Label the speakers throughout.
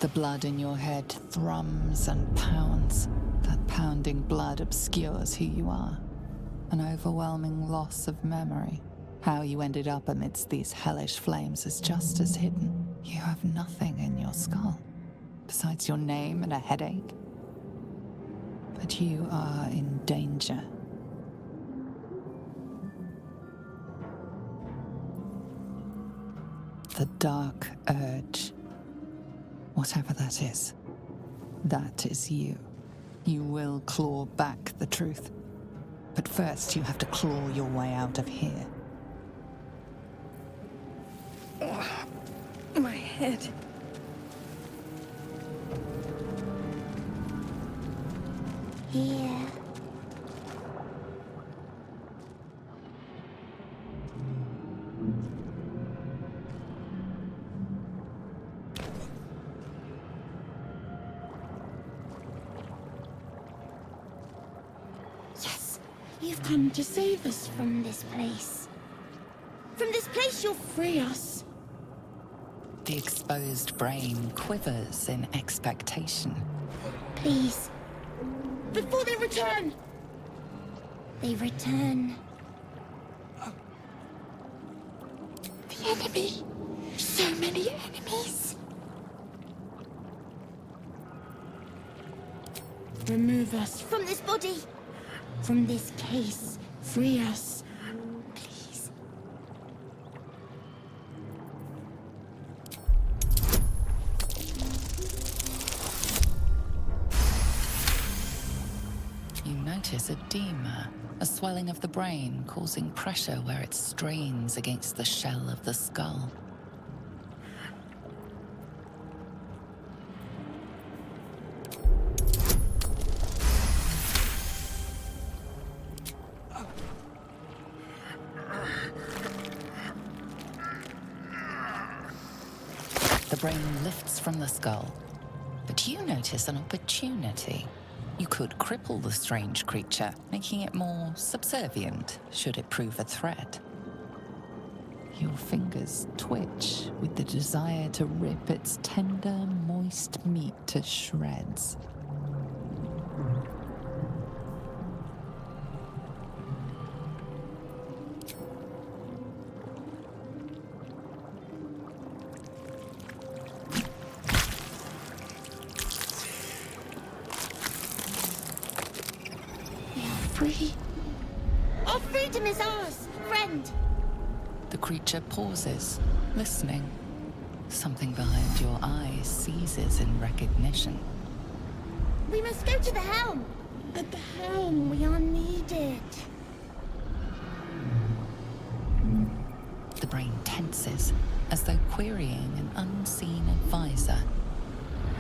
Speaker 1: The blood in your head thrums and pounds. That pounding blood obscures who you are. An overwhelming loss of memory. How you ended up amidst these hellish flames is just as hidden. You have nothing in your skull, besides your name and a headache. But you are in danger. The dark urge. Whatever that is you. You will claw back the truth. But first you have to claw your way out of here.
Speaker 2: My head.
Speaker 3: Here.
Speaker 4: Yes, you've come to save us from this place. From this place you'll free us.
Speaker 1: The exposed brain quivers in expectation.
Speaker 4: Please. Before they return! They return. The enemy. So many enemies. Remove us from this body. From this case. Free us. Please.
Speaker 1: You notice edema, a swelling of the brain causing pressure where it strains against the shell of the skull. The brain lifts from the skull, but you notice an opportunity. You could cripple the strange creature, making it more subservient should it prove a threat. Your fingers twitch with the desire to rip its tender, moist meat to shreds.
Speaker 4: Free. Our freedom is ours, friend.
Speaker 1: The creature pauses, listening. Something behind your eyes seizes in recognition.
Speaker 4: We must go to the helm. At the helm, we are needed.
Speaker 1: The brain tenses, as though querying an unseen advisor.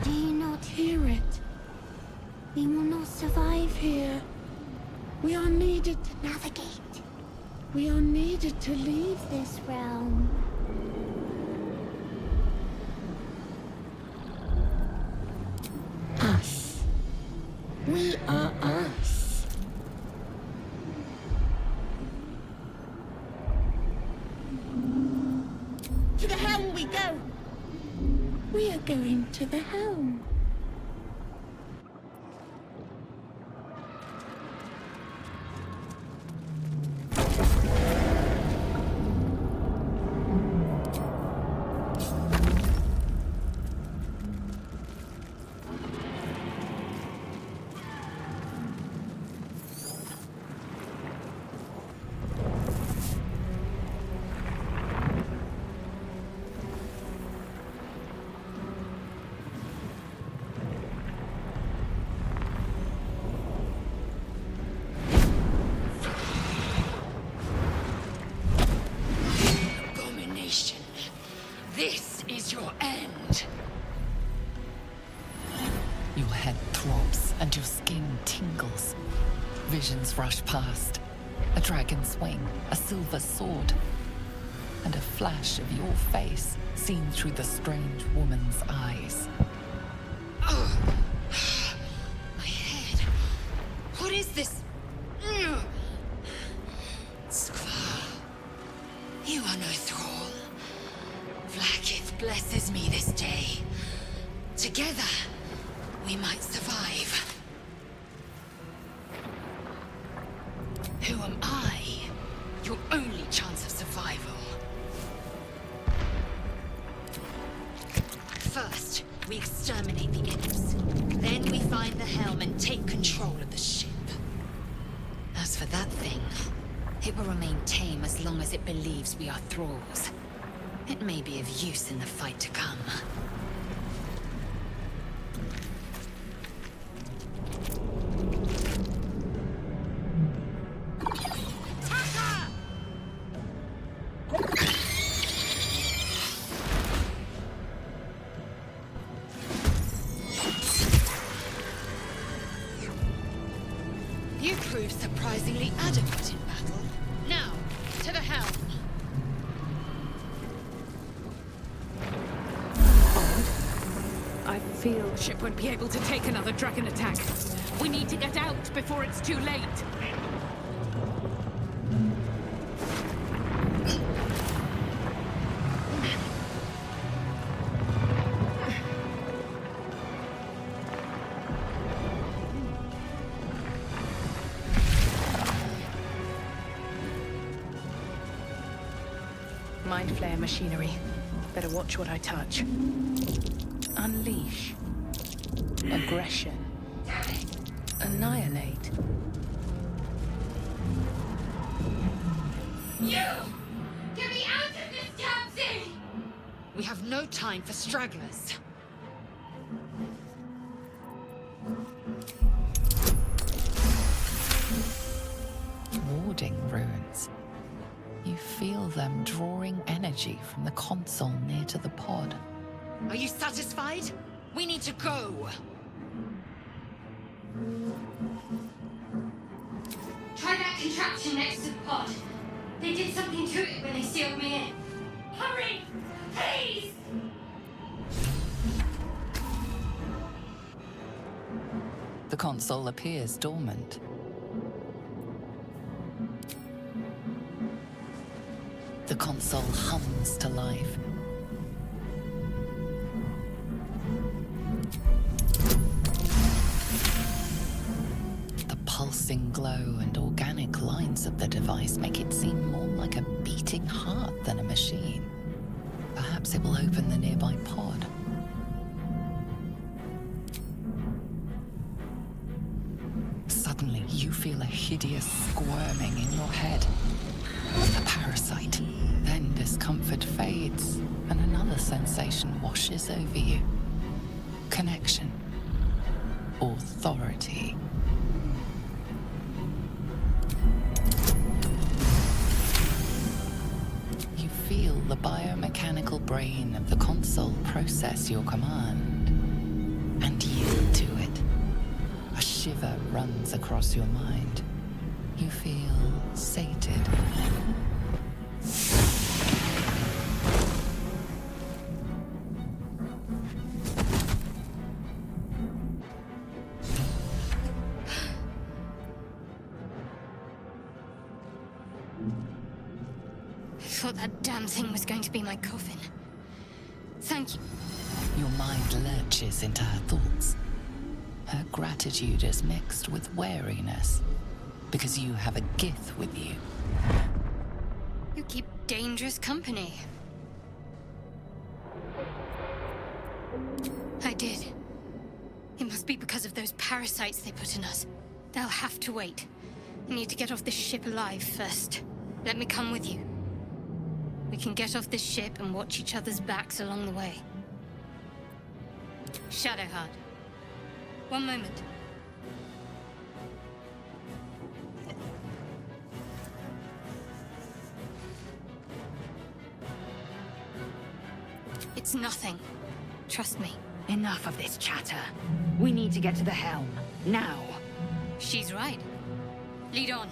Speaker 4: Do you not hear it? We will not survive here. We are needed to navigate. We are needed to leave this realm. Us. We are us. To the helm we go. We are going to the helm.
Speaker 5: This is your end.
Speaker 1: Your head throbs and your skin tingles. Visions rush past. A dragon's wing, a silver sword, and a flash of your face seen through the strange woman's eyes.
Speaker 5: Oh, my head. What is this? Skvar, you are no thrall. Vlaakith blesses me this day. Together, we might survive. Who am I? Your only chance of survival. First, we exterminate the imps. Then we find the helm and take control of the ship. As for that thing, it will remain tame as long as it believes we are thralls. It may be of use in the fight to come. You proved surprisingly adequate in battle. Now, to the helm.
Speaker 2: I feel ship won't be able to take another dragon attack. We need to get out before it's too late. Mind flare machinery. Better watch what I touch. Unleash. Aggression. Annihilate.
Speaker 5: You! Get me out of this damn thing! We have no time for stragglers.
Speaker 1: Warding runes. You feel them drawing energy from the console near to the pod.
Speaker 5: Are you satisfied? We need to go.
Speaker 6: Try that contraption next to the pod. They did something to it when they sealed me in. Hurry! Please!
Speaker 1: The console appears dormant. The console hums to life. The pulsing glow and organic lines of the device make it seem more like a beating heart than a machine. Perhaps it will open the nearby pod. Suddenly, you feel a hideous squirming in your head. A parasite. Then discomfort fades, and another sensation washes over you. Connection. Authority. You feel the biomechanical brain of the console process your command, and yield to it. A shiver runs across your mind. You feel sated.
Speaker 6: I thought that damn thing was going to be my coffin. Thank you.
Speaker 1: Your mind lurches into her thoughts. Her gratitude is mixed with wariness, because you have a gift with you.
Speaker 6: You keep dangerous company. I did. It must be because of those parasites they put in us. They'll have to wait. I need to get off this ship alive first. Let me come with you. We can get off this ship and watch each other's backs along the way. Shadowheart. One moment. It's nothing. Trust me.
Speaker 5: Enough of this chatter. We need to get to the helm. Now.
Speaker 6: She's right. Lead on.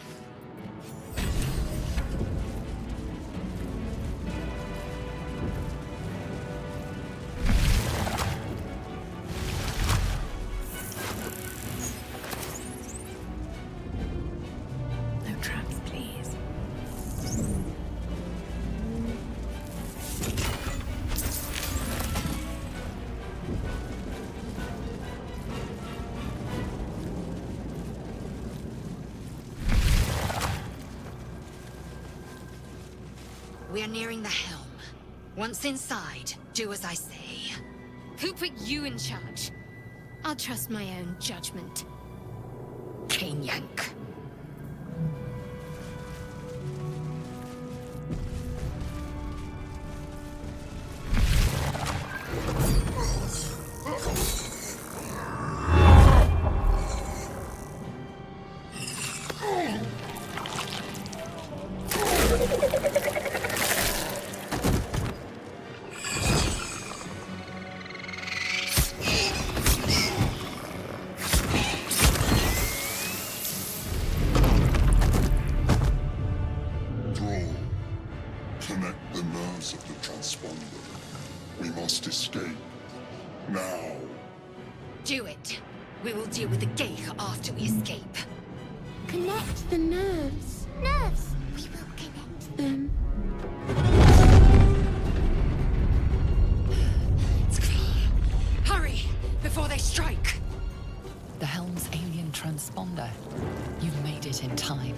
Speaker 2: No traps, please.
Speaker 5: We are nearing the helm. Once inside, do as I say.
Speaker 6: Who put you in charge? I'll trust my own judgment.
Speaker 5: Cane yank. Do it. We will deal with the gate after we escape.
Speaker 4: Connect the nerves.
Speaker 3: Nerves! We will connect.
Speaker 4: Them.
Speaker 5: It's clear. Hurry, before they strike.
Speaker 1: The helm's alien transponder. You've made it in time.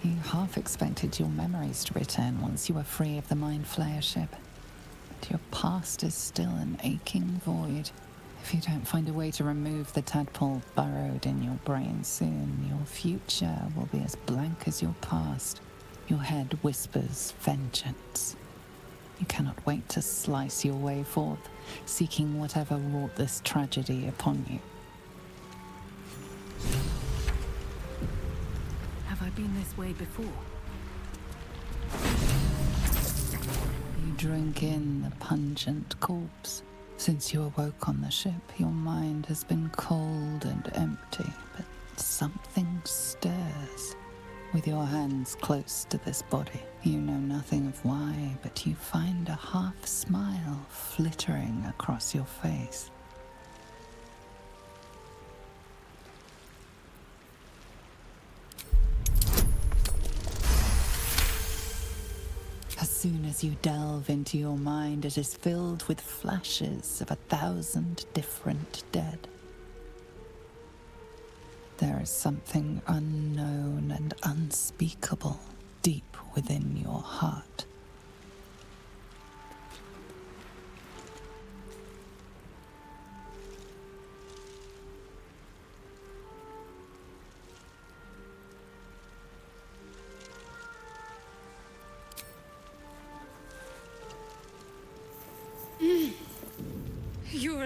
Speaker 1: You half expected your memories to return once you were free of the Mind Flayer ship. But your past is still an aching void. If you don't find a way to remove the tadpole burrowed in your brain soon, your future will be as blank as your past. Your head whispers vengeance. You cannot wait to slice your way forth, seeking whatever wrought this tragedy upon you.
Speaker 2: Have I been this way before?
Speaker 1: You drink in the pungent corpse. Since you awoke on the ship, your mind has been cold and empty, but something stirs. With your hands close to this body, you know nothing of why, but you find a half smile flittering across your face. As soon as you delve into your mind, it is filled with flashes of 1,000 different dead. There is something unknown and unspeakable deep within your heart.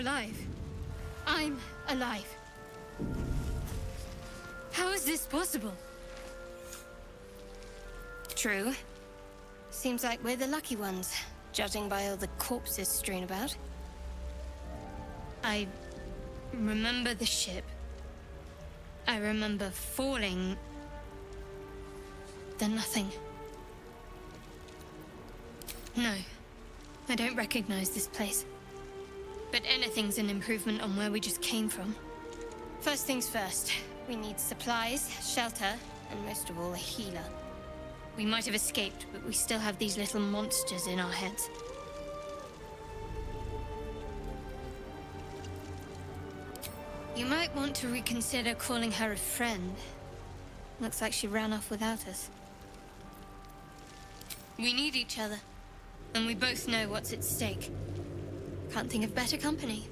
Speaker 6: alive. I'm alive. How is this possible? True. Seems like we're the lucky ones, judging by all the corpses strewn about. I remember the ship. I remember falling. Then nothing. No, I don't recognize this place. But anything's an improvement on where we just came from. First things first, we need supplies, shelter, and most of all, a healer. We might have escaped, but we still have these little monsters in our heads. You might want to reconsider calling her a friend. Looks like she ran off without us. We need each other, and we both know what's at stake. Can't think of better company.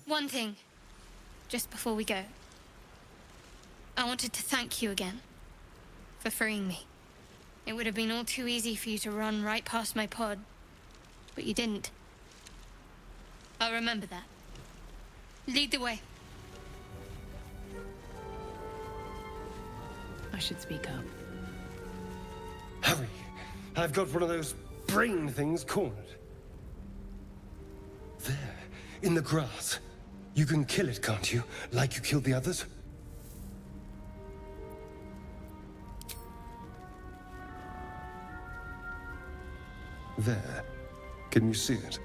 Speaker 6: One thing, just before we go. I wanted to thank you again for freeing me. It would have been all too easy for you to run right past my pod, but you didn't. I'll remember that. Lead the way.
Speaker 2: I should speak up.
Speaker 7: Hurry! I've got one of those brain things cornered. There, in the grass. You can kill it, can't you? Like you killed the others? There. Can you see it?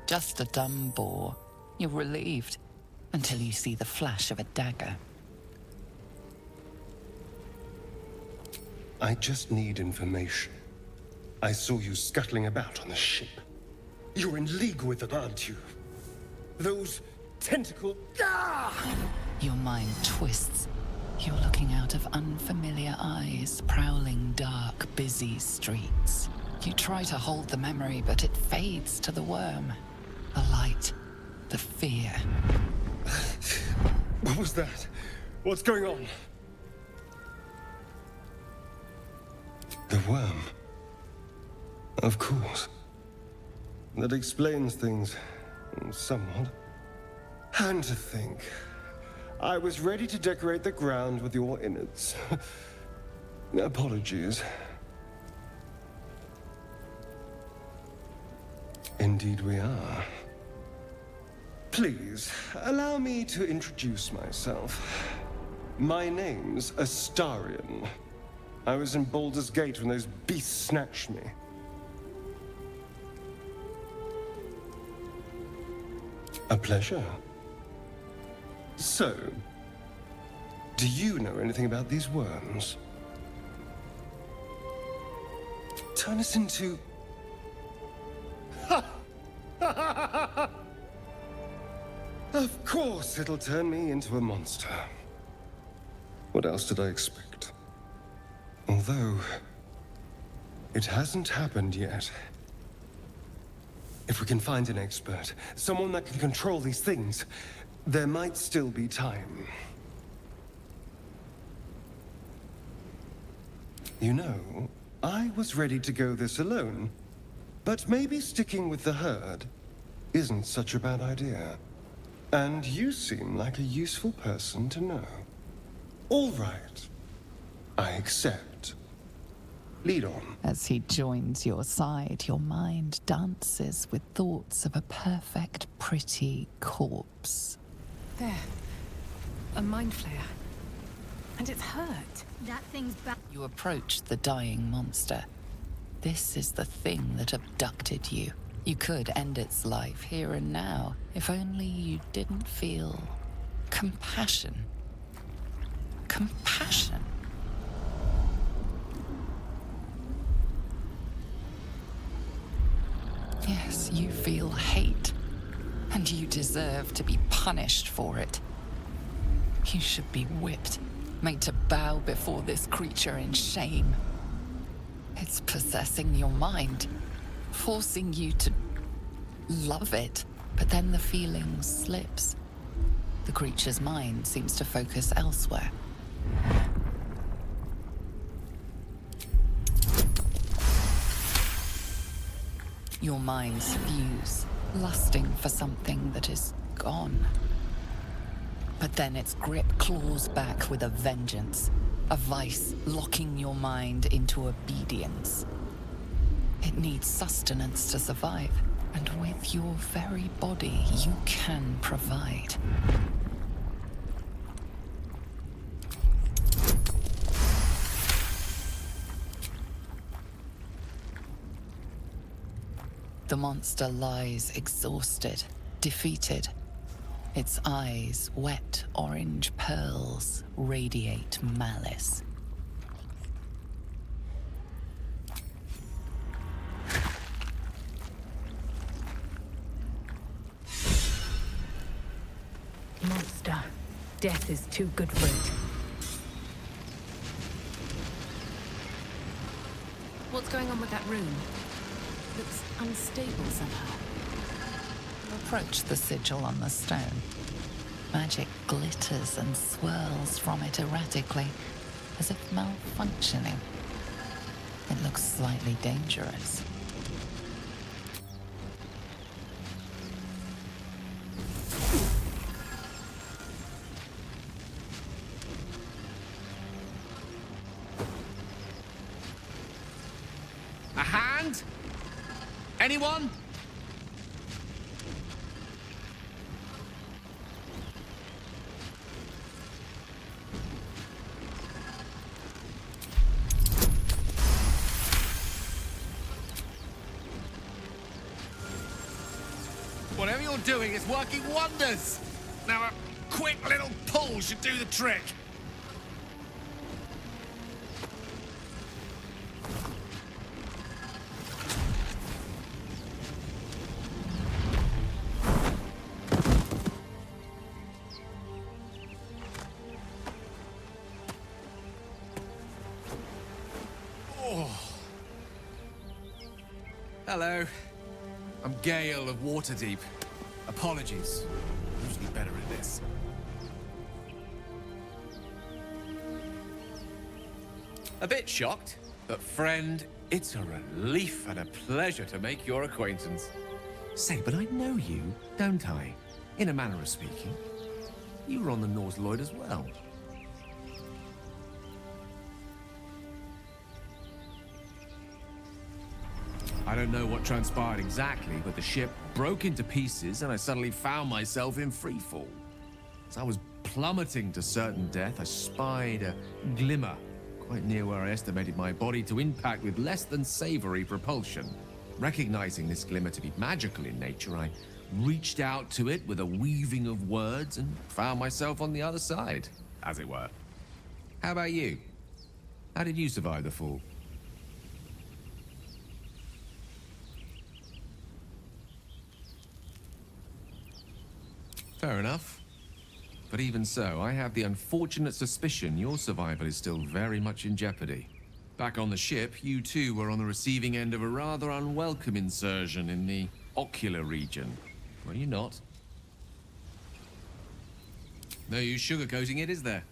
Speaker 1: Just a dumb boar. You're relieved until you see the flash of a dagger.
Speaker 7: I just need information. I saw you scuttling about on the ship. You're in league with them, aren't you? Those tentacle... Ah!
Speaker 1: Your mind twists. You're looking out of unfamiliar eyes, prowling dark, busy streets. You try to hold the memory, but it fades to the worm. The light. The fear.
Speaker 7: What was that? What's going on? The worm. Of course. That explains things somewhat. And to think, I was ready to decorate the ground with your innards. Apologies. Indeed we are. Please, allow me to introduce myself. My name's Astarion. I was in Baldur's Gate when those beasts snatched me. A pleasure. So, do you know anything about these worms? Turn us into... Of course it'll turn me into a monster. What else did I expect? Although, it hasn't happened yet. If we can find an expert, someone that can control these things, there might still be time. You know, I was ready to go this alone, but maybe sticking with the herd isn't such a bad idea. And you seem like a useful person to know. All right. I accept. Lead on.
Speaker 1: As he joins your side, your mind dances with thoughts of a perfect, pretty corpse.
Speaker 2: There. A mind flare. And it's hurt.
Speaker 6: That thing's back.
Speaker 1: You approach the dying monster. This is the thing that abducted you. You could end its life here and now, if only you didn't feel compassion. Compassion. Yes, you feel hate, and you deserve to be punished for it. You should be whipped, made to bow before this creature in shame. It's possessing your mind, forcing you to love it, but then the feeling slips. The creature's mind seems to focus elsewhere. Your minds fuse, lusting for something that is gone. But then its grip claws back with a vengeance, a vice locking your mind into obedience. It needs sustenance to survive, and with your very body you can provide. The monster lies exhausted, defeated. Its eyes, wet orange pearls, radiate malice.
Speaker 2: Monster. Death is too good for it. What's going on with that room? Looks unstable somehow.
Speaker 1: Approach the sigil on the stone. Magic glitters and swirls from it erratically, as if malfunctioning. It looks slightly dangerous.
Speaker 8: A hand? Anyone? Whatever you're doing is working wonders. Now a quick little pull should do the trick. Hello. I'm Gale of Waterdeep. Apologies. I'm usually better at this. A bit shocked, but friend, it's a relief and a pleasure to make your acquaintance. Say, but I know you, don't I? In a manner of speaking. You were on the Norse Lloyd as well. I don't know what transpired exactly, but the ship broke into pieces and I suddenly found myself in freefall. As I was plummeting to certain death, I spied a glimmer quite near where I estimated my body to impact with less than savory propulsion. Recognizing this glimmer to be magical in nature, I reached out to it with a weaving of words and found myself on the other side, as it were. How about you? How did you survive the fall? Fair enough. But even so, I have the unfortunate suspicion your survival is still very much in jeopardy. Back on the ship, you too were on the receiving end of a rather unwelcome insertion in the ocular region. Were you not? No use sugarcoating it, is there?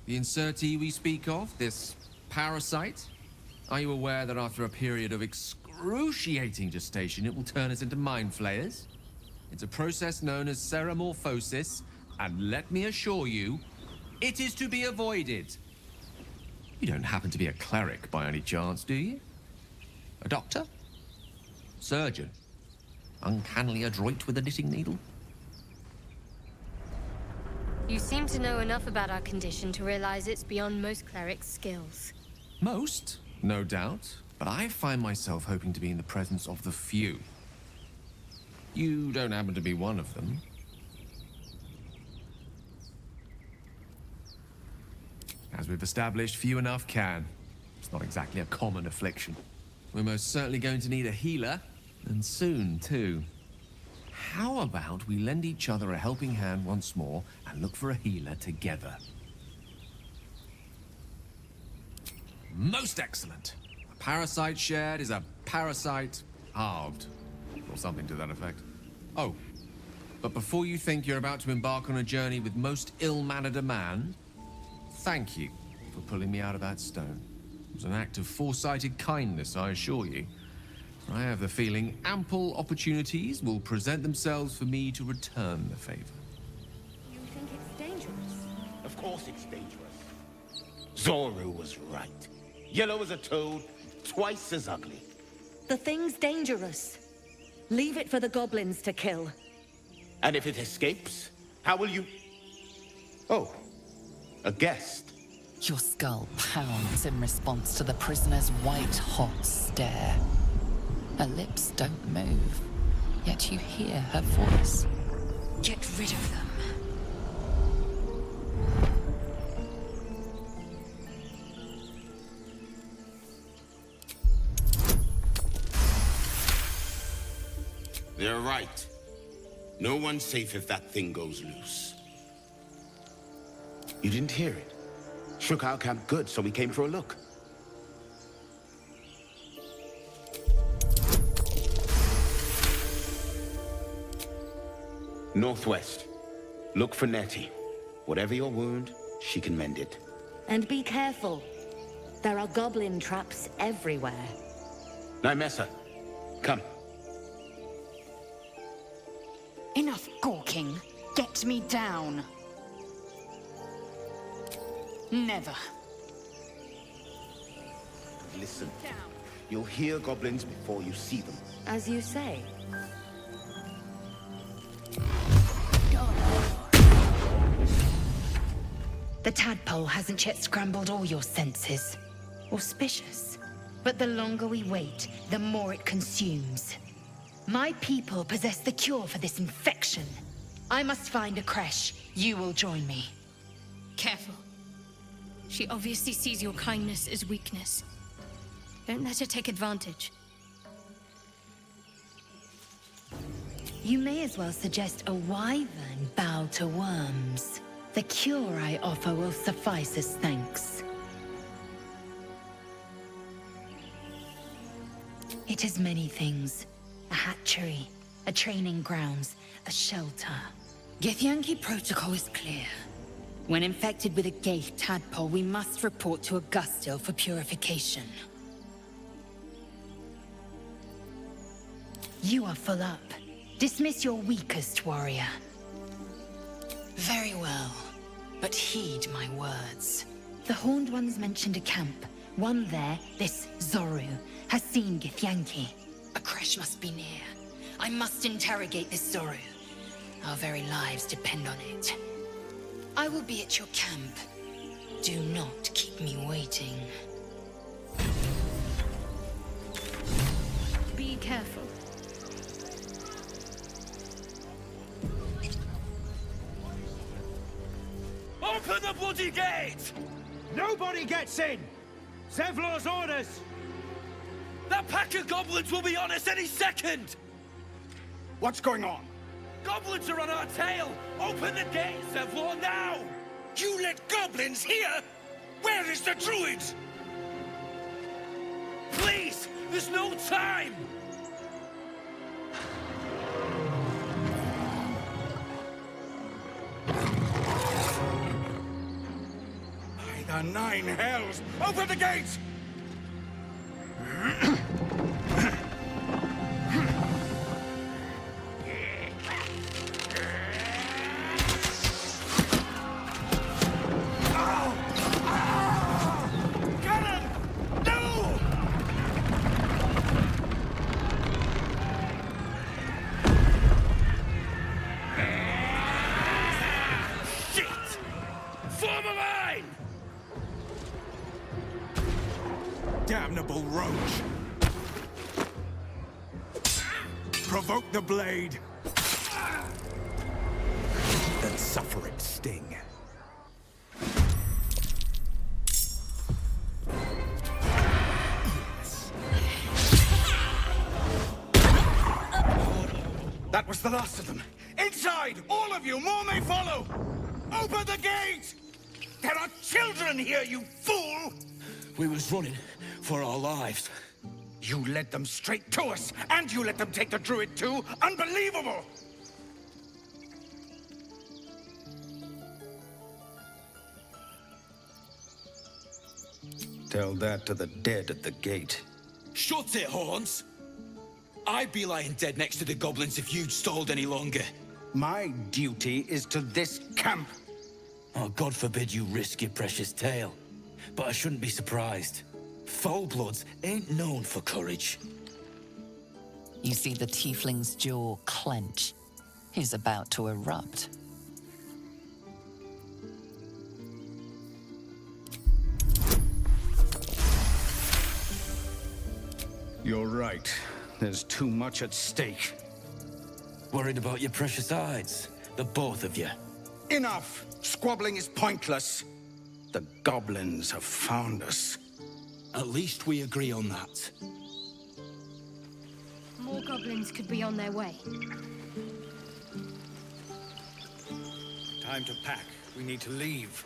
Speaker 8: The insertee we speak of, this parasite, are you aware that after a period of excruciating gestation, it will turn us into mind flayers? It's a process known as ceremorphosis, and let me assure you, it is to be avoided. You don't happen to be a cleric by any chance, do you? A doctor? Surgeon? Uncannily adroit with a knitting needle?
Speaker 6: You seem to know enough about our condition to realize it's beyond most clerics' skills.
Speaker 8: Most, no doubt, but I find myself hoping to be in the presence of the few. You don't happen to be one of them. As we've established, few enough can. It's not exactly a common affliction. We're most certainly going to need a healer, and soon, too. How about we lend each other a helping hand once more and look for a healer together? Most excellent. A parasite shared is a parasite halved. Or something to that effect. Oh, but before you think you're about to embark on a journey with most ill-mannered a man, thank you for pulling me out of that stone. It was an act of foresighted kindness, I assure you. I have the feeling ample opportunities will present themselves for me to return the favor.
Speaker 4: You think it's dangerous?
Speaker 9: Of course it's dangerous. Zoru was right. Yellow as a toad, twice as ugly.
Speaker 10: The thing's dangerous. Leave it for the goblins to kill.
Speaker 9: And if it escapes, how will you... Oh, a guest.
Speaker 1: Your skull pounds in response to the prisoner's white-hot stare. Her lips don't move, yet you hear her voice.
Speaker 5: Get rid of them.
Speaker 9: They're right. No one's safe if that thing goes loose. You didn't hear it? Shook our camp good, so we came for a look. Northwest. Look for Nettie. Whatever your wound, she can mend it.
Speaker 10: And be careful. There are goblin traps everywhere.
Speaker 9: Nymessa, come.
Speaker 2: Enough gawking. Get me down. Never.
Speaker 9: Listen. You'll hear goblins before you see them.
Speaker 10: As you say.
Speaker 5: The tadpole hasn't yet scrambled all your senses. Auspicious. But the longer we wait, the more it consumes. My people possess the cure for this infection. I must find a creche. You will join me.
Speaker 6: Careful. She obviously sees your kindness as weakness. Don't let her take advantage.
Speaker 5: You may as well suggest a wyvern bow to worms. The cure I offer will suffice as thanks. It is many things. A hatchery, a training grounds, a shelter. Githyanki protocol is clear. When infected with a ghaik tadpole, we must report to Augustil for purification. You are full up. Dismiss your weakest warrior. Very well, but heed my words. The Horned Ones mentioned a camp. One there, this Zoru, has seen Githyanki. A creche must be near. I must interrogate this Zoru. Our very lives depend on it. I will be at your camp. Do not keep me waiting.
Speaker 6: Be careful.
Speaker 11: Open the bloody gate! Nobody gets in! Zevlor's orders! That pack of goblins will be on us any second! What's going on? Goblins are on our tail! Open the gate, Zevlor, now! You let goblins here? Where is the druid? Please! There's no time! By the 9 hells! Open the gates! Damnable roach! Provoke the blade, then suffer its sting. Yes. That was the last of them. Inside, all of you, more may follow! Open the gate! There are children here, you fool! We was running for our lives. You led them straight to us, and you let them take the druid too? Unbelievable! Tell that to the dead at the gate. Shut it, Horns! I'd be lying dead next to the goblins if you'd stalled any longer.
Speaker 12: My duty is to this camp.
Speaker 11: Oh, God forbid you risk your precious tail. But I shouldn't be surprised. Full-bloods ain't known for courage.
Speaker 1: You see the tiefling's jaw clench. He's about to erupt.
Speaker 12: You're right. There's too much at stake.
Speaker 11: Worried about your precious hides, the both of you.
Speaker 12: Enough! Squabbling is pointless. The goblins have found us.
Speaker 11: At least we agree on that.
Speaker 6: More goblins could be on their way.
Speaker 12: Time to pack. We need to leave.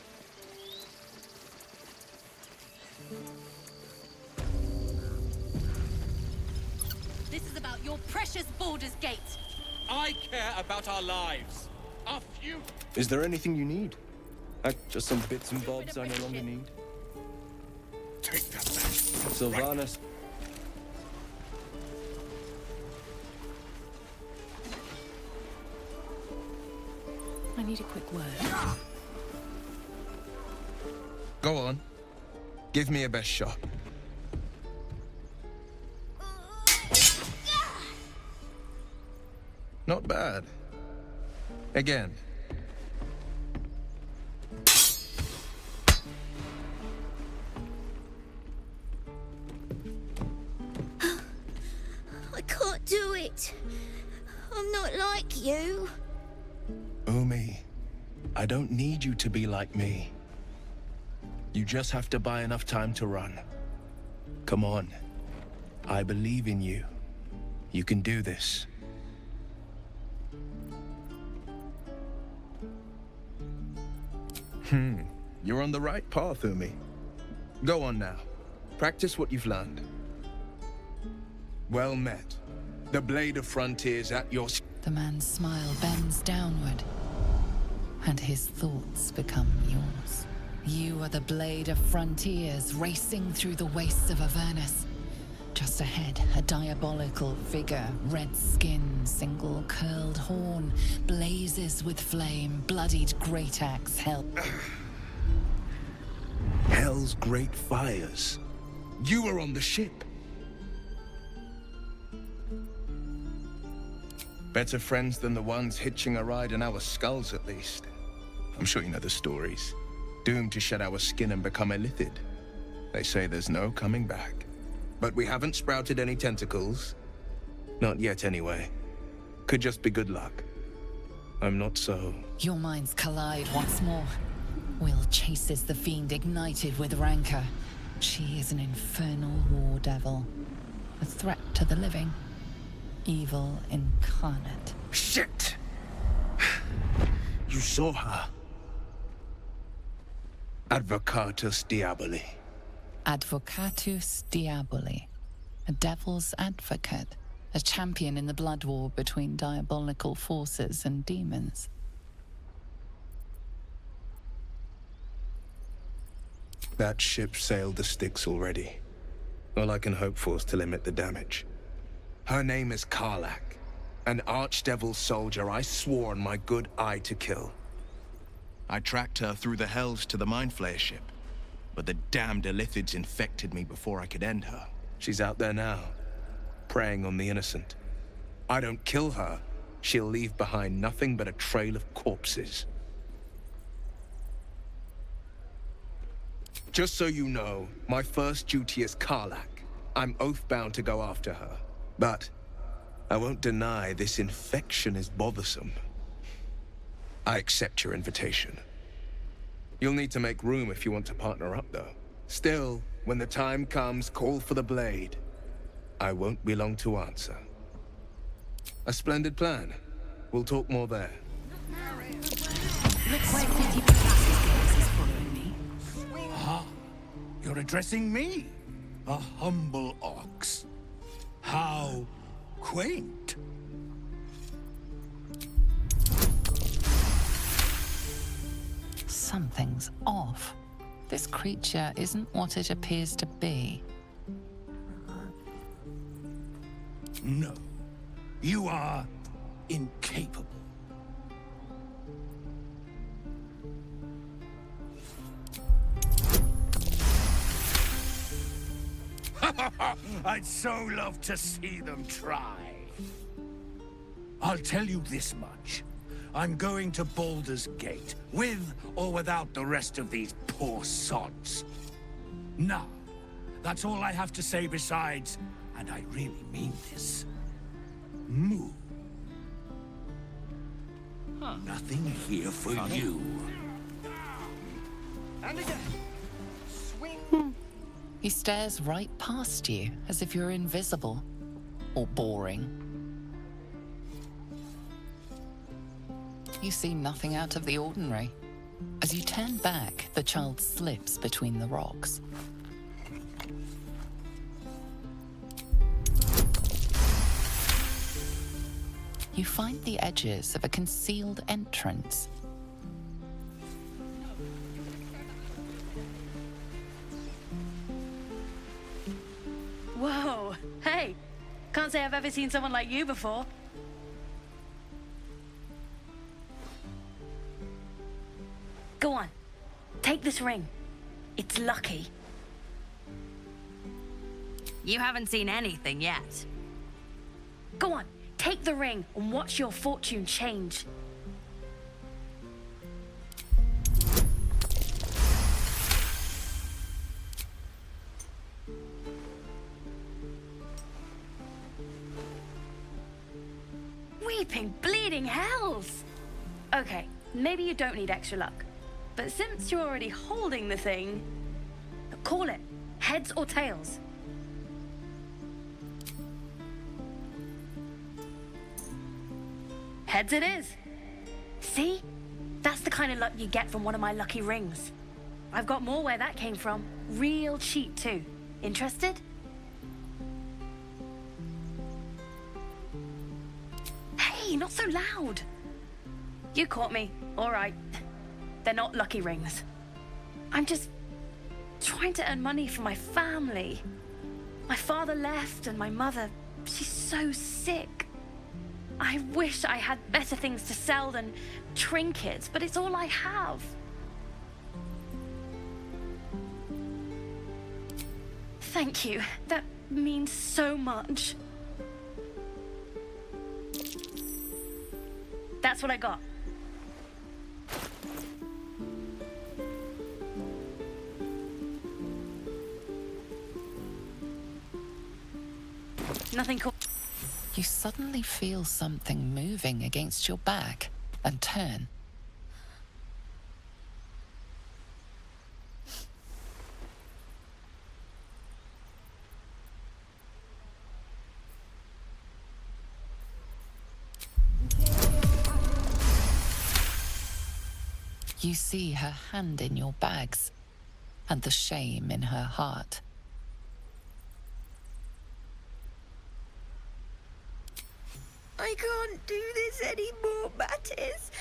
Speaker 10: This is about your precious Balldur's Gate.
Speaker 11: I care about our lives. Our future.
Speaker 7: Is there anything you need? Just some bits and bobs I no longer need?
Speaker 12: Take that back.
Speaker 7: Sylvanas.
Speaker 2: I need a quick word.
Speaker 13: Go on. Give me a best shot. Not bad. Again.
Speaker 3: I can't do it. I'm not like you.
Speaker 13: Umi, I don't need you to be like me. You just have to buy enough time to run. Come on. I believe in you. You can do this. You're on the right path, Umi. Go on now. Practice what you've learned. Well met. The blade of frontiers at your...
Speaker 1: The man's smile bends downward, and his thoughts become yours. You are the blade of frontiers racing through the wastes of Avernus. Just ahead, a diabolical figure, red skin, single curled horn, blazes with flame, bloodied great axe held.
Speaker 13: Hell's great fires. You were on the ship. Better friends than the ones hitching a ride in our skulls, at least. I'm sure you know the stories. Doomed to shed our skin and become illithid. They say there's no coming back. But we haven't sprouted any tentacles. Not yet, anyway. Could just be good luck. I'm not so...
Speaker 1: Your minds collide once more. Will chases the fiend ignited with rancor. She is an infernal war devil. A threat to the living. Evil incarnate.
Speaker 13: Shit! You saw her. Advocatus Diaboli.
Speaker 1: Advocatus Diaboli. A devil's advocate. A champion in the blood war between diabolical forces and demons.
Speaker 13: That ship sailed the Styx already. All I can hope for is to limit the damage. Her name is Karlach, an archdevil soldier I swore on my good eye to kill. I tracked her through the hells to the Mindflayer ship, but the damned illithids infected me before I could end her. She's out there now, preying on the innocent. I don't kill her, she'll leave behind nothing but a trail of corpses. Just so you know, my first duty is Karlach. I'm oath-bound to go after her. But I won't deny this infection is bothersome. I accept your invitation. You'll need to make room if you want to partner up, though. Still, when the time comes, call for the blade. I won't be long to answer. A splendid plan. We'll talk more there.
Speaker 6: Look where City Palace is following me.
Speaker 12: Ah, you're addressing me? A humble ox. How quaint.
Speaker 1: Something's off. This creature isn't what it appears to be.
Speaker 12: No, You are incapable. I'd so love to see them try. I'll tell you this much. I'm going to Baldur's Gate, with or without the rest of these poor sods. Now, that's all I have to say besides, and I really mean this, move. Nothing here for you.
Speaker 11: And again. Swing.
Speaker 1: He stares right past you, as if you're invisible or boring. You see nothing out of the ordinary. As you turn back, the child slips between the rocks. You find the edges of a concealed entrance.
Speaker 14: Whoa, hey, can't say I've ever seen someone like you before. Go on, take this ring. It's lucky. You haven't seen anything yet. Go on, take the ring and watch your fortune change. Weeping, bleeding hells! Okay, maybe you don't need extra luck. But since you're already holding the thing, call it heads or tails. Heads it is. See? That's the kind of luck you get from one of my lucky rings. I've got more where that came from. Real cheap too. Interested? Hey, not so loud. You caught me. All right. They're not lucky rings. I'm just trying to earn money for my family. My father left and my mother, she's so sick. I wish I had better things to sell than trinkets, but it's all I have. Thank you. That means so much. That's what I got. Nothing cool.
Speaker 1: You suddenly feel something moving against your back and turn. You see her hand in your bags and the shame in her heart.
Speaker 3: I can't do this anymore, Mattis.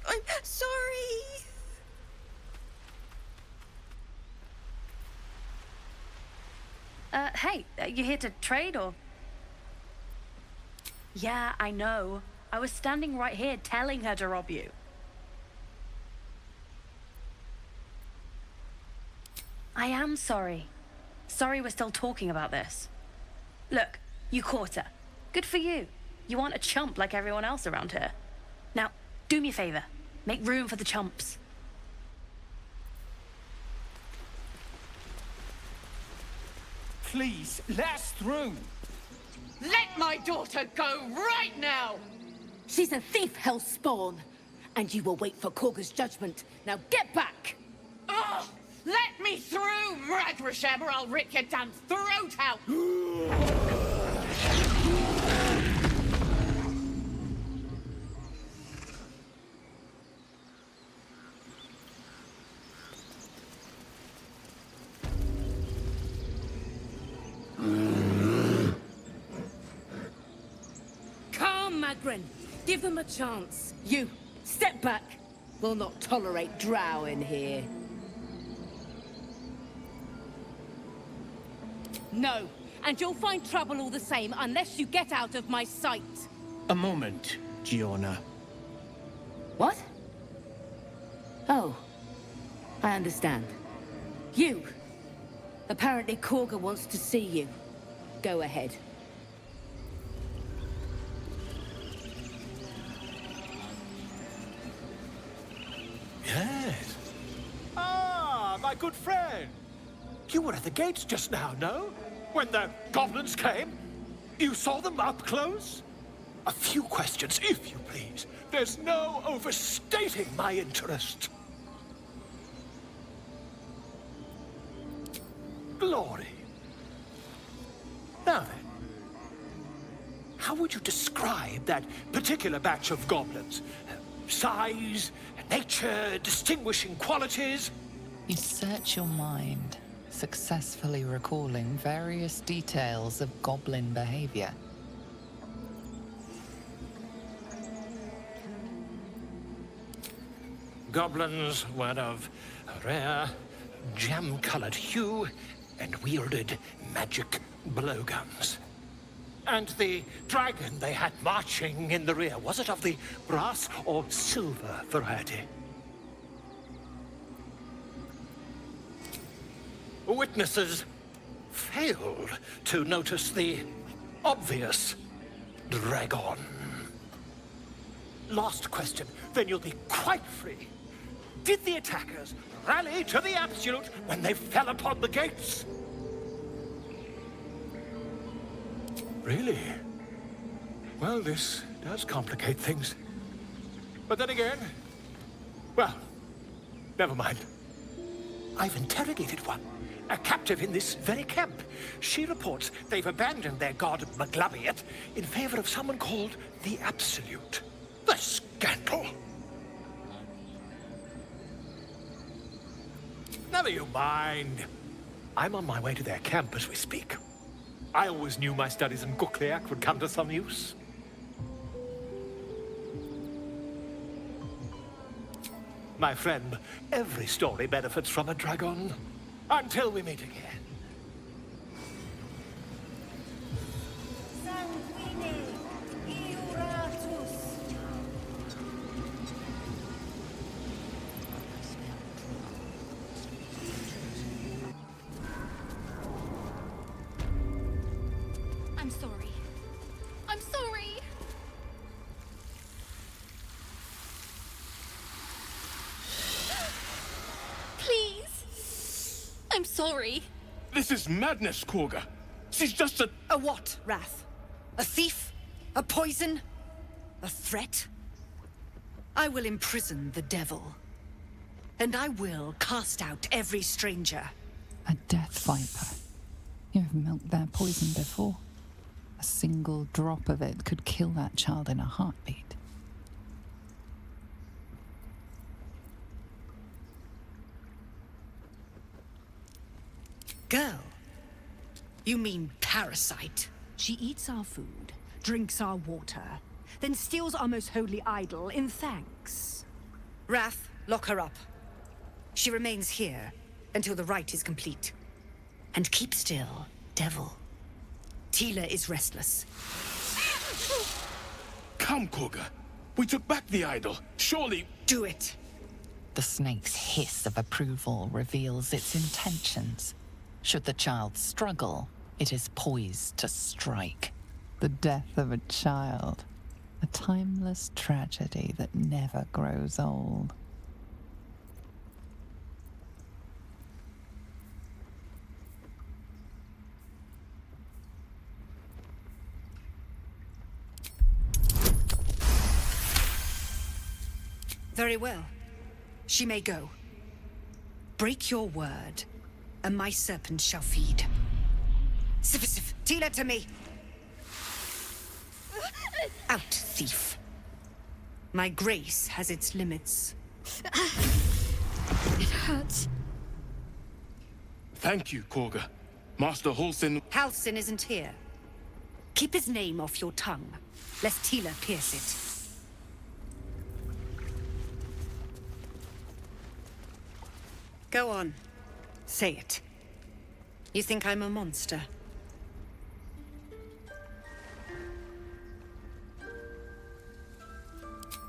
Speaker 3: I'm sorry.
Speaker 14: Hey, you here to trade or? Yeah, I know. I was standing right here telling her to rob you. I am sorry. Sorry we're still talking about this. Look, you caught her. Good for you. You aren't a chump like everyone else around here. Now, do me a favor. Make room for the chumps.
Speaker 11: Please, let us through.
Speaker 2: Let my daughter go right now!
Speaker 15: She's a thief, hellspawn. And you will wait for Korga's judgment. Now get back!
Speaker 2: Oh, let me through, Mragrashem, or I'll rip your damn throat out!
Speaker 15: Calm, Magrin. Give them a chance. You, step back. We'll not tolerate drow in here. No, and you'll find trouble all the same unless you get out of my sight.
Speaker 12: A moment, Giona.
Speaker 15: What? Oh, I understand. You! Apparently Korga wants to see you. Go ahead.
Speaker 11: Yes. Ah, my good friend. You were at the gates just now, no? When the goblins came? You saw them up close? A few questions, if you please. There's no overstating my interest. Glory. Now then, how would you describe that particular batch of goblins? Size, nature, distinguishing qualities?
Speaker 1: You search your mind, successfully recalling various details of goblin behavior.
Speaker 11: Goblins were of a rare, jam-colored hue and wielded magic blowguns. And the dragon they had marching in the rear, was it of the brass or silver variety? Witnesses failed to notice the obvious dragon. Last question, then you'll be quite free. Did the attackers rally to the absolute when they fell upon the gates? Really? Well, this does complicate things. But then again, well, never mind. I've interrogated one, a captive in this very camp. She reports they've abandoned their god Maglabiet in favor of someone called the Absolute. The scandal! Never you mind. I'm on my way to their camp as we speak. I always knew my studies in Gukliak would come to some use. My friend, every story benefits from a dragon. Until we meet again.
Speaker 2: I'm sorry. I'm sorry. Please. I'm sorry.
Speaker 13: This is madness, Korga. She's just a...
Speaker 10: A what, Wrath? A thief? A poison? A threat? I will imprison the devil. And I will cast out every stranger.
Speaker 1: A death viper. You have milked their poison before. A single drop of it could kill that child in a heartbeat.
Speaker 10: Girl, you mean parasite?
Speaker 16: She eats our food, drinks our water, then steals our most holy idol in thanks.
Speaker 10: Wrath, lock her up. She remains here until the rite is complete. And keep still, devil. Tila is restless.
Speaker 13: Come, Korga. We took back the idol. Surely...
Speaker 10: Do it.
Speaker 1: The snake's hiss of approval reveals its intentions. Should the child struggle, it is poised to strike. The death of a child. A timeless tragedy that never grows old.
Speaker 10: Very well. She may go. Break your word, and my serpent shall feed. Sif, Tila to me! Out, thief. My grace has its limits.
Speaker 16: It hurts.
Speaker 13: Thank you, Korga. Master Halsin...
Speaker 10: Halsin isn't here. Keep his name off your tongue, lest Tila pierce it. Go on. Say it. You think I'm a monster?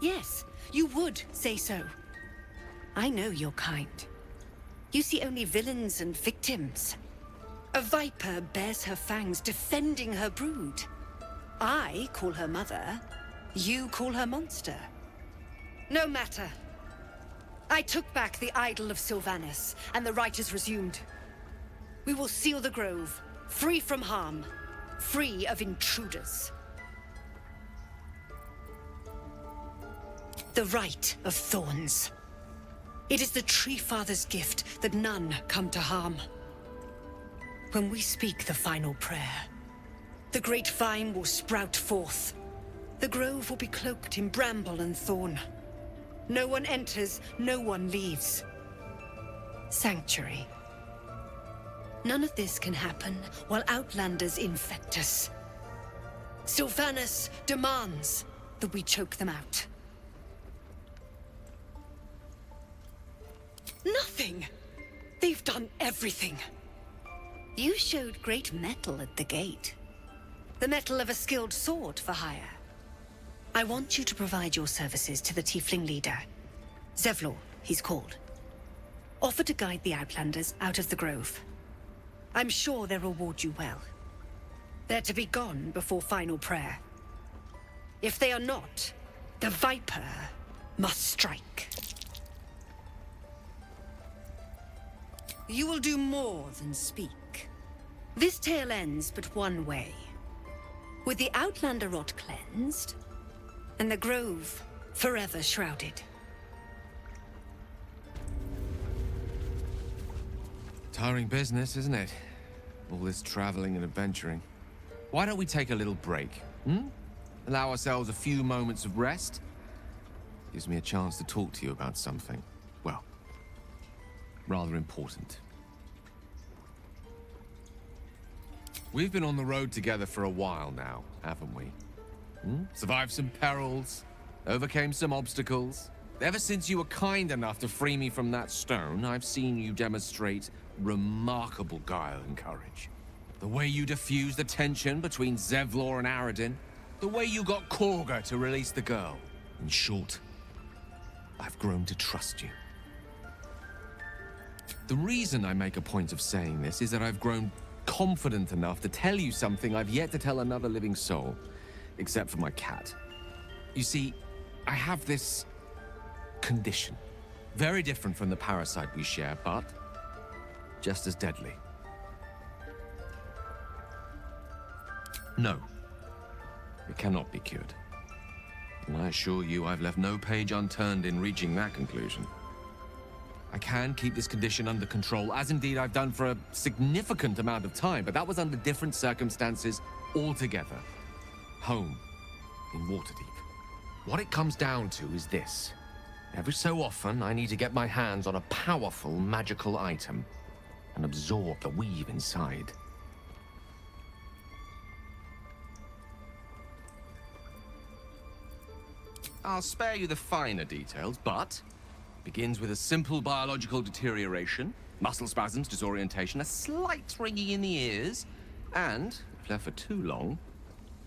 Speaker 10: Yes, you would say so. I know your kind. You see only villains and victims. A viper bears her fangs defending her brood. I call her mother. You call her monster. No matter. I took back the idol of Sylvanas, and the rite is resumed. We will seal the grove, free from harm, free of intruders. The rite of thorns. It is the Tree Father's gift that none come to harm. When we speak the final prayer, the great vine will sprout forth. The grove will be cloaked in bramble and thorn. No one enters, no one leaves. Sanctuary. None of this can happen while Outlanders infect us. Sylvanas demands that we choke them out. Nothing! They've done everything. You showed great mettle at the gate. The mettle of a skilled sword for hire. I want you to provide your services to the tiefling leader. Zevlor, he's called. Offer to guide the Outlanders out of the grove. I'm sure they'll reward you well. They're to be gone before final prayer. If they are not, the Viper must strike. You will do more than speak. This tale ends but one way. With the Outlander rot cleansed, and the grove forever shrouded.
Speaker 8: Tiring business, isn't it? All this traveling and adventuring. Why don't we take a little break, Allow ourselves a few moments of rest? Gives me a chance to talk to you about something, well, rather important. We've been on the road together for a while now, haven't we? Survived some perils, overcame some obstacles. Ever since you were kind enough to free me from that stone, I've seen you demonstrate remarkable guile and courage. The way you diffused the tension between Zevlor and Aradin, the way you got Korga to release the girl. In short, I've grown to trust you. The reason I make a point of saying this is that I've grown confident enough to tell you something I've yet to tell another living soul, except for my cat. You see, I have this condition. Very different from the parasite we share, but just as deadly. No, it cannot be cured. And I assure you I've left no page unturned in reaching that conclusion. I can keep this condition under control, as indeed I've done for a significant amount of time, but that was under different circumstances altogether. Home, in Waterdeep. What it comes down to is this. Every so often, I need to get my hands on a powerful magical item and absorb the weave inside. I'll spare you the finer details, but it begins with a simple biological deterioration, muscle spasms, disorientation, a slight ringing in the ears, and, if left for too long,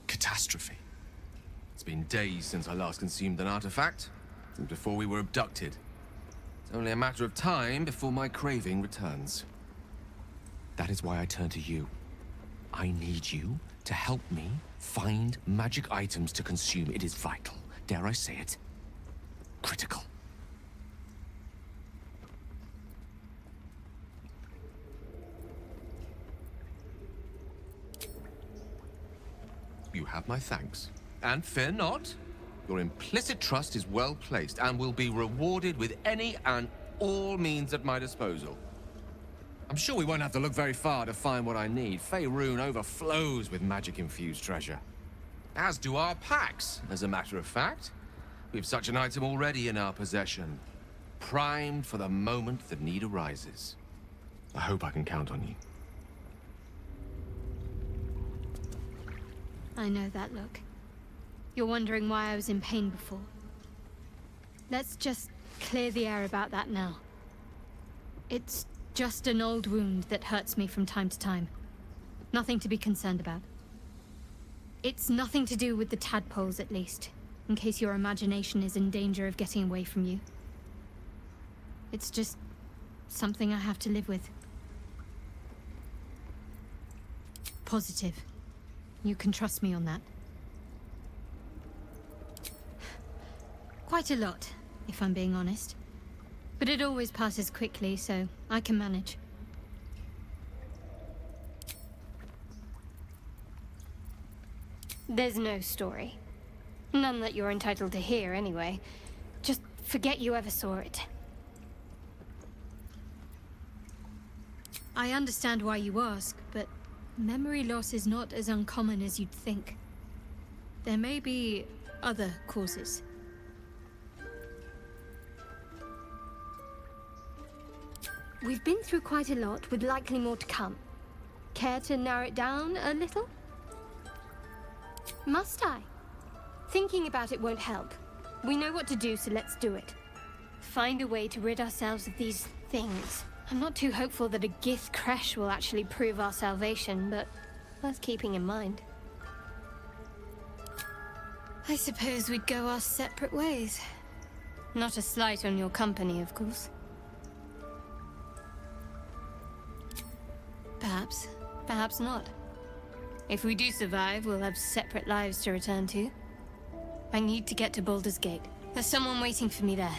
Speaker 8: catastrophe. It's been days since I last consumed an artifact, since before we were abducted. It's only a matter of time before my craving returns. That is why I turn to you. I need you to help me find magic items to consume. It is vital. Dare I say it? Critical. You have my thanks. And fear not. Your implicit trust is well placed and will be rewarded with any and all means at my disposal. I'm sure we won't have to look very far to find what I need. Faerun overflows with magic-infused treasure. As do our packs, as a matter of fact. We have such an item already in our possession. Primed for the moment the need arises. I hope I can count on you.
Speaker 6: I know that look. You're wondering why I was in pain before. Let's just clear the air about that now. It's just an old wound that hurts me from time to time. Nothing to be concerned about. It's nothing to do with the tadpoles, at least. in case your imagination is in danger of getting away from you. It's just something I have to live with. Positive. You can trust me on that. Quite a lot, if I'm being honest. But it always passes quickly, so I can manage. There's no story. None that you're entitled to hear, anyway. Just forget you ever saw it. I understand why you ask, but memory loss is not as uncommon as you'd think. There may be other causes. We've been through quite a lot, with likely more to come. Care to narrow it down a little? Must I? Thinking about it won't help. We know what to do, so let's do it. Find a way to rid ourselves of these things. I'm not too hopeful that a Gith crash will actually prove our salvation, but worth keeping in mind. I suppose we'd go our separate ways. Not a slight on your company, of course. Perhaps. Perhaps not. If we do survive, we'll have separate lives to return to. I need to get to Balldur's Gate. There's someone waiting for me there.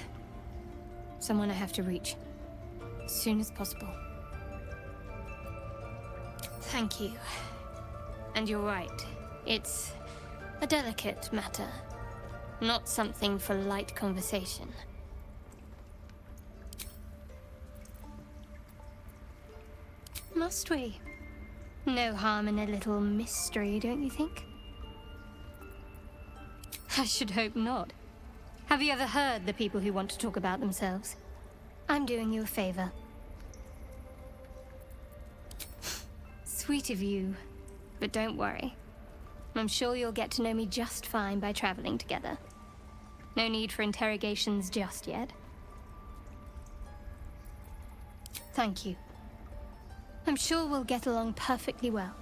Speaker 6: Someone I have to reach. As soon as possible. Thank you. And you're right. It's a delicate matter. Not something for light conversation. Must we? No harm in a little mystery, don't you think? I should hope not. Have you ever heard the people who want to talk about themselves? I'm doing you a favor. Sweet of you, but don't worry. I'm sure you'll get to know me just fine by traveling together. No need for interrogations just yet. Thank you. I'm sure we'll get along perfectly well.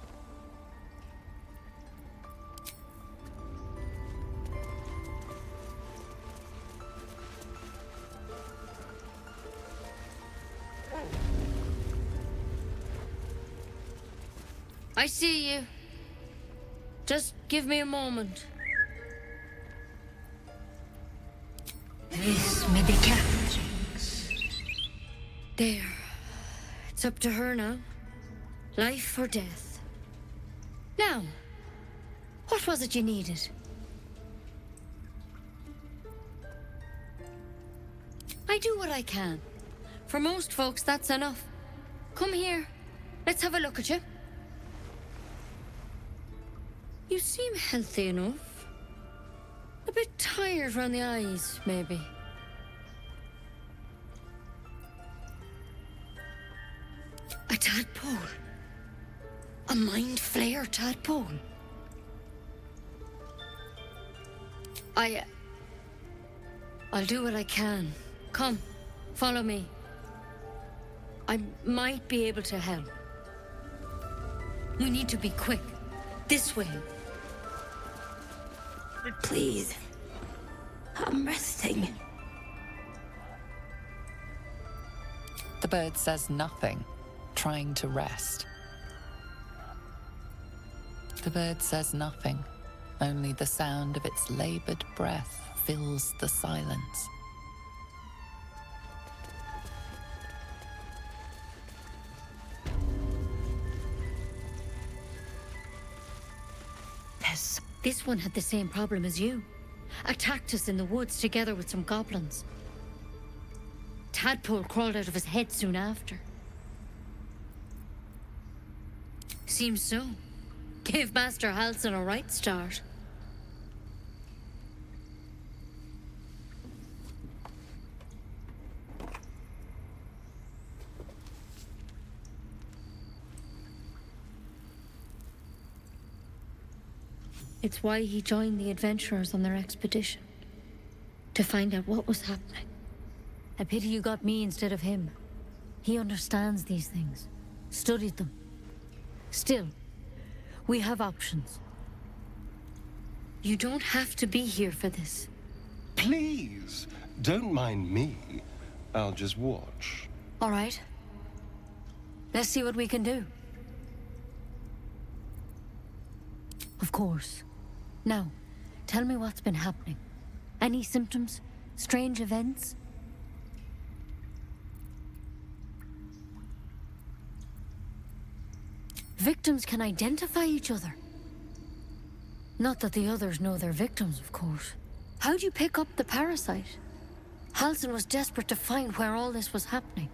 Speaker 17: I see you. Just give me a moment. This may be Captain's. There. It's up to her now. Life or death. Now, what was it you needed? I do what I can. For most folks, that's enough. Come here. Let's have a look at you. You seem healthy enough. A bit tired around the eyes, maybe. A tadpole. A mind flayer tadpole. I'll do what I can. Come, follow me. I might be able to help. We need to be quick. This way.
Speaker 4: Please. I'm resting.
Speaker 1: The bird says nothing, trying to rest. The bird says nothing. Only the sound of its labored breath fills the silence.
Speaker 17: This one had the same problem as you. Attacked us in the woods together with some goblins. Tadpole crawled out of his head soon after. Seems so. Gave Master Halsin a right start. It's why he joined the adventurers on their expedition. To find out what was happening. A pity you got me instead of him. He understands these things. Studied them. Still, we have options. You don't have to be here for this.
Speaker 7: Please, don't mind me. I'll just watch.
Speaker 17: All right. Let's see what we can do. Of course. Now, tell me what's been happening. Any symptoms? Strange events? Victims can identify each other. Not that the others know they're victims, of course. How'd you pick up the parasite? Halsin was desperate to find where all this was happening.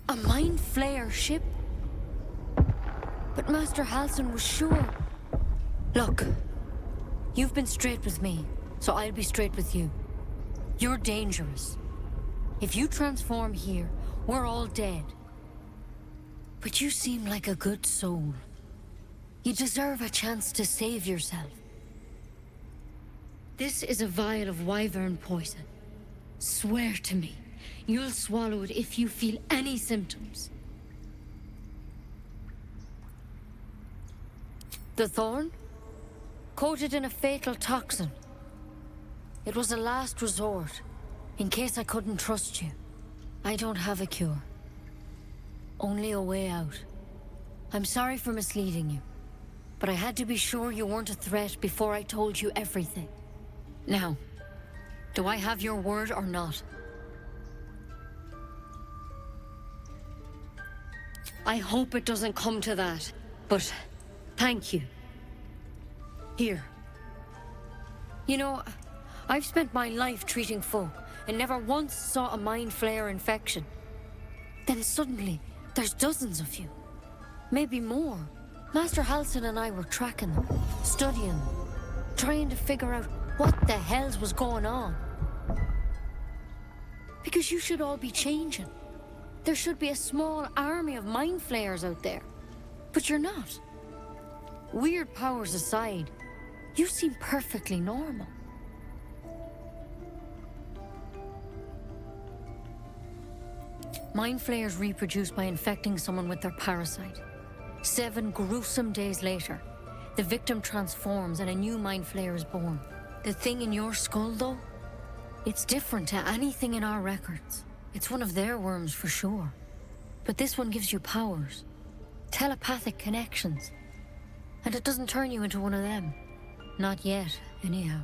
Speaker 17: A mind flayer ship? But Master Halsin was sure. Look, you've been straight with me, so I'll be straight with you. You're dangerous. If you transform here, we're all dead. But you seem like a good soul. You deserve a chance to save yourself. This is a vial of wyvern poison. Swear to me, you'll swallow it if you feel any symptoms. The thorn? Coated in a fatal toxin. It was a last resort, in case I couldn't trust you. I don't have a cure. Only a way out. I'm sorry for misleading you, but I had to be sure you weren't a threat before I told you everything. Now, do I have your word or not? I hope it doesn't come to that, but thank you. Here. You know, I've spent my life treating folk and never once saw a mind flayer infection. Then suddenly, there's dozens of you. Maybe more. Master Halsin and I were tracking them, studying them, trying to figure out what the hells was going on. Because you should all be changing. There should be a small army of mind flayers out there. But you're not. Weird powers aside, you seem perfectly normal. Mind flayers reproduce by infecting someone with their parasite. 7 gruesome days later, the victim transforms and a new mind flayer is born. The thing in your skull, though, it's different to anything in our records. It's one of their worms for sure. But this one gives you powers, telepathic connections. And it doesn't turn you into one of them. Not yet, anyhow.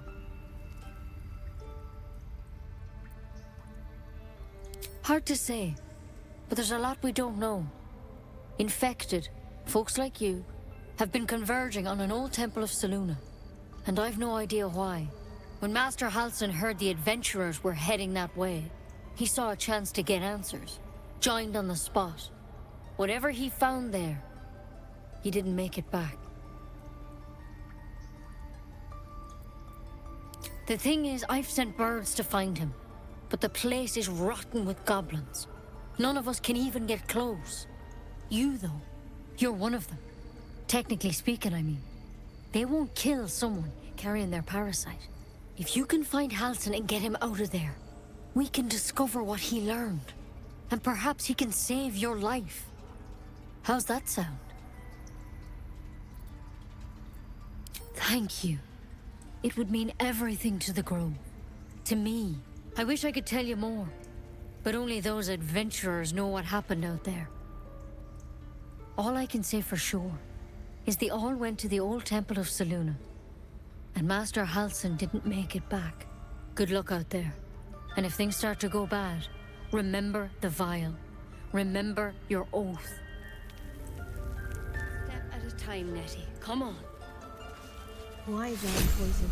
Speaker 17: Hard to say, but there's a lot we don't know. Infected, folks like you, have been converging on an old temple of Selûne. And I've no idea why. When Master Halsin heard the adventurers were heading that way, he saw a chance to get answers, joined on the spot. Whatever he found there, he didn't make it back. The thing is, I've sent birds to find him, but the place is rotten with goblins. None of us can even get close. You, though, you're one of them. Technically speaking, I mean. They won't kill someone carrying their parasite. If you can find Halsin and get him out of there, we can discover what he learned. And perhaps he can save your life. How's that sound? Thank you. It would mean everything to the Grove. To me. I wish I could tell you more. But only those adventurers know what happened out there. All I can say for sure is they all went to the old temple of Selûne. And Master Halsin didn't make it back. Good luck out there. And if things start to go bad, remember the vial. Remember your oath. Step at a time, Nettie. Come on.
Speaker 18: Wyvern poison.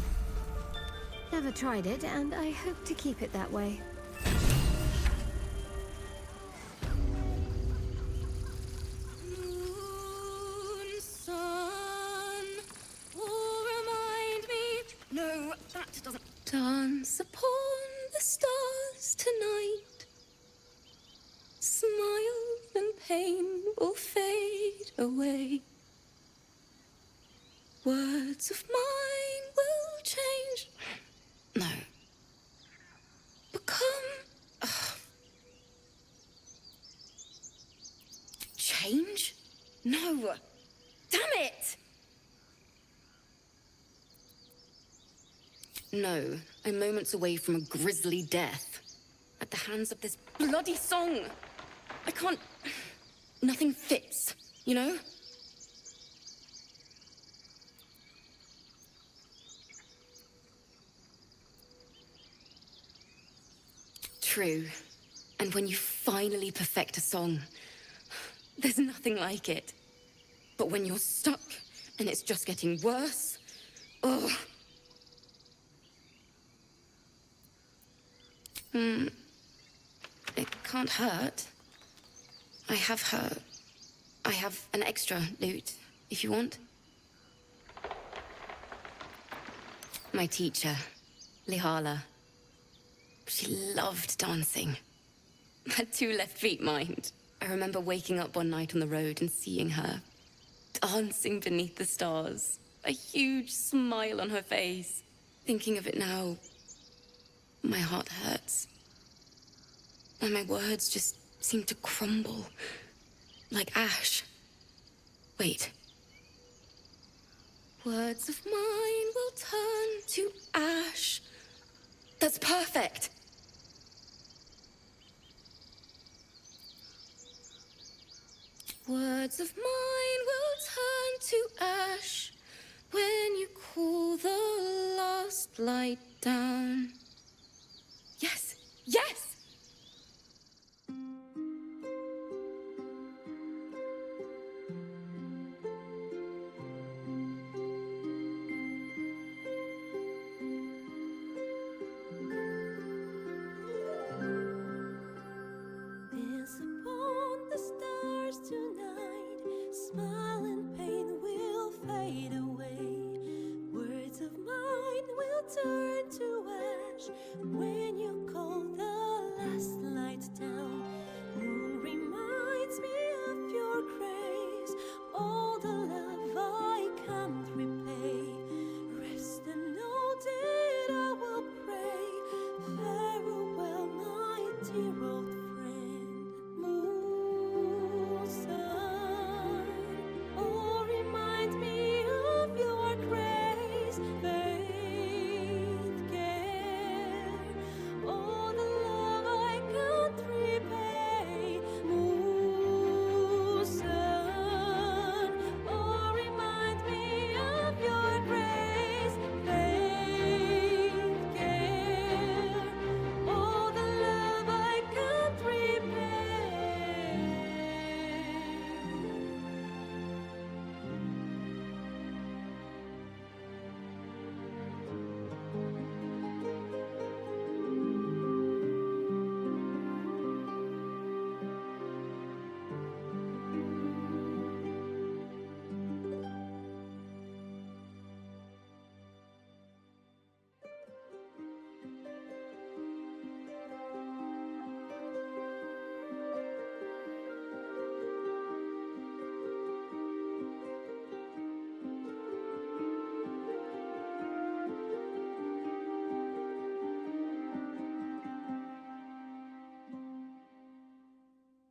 Speaker 18: Never tried it, and I hope to keep it that way.
Speaker 6: Moon, sun, oh, remind me. No, that doesn't. Dance upon the stars tonight. Smile and pain will fade away. Words of mine will change. No. Become. Change? No. Damn it!
Speaker 19: No, I'm moments away from a grisly death. At the hands of this bloody song. I can't... Nothing fits, you know? True. And when you finally perfect a song, there's nothing like it. But when you're stuck, and it's just getting worse, oh... It can't hurt. I have an extra lute, if you want. My teacher, Lihala. She loved dancing. Had 2 left feet, mind. I remember waking up one night on the road and seeing her dancing beneath the stars. A huge smile on her face. Thinking of it now, my heart hurts. And my words just seem to crumble. Like ash. Wait. Words of mine will turn to ash. That's perfect. Words of mine will turn to ash when you cool the last light down. Yes! Yes!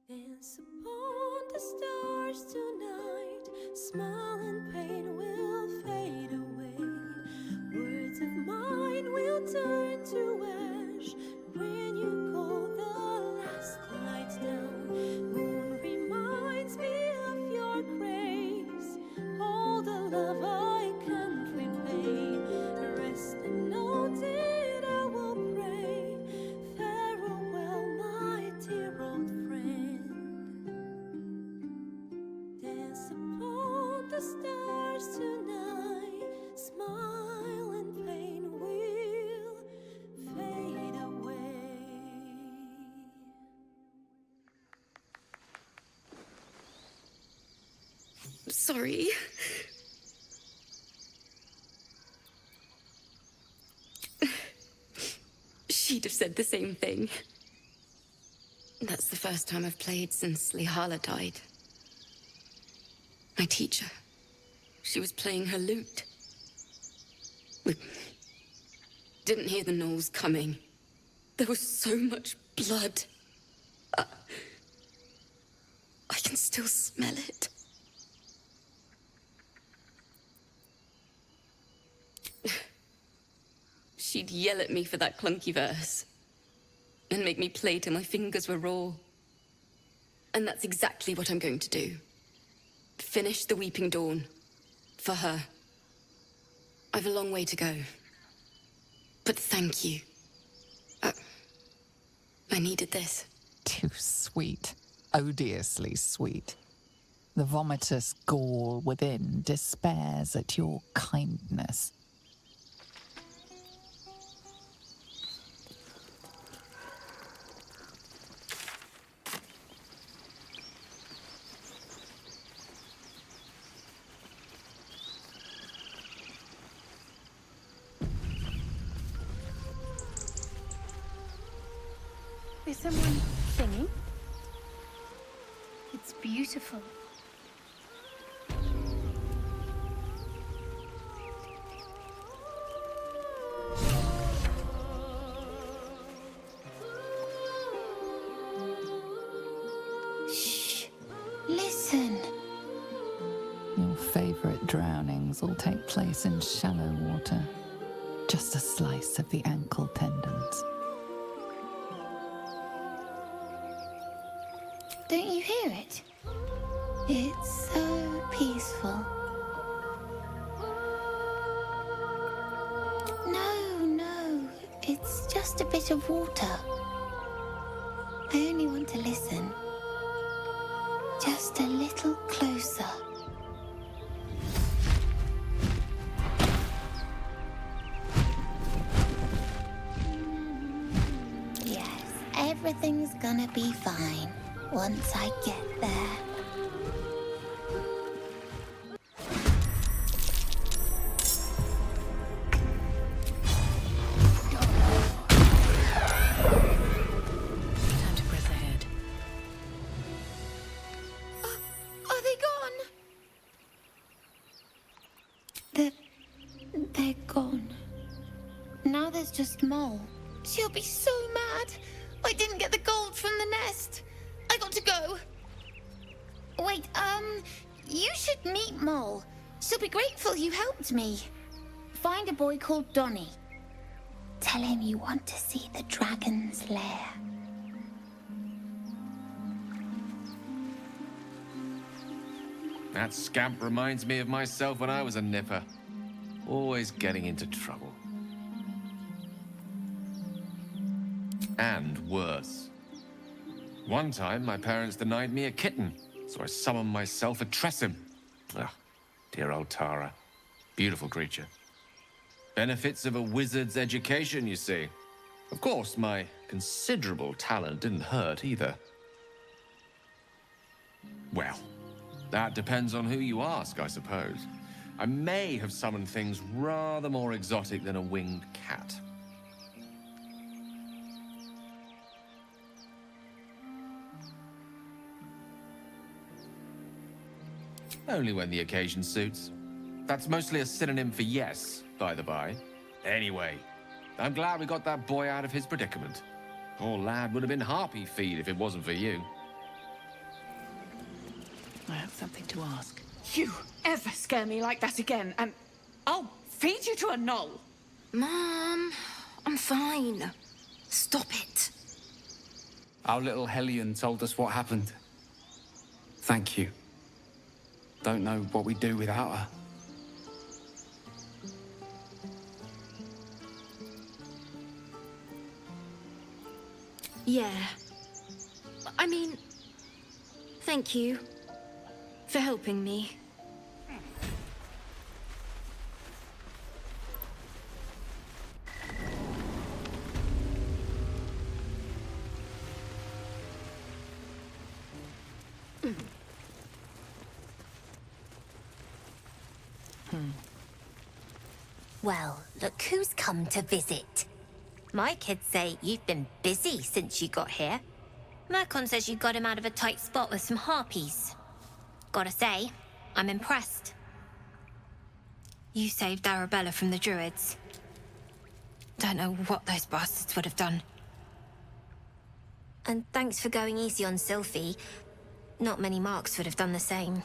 Speaker 20: Dance upon the stars tonight. Smile and pain will fade away. Words of mine will turn to ash when you call the last lights down. Moon reminds me of your grace. All the love I can't repay. Rest and note it, I will pray. Farewell, my dear old friend. Dance upon the stars tonight. Smile and pain will fade away.
Speaker 19: Sorry. She'd have said the same thing. That's the first time I've played since Lihala died. My teacher. She was playing her lute. We didn't hear the gnolls coming. There was so much blood. I can still smell it. She she'd yell at me for that clunky verse. And make me play till my fingers were raw. And that's exactly what I'm going to do. Finish the Weeping Dawn. For her. I've a long way to go. But thank you. I needed this.
Speaker 1: Too sweet. Odiously sweet. The vomitous gall within despairs at your kindness.
Speaker 6: Is someone singing? It's beautiful.
Speaker 4: Shh. Listen.
Speaker 1: Your favourite drownings all take place in shallow water. Just a slice of the ankle tendons.
Speaker 4: Don't you hear it? It's so peaceful. No, it's just a bit of water. I only want to listen. Just a little closer. Yes, everything's gonna be fine. Once I get there.
Speaker 10: Time to press ahead.
Speaker 4: Are they gone? They're gone. Now there's just Mole. She'll be so mad. I didn't get the gold from the nest. I got to go. Wait, you should meet Mole. She'll be grateful you helped me. Find a boy called Donny. Tell him you want to see the dragon's lair.
Speaker 8: That scamp reminds me of myself when I was a nipper. Always getting into trouble. And worse. One time, my parents denied me a kitten, so I summoned myself a Tressim. Ah, dear old Tara. Beautiful creature. Benefits of a wizard's education, you see. Of course, my considerable talent didn't hurt either. Well, that depends on who you ask, I suppose. I may have summoned things rather more exotic than a winged cat. Only when the occasion suits. That's mostly a synonym for yes, by the by. Anyway, I'm glad we got that boy out of his predicament. Poor lad would have been harpy feed if it wasn't for you.
Speaker 2: I have something to ask. You ever scare me like that again, and I'll feed you to a knoll.
Speaker 10: Mom, I'm fine. Stop it.
Speaker 21: Our little Hellion told us what happened. Thank you. Don't know what we'd do without her.
Speaker 10: Yeah. I mean, thank you for helping me.
Speaker 3: Well, look who's come to visit. My kids say you've been busy since you got here. Mercon says you got him out of a tight spot with some harpies. Gotta say, I'm impressed.
Speaker 10: You saved Arabella from the Druids. Don't know what those bastards would have done.
Speaker 3: And thanks for going easy on Sylphie. Not many marks would have done the same.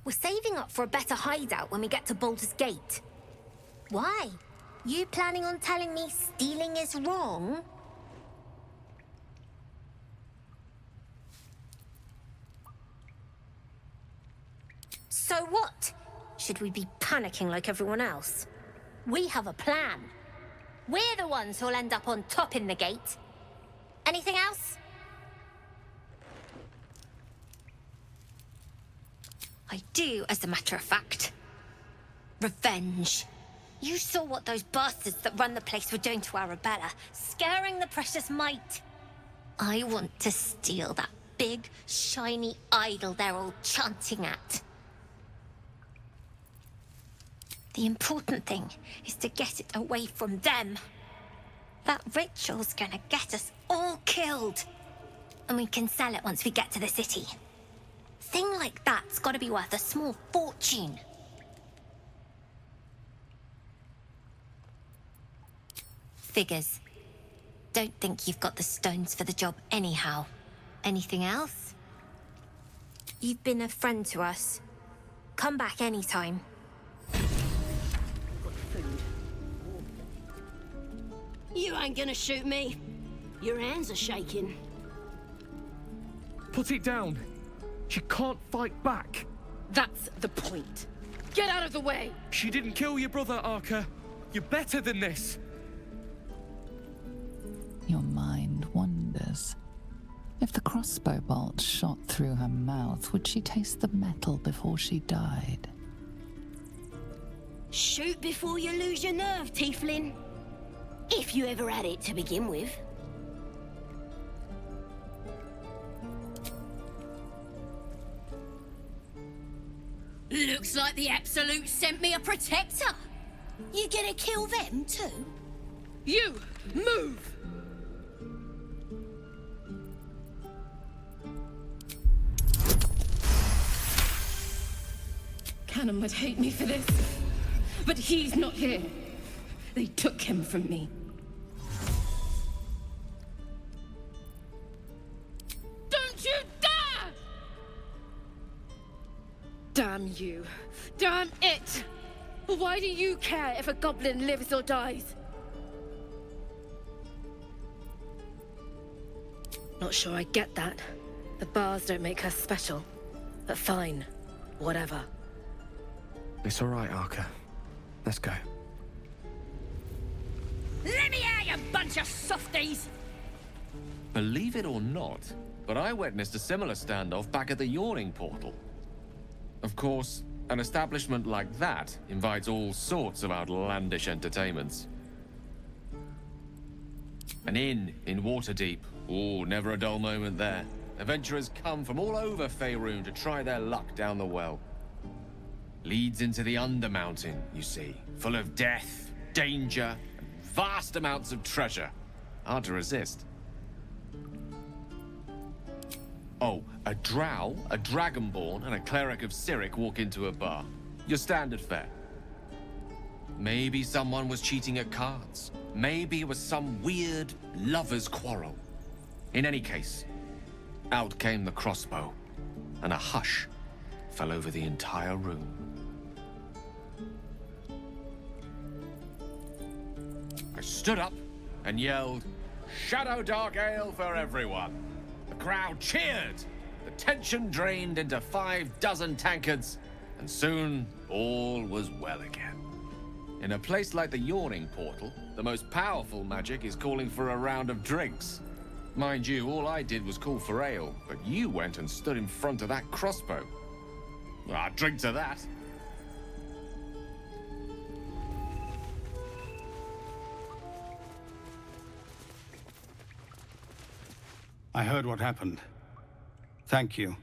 Speaker 3: We're saving up for a better hideout when we get to Balldur's Gate. Why? You planning on telling me stealing is wrong? So what? Should we be panicking like everyone else? We have a plan. We're the ones who'll end up on top in the gate. Anything else? I do, as a matter of fact. Revenge. You saw what those bastards that run the place were doing to Arabella, scaring the precious mite. I want to steal that big, shiny idol they're all chanting at. The important thing is to get it away from them. That ritual's gonna get us all killed. And we can sell it once we get to the city. Thing like that's gotta be worth a small fortune. Figures. Don't think you've got the stones for the job anyhow. Anything else? You've been a friend to us. Come back anytime.
Speaker 15: You ain't gonna shoot me. Your hands are shaking.
Speaker 11: Put it down. She can't fight back.
Speaker 15: That's the point. Get out of the way!
Speaker 11: She didn't kill your brother, Arca. You're better than this.
Speaker 1: Your mind wanders. If the crossbow bolt shot through her mouth, would she taste the metal before she died?
Speaker 15: Shoot before you lose your nerve, Tiefling. If you ever had it to begin with.
Speaker 5: Looks like the Absolute sent me a protector. You gonna kill them too?
Speaker 15: You, move! Cannon would hate me for this, but he's not here. They took him from me. Don't you dare! Damn you. Damn it! Why do you care if a goblin lives or dies? Not sure I get that. The bars don't make her special. But fine. Whatever.
Speaker 11: It's all right, Arca. Let's go.
Speaker 5: Let me out, you bunch of softies!
Speaker 8: Believe it or not, but I witnessed a similar standoff back at the Yawning Portal. Of course, an establishment like that invites all sorts of outlandish entertainments. An inn in Waterdeep. Ooh, never a dull moment there. Adventurers come from all over Faerun to try their luck down the well. Leads into the Undermountain, you see, full of death, danger, and vast amounts of treasure. Hard to resist. Oh, a drow, a dragonborn, and a cleric of Cyric walk into a bar. Your standard fare. Maybe someone was cheating at cards. Maybe it was some weird lover's quarrel. In any case, out came the crossbow, and a hush fell over the entire room. I stood up and yelled, "Shadow Dark Ale for everyone!" The crowd cheered. The tension drained into 6 tankards, and soon all was well again. In a place like the Yawning Portal, the most powerful magic is calling for a round of drinks. Mind you, all I did was call for ale, but you went and stood in front of that crossbow. Well, I'd drink to that.
Speaker 12: I heard what happened. Thank you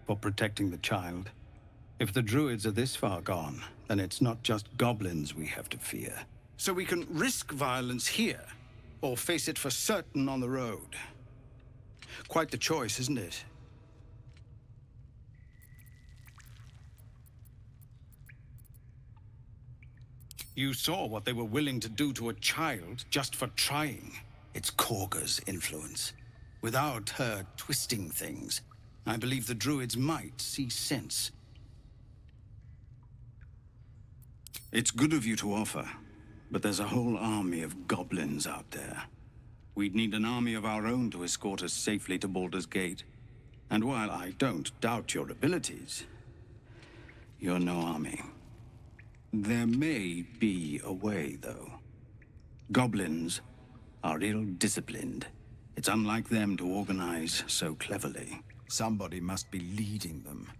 Speaker 12: for protecting the child. If the druids are this far gone, then it's not just goblins we have to fear. So we can risk violence here, or face it for certain on the road. Quite the choice, isn't it? You saw what they were willing to do to a child just for trying. It's Korga's influence. Without her twisting things, I believe the druids might see sense. It's good of you to offer, but there's a whole army of goblins out there. We'd need an army of our own to escort us safely to Balldur's Gate. And while I don't doubt your abilities, you're no army. There may be a way, though. Goblins are ill-disciplined. It's unlike them to organize so cleverly.
Speaker 9: Somebody must be leading them,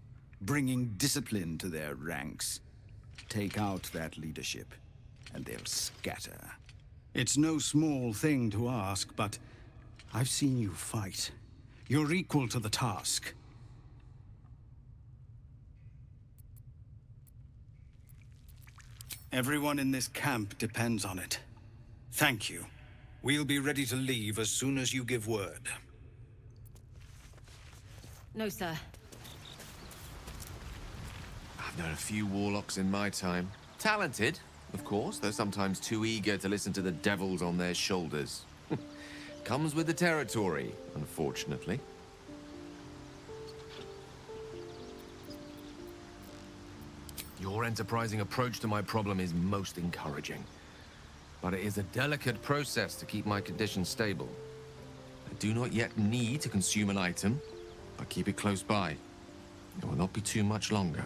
Speaker 9: bringing discipline to their ranks. Take out that leadership, and they'll scatter.
Speaker 12: It's no small thing to ask, but I've seen you fight. You're equal to the task. Everyone in this camp depends on it. Thank you. We'll be ready to leave as soon as you give word.
Speaker 18: No, sir.
Speaker 8: I've known a few warlocks in my time. Talented, of course, though sometimes too eager to listen to the devils on their shoulders. Comes with the territory, unfortunately. Your enterprising approach to my problem is most encouraging. But it is a delicate process to keep my condition stable. I do not yet need to consume an item, but keep it close by. It will not be too much longer.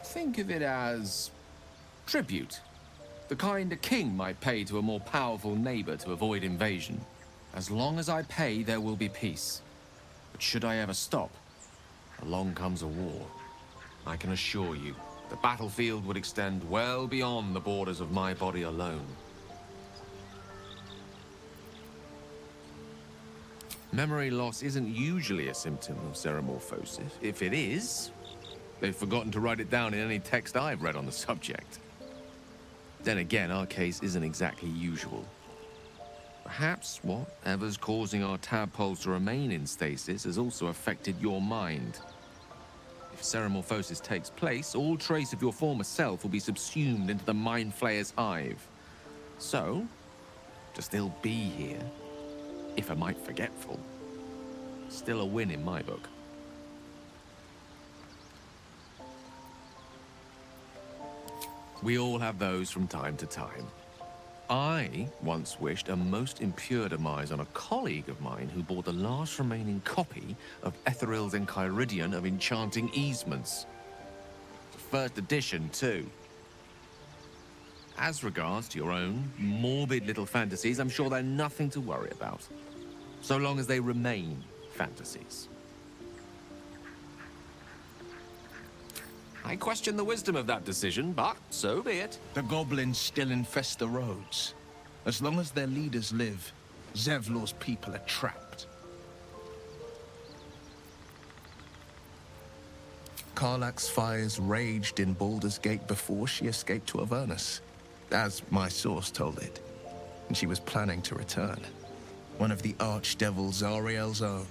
Speaker 8: Think of it as tribute. The kind a king might pay to a more powerful neighbor to avoid invasion. As long as I pay, there will be peace. But should I ever stop, along comes a war. I can assure you, the battlefield would extend well beyond the borders of my body alone. Memory loss isn't usually a symptom of xeromorphosis. If it is, they've forgotten to write it down in any text I've read on the subject. Then again, our case isn't exactly usual. Perhaps whatever's causing our tadpoles to remain in stasis has also affected your mind. If xeromorphosis takes place, all trace of your former self will be subsumed into the Mind Flayer's hive. So, to still be here, if a mite forgetful, still a win in my book. We all have those from time to time. I once wished a most impure demise on a colleague of mine who bought the last remaining copy of Etheril's Enchiridion of Enchanting Easements. First edition, too. As regards to your own morbid little fantasies, I'm sure they're nothing to worry about. So long as they remain fantasies. I question the wisdom of that decision, but so be it.
Speaker 13: The goblins still infest the roads. As long as their leaders live, Zevlor's people are trapped. Karlach's fires raged in Balldur's Gate before she escaped to Avernus, as my source told it. And she was planning to return. One of the archdevil Zariel's own,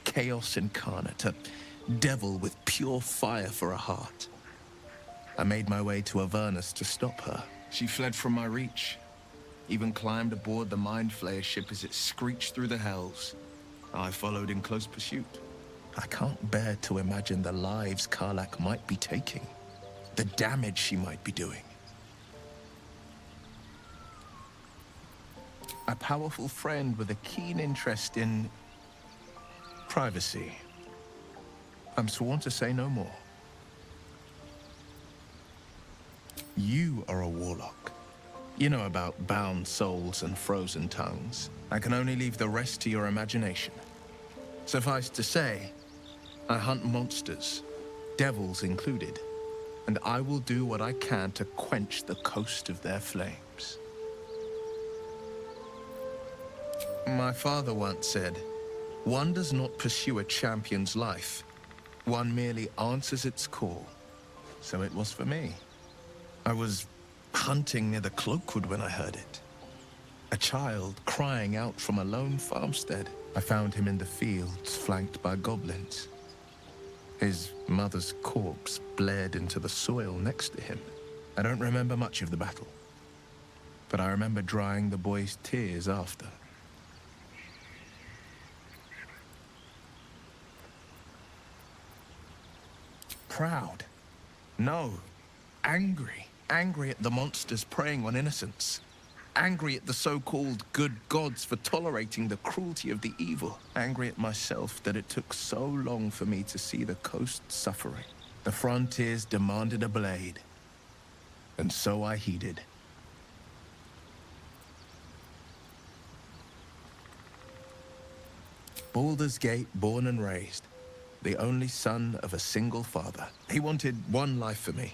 Speaker 13: chaos incarnate, a devil with pure fire for a heart. I made my way to Avernus to stop her. She fled from my reach, even climbed aboard the Mind Flayer ship as it screeched through the hells. I followed in close pursuit. I can't bear to imagine the lives Karlach might be taking, the damage she might be doing. A powerful friend with a keen interest in privacy. I'm sworn to say no more. You are a warlock. You know about bound souls and frozen tongues. I can only leave the rest to your imagination. Suffice to say, I hunt monsters, devils included, and I will do what I can to quench the coast of their flames. My father once said, one does not pursue a champion's life. One merely answers its call. So it was for me. I was hunting near the Cloakwood when I heard it. A child crying out from a lone farmstead. I found him in the fields, flanked by goblins. His mother's corpse blared into the soil next to him. I don't remember much of the battle, but I remember drying the boy's tears after. proud. No, angry. Angry at the monsters preying on innocents. Angry at the so-called good gods for tolerating the cruelty of the evil. Angry at myself that it took so long for me to see the coast suffering. The frontiers demanded a blade. And so I heeded. Balldur's Gate, born and raised. The only son of a single father. He wanted one life for me.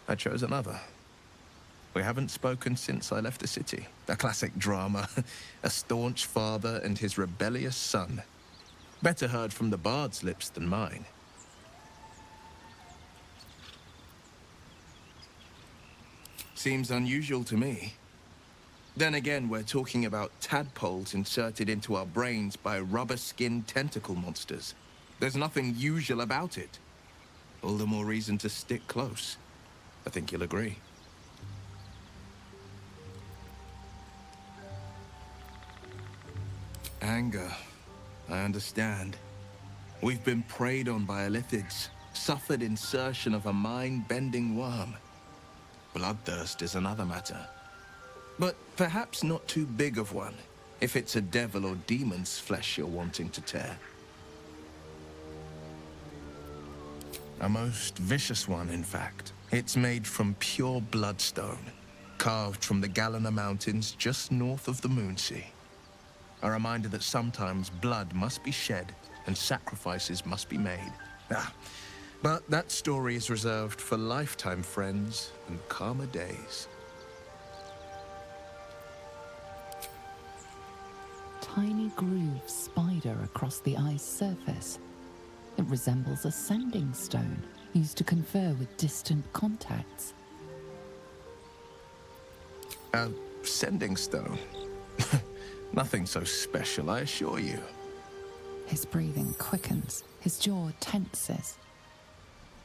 Speaker 13: I chose another. We haven't spoken since I left the city. A classic drama. A staunch father and his rebellious son. Better heard from the bard's lips than mine. Seems unusual to me. Then again, we're talking about tadpoles inserted into our brains by rubber-skinned tentacle monsters. There's nothing usual about it. All the more reason to stick close. I think you'll agree. Anger. I understand. We've been preyed on by elithids, suffered insertion of a mind-bending worm. Bloodthirst is another matter. But perhaps not too big of one, if it's a devil or demon's flesh you're wanting to tear. A most vicious one, in fact. It's made from pure bloodstone, carved from the Galena Mountains just north of the Moonsea. A reminder that sometimes blood must be shed and sacrifices must be made. But that story is reserved for lifetime friends and calmer days.
Speaker 1: Tiny grooves spider across the ice surface. It resembles a sending stone used to confer with distant contacts.
Speaker 13: A sending stone? Nothing so special, I assure you.
Speaker 1: His breathing quickens, his jaw tenses.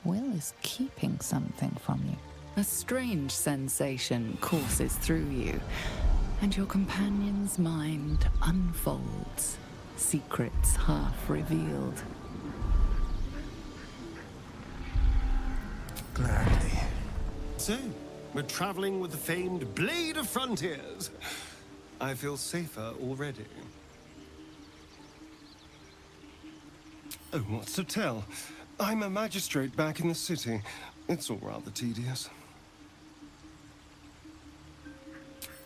Speaker 1: Will is keeping something from you. A strange sensation courses through you, and your companion's mind unfolds, secrets half revealed.
Speaker 13: Gladly.
Speaker 7: So, we're traveling with the famed Blade of Frontiers. I feel safer already. Oh, what's to tell? I'm a magistrate back in the city. It's all rather tedious.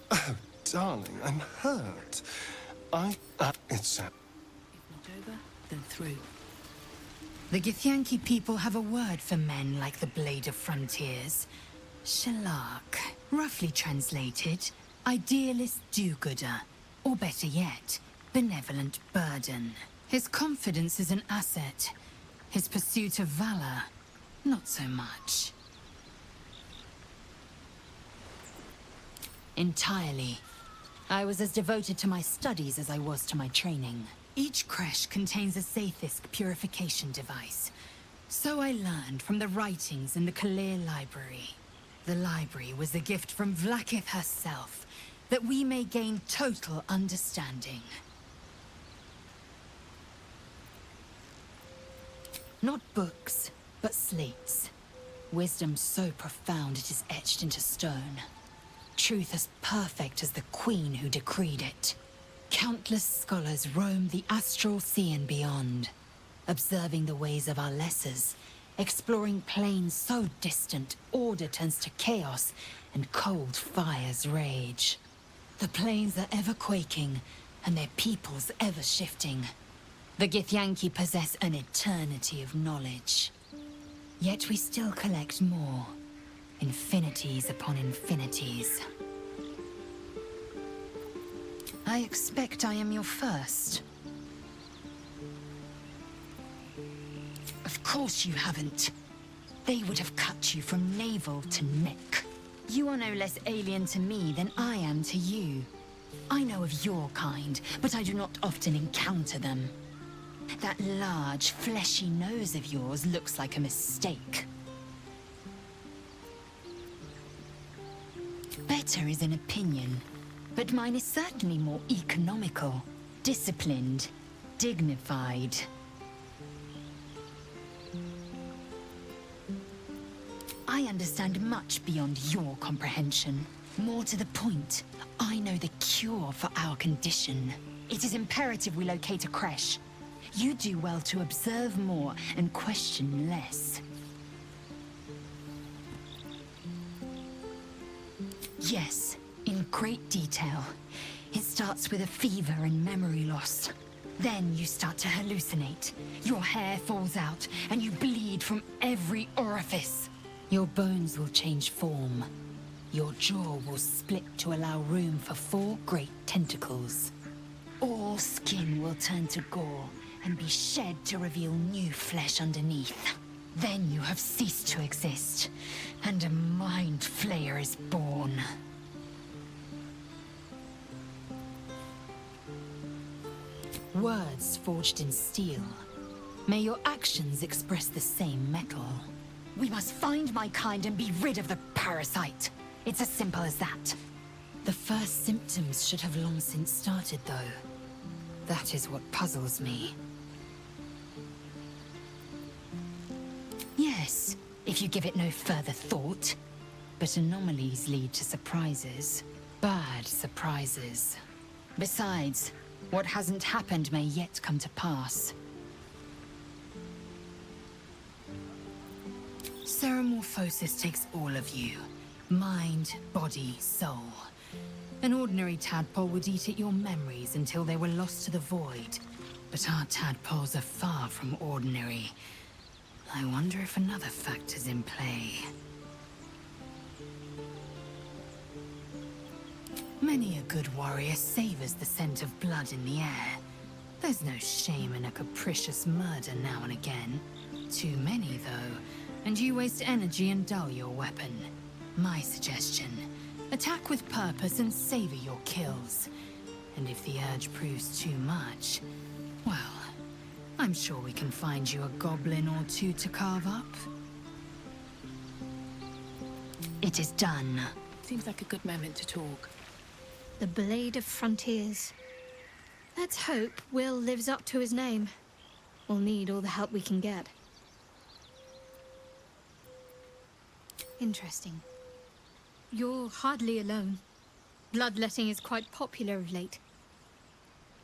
Speaker 7: Oh, darling, I'm hurt. It's...
Speaker 10: If not over, then through. The Githyanki people have a word for men like the Blade of Frontiers. Shalak. Roughly translated, idealist do-gooder. Or better yet, benevolent burden. His confidence is an asset. His pursuit of valor, not so much. Entirely. I was as devoted to my studies as I was to my training. Each creche contains a Zaithisk purification device. So I learned from the writings in the Kalir Library. The library was a gift from Vlaakith herself, that we may gain total understanding. Not books, but slates. Wisdom so profound it is etched into stone. Truth as perfect as the queen who decreed it. Countless scholars roam the astral sea and beyond, observing the ways of our lessers, exploring planes so distant order turns to chaos and cold fires rage. The planes are ever quaking, and their peoples ever shifting. The Githyanki possess an eternity of knowledge. Yet we still collect more. Infinities upon infinities. I expect I am your first. Of course you haven't. They would have cut you from navel to neck. You are no less alien to me than I am to you. I know of your kind, but I do not often encounter them. That large, fleshy nose of yours looks like a mistake. Better is an opinion, but mine is certainly more economical, disciplined, dignified.
Speaker 14: I understand much beyond your comprehension. More to the point, I know the cure for our condition. It is imperative we locate a creche. You do well to observe more and question less. Yes, in great detail. It starts with a fever and memory loss. Then you start to hallucinate. Your hair falls out, and you bleed from every orifice. Your bones will change form. Your jaw will split to allow room for 4 great tentacles. All skin will turn to gore and be shed to reveal new flesh underneath. Then you have ceased to exist, and a mind flayer is born. Words forged in steel. May your actions express the same metal. We must find my kind and be rid of the parasite. It's as simple as that. The first symptoms should have long since started, though. That is what puzzles me. Yes, if you give it no further thought. But anomalies lead to surprises. Bad surprises. Besides, what hasn't happened may yet come to pass. Ceremorphosis takes all of you. Mind, body, soul. An ordinary tadpole would eat at your memories until they were lost to the void. But our tadpoles are far from ordinary. I wonder if another factor's in play. Many a good warrior savors the scent of blood in the air. There's no shame in a capricious murder now and again. Too many, though, and you waste energy and dull your weapon. My suggestion, attack with purpose and savor your kills. And if the urge proves too much, well, I'm sure we can find you a goblin or two to carve up. It is done.
Speaker 2: Seems like a good moment to talk.
Speaker 22: The Blade of Frontiers. Let's hope Will lives up to his name. We'll need all the help we can get. Interesting. You're hardly alone. Bloodletting is quite popular of late.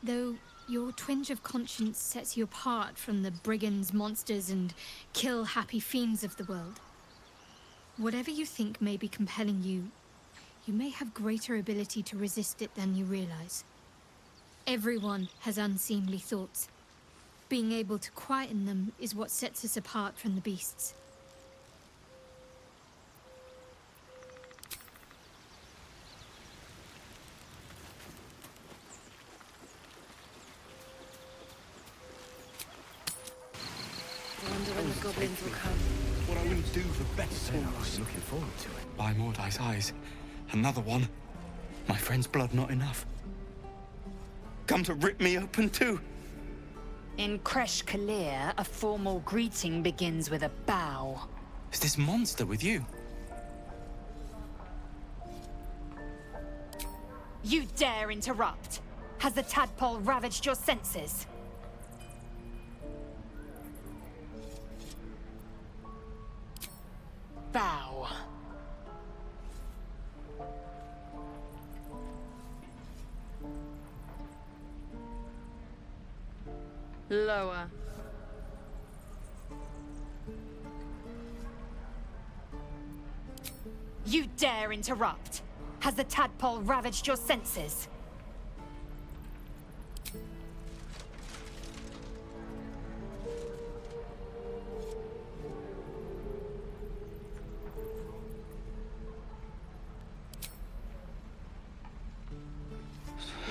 Speaker 22: Though your twinge of conscience sets you apart from the brigands, monsters, and kill-happy fiends of the world. Whatever you think may be compelling you, you may have greater ability to resist it than you realize. Everyone has unseemly thoughts. Being able to quieten them is what sets us apart from the beasts.
Speaker 2: I wonder when the goblins will come.
Speaker 23: What I wouldn't do for better. I was looking forward to it.
Speaker 21: By Mordai's eyes. Another one. My friend's blood not enough. Come to rip me open too.
Speaker 14: In Kresh Kalir, a formal greeting begins with a bow.
Speaker 21: Is this monster with you?
Speaker 14: You dare interrupt! Has the tadpole ravaged your senses? Bow.
Speaker 2: Lower.
Speaker 14: You dare interrupt! Has the tadpole ravaged your senses?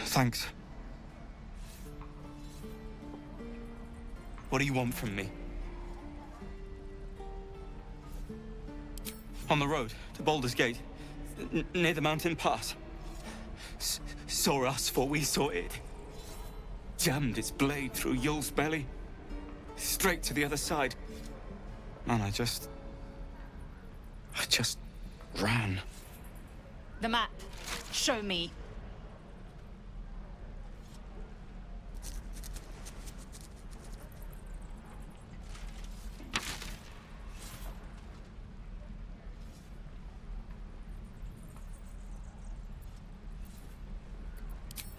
Speaker 21: Thanks. What do you want from me? On the road to Balldur's Gate, near the mountain pass. Saw us, for we saw it. Jammed its blade through Yul's belly, straight to the other side. And I just ran.
Speaker 14: The map. Show me.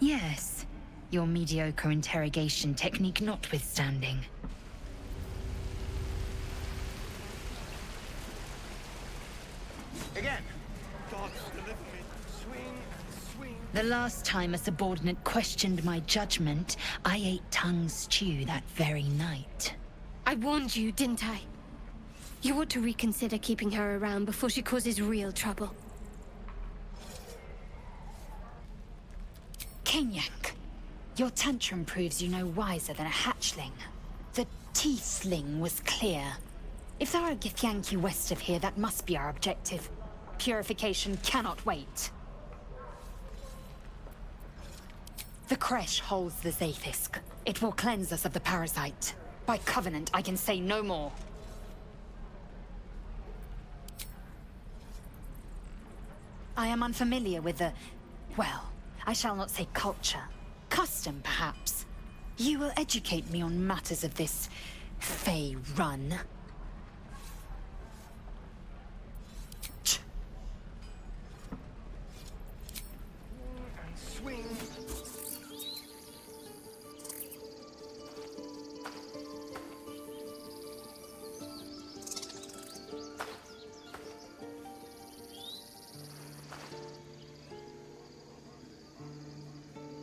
Speaker 14: Yes, your mediocre interrogation technique notwithstanding.
Speaker 11: Again. God, deliver me. Swing, swing.
Speaker 14: The last time a subordinate questioned my judgment, I ate tongue stew that very night.
Speaker 22: I warned you, didn't I? You ought to reconsider keeping her around before she causes real trouble.
Speaker 14: Kenyak, your tantrum proves you no wiser than a hatchling. The teethling was clear. If there are Githyanki west of here, that must be our objective. Purification cannot wait. The creche holds the Zaithisk. It will cleanse us of the parasite. By covenant, I can say no more. I am unfamiliar with the... well, I shall not say culture. Custom, perhaps. You will educate me on matters of this... Fey run.
Speaker 11: Swing.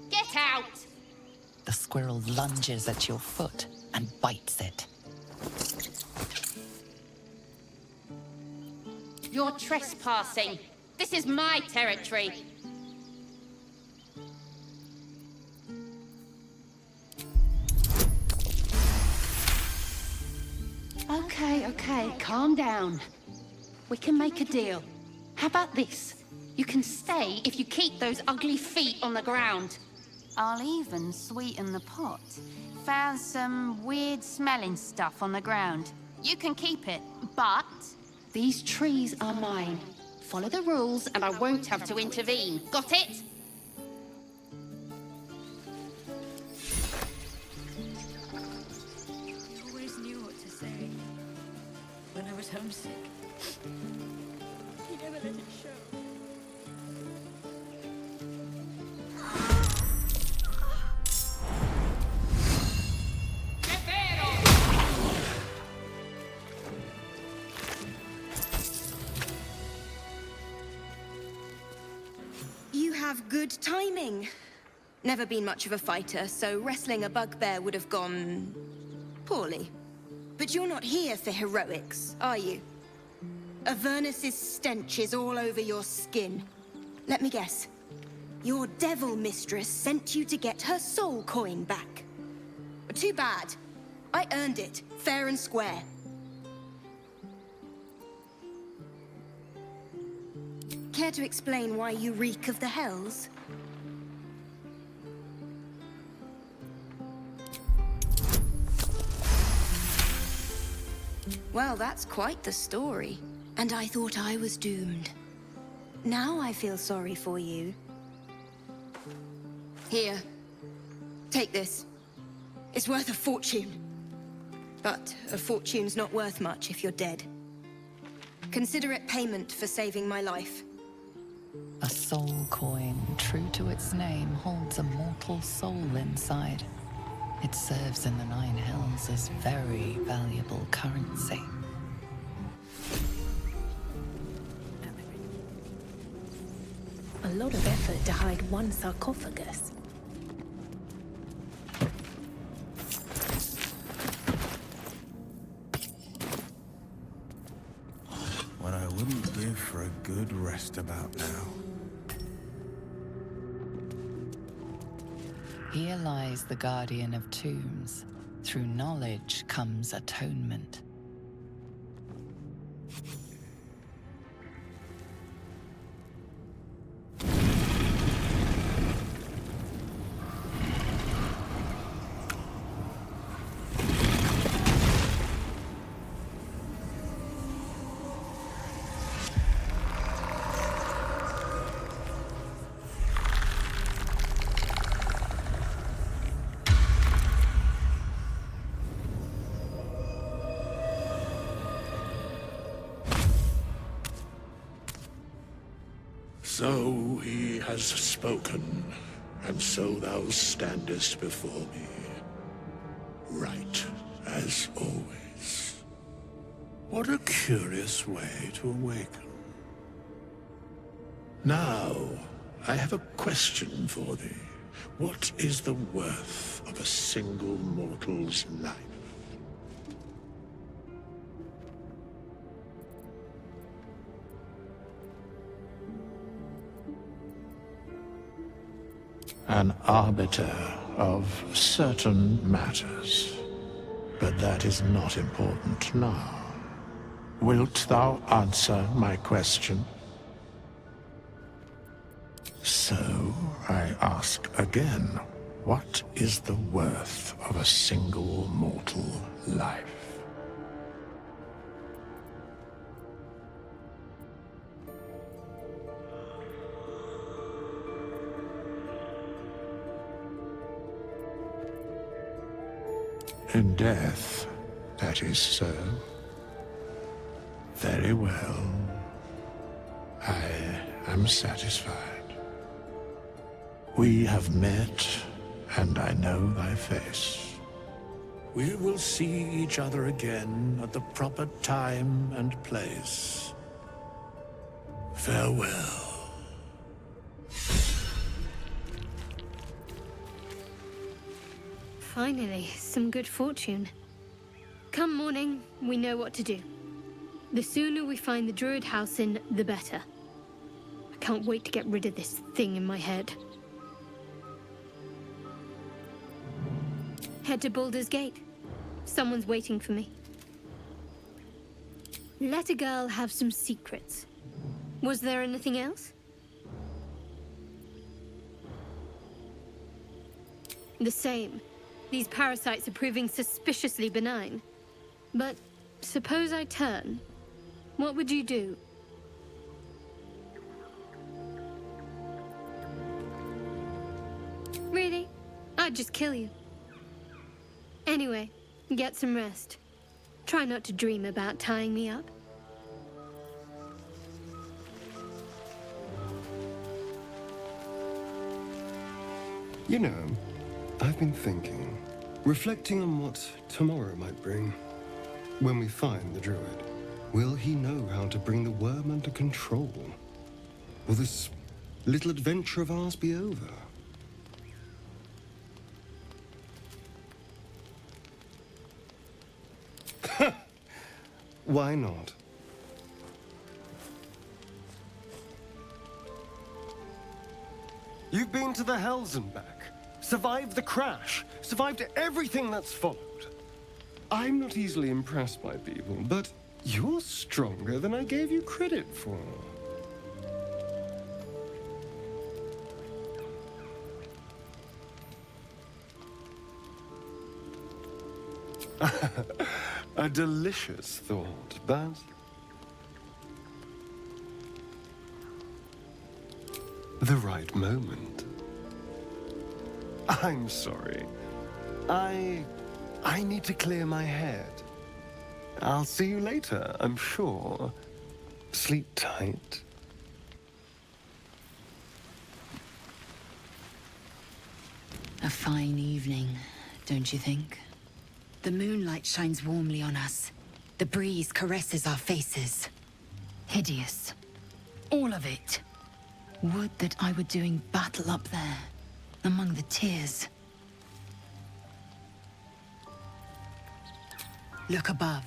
Speaker 2: Get out!
Speaker 1: The squirrel lunges at your foot and bites it.
Speaker 2: You're trespassing. This is my territory.
Speaker 15: Okay, calm down. We can make a deal. How about this? You can stay if you keep those ugly feet on the ground.
Speaker 16: I'll even sweeten the pot. Found some weird smelling stuff on the ground. You can keep it, but...
Speaker 15: These trees are mine. Follow the rules and I won't have to intervene. Got it?
Speaker 2: You always knew what to say. When I was homesick. You never let it show.
Speaker 19: You have good timing. Never been much of a fighter, so wrestling a bugbear would have gone... poorly. But you're not here for heroics, are you? Avernus's stench is all over your skin. Let me guess. Your devil mistress sent you to get her soul coin back. Too bad. I earned it, fair and square. Care to explain why you reek of the hells? Well, that's quite the story. And I thought I was doomed. Now I feel sorry for you. Here. Take this. It's worth a fortune. But a fortune's not worth much if you're dead. Consider it payment for saving my life.
Speaker 1: A soul coin, true to its name, holds a mortal soul inside. It serves in the Nine Hells as very valuable currency.
Speaker 15: A lot of effort to hide one sarcophagus.
Speaker 9: What I wouldn't give for a good rest about now.
Speaker 1: Here lies the Guardian of Tombs. Through knowledge comes atonement.
Speaker 12: So he has spoken, and so thou standest before me, right as always. What a curious way to awaken. Now, I have a question for thee. What is the worth of a single mortal's life? An arbiter of certain matters. But that is not important now. Wilt thou answer my question? So, I ask again, what is the worth of a single mortal life? In death, that is so. Very well. I am satisfied. We have met, and I know thy face. We will see each other again at the proper time and place. Farewell.
Speaker 22: Finally, some good fortune. Come morning, we know what to do. The sooner we find the druid house in, the better. I can't wait to get rid of this thing in my head. Head to Balldur's Gate. Someone's waiting for me. Let a girl have some secrets. Was there anything else? The same. These parasites are proving suspiciously benign. But suppose I turn. What would you do? Really? I'd just kill you. Anyway, get some rest. Try not to dream about tying me up.
Speaker 7: You know, I've been thinking, reflecting on what tomorrow might bring. When we find the druid, will he know how to bring the worm under control? Will this little adventure of ours be over? Why not? You've been to the Hells and back, survived the crash, survived everything that's followed. I'm not easily impressed by people, but you're stronger than I gave you credit for. A delicious thought, but... the right moment. I'm sorry. I need to clear my head. I'll see you later, I'm sure. Sleep tight.
Speaker 14: A fine evening, don't you think? The moonlight shines warmly on us. The breeze caresses our faces. Hideous. All of it. Would that I were doing battle up there, among the tears. Look above.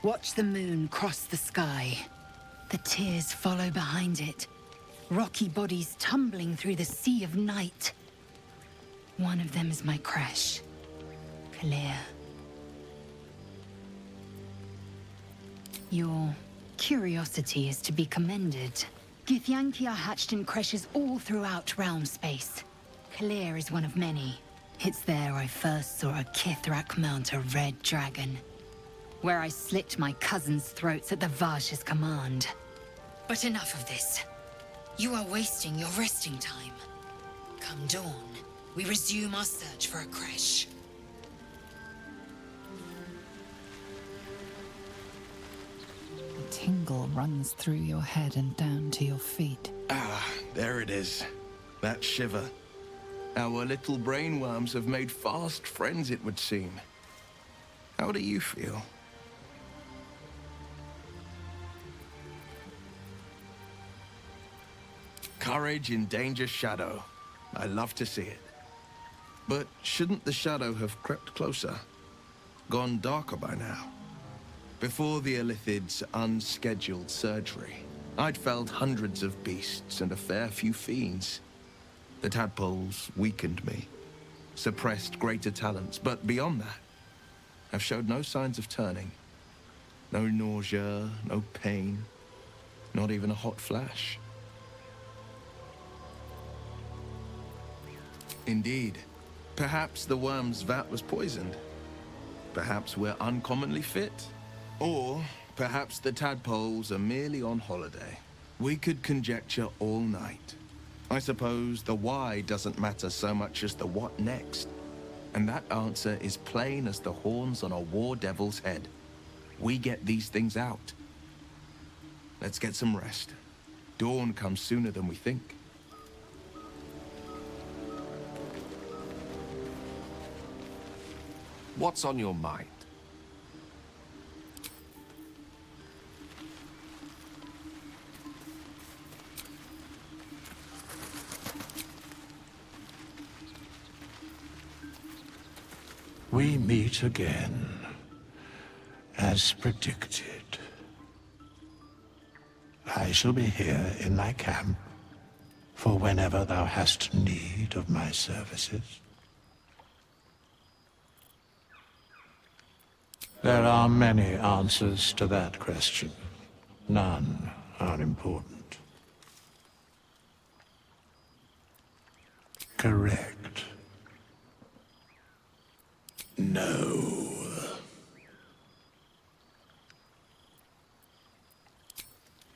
Speaker 14: Watch the moon cross the sky. The tears follow behind it. Rocky bodies tumbling through the sea of night. One of them is my crash. Clear. Your curiosity is to be commended. Githyanki are hatched in creches all throughout realm space. Clear is one of many. It's there I first saw a Kithrak mount a red dragon. Where I slit my cousins' throats at the Vaj's command. But enough of this. You are wasting your resting time. Come dawn, we resume our search for a creche.
Speaker 1: A tingle runs through your head and down to your feet.
Speaker 13: Ah, there it is. That shiver. Our little brainworms have made fast friends, it would seem. How do you feel? Courage in danger's shadow. I love to see it. But shouldn't the shadow have crept closer? Gone darker by now? Before the Illithid's unscheduled surgery, I'd felled hundreds of beasts and a fair few fiends. The tadpoles weakened me, suppressed greater talents, but beyond that, I've showed no signs of turning. No nausea, no pain, not even a hot flash. Indeed. Perhaps the worm's vat was poisoned. Perhaps we're uncommonly fit. Or perhaps the tadpoles are merely on holiday. We could conjecture all night. I suppose the why doesn't matter so much as the what next. And that answer is plain as the horns on a war devil's head. We get these things out. Let's get some rest. Dawn comes sooner than we think.
Speaker 8: What's on your mind?
Speaker 12: We meet again, as predicted. I shall be here in thy camp for whenever thou hast need of my services. There are many answers to that question. None are important. Correct. No.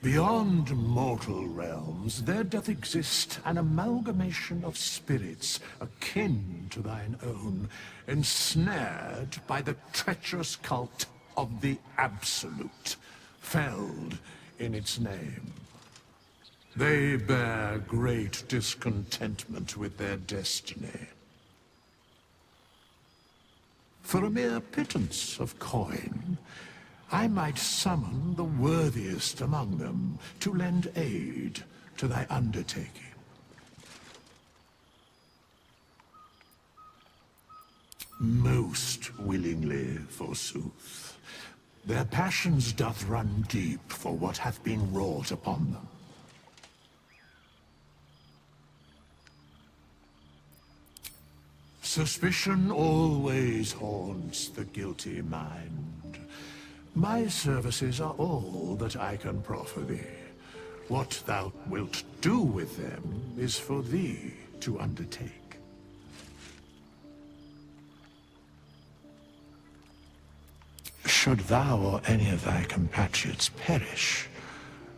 Speaker 12: Beyond mortal realms, there doth exist an amalgamation of spirits akin to thine own, ensnared by the treacherous cult of the Absolute, felled in its name. They bear great discontentment with their destiny. For a mere pittance of coin, I might summon the worthiest among them to lend aid to thy undertaking. Most willingly, forsooth. Their passions doth run deep for what hath been wrought upon them. Suspicion always haunts the guilty mind. My services are all that I can proffer thee. What thou wilt do with them is for thee to undertake. Should thou or any of thy compatriots perish,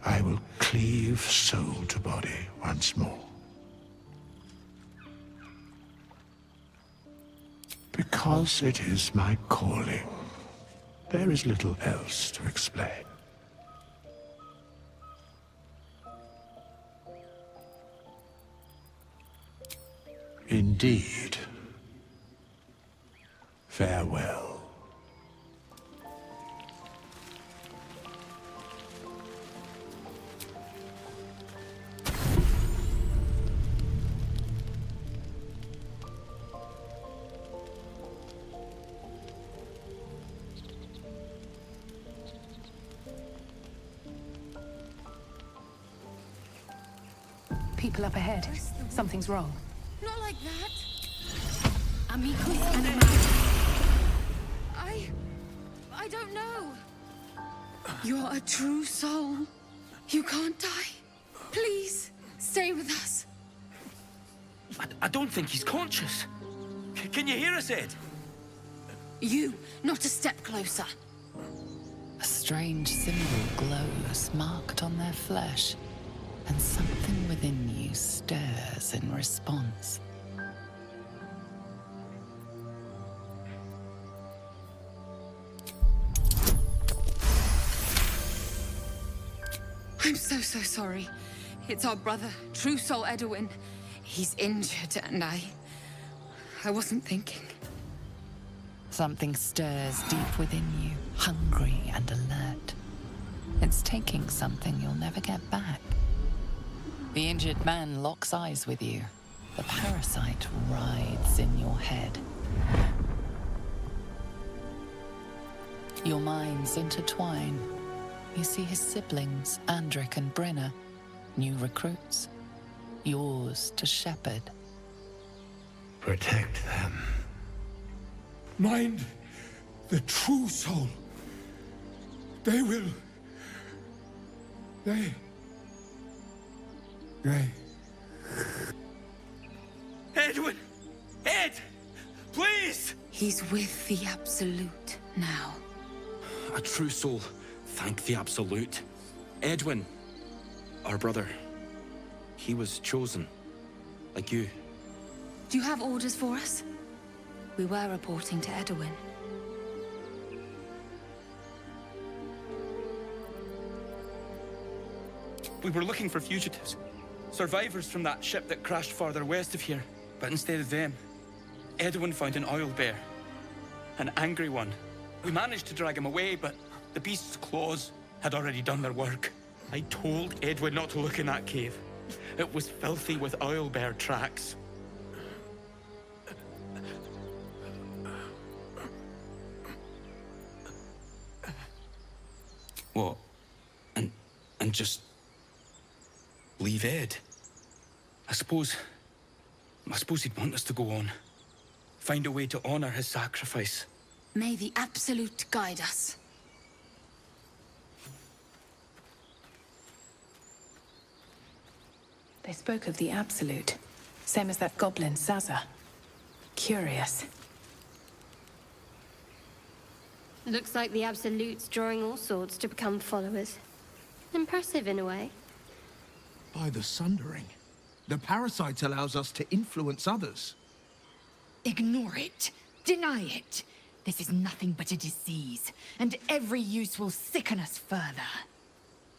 Speaker 12: I will cleave soul to body once more. Because it is my calling. There is little else to explain. Indeed. Farewell.
Speaker 2: People up ahead. Something's wrong.
Speaker 18: Not like that.
Speaker 19: Amicus
Speaker 18: I don't know. You're a true soul. You can't die. Please, stay with us.
Speaker 11: I don't think he's conscious. Can you hear us, Ed?
Speaker 18: You, not a step closer.
Speaker 1: A strange symbol glows marked on their flesh, and something within you stirs in response.
Speaker 18: I'm so sorry. It's our brother, True Soul Edwin. He's injured, and I I wasn't thinking.
Speaker 1: Something stirs deep within you, hungry and alert. It's taking something you'll never get back. The injured man locks eyes with you. The parasite rides in your head. Your minds intertwine. You see his siblings, Andric and Brenna, new recruits. Yours to shepherd.
Speaker 12: Protect them. Mind the true soul. They will... They...
Speaker 21: Edwin! Ed! Please!
Speaker 18: He's with the Absolute now.
Speaker 11: A true soul. Thank the Absolute. Edwin, our brother, he was chosen, like you.
Speaker 18: Do you have orders for us? We were reporting to Edwin.
Speaker 21: We were looking for fugitives. Survivors from that ship that crashed farther west of here. But instead of them, Edwin found an oil bear. An angry one. We managed to drag him away, but the beast's claws had already done their work. I told Edwin not to look in that cave. It was filthy with oil bear tracks.
Speaker 11: What? And just... leave Ed? I suppose he'd want us to go on. Find a way to honor his sacrifice.
Speaker 18: May the Absolute guide us.
Speaker 6: They spoke of the Absolute. Same as that goblin, Zaza. Curious.
Speaker 17: Looks like the Absolute's drawing all sorts to become followers. Impressive in a way.
Speaker 13: By the Sundering, the parasite allows us to influence others.
Speaker 14: Ignore it. Deny it. This is nothing but a disease, and every use will sicken us further.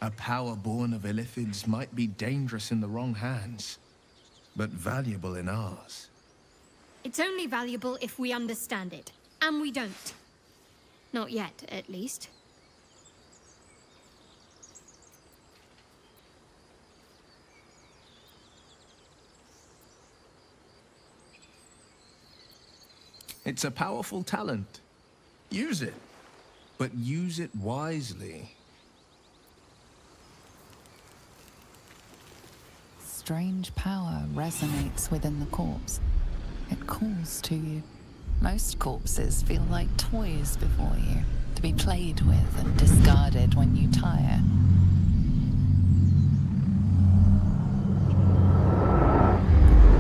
Speaker 13: A power born of illithids might be dangerous in the wrong hands, but valuable in ours.
Speaker 22: It's only valuable if we understand it, and we don't. Not yet, at least.
Speaker 13: It's a powerful talent. Use it, but use it wisely.
Speaker 1: Strange power resonates within the corpse. It calls to you. Most corpses feel like toys before you, to be played with and discarded when you tire.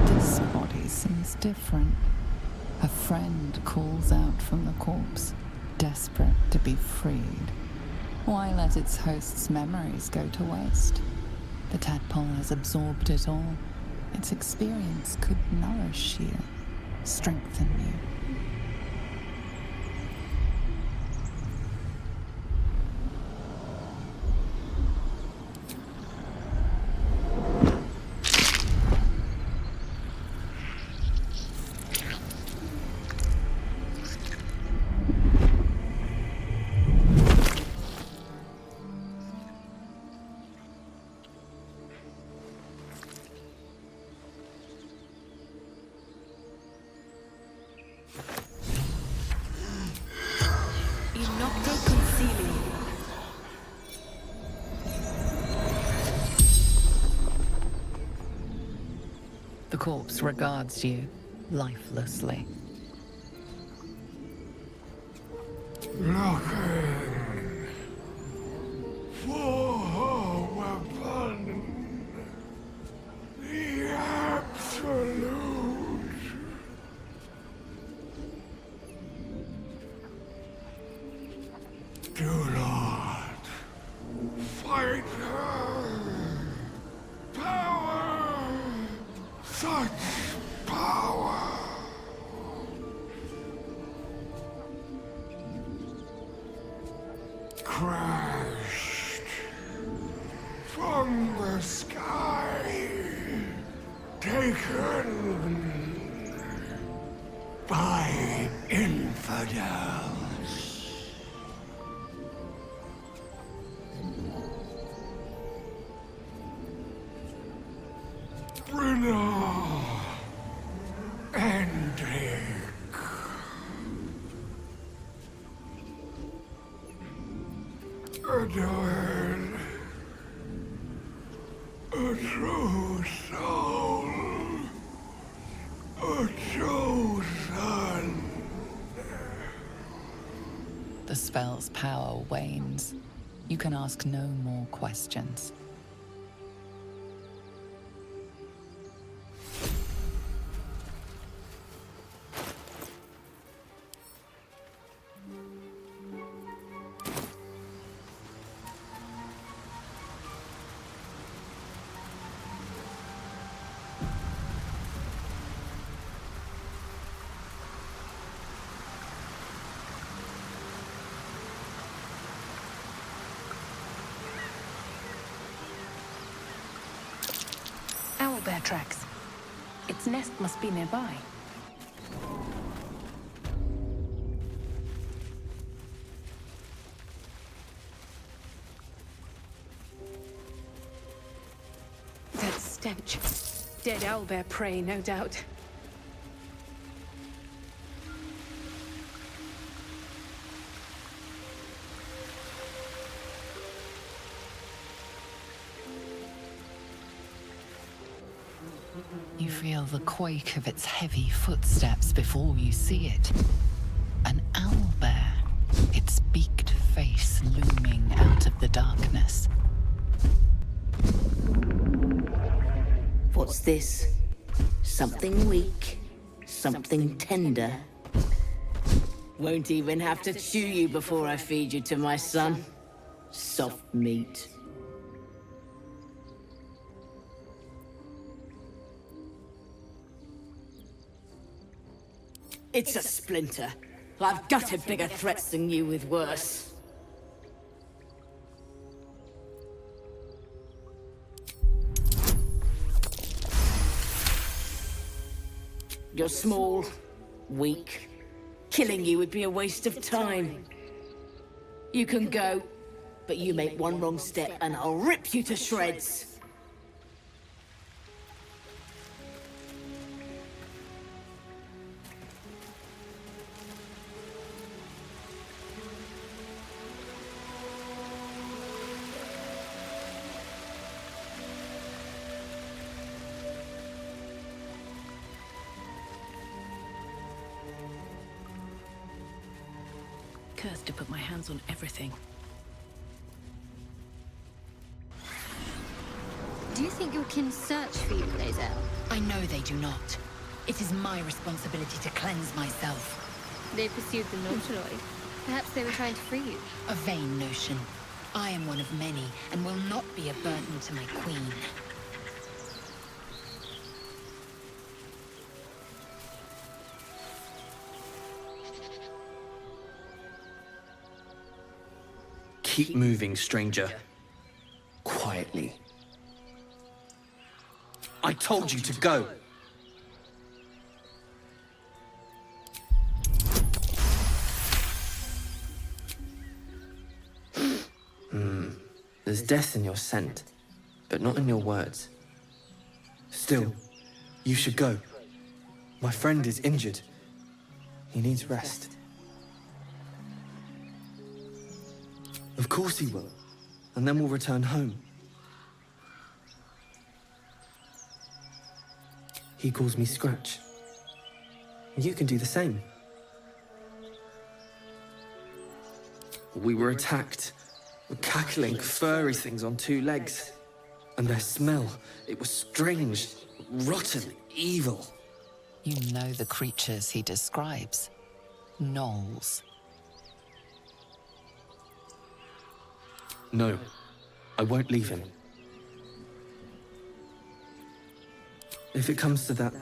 Speaker 1: This body seems different. A friend calls out from the corpse, desperate to be freed. Why let its host's memories go to waste? The tadpole has absorbed it all. Its experience could nourish you, strengthen you. The corpse regards you lifelessly.
Speaker 12: Looking for weapon, the Absolute. Do not fight her. Power, such power. Crashed from the sky, taken Ye infidels. Brenna. Endrick. Adorn. A true soul. A chosen.
Speaker 1: The spell's power wanes. You can ask no more questions.
Speaker 6: Owlbear tracks. Its nest must be nearby. That stench. Dead owlbear prey, no doubt.
Speaker 1: You feel the quake of its heavy footsteps before you see it. An owlbear, its beaked face looming out of the darkness.
Speaker 3: What's this? Something weak, something tender. Won't even have to chew you before I feed you to my son. Soft meat. It's a splinter. I've gutted bigger threats than you with worse. You're small, weak. Killing you would be a waste of time. You can go, but you make one wrong step and I'll rip you to shreds.
Speaker 6: Cursed to put my hands on everything.
Speaker 17: Do you think your kin search for you, Lae'zel?
Speaker 5: I know they do not. It is my responsibility to cleanse myself.
Speaker 17: They pursued the Nautiloid. Perhaps they were trying to free you.
Speaker 5: A vain notion. I am one of many, and will not be a burden to my queen.
Speaker 4: Keep moving, stranger. Quietly. I told you to go! There's death in your scent, but not in your words. Still, you should go. My friend is injured. He needs rest. Of course he will. And then we'll return home. He calls me Scratch. You can do the same. We were attacked. Cackling, furry things on two legs. And their smell, it was strange, rotten, evil.
Speaker 1: You know the creatures he describes. Gnolls.
Speaker 4: No, I won't leave him. If it comes to that,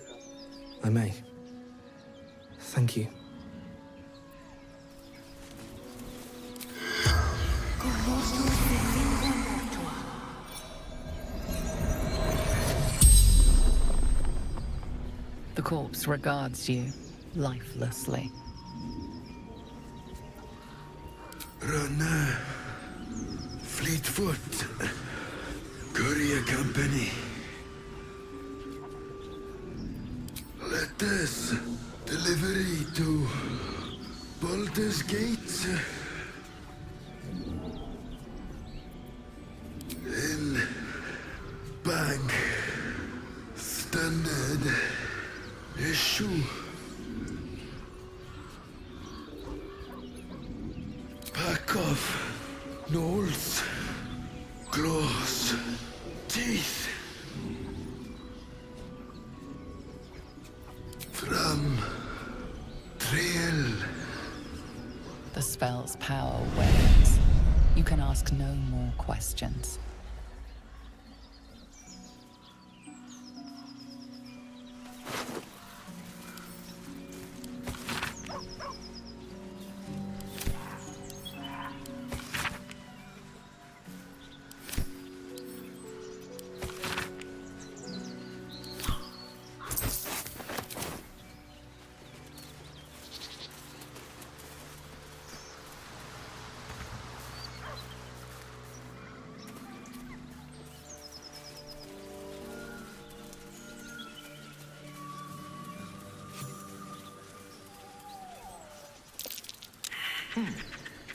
Speaker 4: I may. Thank you.
Speaker 1: The corpse regards you, lifelessly.
Speaker 10: Run, Fleetfoot, Courier Company. Letters, delivery to Balldur's Gate. In bank, standard issue. Pack of Knolls, claws, teeth. From Trail.
Speaker 1: The spell's power wanes. You can ask no more questions.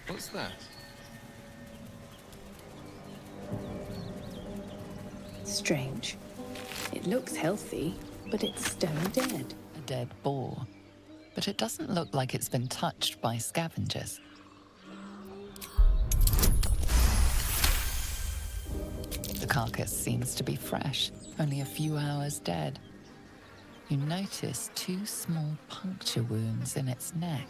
Speaker 8: What's that?
Speaker 6: Strange. It looks healthy, but it's stone dead.
Speaker 1: A dead boar. But it doesn't look like it's been touched by scavengers. The carcass seems to be fresh, only a few hours dead. You notice 2 small puncture wounds in its neck.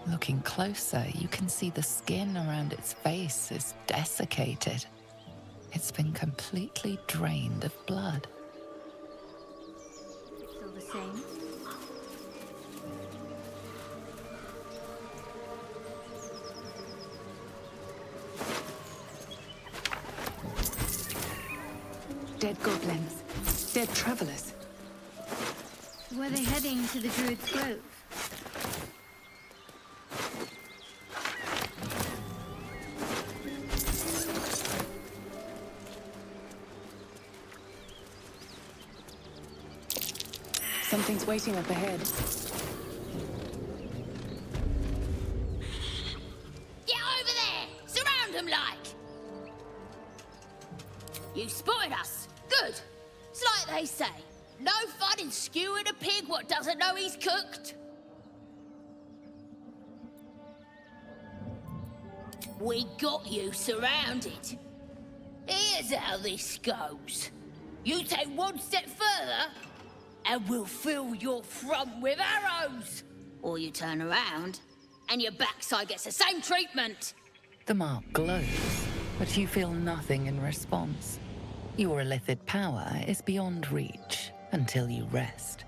Speaker 1: Looking closer, you can see the skin around its face is desiccated. It's been completely drained of blood.
Speaker 17: Still the same?
Speaker 6: Dead goblins. Dead travelers.
Speaker 17: Were they heading to the Druid's Grove?
Speaker 6: Something's waiting up ahead.
Speaker 3: Get over there! Surround them like! You spotted us. Good. It's like they say. No fun in skewing a pig what doesn't know he's cooked. We got you surrounded. Here's how this goes. You take one step further, and we'll fill your front with arrows. Or you turn around, and your backside gets the same treatment.
Speaker 1: The mark glows, but you feel nothing in response. Your illithid power is beyond reach until you rest.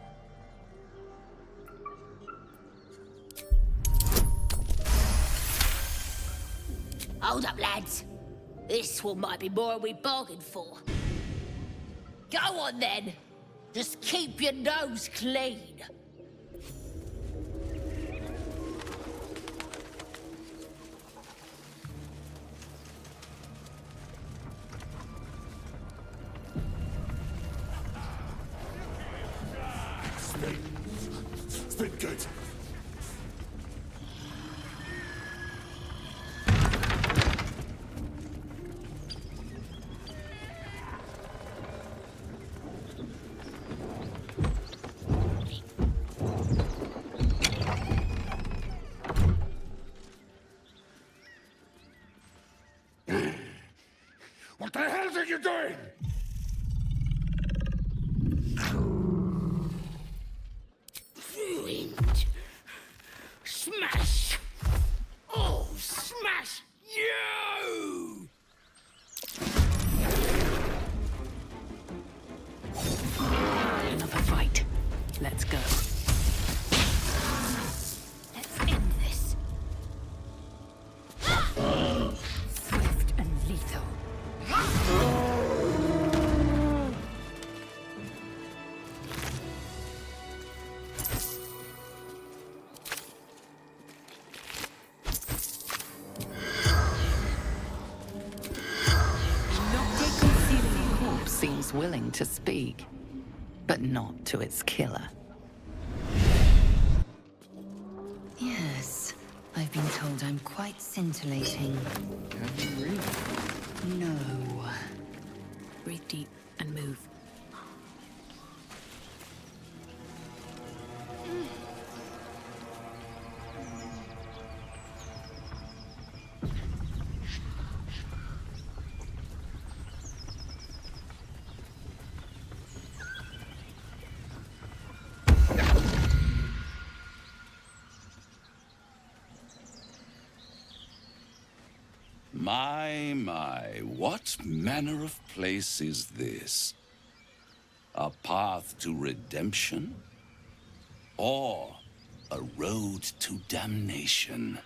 Speaker 3: Hold up, lads. This one might be more than we bargained for. Go on, then. Just keep your nose clean.
Speaker 10: It's been good. What the hell are you doing?
Speaker 3: Ruined. Smash. Oh, smash you!
Speaker 6: Another fight. Let's go.
Speaker 3: Let's end this.
Speaker 14: Swift and lethal.
Speaker 1: willing to speak, but not to its killer.
Speaker 14: Yes, I've been told I'm quite scintillating.
Speaker 4: Have you really?
Speaker 14: No.
Speaker 2: Breathe deep and move.
Speaker 16: My, what manner of place is this? A path to redemption? Or a road to damnation?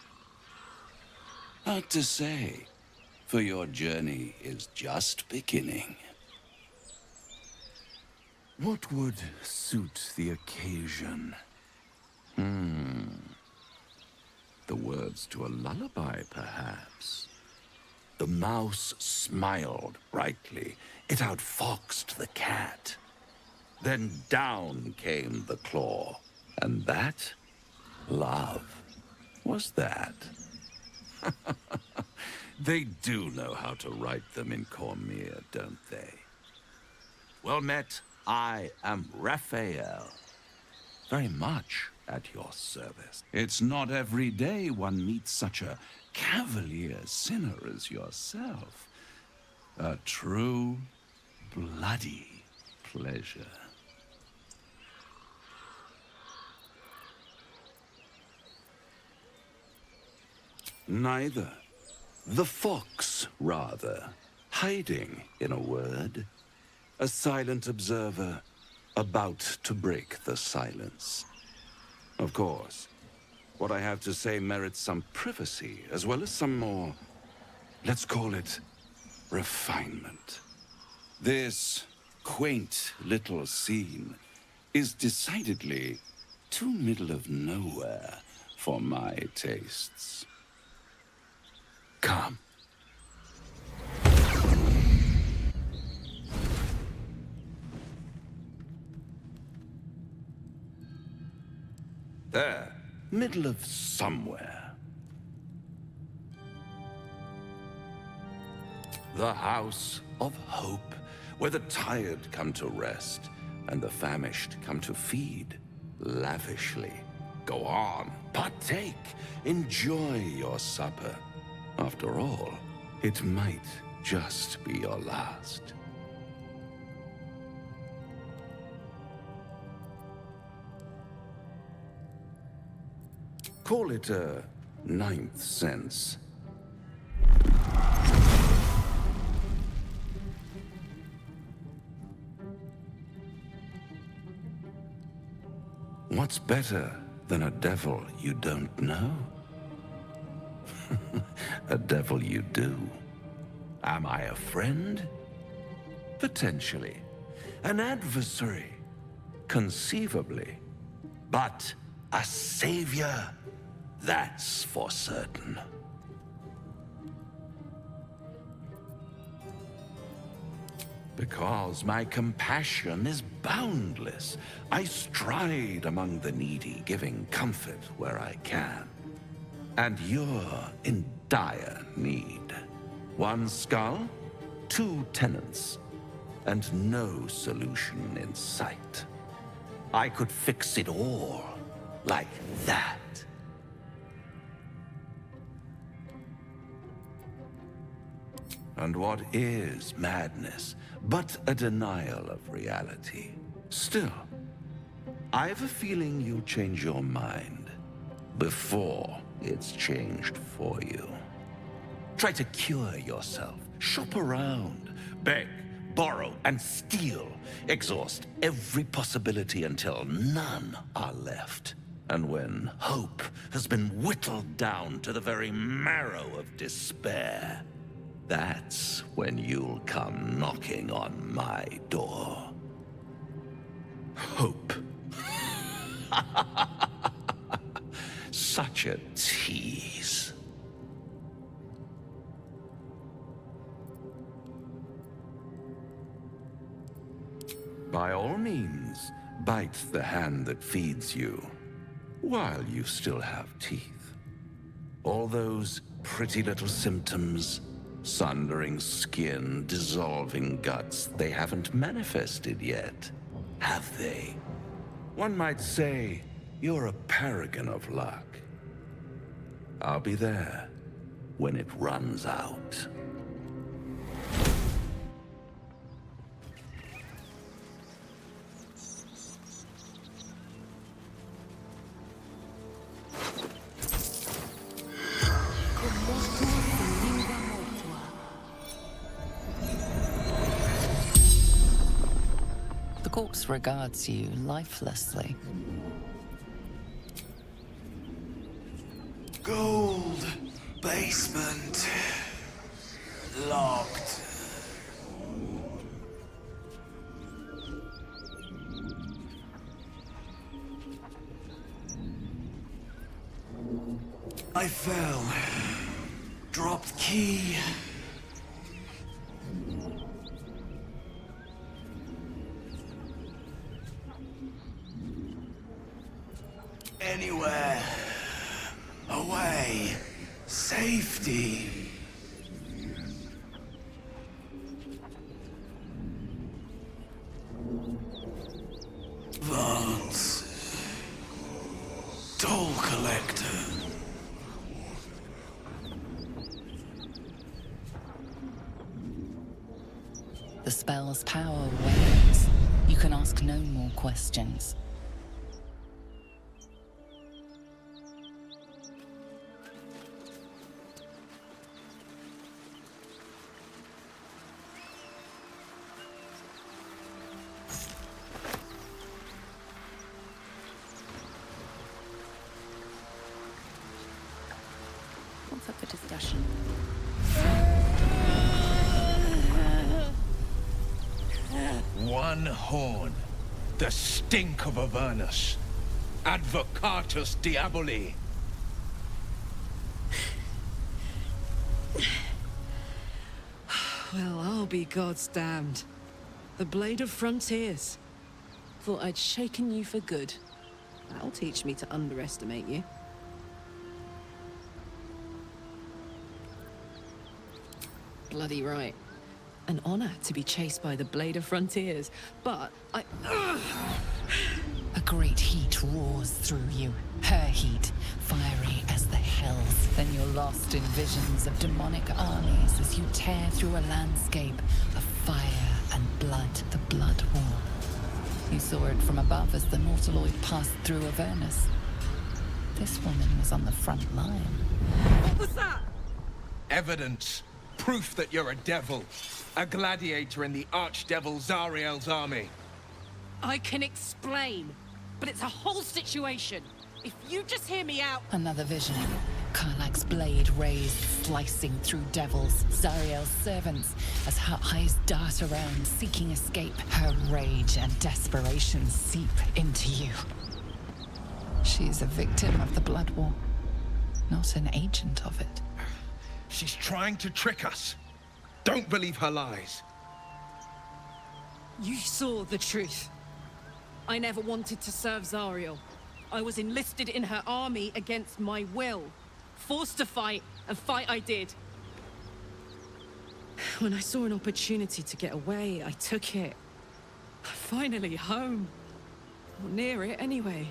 Speaker 16: Hard to say, for your journey is just beginning. What would suit the occasion? The words to a lullaby, perhaps. The mouse smiled brightly. It outfoxed the cat. Then down came the claw. And that, love, was that. They do know how to write them in Cormier, don't they? Well met, I am Raphael. Very much at your service. It's not every day one meets such a cavalier sinner as yourself. A true, bloody pleasure. Neither. The fox, rather. Hiding, in a word. A silent observer, about to break the silence. Of course, what I have to say merits some privacy, as well as some more, let's call it, refinement. This quaint little scene is decidedly too middle of nowhere for my tastes. Come. There, middle of somewhere. The house of hope, where the tired come to rest and the famished come to feed lavishly. Go on, partake, enjoy your supper. After all, it might just be your last. Call it a ninth sense. What's better than a devil you don't know? A devil you do. Am I a friend? Potentially. An adversary? Conceivably. But a savior? That's for certain. Because my compassion is boundless. I stride among the needy, giving comfort where I can. And you're in dire need. One skull, two tenants, and no solution in sight. I could fix it all like that. And what is madness but a denial of reality? Still, I've a feeling you'll change your mind before it's changed for you. Try to cure yourself, shop around, beg, borrow, and steal. Exhaust every possibility until none are left. And when hope has been whittled down to the very marrow of despair, that's when you'll come knocking on my door. Hope. Such a tease. By all means, bite the hand that feeds you, while you still have teeth. All those pretty little symptoms, sundering skin, dissolving guts, they haven't manifested yet, have they? One might say you're a paragon of luck. I'll be there when it runs out.
Speaker 1: The corpse regards you lifelessly.
Speaker 10: Gold basement. Locked. I fell. Dropped key. Anywhere. Away. Safety. Vaults. Toll collector.
Speaker 1: The spell's power wanes. You can ask no more questions.
Speaker 19: What's up for discussion?
Speaker 13: One horn, the stink of Avernus. Advocatus Diaboli.
Speaker 15: Well, I'll be God's damned. The Blade of Frontiers. Thought I'd shaken you for good. That'll teach me to underestimate you. Bloody right. An honor to be chased by the Blade of Frontiers, but I...
Speaker 1: A great heat roars through you. Her heat, fiery as the hells. Then you're lost in visions of demonic armies as you tear through a landscape of fire and blood, the Blood War. You saw it from above as the Nautiloid passed through Avernus. This woman was on the front line.
Speaker 15: What was that?
Speaker 13: Evidence. Proof that you're a devil. A gladiator in the archdevil Zariel's army.
Speaker 15: I can explain, but it's a whole situation. If you just hear me out...
Speaker 1: Another vision. Karlach's blade raised, slicing through devils, Zariel's servants, as her eyes dart around, seeking escape. Her rage and desperation seep into you. She's a victim of the Blood War, not an agent of it.
Speaker 13: She's trying to trick us. Don't believe her lies.
Speaker 15: You saw the truth. I never wanted to serve Zariel. I was enlisted in her army against my will. Forced to fight, and fight I did. When I saw an opportunity to get away, I took it. Finally home. Or near it, anyway.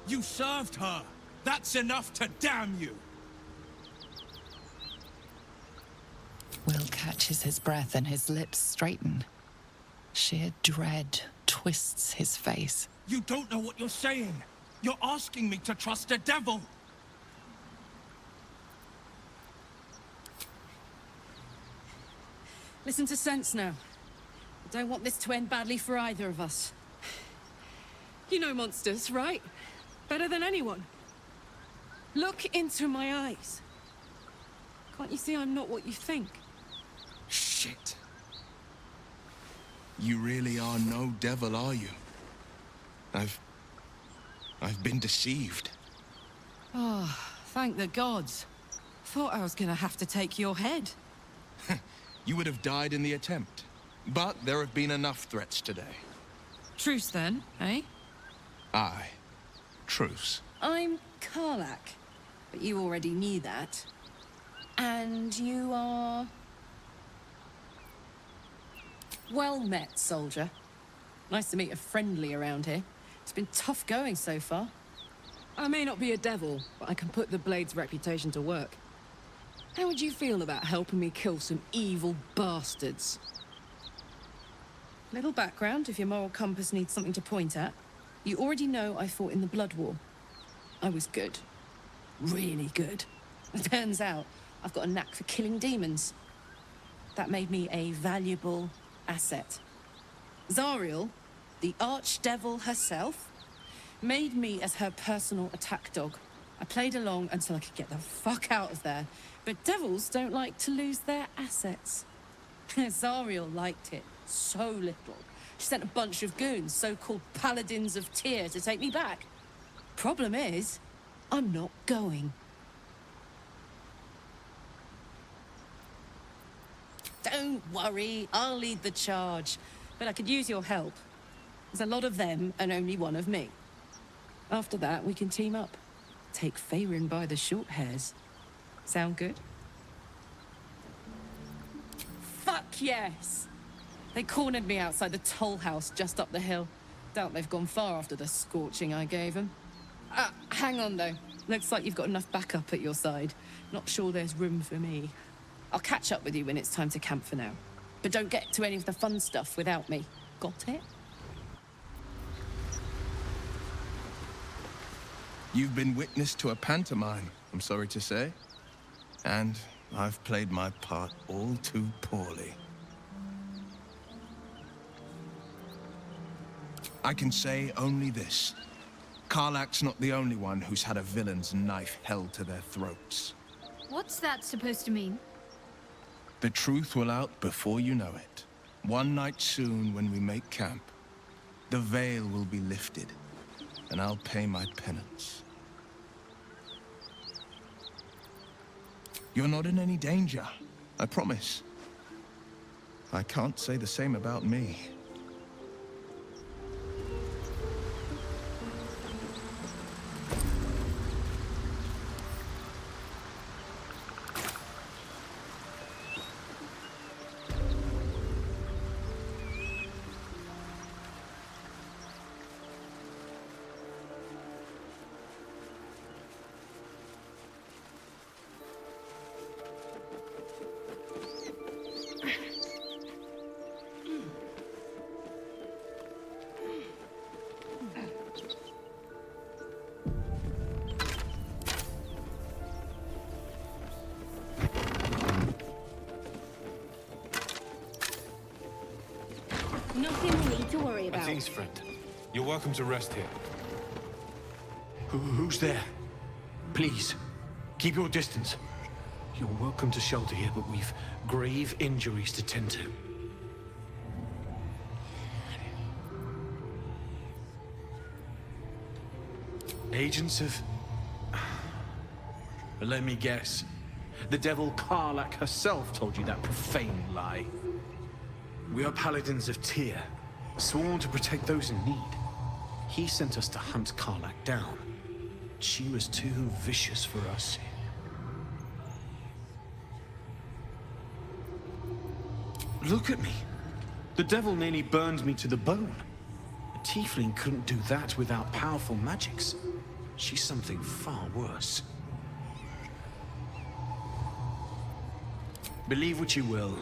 Speaker 12: You served her! That's enough to damn you!
Speaker 1: Will catches his breath and his lips straighten. Sheer dread twists his face.
Speaker 12: You don't know what you're saying! You're asking me to trust a devil!
Speaker 15: Listen to sense now. I don't want this to end badly for either of us. You know monsters, right? Better than anyone. Look into my eyes. Can't you see I'm not what you think?
Speaker 13: Shit. You really are no devil, are you? I've been deceived.
Speaker 15: Oh, thank the gods. Thought I was gonna have to take your head.
Speaker 13: You would have died in the attempt. But there have been enough threats today.
Speaker 15: Truce then, eh?
Speaker 13: Aye. Truce.
Speaker 15: I'm Karlach, but you already knew that. And you are... Well met, soldier. Nice to meet a friendly around here. It's been tough going so far. I may not be a devil, but I can put the Blade's reputation to work. How would you feel about helping me kill some evil bastards? Little background, if your moral compass needs something to point at. You already know I fought in the Blood War. I was good. Really good. It turns out I've got a knack for killing demons. That made me a valuable asset. Zariel, the archdevil herself, made me as her personal attack dog. I played along until I could get the fuck out of there. But devils don't like to lose their assets. Zariel liked it so little. She sent a bunch of goons, so-called paladins of Tyr, to take me back. Problem is, I'm not going. Don't worry, I'll lead the charge. But I could use your help. There's a lot of them and only one of me. After that, we can team up. Take Faerun by the short hairs. Sound good? Fuck yes! They cornered me outside the toll house just up the hill. Doubt they've gone far after the scorching I gave them. Hang on though. Looks like you've got enough backup at your side. Not sure there's room for me. I'll catch up with you when it's time to camp for now. But don't get to any of the fun stuff without me. Got it?
Speaker 13: You've been witness to a pantomime, I'm sorry to say. And I've played my part all too poorly. I can say only this. Karlach's not the only one who's had a villain's knife held to their throats.
Speaker 22: What's that supposed to mean?
Speaker 13: The truth will out before you know it. One night soon, when we make camp, the veil will be lifted, and I'll pay my penance. You're not in any danger, I promise. I can't say the same about me.
Speaker 17: Nothing we need to worry about.
Speaker 9: Thanks, friend. You're welcome to rest here.
Speaker 11: Who's there? Please, keep your distance. You're welcome to shelter here, but we've grave injuries to tend to. Agents of... Let me guess. The devil Karlach herself told you that profane lie. We are paladins of Tyr, sworn to protect those in need. He sent us to hunt Karlach down. She was too vicious for us. Look at me. The devil nearly burned me to the bone. A tiefling couldn't do that without powerful magics. She's something far worse. Believe what you will,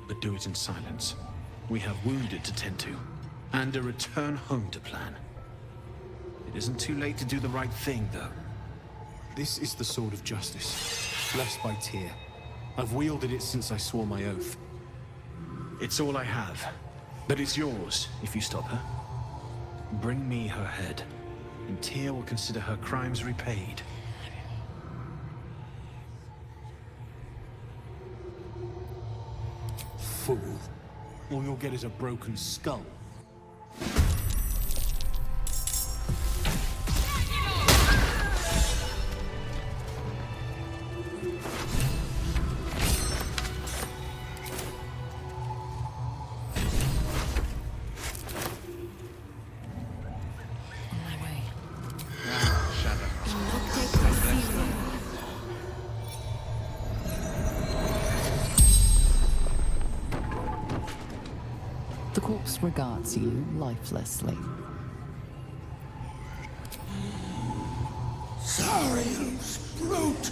Speaker 11: but do it in silence. We have wounded to tend to, and a return home to plan. It isn't too late to do the right thing, though.
Speaker 9: This is the sword of justice, blessed by Tyr. I've wielded it since I swore my oath.
Speaker 11: It's all I have, but it's yours if you stop her. Bring me her head, and Tyr will consider her crimes repaid.
Speaker 9: Fool. All you'll get is a broken skull.
Speaker 1: corpse regards you lifelessly.
Speaker 10: Zariel's brute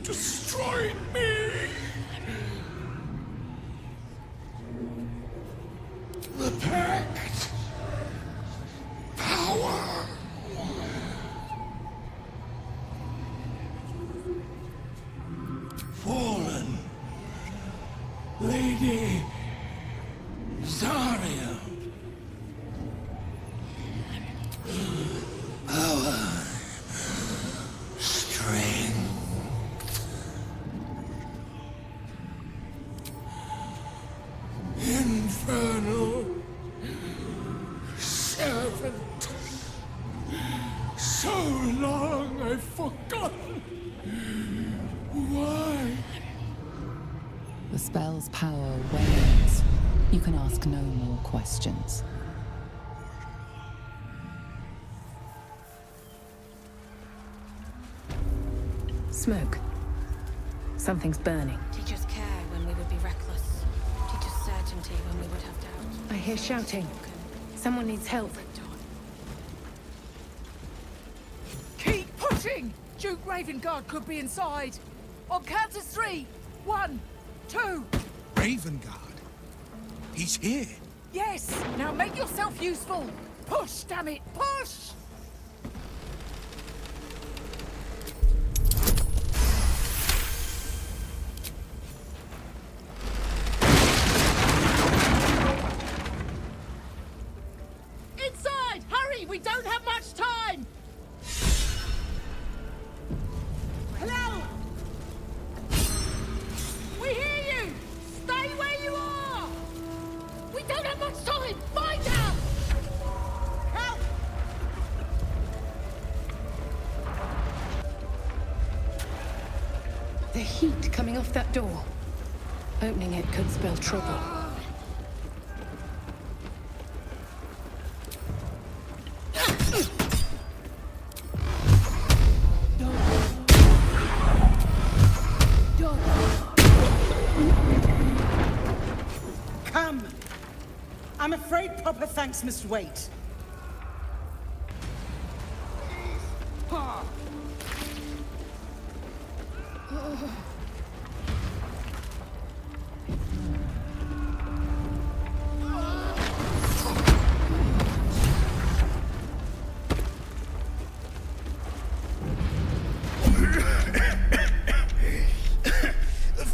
Speaker 10: destroyed me. The pact. Power. Fallen. Lady Zariel. Power. Strength. Infernal servant. So long I've forgotten. Why?
Speaker 1: The spell's power wanes. You can ask no more questions.
Speaker 6: Smoke. Something's burning.
Speaker 5: Teach us care when we would be reckless. Teach us certainty when we would have doubt.
Speaker 6: I hear shouting. Someone needs help.
Speaker 7: Keep pushing! Duke Ravengard could be inside. On count of 3. 1, 2.
Speaker 12: Ravengard? He's here.
Speaker 7: Yes! Now make yourself useful! Push, damn it! Push! Inside! Hurry! We don't have much time! Hello? We hear you! Stay where you are! We don't have much time! Find out! Help!
Speaker 6: The heat coming off that door. Opening it could spell trouble.
Speaker 20: Come! I'm afraid proper thanks must wait.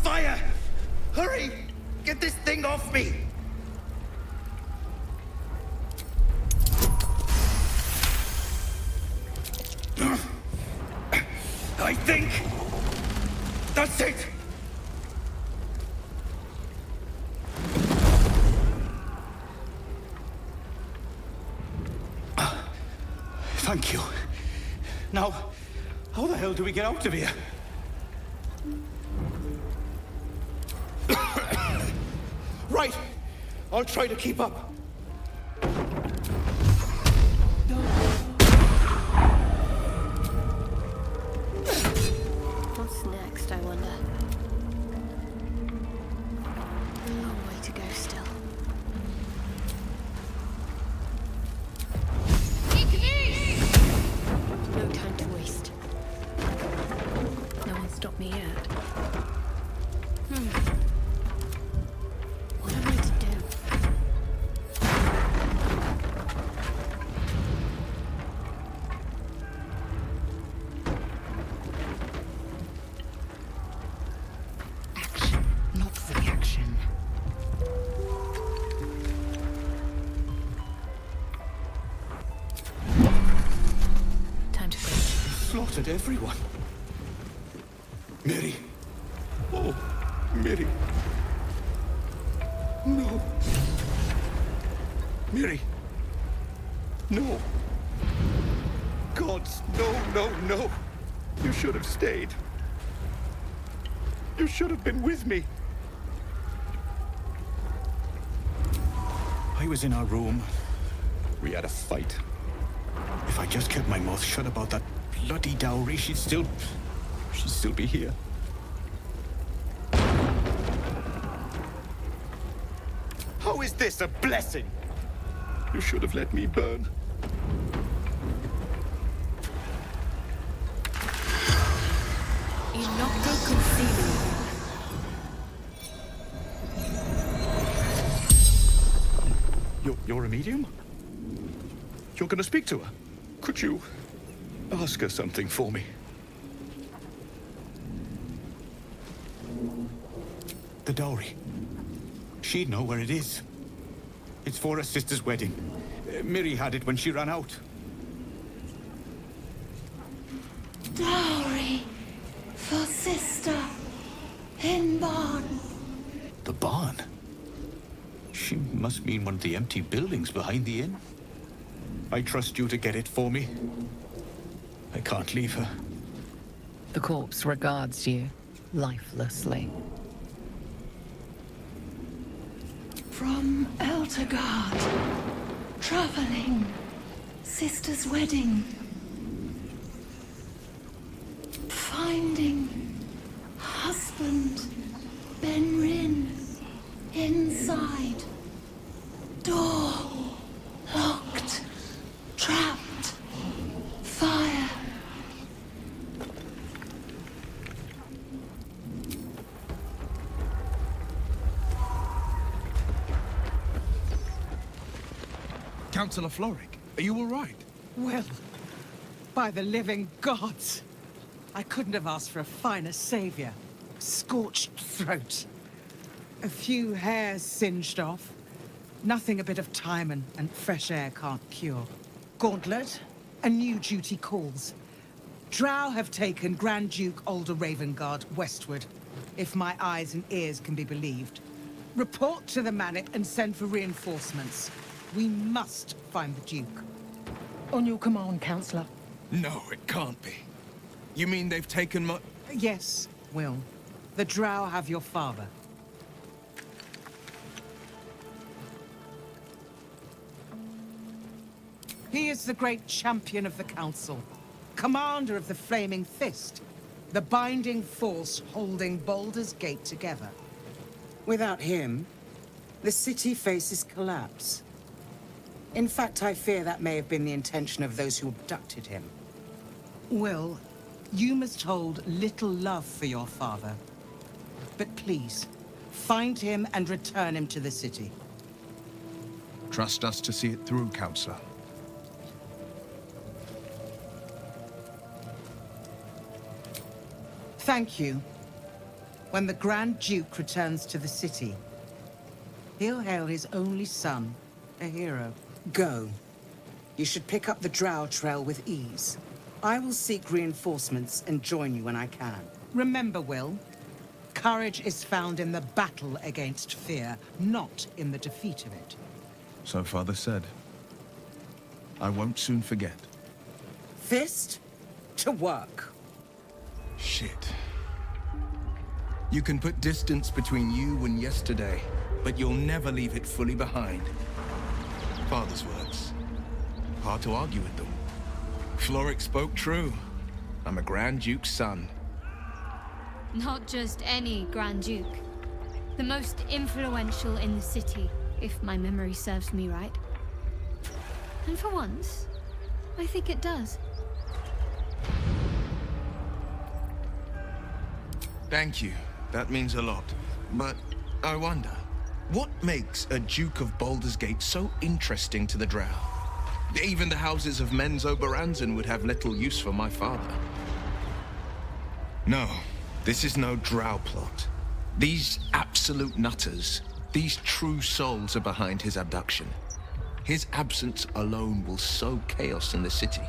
Speaker 10: Fire! Hurry! Get this thing off me! I think that's it. Thank you. Now, how the hell do we get out of here? Right. I'll try to keep up.
Speaker 17: What's next, I wonder? A long way to go still. No time to waste.
Speaker 6: No one stopped me yet.
Speaker 17: What am I to do?
Speaker 14: Action, not reaction.
Speaker 6: Time to go.
Speaker 10: Slaughtered everyone. Mary. Oh, Mary. No. Mary. No. Gods, no. You should have stayed. You should have been with me. I was in our room. We had a fight. If I just kept my mouth shut about that bloody dowry, she'd still be here. How How is this a blessing? You should have let me burn. You're a medium? You're gonna speak to her? Could you ask her something for me? The dowry. She'd know where it is. It's for her sister's wedding. Miri had it when she ran out.
Speaker 7: Dowry for sister in barn.
Speaker 10: The barn? She must mean one of the empty buildings behind the inn. I trust you to get it for me. I can't leave her.
Speaker 1: The corpse regards you lifelessly.
Speaker 7: From Eltergard, traveling, sister's wedding, finding husband Benrin inside, door locked, trapped, fire.
Speaker 18: Councillor Floric, are you all right?
Speaker 20: Well, by the living gods, I couldn't have asked for a finer savior. Scorched throat. A few hairs singed off. Nothing a bit of time and fresh air can't cure. Gauntlet, a new duty calls. Drow have taken Grand Duke Alder Ravengard westward, if my eyes and ears can be believed. Report to the Manip and send for reinforcements. We must find the Duke. On your command, Councillor.
Speaker 18: No, it can't be. You mean they've taken my...
Speaker 20: Yes, Will. The Drow have your father. He is the great champion of the Council, commander of the Flaming Fist, the binding force holding Balldur's Gate together. Without him, the city faces collapse. In fact, I fear that may have been the intention of those who abducted him. Will, you must hold little love for your father. But please, find him and return him to the city.
Speaker 18: Trust us to see it through, Councillor.
Speaker 20: Thank you. When the Grand Duke returns to the city, he'll hail his only son, a hero. Go. You should pick up the Drow trail with ease. I will seek reinforcements and join you when I can. Remember, Will, courage is found in the battle against fear, not in the defeat of it.
Speaker 18: So Father said. I won't soon forget.
Speaker 20: Fist to work.
Speaker 18: Shit. You can put distance between you and yesterday, but you'll never leave it fully behind. Father's words. Hard to argue with them. Floric spoke true. I'm a Grand Duke's son.
Speaker 22: Not just any Grand Duke. The most influential in the city, if my memory serves me right. And for once, I think it does.
Speaker 18: Thank you. That means a lot. But I wonder, what makes a Duke of Balldur's Gate so interesting to the Drow? Even the houses of Menzo Baranzan would have little use for my father. No, this is no Drow plot. These absolute nutters, these true souls are behind his abduction. His absence alone will sow chaos in the city.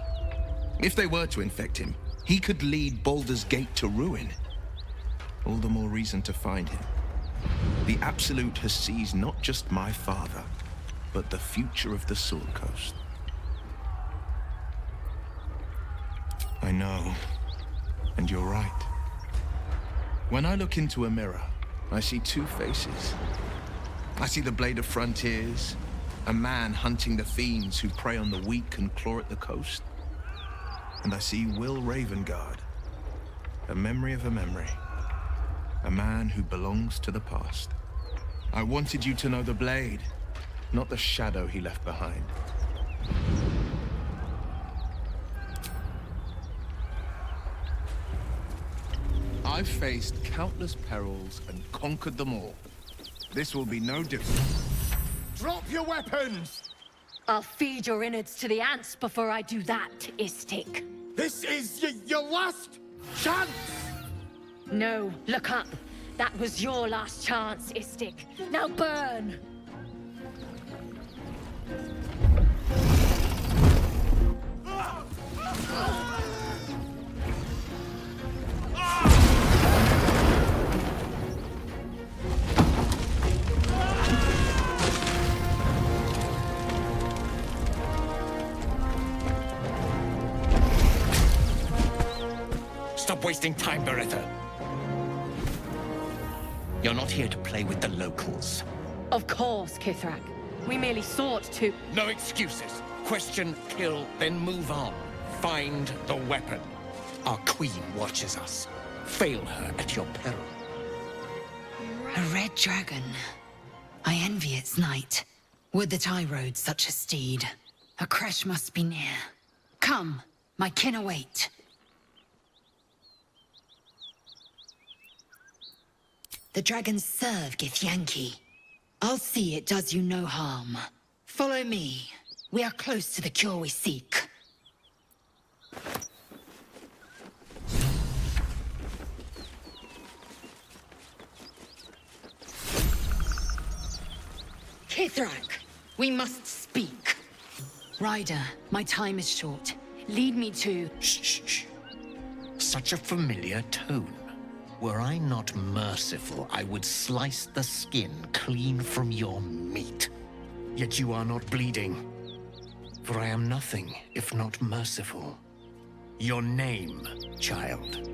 Speaker 18: If they were to infect him, he could lead Balldur's Gate to ruin. All the more reason to find him. The Absolute has seized not just my father, but the future of the Sword Coast. I know, and you're right. When I look into a mirror, I see two faces. I see the Blade of Frontiers, a man hunting the fiends who prey on the weak and claw at the coast. And I see Will Ravengard, a memory of a memory. A man who belongs to the past. I wanted you to know the blade, not the shadow he left behind. I've faced countless perils and conquered them all. This will be no different.
Speaker 11: Drop your weapons!
Speaker 8: I'll feed your innards to the ants before I do that, Istik.
Speaker 11: This is your last chance!
Speaker 8: No, look up. That was your last chance, Istik. Now burn!
Speaker 11: Stop wasting time, Beretta. You're not here to play with the locals.
Speaker 8: Of course, Kithrak. We merely sought to...
Speaker 11: No excuses. Question, kill, then move on. Find the weapon. Our queen watches us. Fail her at your peril.
Speaker 5: A red dragon. I envy its knight. Would that I rode such a steed. A crash must be near. Come, my kin await. The dragons serve Githyanki. I'll see it does you no harm. Follow me. We are close to the cure we seek. Kithrak, we must speak. Ryder, my time is short. Lead me to...
Speaker 11: Shh. Such a familiar tone. Were I not merciful, I would slice the skin clean from your meat. Yet you are not bleeding. For I am nothing if not merciful. Your name, child.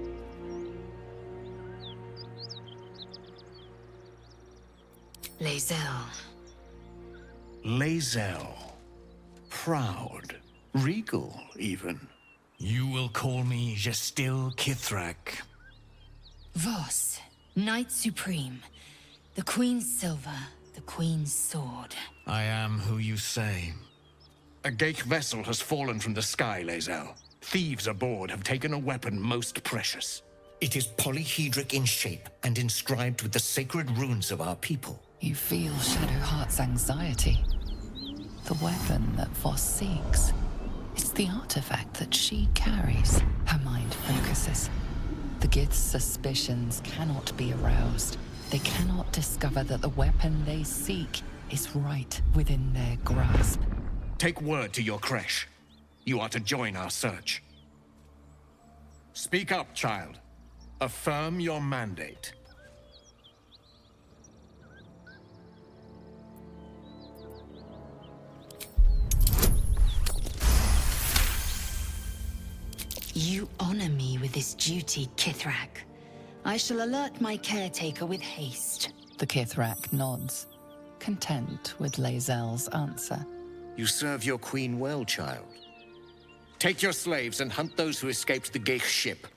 Speaker 5: Lae'zel.
Speaker 11: Lae'zel. Proud. Regal, even. You will call me Gestil Kithrak.
Speaker 5: Voss, Knight Supreme. The Queen's silver, the Queen's sword.
Speaker 11: I am who you say. A Geich vessel has fallen from the sky, Lae'zel. Thieves aboard have taken a weapon most precious. It is polyhedric in shape and inscribed with the sacred runes of our people.
Speaker 1: You feel Shadowheart's anxiety. The weapon that Voss seeks. It's the artifact that she carries. Her mind focuses. The Gith's suspicions cannot be aroused. They cannot discover that the weapon they seek is right within their grasp.
Speaker 11: Take word to your creche. You are to join our search. Speak up, child. Affirm your mandate.
Speaker 5: You honor me with this duty, Kithrak. I shall alert my caretaker with haste.
Speaker 1: The Kithrak nods, content with Lae'zel's answer.
Speaker 11: You serve your queen well, child. Take your slaves and hunt those who escaped the Geich ship.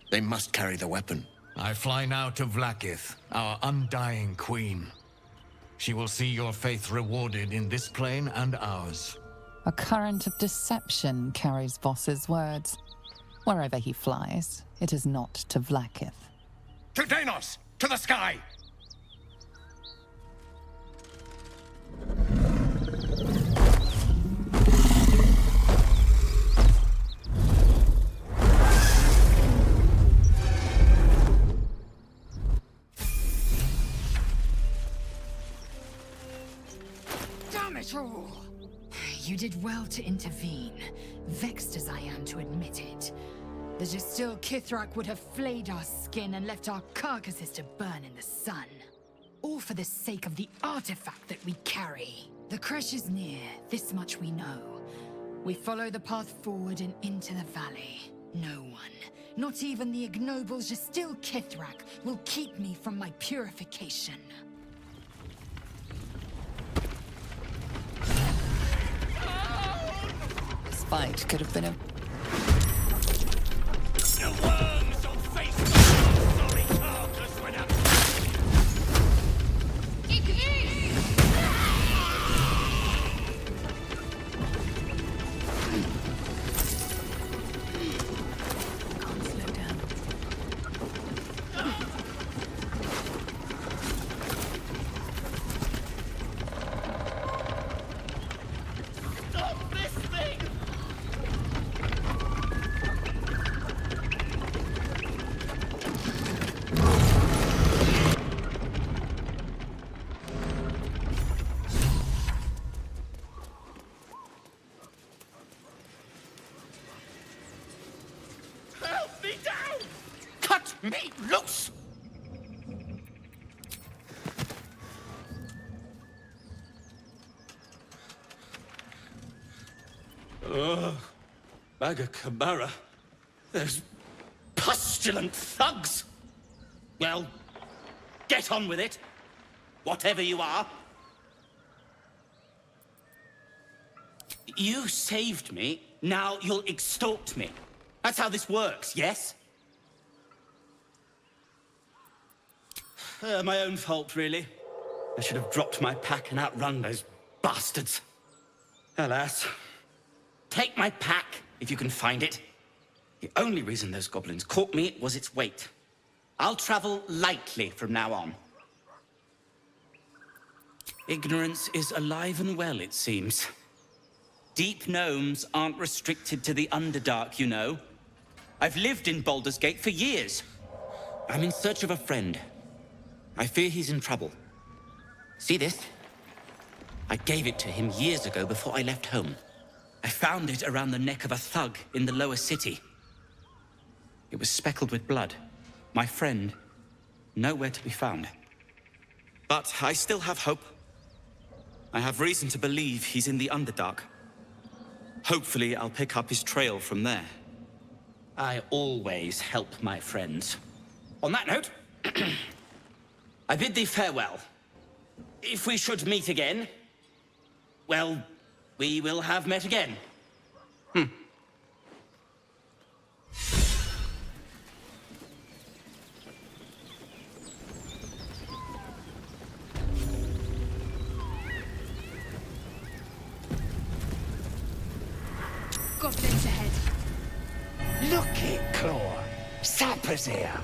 Speaker 11: They must carry the weapon. I fly now to Vlaakith, our undying queen. She will see your faith rewarded in this plane and ours.
Speaker 1: A current of deception carries Voss's words. Wherever he flies, it is not to Vlaakith.
Speaker 11: To Danos! To the sky!
Speaker 5: Damn it all! You did well to intervene, vexed as I am to admit it. The Gestil Kithrak would have flayed our skin and left our carcasses to burn in the sun. All for the sake of the artifact that we carry. The crash is near, this much we know. We follow the path forward and into the valley. No one, not even the ignoble Gestil Kithrak, will keep me from my purification.
Speaker 1: This fight could have been a...
Speaker 11: The worms will face your sorry carcass when Ugh. Bagacabara. Those pustulant thugs. Well, get on with it. Whatever you are. You saved me, now you'll extort me. That's how this works, yes? My own fault, really. I should have dropped my pack and outrun those bastards. Alas. Take my pack, if you can find it. The only reason those goblins caught me was its weight. I'll travel lightly from now on. Ignorance is alive and well, it seems. Deep gnomes aren't restricted to the Underdark, you know. I've lived in Balldur's Gate for years. I'm in search of a friend. I fear he's in trouble. See this? I gave it to him years ago before I left home. I found it around the neck of a thug in the lower city. It was speckled with blood. My friend, nowhere to be found. But I still have hope. I have reason to believe he's in the Underdark. Hopefully, I'll pick up his trail from there. I always help my friends. On that note, I bid thee farewell. If we should meet again, well, we will have met again.
Speaker 15: Goblins ahead.
Speaker 12: Look it, Claw. Sapper's here.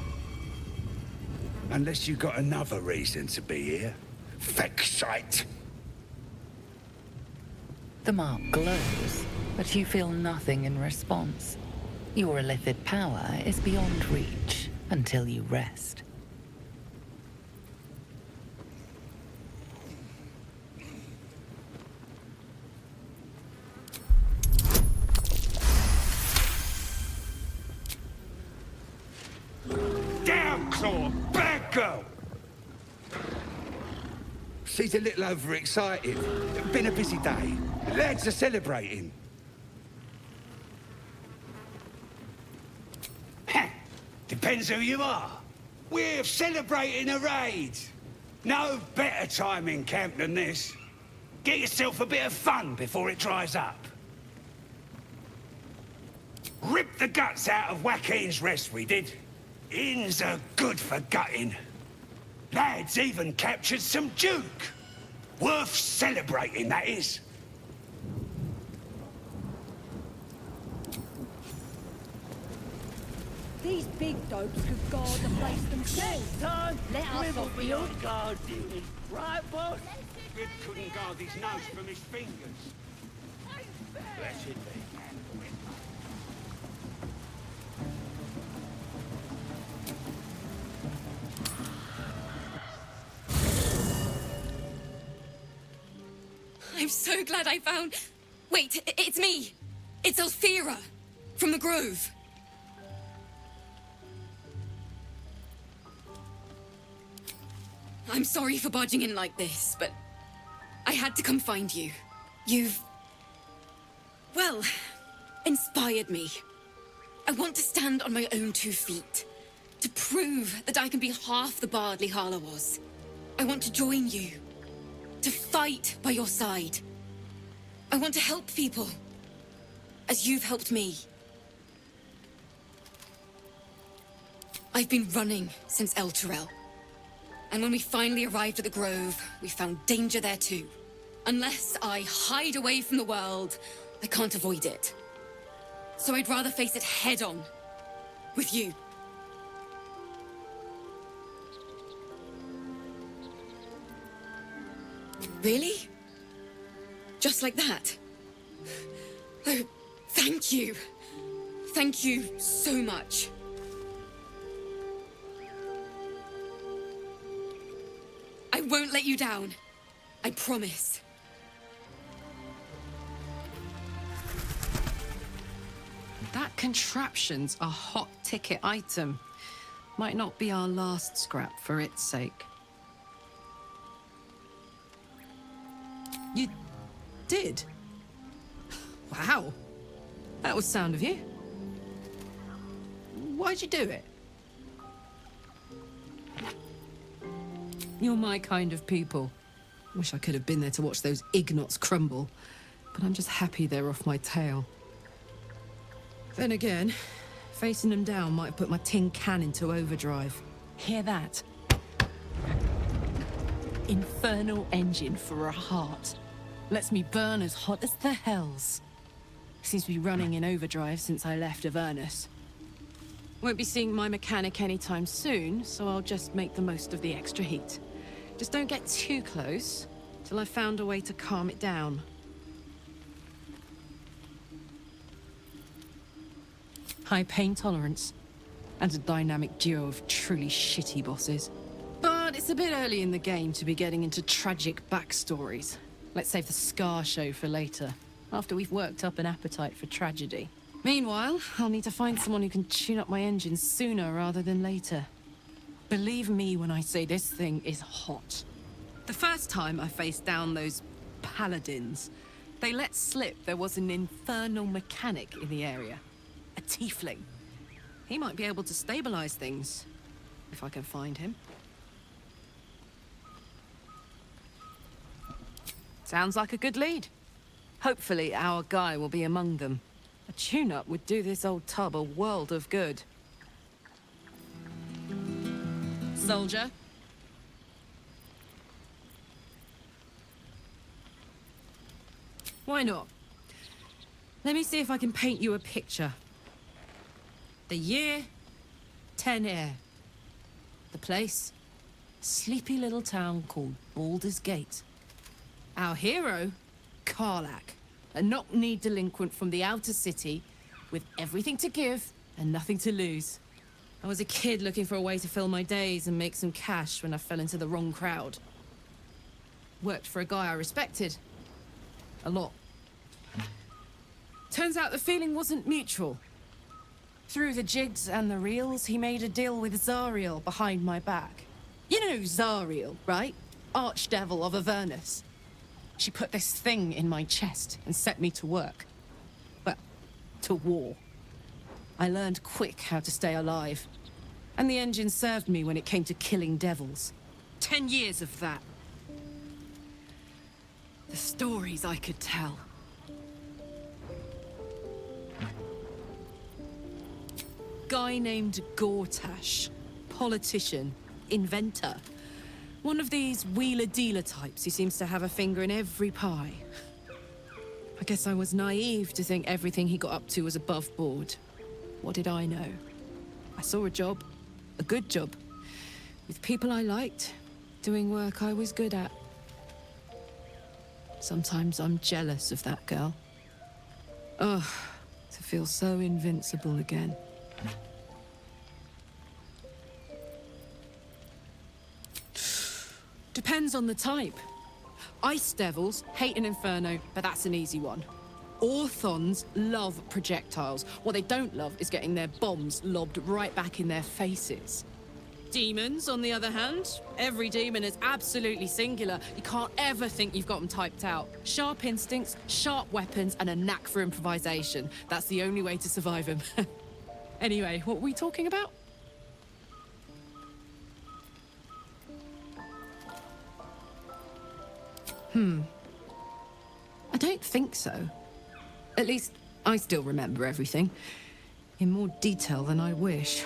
Speaker 12: Unless you got another reason to be here. Fexite.
Speaker 1: The mark glows, but you feel nothing in response. Your illithid power is beyond reach until you rest.
Speaker 12: Down, Claw! Bad girl! She's a little overexcited. Been a busy day. Lads are celebrating. Depends who you are. We're celebrating a raid. No better time in camp than this. Get yourself a bit of fun before it dries up. Rip the guts out of Joaquin's rest, we did. Inns are good for gutting. Lads even captured some Duke. Worth celebrating, that is.
Speaker 7: These big dopes could guard the place themselves. Let us off the old guard duty. Right, boss?
Speaker 12: Rip couldn't guard his nose from his fingers. Blessed be.
Speaker 19: I'm so glad I found... Wait, it's me. It's Alfira from the Grove. I'm sorry for barging in like this, but I had to come find you. You've... well, inspired me. I want to stand on my own 2 feet, to prove that I can be half the bard Lihala was. I want to join you, to fight by your side. I want to help people, as you've helped me. I've been running since El Turel. And when we finally arrived at the Grove, we found danger there too. Unless I hide away from the world, I can't avoid it. So I'd rather face it head on, with you. Really? Just like that? Oh, thank you. Thank you so much. I won't let you down. I promise.
Speaker 15: That contraption's a hot ticket item. Might not be our last scrap for its sake. You did? Wow. That was sound of you. Why'd you do it? You're my kind of people. Wish I could have been there to watch those ignots crumble, but I'm just happy they're off my tail. Then again, facing them down might have put my tin can into overdrive. Hear that? Infernal engine for a heart. Lets me burn as hot as the hells. Seems to be running in overdrive since I left Avernus. Won't be seeing my mechanic anytime soon, so I'll just make the most of the extra heat. Just don't get too close till I've found a way to calm it down. High pain tolerance, and a dynamic duo of truly shitty bosses. But it's a bit early in the game to be getting into tragic backstories. Let's save the Scar show for later, after we've worked up an appetite for tragedy. Meanwhile, I'll need to find someone who can tune up my engine sooner rather than later. Believe me when I say this thing is hot. The first time I faced down those paladins, they let slip there was an infernal mechanic in the area. A tiefling. He might be able to stabilize things, if I can find him. Sounds like a good lead. Hopefully our guy will be among them. A tune-up would do this old tub a world of good. Soldier? Why not? Let me see if I can paint you a picture. The year, 10 air. The place, sleepy little town called Balldur's Gate. Our hero, Karlach, a knock-kneed delinquent from the outer city with everything to give and nothing to lose. I was a kid looking for a way to fill my days and make some cash when I fell into the wrong crowd. Worked for a guy I respected. A lot. Turns out the feeling wasn't mutual. Through the jigs and the reels, he made a deal with Zariel behind my back. You know Zariel, right? Archdevil of Avernus. She put this thing in my chest and set me to work. Well, to war. I learned quick how to stay alive. And the engine served me when it came to killing devils. 10 years of that. The stories I could tell. Guy named Gortash. Politician. Inventor. One of these wheeler-dealer types who seems to have a finger in every pie. I guess I was naive to think everything he got up to was above board. What did I know? I saw a job. A good job. With people I liked. Doing work I was good at. Sometimes I'm jealous of that girl. Ugh, to feel so invincible again. Depends on the type. Ice devils hate an inferno, but that's an easy one. Orthons love projectiles. What they don't love is getting their bombs lobbed right back in their faces. Demons, on the other hand, every demon is absolutely singular. You can't ever think you've got them typed out. Sharp instincts, sharp weapons, and a knack for improvisation. That's the only way to survive them. Anyway, what were we talking about? I don't think so. At least, I still remember everything. In more detail than I wish.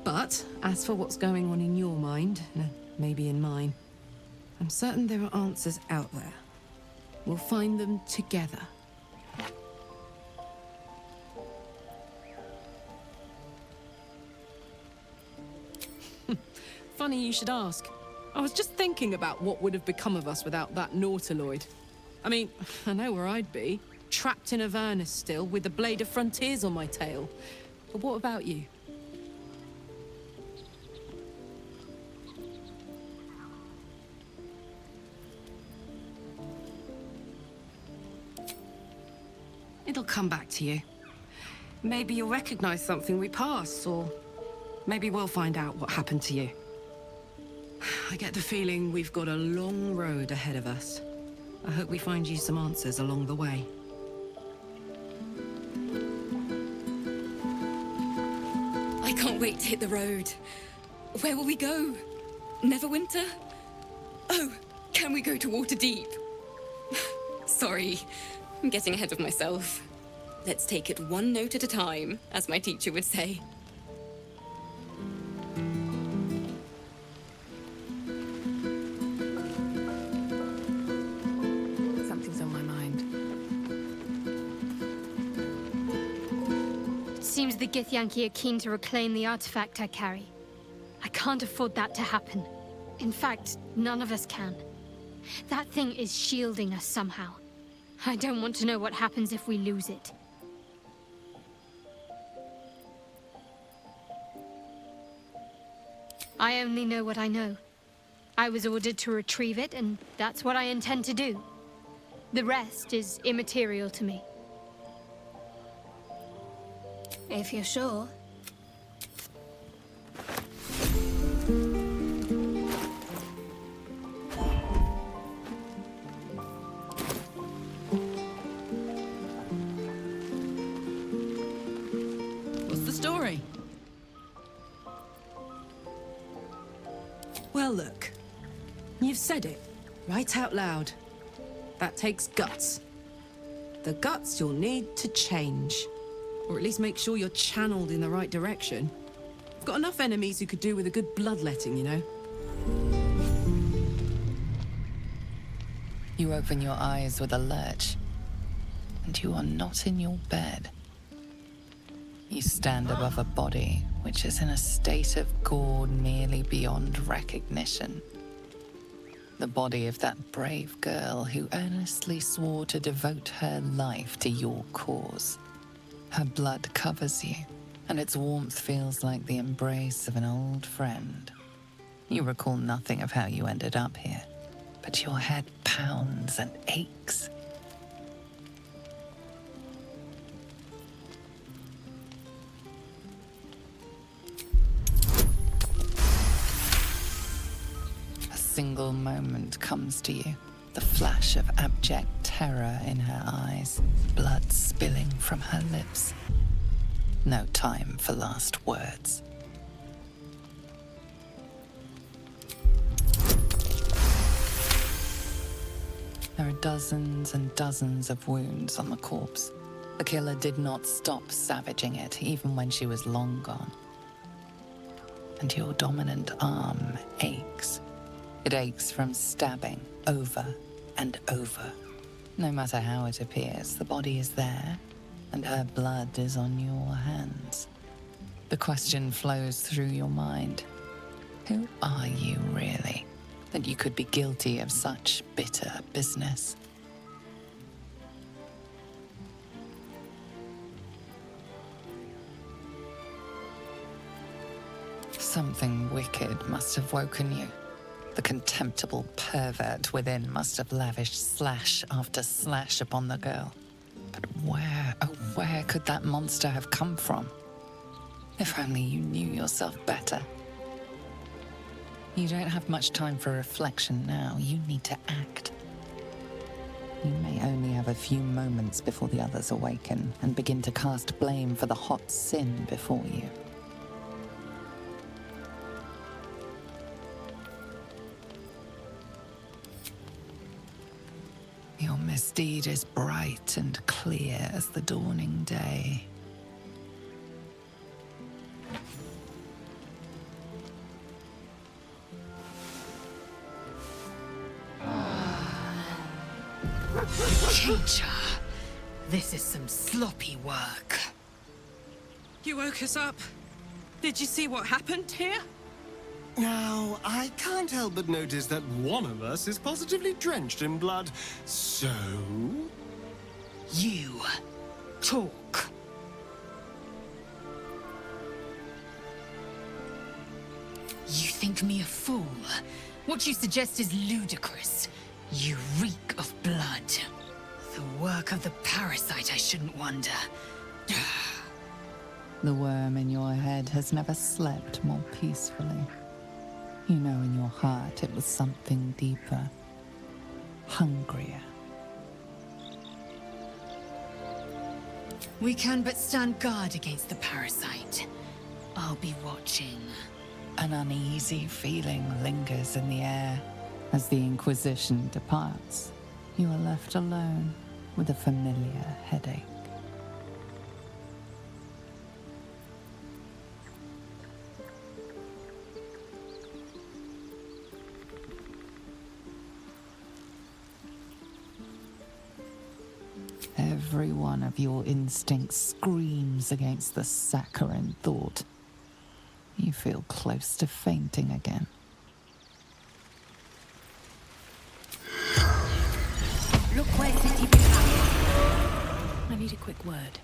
Speaker 15: But, as for what's going on in your mind, and maybe in mine, I'm certain there are answers out there. We'll find them together. Funny you should ask. I was just thinking about what would have become of us without that Nautiloid. I mean, I know where I'd be. Trapped in Avernus still, with the Blade of Frontiers on my tail. But what about you? It'll come back to you. Maybe you'll recognize something we passed, or maybe we'll find out what happened to you. I get the feeling we've got a long road ahead of us. I hope we find you some answers along the way.
Speaker 19: wait to hit the road. Where will we go? Neverwinter? Oh, can we go to Waterdeep? Sorry, I'm getting ahead of myself. Let's take it one note at a time, as my teacher would say.
Speaker 15: Something's on my mind.
Speaker 22: It seems the Githyanki are keen to reclaim the artifact I carry. I can't afford that to happen. In fact, none of us can. That thing is shielding us somehow. I don't want to know what happens if we lose it. I only know what I know. I was ordered to retrieve it, and that's what I intend to do. The rest is immaterial to me.
Speaker 17: If you're sure.
Speaker 15: What's the story? Well, look. You've said it, right out loud. That takes guts. The guts you'll need to change. Or at least make sure you're channeled in the right direction. I've got enough enemies who could do with a good bloodletting, you know?
Speaker 1: You open your eyes with a lurch, and you are not in your bed. You stand above a body which is in a state of gore nearly beyond recognition. The body of that brave girl who earnestly swore to devote her life to your cause. Her blood covers you, and its warmth feels like the embrace of an old friend. You recall nothing of how you ended up here, but your head pounds and aches. A single moment comes to you, the flash of abject terror in her eyes, blood spilling from her lips. No time for last words. There are dozens and dozens of wounds on the corpse. The killer did not stop savaging it, even when she was long gone. And your dominant arm aches. It aches from stabbing over and over. No matter how it appears, the body is there, and her blood is on your hands. The question flows through your mind. Who are you, really, that you could be guilty of such bitter business? Something wicked must have woken you. The contemptible pervert within must have lavished slash after slash upon the girl. But where, oh where could that monster have come from? If only you knew yourself better. You don't have much time for reflection now. You need to act. You may only have a few moments before the others awaken and begin to cast blame for the hot sin before you. Your misdeed is bright and clear as the dawning day.
Speaker 3: Teacher, this is some sloppy work.
Speaker 15: You woke us up. Did you see what happened here?
Speaker 21: Now, I can't help but notice that one of us is positively drenched in blood. So?
Speaker 3: You talk. You think me a fool? What you suggest is ludicrous. You reek of blood. The work of the parasite, I shouldn't wonder.
Speaker 1: The worm in your head has never slept more peacefully. You know in your heart it was something deeper, hungrier.
Speaker 3: We can but stand guard against the parasite. I'll be watching.
Speaker 1: An uneasy feeling lingers in the air. As the Inquisition departs, you are left alone with a familiar headache. Every one of your instincts screams against the saccharine thought. You feel close to fainting again.
Speaker 6: Look where city behind. I need a quick word.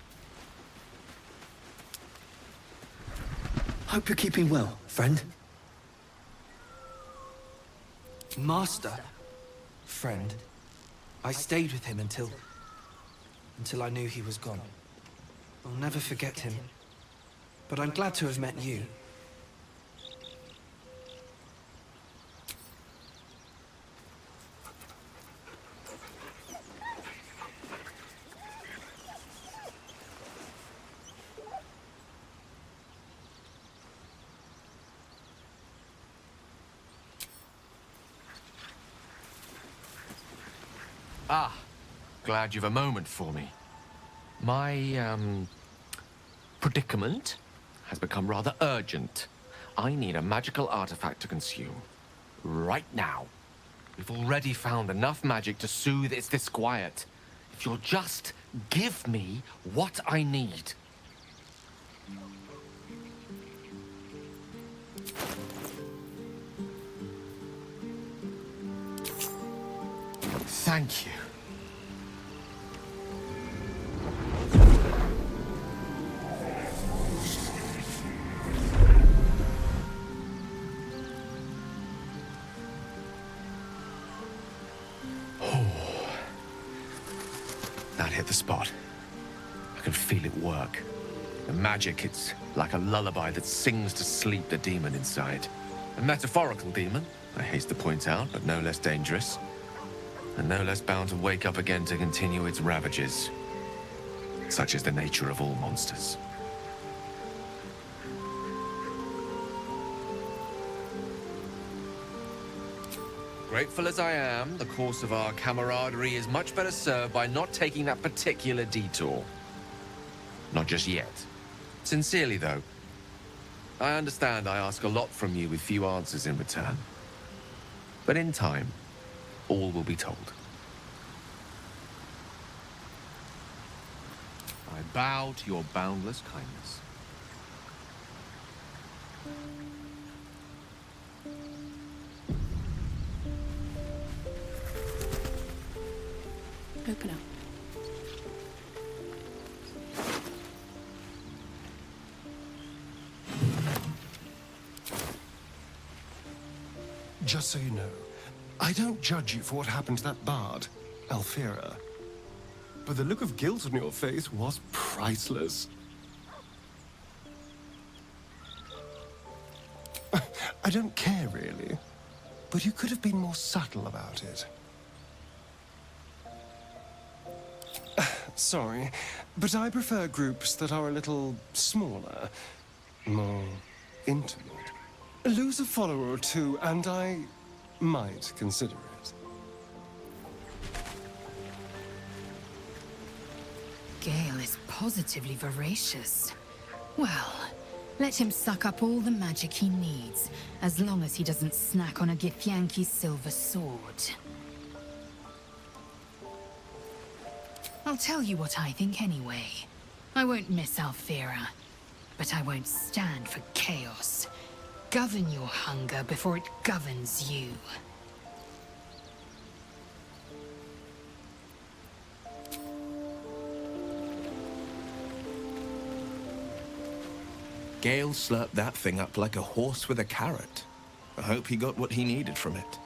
Speaker 2: Hope you're keeping well, friend. Master? Friend. I stayed with him until I knew he was gone. I'll never forget him. But I'm glad to have met you.
Speaker 4: Ah, glad you've a moment for me. My, predicament has become rather urgent. I need a magical artifact to consume. Right now. We've already found enough magic to soothe its disquiet. If you'll just give me what I need. Thank you. That hit the spot. I can feel it work. The magic, it's like a lullaby that sings to sleep the demon inside. A metaphorical demon, I haste to point out, but no less dangerous. And no less bound to wake up again to continue its ravages. Such is the nature of all monsters. Grateful as I am, the course of our camaraderie is much better served by not taking that particular detour. Not just yet. Sincerely, though. I understand I ask a lot from you with few answers in return. But in time, all will be told. I bow to your boundless kindness.
Speaker 6: Open up.
Speaker 21: Just so you know, I don't judge you for what happened to that bard, Alfira. But the look of guilt on your face was priceless. I don't care, really. But you could have been more subtle about it. Sorry, but I prefer groups that are a little smaller, more intimate. Lose a follower or two, and I might consider it.
Speaker 3: Gale is positively voracious. Well, let him suck up all the magic he needs, as long as he doesn't snack on a Githyanki's silver sword. I'll tell you what I think anyway. I won't miss Alfira, but I won't stand for chaos. Govern your hunger before it governs you.
Speaker 18: Gale slurped that thing up like a horse with a carrot. I hope he got what he needed from it.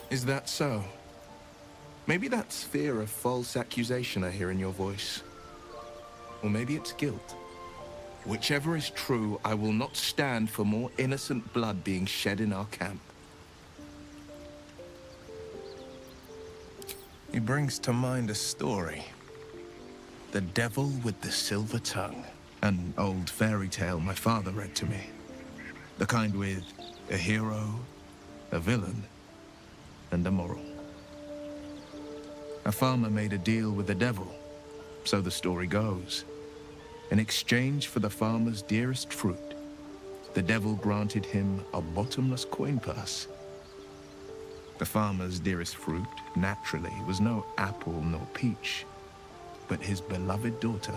Speaker 18: Is that so? Maybe that's fear of false accusation I hear in your voice. Or maybe it's guilt. Whichever is true, I will not stand for more innocent blood being shed in our camp. He brings to mind a story. The Devil with the Silver Tongue, an old fairy tale my father read to me. The kind with a hero, a villain, and a moral. A farmer made a deal with the devil, so the story goes. In exchange for the farmer's dearest fruit, the devil granted him a bottomless coin purse. The farmer's dearest fruit, naturally, was no apple nor peach, but his beloved daughter.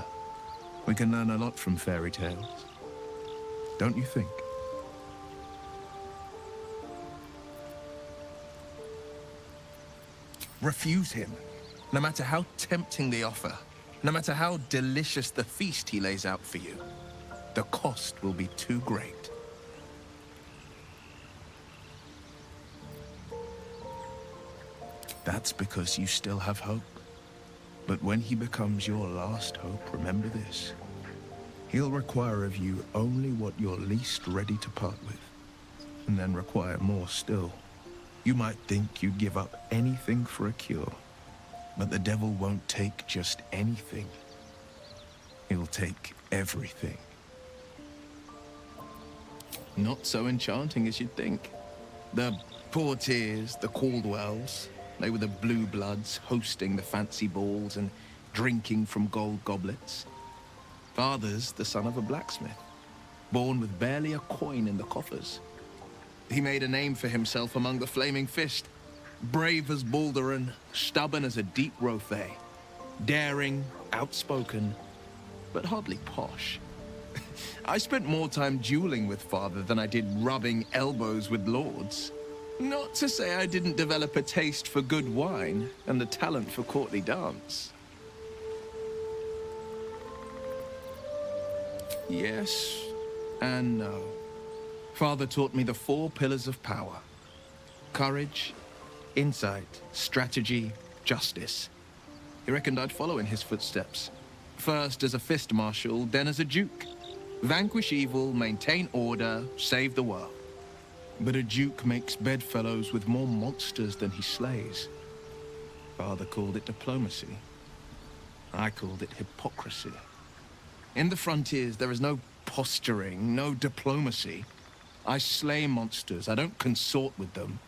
Speaker 18: We can learn a lot from fairy tales, don't you think? Refuse him, no matter how tempting the offer, no matter how delicious the feast he lays out for you. The cost will be too great. That's because you still have hope. But when he becomes your last hope, remember this. He'll require of you only what you're least ready to part with, and then require more still. You might think you'd give up anything for a cure, but the devil won't take just anything. He'll take everything. Not so enchanting as you'd think. The Portiers, the Caldwells, they were the blue bloods hosting the fancy balls and drinking from gold goblets. Father's the son of a blacksmith, born with barely a coin in the coffers. He made a name for himself among the Flaming Fist. Brave as Baldurin, stubborn as a deep Rothay, daring, outspoken, but hardly posh. I spent more time dueling with Father than I did rubbing elbows with lords. Not to say I didn't develop a taste for good wine and a talent for courtly dance. Yes and no. Father taught me the 4 pillars of power: courage, insight, strategy, justice. He reckoned I'd follow in his footsteps. First as a fist marshal, then as a duke. Vanquish evil, maintain order, save the world. But a duke makes bedfellows with more monsters than he slays. Father called it diplomacy. I called it hypocrisy. In the frontiers, there is no posturing, no diplomacy. I slay monsters. I don't consort with them.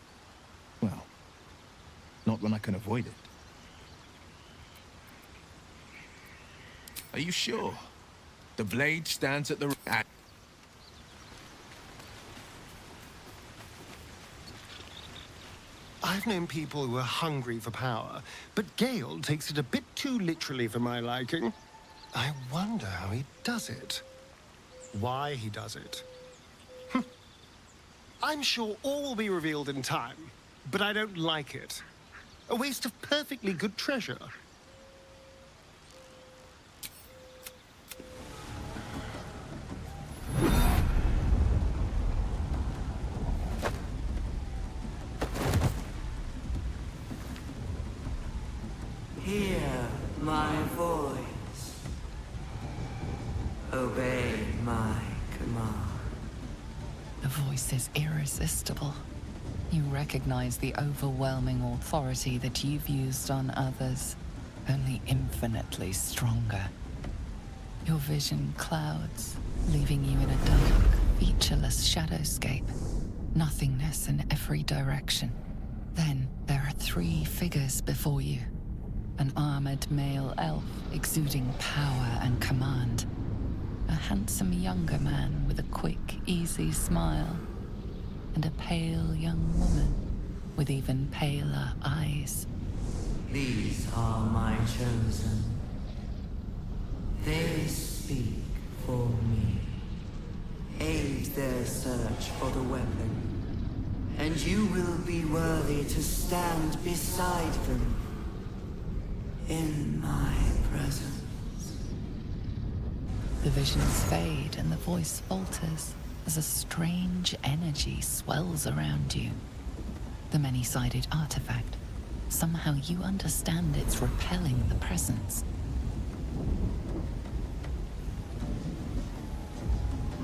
Speaker 18: Well, not when I can avoid it. Are you sure? The blade stands at the...
Speaker 21: I've known people who are hungry for power, but Gale takes it a bit too literally for my liking. I wonder how he does it. Why he does it. I'm sure all will be revealed in time, but I don't like it. A waste of perfectly good treasure.
Speaker 13: Hear my voice. Obey my command.
Speaker 1: The voice is irresistible. You recognize the overwhelming authority that you've used on others, only infinitely stronger. Your vision clouds, leaving you in a dark, featureless shadowscape. Nothingness in every direction. Then there are 3 figures before you. An armored male elf exuding power and command. A handsome younger man with a quick, easy smile. And a pale young woman with even paler eyes.
Speaker 13: These are my chosen. They speak for me. Aid their search for the weapon. And you will be worthy to stand beside them. In my presence.
Speaker 1: The visions fade and the voice falters as a strange energy swells around you. The many-sided artifact. Somehow you understand it's repelling the presence.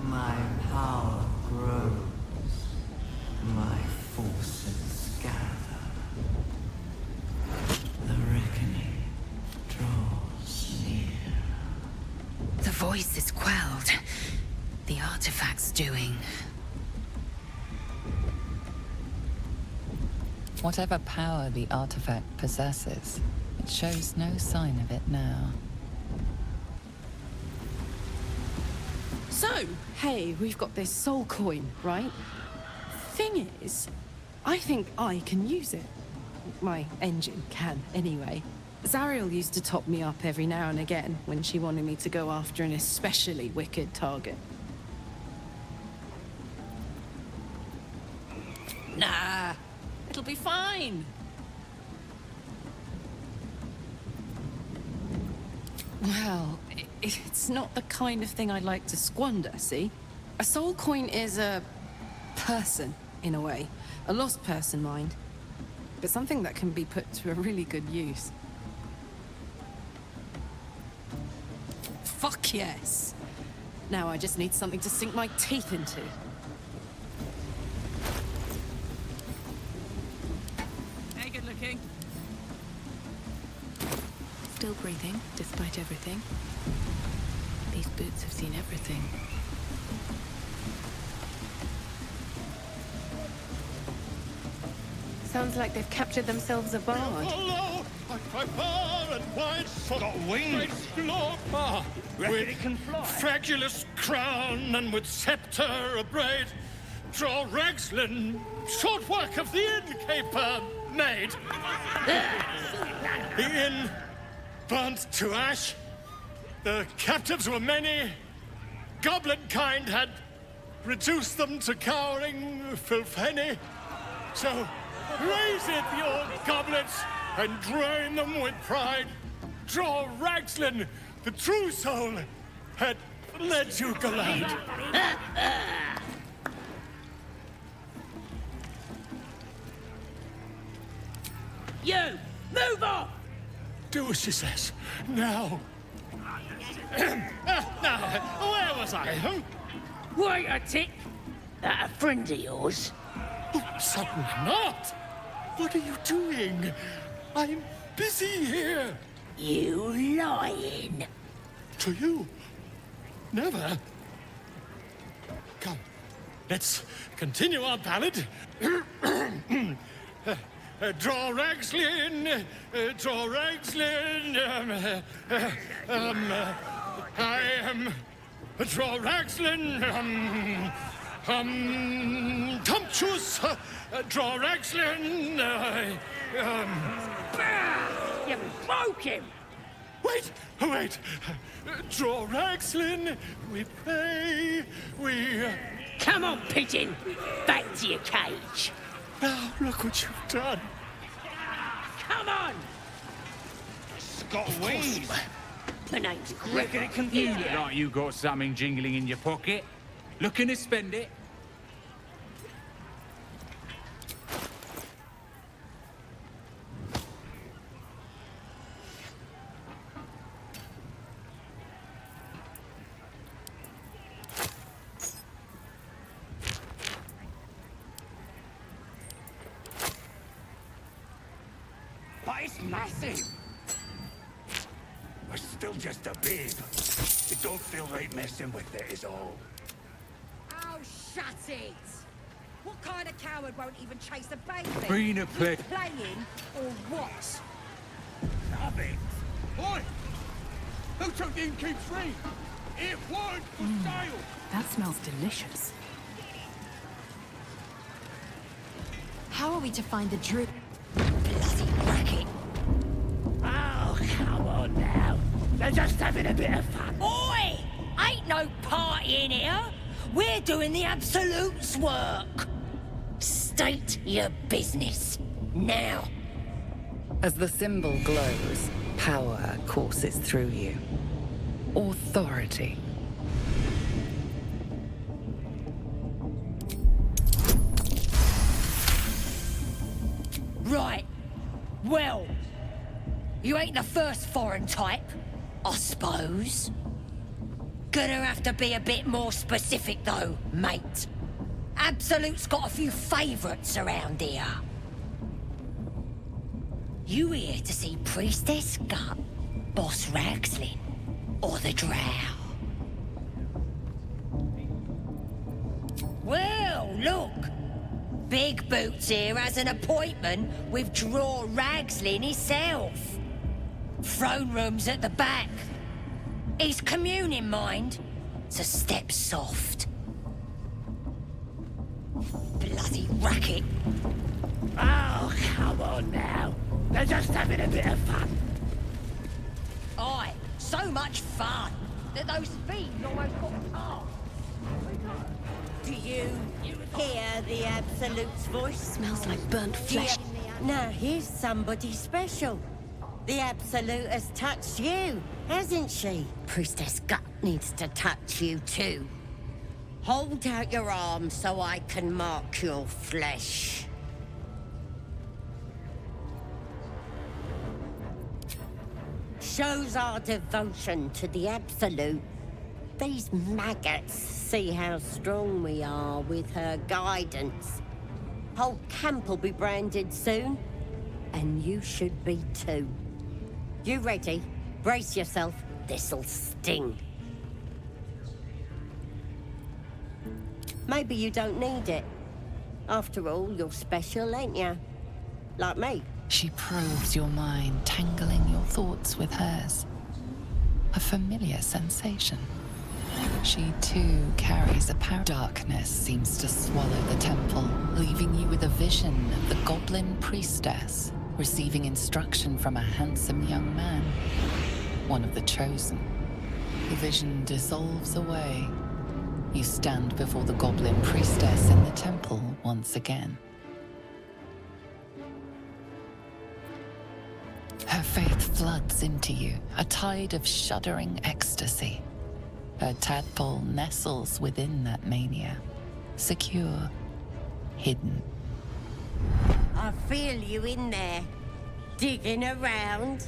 Speaker 13: My power grows. My forces gather. The reckoning draws near.
Speaker 5: voice is quelled, the artifact's doing.
Speaker 1: Whatever power the artifact possesses, it shows no sign of it now.
Speaker 15: So, hey, we've got this soul coin, right? Thing is, I think I can use it. My engine can, anyway. Zariel used to top me up every now and again when she wanted me to go after an especially wicked target. Nah, it'll be fine. Well, it's not the kind of thing I'd like to squander, see? A soul coin is a person, in a way. A lost person, mind. But something that can be put to a really good use. Fuck yes! Now I just need something to sink my teeth into. Hey, good looking.
Speaker 6: Still breathing, despite everything. These boots have seen everything.
Speaker 17: Sounds like they've captured themselves a bard.
Speaker 11: Hello, by bar and wine, got wings, with can fly. Fragulous crown and with scepter abraid, draw Ragslin, short work of the innkeeper made. The inn burnt to ash. The captives were many. Goblin kind had reduced them to cowering filthenny. So raise it, your goblets, and drain them with pride. Draw Ragslin, the true soul, had led you glide. You, move on! Do as she says, now. Now, where was I?
Speaker 9: Wait a tick. That a friend of yours?
Speaker 11: Oh, certainly not. What are you doing? I'm busy here.
Speaker 9: You lying.
Speaker 11: To you? Never. Come, let's continue our ballad. Draw Ragslin, draw Ragslin, I am draw Ragslin, Tumptuous, draw Ragslin,
Speaker 9: You broke him.
Speaker 11: Wait, draw Ragslin, we pray, we...
Speaker 9: Come on, pigeon, back to your cage.
Speaker 11: Now, look what you've done.
Speaker 9: Come on!
Speaker 11: It's got wings.
Speaker 9: My name's
Speaker 16: Reckon it can use it like you got something jingling in your pocket. Looking to spend it?
Speaker 12: But it's massive. We're still just a babe. It don't feel right messing with it is all.
Speaker 7: Oh, shut it! What kind of coward won't even chase a baby?
Speaker 16: Bring a pet.
Speaker 7: Playing or what?
Speaker 12: Stop it!
Speaker 11: Oi! Who took the innkeep's ring? It weren't for sale!
Speaker 6: That smells delicious.
Speaker 14: How are we to find the druid?
Speaker 9: Bloody racket. Oh, come on now. They're just having a bit of fun. Oi! Ain't no party in here. We're doing the Absolute's work. State your business. Now.
Speaker 1: As the symbol glows, power courses through you. Authority.
Speaker 9: Right. Well, you ain't the first foreign type, I suppose. Gonna have to be a bit more specific though, mate. Absolute's got a few favourites around here. You here to see Priestess Gut, Boss Ragslin, or the Drow? look! Big Boots here has an appointment with Draw Ragslin himself. Throne room's at the back. He's communing, mind, so step soft. Bloody racket.
Speaker 11: Oh, come on now. They're just having a bit of fun.
Speaker 9: Aye, so much fun that those feet almost got off. Do you hear the Absolute's voice?
Speaker 14: Smells like burnt flesh.
Speaker 9: Now here's somebody special. The Absolute has touched you, hasn't she? Priestess Gut needs to touch you too. Hold out your arm so I can mark your flesh. Shows our devotion to the Absolute. These maggots see how strong we are with her guidance. Whole camp will be branded soon, and you should be too. You ready? Brace yourself. This'll sting. Maybe you don't need it. After all, you're special, ain't you? Like me.
Speaker 1: She probes your mind, tangling your thoughts with hers. A familiar sensation. She too carries a power. Darkness seems to swallow the temple, leaving you with a vision of the goblin priestess receiving instruction from a handsome young man, one of the chosen. The vision dissolves away. You stand before the goblin priestess in the temple once again. Her faith floods into you, a tide of shuddering ecstasy. Her tadpole nestles within that mania, secure, hidden.
Speaker 9: I feel you in there, digging around.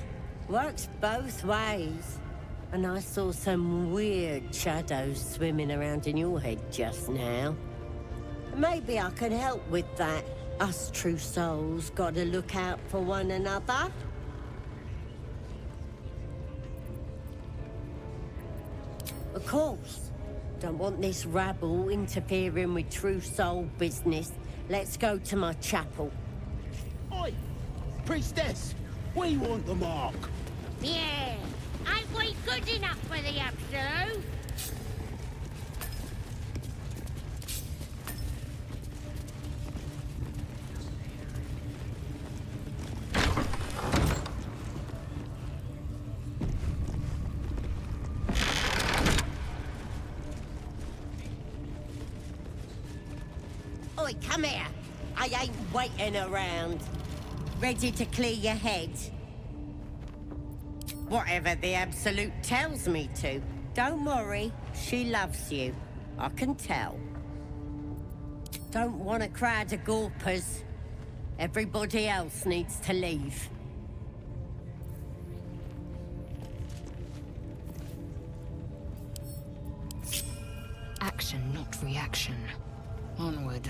Speaker 9: Works both ways. And I saw some weird shadows swimming around in your head just now. Maybe I can help with that. Us true souls gotta look out for one another. Of course. Don't want this rabble interfering with true soul business. Let's go to my chapel.
Speaker 11: Oi! Priestess! We want the mark!
Speaker 7: Yeah! Ain't we good enough for the Absolute?
Speaker 9: Oi, come here. I ain't waiting around. Ready to clear your head? Whatever the Absolute tells me to. Don't worry, she loves you. I can tell. Don't want a crowd of gawpers. Everybody else needs to leave.
Speaker 3: Action, not reaction. Onward.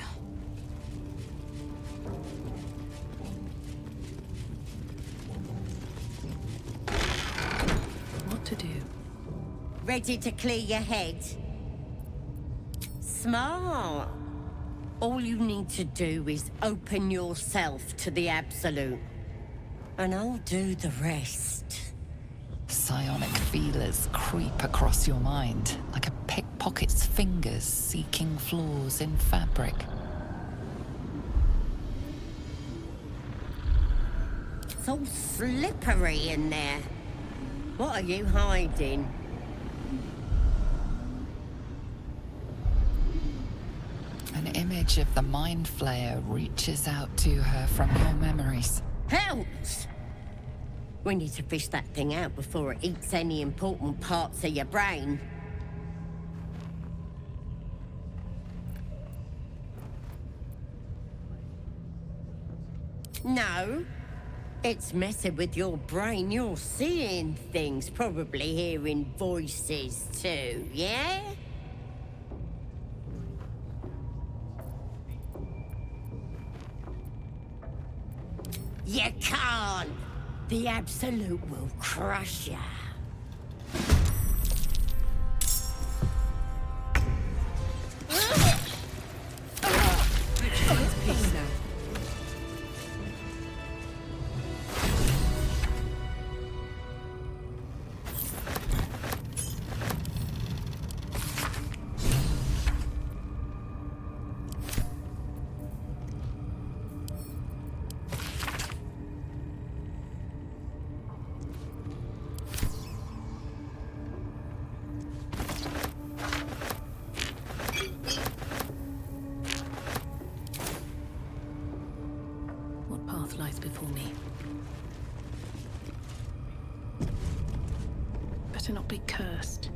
Speaker 6: What to do?
Speaker 9: Ready to clear your head? Smart. All you need to do is open yourself to the Absolute. And I'll do the rest.
Speaker 1: Psionic feelers creep across your mind, like a pickpocket's fingers seeking flaws in fabric.
Speaker 9: It's all slippery in there. What are you hiding?
Speaker 1: An image of the Mind Flayer reaches out to her from your memories.
Speaker 9: Helps! We need to fish that thing out before it eats any important parts of your brain. No. It's messing with your brain. You're seeing things, probably hearing voices too, yeah? You can't. The Absolute will crush ya.
Speaker 6: Peace now. Lies before me. Better not be cursed.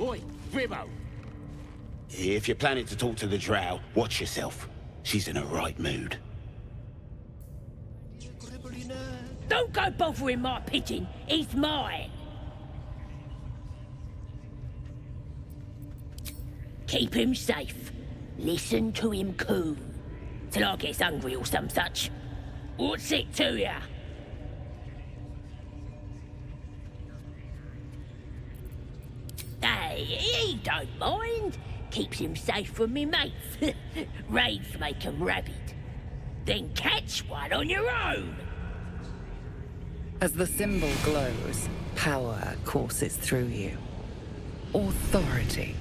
Speaker 11: Oi, Ribbo!
Speaker 10: If you're planning to talk to the drow, watch yourself. She's in a right mood.
Speaker 9: Don't go bothering my pigeon. He's mine. Keep him safe. Listen to him coo. Till I gets hungry or some such. What's it to ya? Hey, he don't mind. Keeps him safe from me mates. Raids make 'em rabid. Then catch one on your own.
Speaker 1: As the symbol glows, power courses through you. Authority.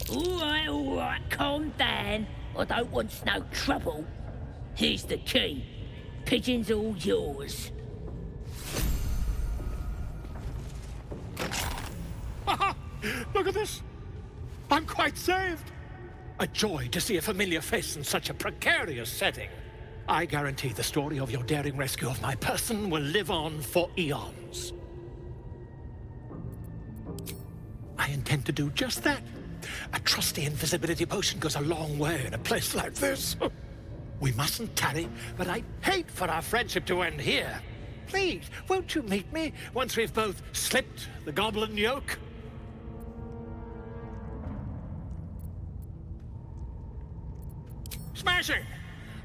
Speaker 9: All right, calm down. I don't want no trouble. Here's the key. Pigeon's all yours.
Speaker 12: Look at this. I'm quite saved. A joy to see a familiar face in such a precarious setting. I guarantee the story of your daring rescue of my person will live on for eons. I intend to do just that. A trusty invisibility potion goes a long way in a place like this. We mustn't tarry, but I'd hate for our friendship to end here. Please, won't you meet me once we've both slipped the goblin yoke? Smashing!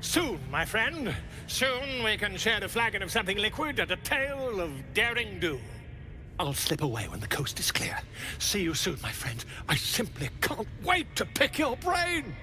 Speaker 12: Soon, my friend. Soon we can share a flagon of something liquid and a tale of daring do. I'll slip away when the coast is clear. See you soon, my friend. I simply can't wait to pick your brain!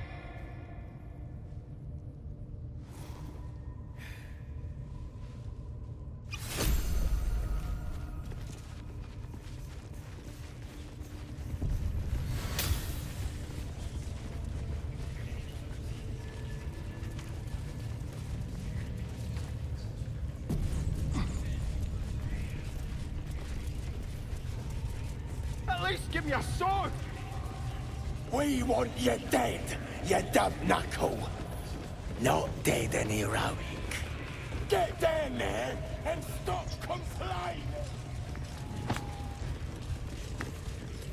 Speaker 11: At least give me a sword!
Speaker 10: We want you dead, you dumb knuckle. Not dead and heroic. Get down there and stop complaining!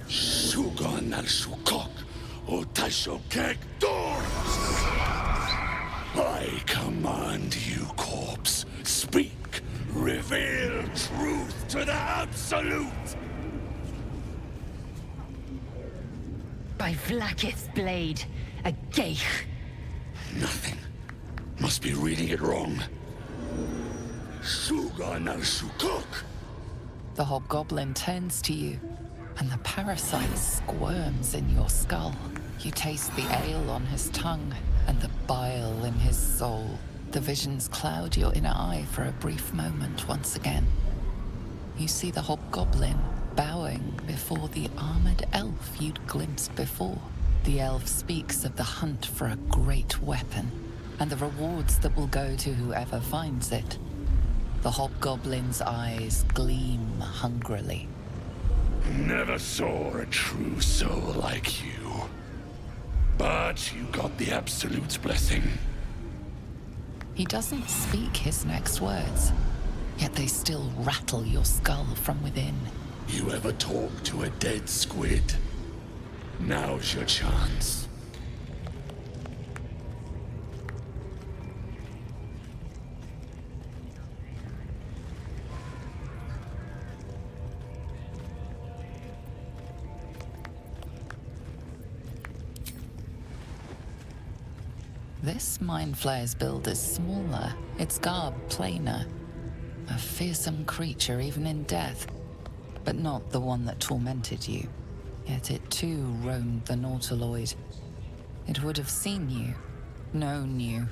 Speaker 10: Sugan al Sukok, Otasho Kek Doors! I command you, corpse. Speak. Reveal truth to the absolute!
Speaker 14: By Vlaakith's blade, a geich.
Speaker 10: Nothing. Must be reading it wrong. Sugan al Sukok.
Speaker 1: The hobgoblin turns to you, and the parasite squirms in your skull. You taste the ale on his tongue, and the bile in his soul. The visions cloud your inner eye for a brief moment once again. You see the hobgoblin bowing before the armored elf you'd glimpsed before. The elf speaks of the hunt for a great weapon, and the rewards that will go to whoever finds it. The hobgoblin's eyes gleam hungrily.
Speaker 10: Never saw a true soul like you. But you got the Absolute's blessing.
Speaker 1: He doesn't speak his next words, yet they still rattle your skull from within.
Speaker 10: You ever talk to a dead squid? Now's your chance.
Speaker 1: This mind flayer's build is smaller, its garb plainer. A fearsome creature even in death, but not the one that tormented you. Yet it too roamed the Nautiloid. It would have seen you, known you.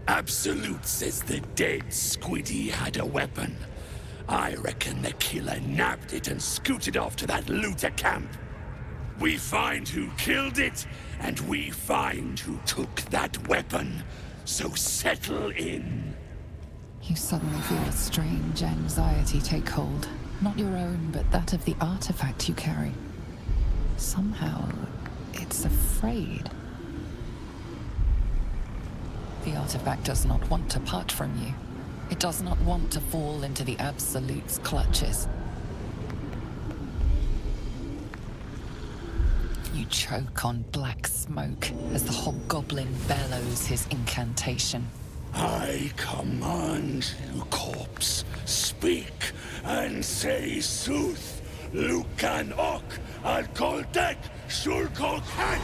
Speaker 10: Absolute says the dead Squiddy had a weapon. I reckon the killer nabbed it and scooted off to that looter camp. We find who killed it, and we find who took that weapon. So settle in.
Speaker 1: You suddenly feel a strange anxiety take hold. Not your own, but that of the artifact you carry. Somehow, it's afraid. The artifact does not want to part from you. It does not want to fall into the Absolute's clutches. You choke on black smoke as the hobgoblin bellows his incantation.
Speaker 10: I command you, corpse, speak and say sooth. Lucan ok al koldek shulkot hank.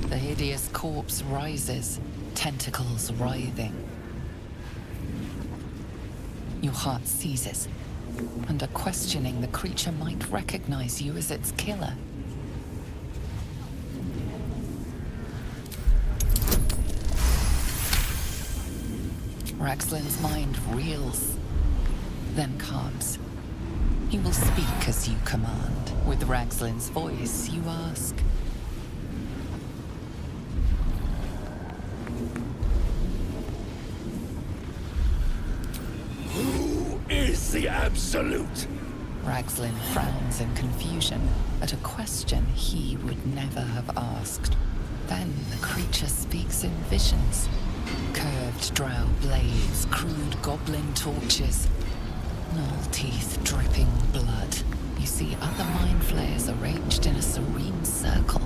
Speaker 1: The hideous corpse rises, tentacles writhing. Your heart seizes. Under questioning, the creature might recognize you as its killer. Raxlin's mind reels, then calms. He will speak as you command. With Raxlin's voice, you ask.
Speaker 10: Who is the Absolute?
Speaker 1: Raxlin frowns in confusion at a question he would never have asked. Then the creature speaks in visions. Curved drow blades, crude goblin torches, gnoll teeth dripping blood. You see other mind flayers arranged in a serene circle.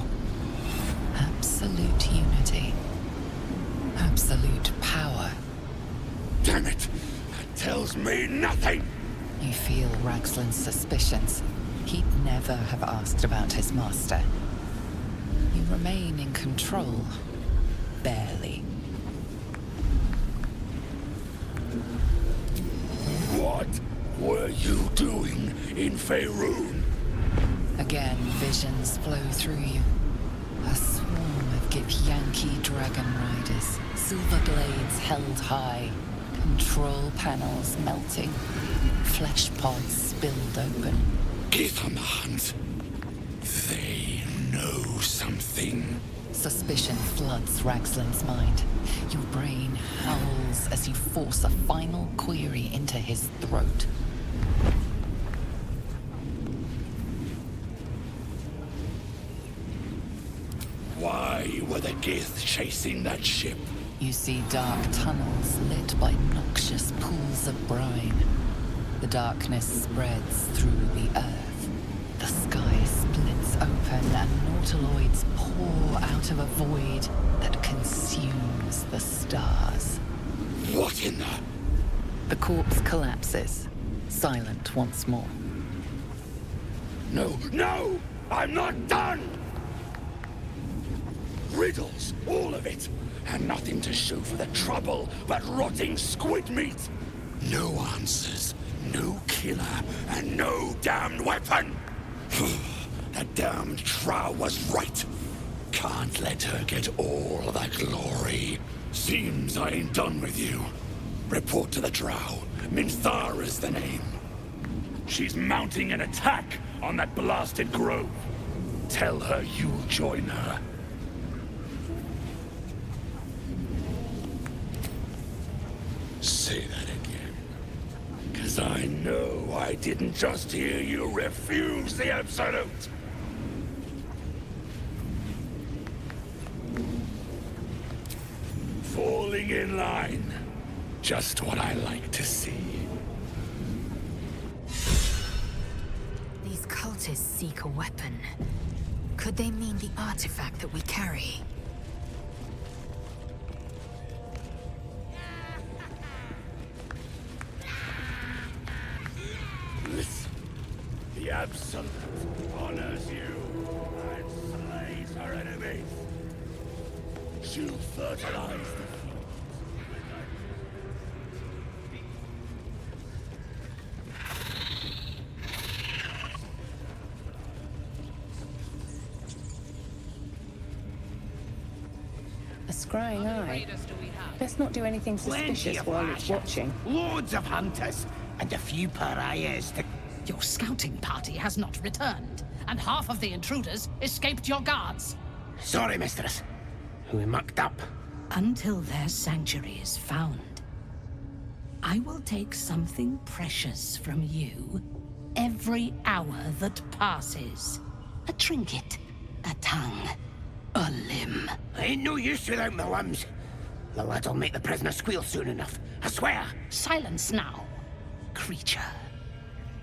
Speaker 1: Absolute unity. Absolute power.
Speaker 10: Damn it! That tells me nothing!
Speaker 1: You feel Raxlin's suspicions. He'd never have asked about his master. You remain in control. Barely.
Speaker 10: What were you doing in Faerun?
Speaker 1: Again, visions flow through you. A swarm of Githyanki dragon riders, silver blades held high, control panels melting, flesh pods spilled open.
Speaker 10: Give them a hunt. They know something.
Speaker 1: Suspicion floods Raxlin's mind. Your brain howls as you force a final query into his throat.
Speaker 10: Why were the Gith chasing that ship?
Speaker 1: You see dark tunnels lit by noxious pools of brine. The darkness spreads through the earth. The sky splits open and nautiloids pour out of a void that consumes the stars.
Speaker 10: What in the...
Speaker 1: The corpse collapses, silent once more.
Speaker 10: No, no! I'm not done! Riddles, all of it. And nothing to show for the trouble but rotting squid meat. No answers, no killer, and no damned weapon. That damned Drow was right. Can't let her get all that glory. Seems I ain't done with you. Report to the Drow. Minthara's the name. She's mounting an attack on that blasted grove. Tell her you'll join her. Say that again. 'Cause I know I didn't just hear you refuse the Absolute. Falling in line. Just what I like to see.
Speaker 3: These cultists seek a weapon. Could they mean the artifact that we carry?
Speaker 10: Listen. The The Absolute honors you and slays her enemies. She'll fertilize the
Speaker 6: A scrying eye. Best not do anything suspicious while it's watching.
Speaker 9: Loads of hunters, and a few pariahs to...
Speaker 8: Your scouting party has not returned, and half of the intruders escaped your guards.
Speaker 9: Sorry, mistress. We mucked up.
Speaker 8: Until their sanctuary is found, I will take something precious from you every hour that passes. A trinket, a tongue, a limb.
Speaker 9: Ain't no use without my limbs. The lad'll make the prisoner squeal soon enough, I swear.
Speaker 8: Silence now, creature,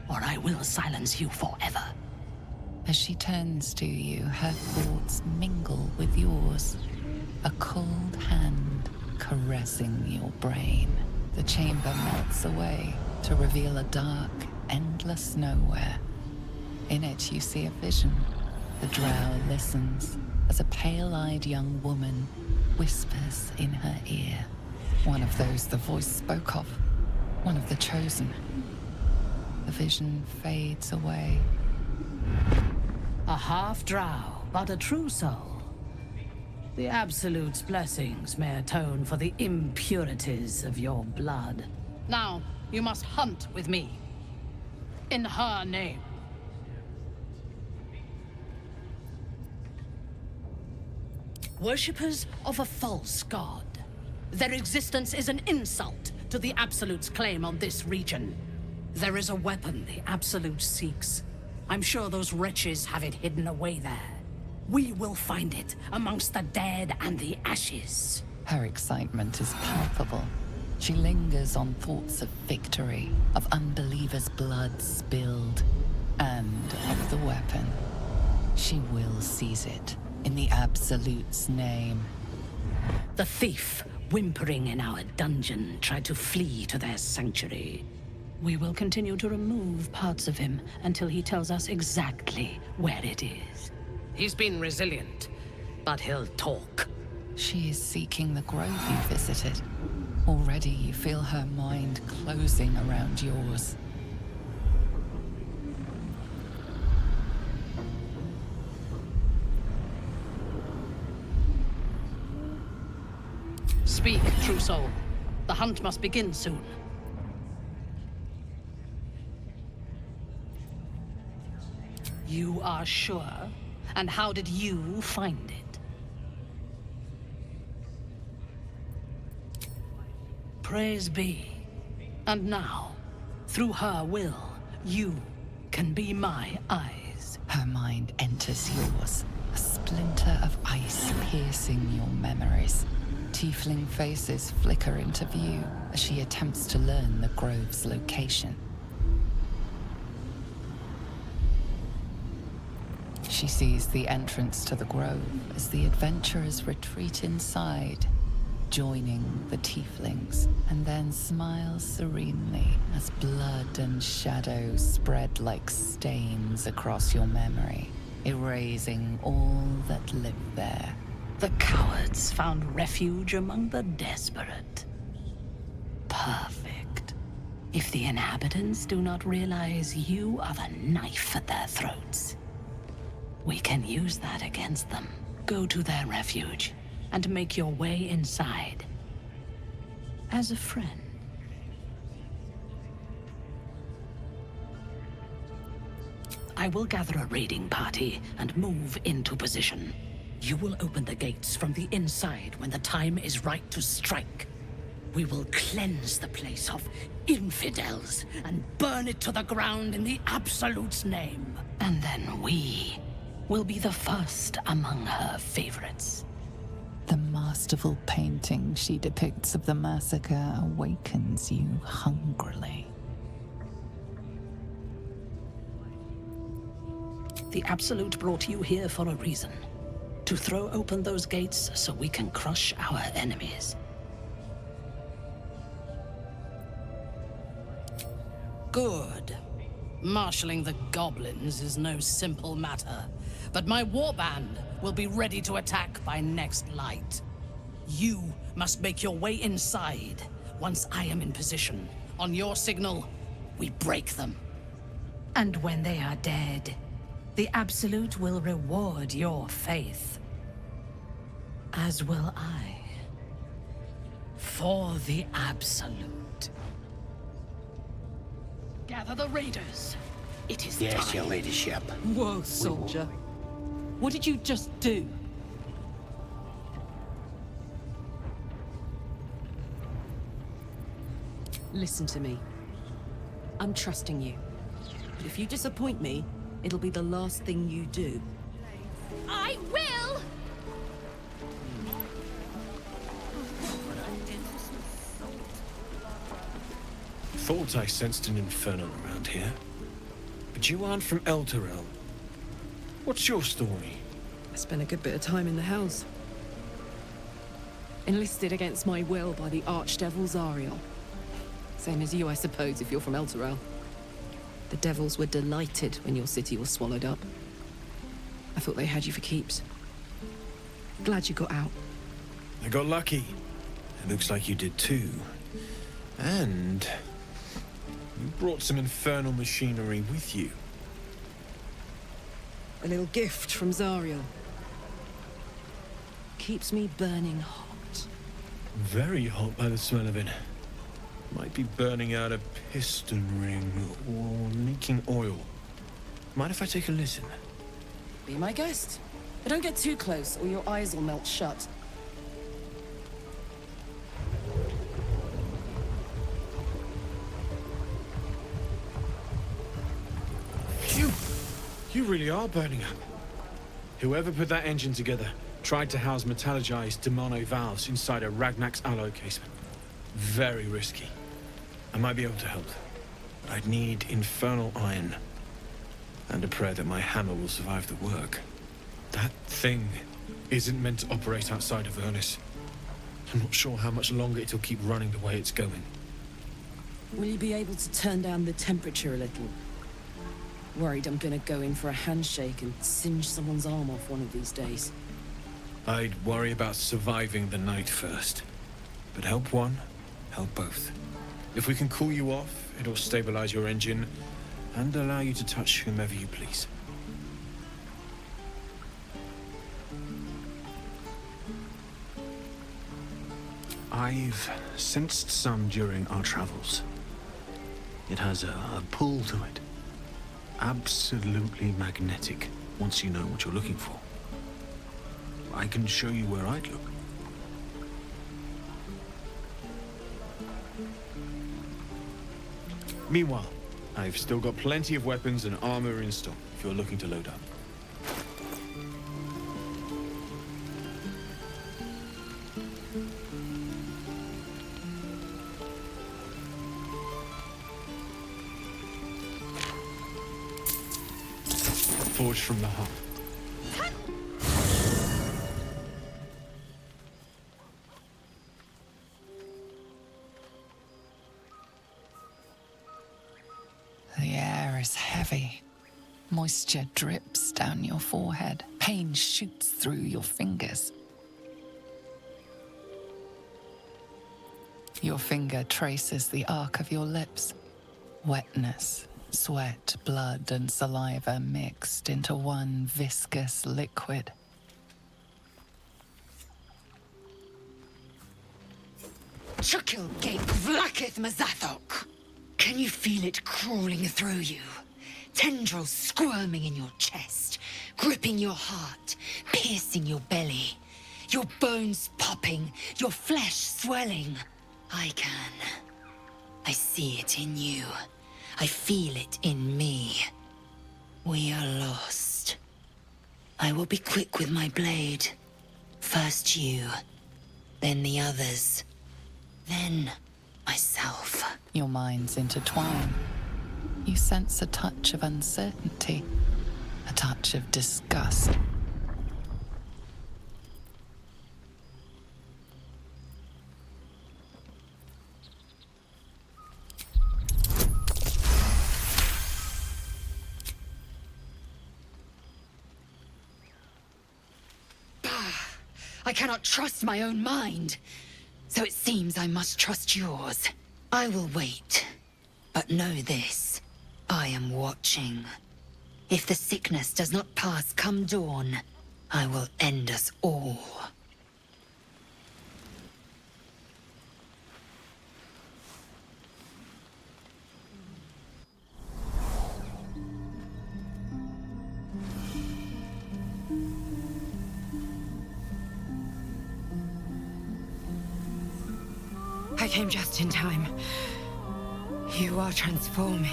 Speaker 8: or I will silence you forever.
Speaker 1: As she turns to you, her thoughts mingle with yours. A cold hand caressing your brain. The chamber melts away to reveal a dark, endless nowhere. In it you see a vision. The drow listens as a pale-eyed young woman whispers in her ear. One of those the voice spoke of. One of the chosen. The vision fades away.
Speaker 8: A half-drow, but a true soul. The Absolute's blessings may atone for the impurities of your blood. Now, you must hunt with me. In her name. Worshippers of a false god. Their existence is an insult to the Absolute's claim on this region. There is a weapon the Absolute seeks. I'm sure those wretches have it hidden away there. We will find it amongst the dead and the ashes.
Speaker 1: Her excitement is palpable. She lingers on thoughts of victory, of unbelievers' blood spilled, and of the weapon. She will seize it, in the Absolute's name.
Speaker 8: The thief, whimpering in our dungeon, tried to flee to their sanctuary. We will continue to remove parts of him until he tells us exactly where it is. He's been resilient, but he'll talk.
Speaker 1: She is seeking the grove you visited. Already you feel her mind closing around yours.
Speaker 8: Speak, true soul. The hunt must begin soon. You are sure? And how did you find it? Praise be. And now, through her will, you can be my eyes.
Speaker 1: Her mind enters yours, a splinter of ice piercing your memories. Tiefling faces flicker into view as she attempts to learn the grove's location. She sees the entrance to the grove as the adventurers retreat inside, joining the tieflings, and then smiles serenely as blood and shadows spread like stains across your memory, erasing all that lived there.
Speaker 8: The cowards found refuge among the desperate. Perfect. If the inhabitants do not realize you are the knife at their throats, we can use that against them. Go to their refuge and make your way inside. As a friend. I will gather a raiding party and move into position. You will open the gates from the inside when the time is right to strike. We will cleanse the place of infidels and burn it to the ground in the Absolute's name. And then we will be the first among her favorites.
Speaker 1: The masterful painting she depicts of the massacre awakens you hungrily.
Speaker 8: The Absolute brought you here for a reason. To throw open those gates so we can crush our enemies. Good. Marshalling the goblins is no simple matter, but my warband will be ready to attack by next light. You must make your way inside. Once I am in position, on your signal, we break them. And when they are dead, the Absolute will reward your faith. As will I. For the Absolute. Gather the raiders. It is
Speaker 19: Yes,
Speaker 8: time.
Speaker 19: your ladyship.
Speaker 15: Whoa, soldier. What did you just do? Listen to me. I'm trusting you. But if you disappoint me, it'll be the last thing you do.
Speaker 7: I will!
Speaker 11: Thought I sensed an infernal around here. But you aren't from Elturel. What's your story?
Speaker 15: I spent a good bit of time in the Hells. Enlisted against my will by the Archdevil Zariel. Same as you, I suppose, if you're from Elturel. The devils were delighted when your city was swallowed up. I thought they had you for keeps. Glad you got out.
Speaker 11: I got lucky. It looks like you did too. And you brought some infernal machinery with you.
Speaker 15: A little gift from Zariel. Keeps me burning hot.
Speaker 11: Very hot by the smell of it. Might be burning out a piston ring or leaking oil. Mind if I take a listen?
Speaker 15: Be my guest. But don't get too close or your eyes will melt shut.
Speaker 11: Phew! You really are burning up. Whoever put that engine together tried to house metallogized Demono valves inside a Ragnak's alloy casement. Very risky. I might be able to help. I'd need infernal iron. And a prayer that my hammer will survive the work. That thing isn't meant to operate outside of Vernus. I'm not sure how much longer it'll keep running the way it's going.
Speaker 15: Will you be able to turn down the temperature a little? Worried I'm gonna go in for a handshake and singe someone's arm off one of these days.
Speaker 11: I'd worry about surviving the night first. But help one, help both. If we can cool you off, it'll stabilize your engine and allow you to touch whomever you please. I've sensed some during our travels. It has a pull to it. Absolutely magnetic, once you know what you're looking for. I can show you where I'd look. Meanwhile, I've still got plenty of weapons and armor in stock if you're looking to load up. Forged from the heart.
Speaker 1: The air is heavy. Moisture drips down your forehead. Pain shoots through your fingers. Your finger traces the arc of your lips. Wetness, sweat, blood, and saliva mixed into one viscous liquid.
Speaker 5: Chukil Gate Vlakith Mazathok! Can you feel it crawling through you? Tendrils squirming in your chest, gripping your heart, piercing your belly. Your bones popping, your flesh swelling. I can. I see it in you. I feel it in me. We are lost. I will be quick with my blade. First you, then the others, then myself.
Speaker 1: Your minds intertwine. You sense a touch of uncertainty, a touch of disgust.
Speaker 3: I cannot trust my own mind. So it seems I must trust yours. I will wait. But know this. I am watching. If the sickness does not pass come dawn, I will end us all. I came just in time. You are transforming.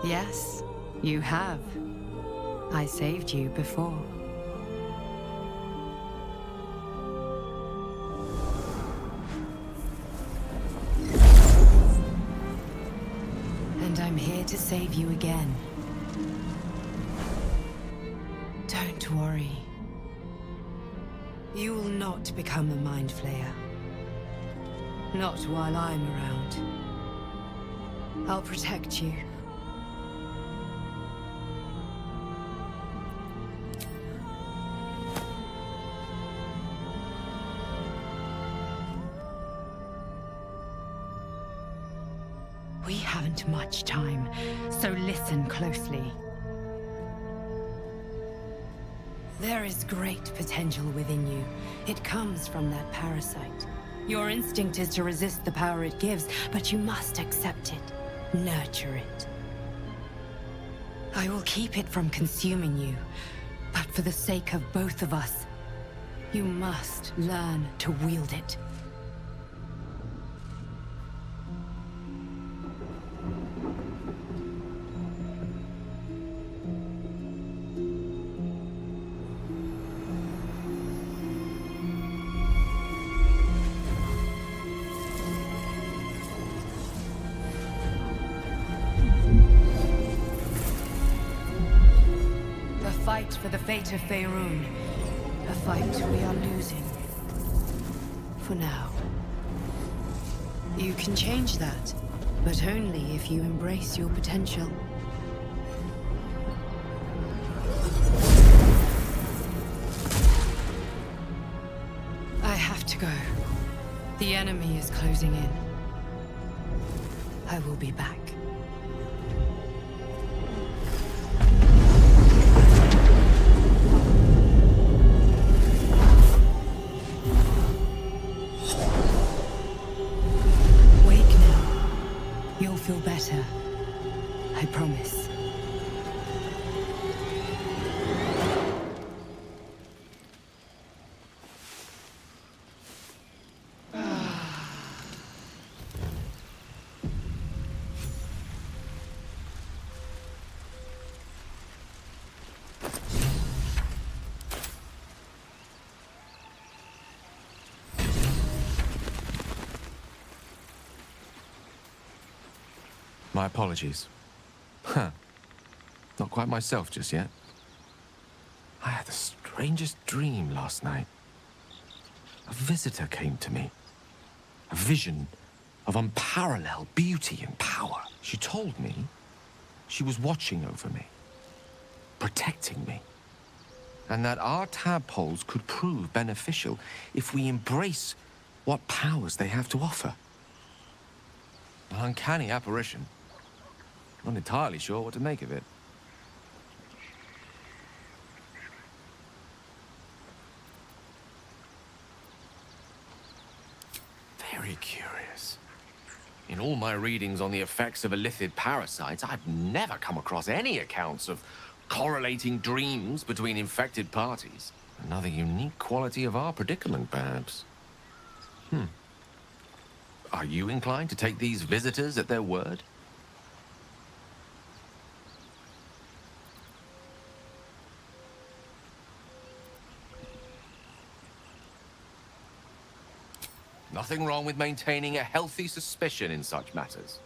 Speaker 3: Yes, you have. I saved you before. And I'm here to save you again. Don't worry. You will not become a mind flayer. Not while I'm around. I'll protect you. We haven't much time, so listen closely. There is great potential within you. It comes from that parasite. Your instinct is to resist the power it gives, but you must accept it, nurture it. I will keep it from consuming you, but for the sake of both of us, you must learn to wield it. For the fate of Faerun, a fight we are losing. For now. You can change that, but only if you embrace your potential. I have to go. The enemy is closing in. I will be back. Feel better. I promise.
Speaker 4: My apologies. Not quite myself just yet. I had the strangest dream last night. A visitor came to me. A vision of unparalleled beauty and power. She told me she was watching over me, protecting me, and that our tadpoles could prove beneficial if we embrace what powers they have to offer. An uncanny apparition. Not entirely sure what to make of it. Very curious. In all my readings on the effects of illithid parasites, I've never come across any accounts of correlating dreams between infected parties. Another unique quality of our predicament, perhaps. Are you inclined to take these visitors at their word? Nothing wrong with maintaining a healthy suspicion in such matters.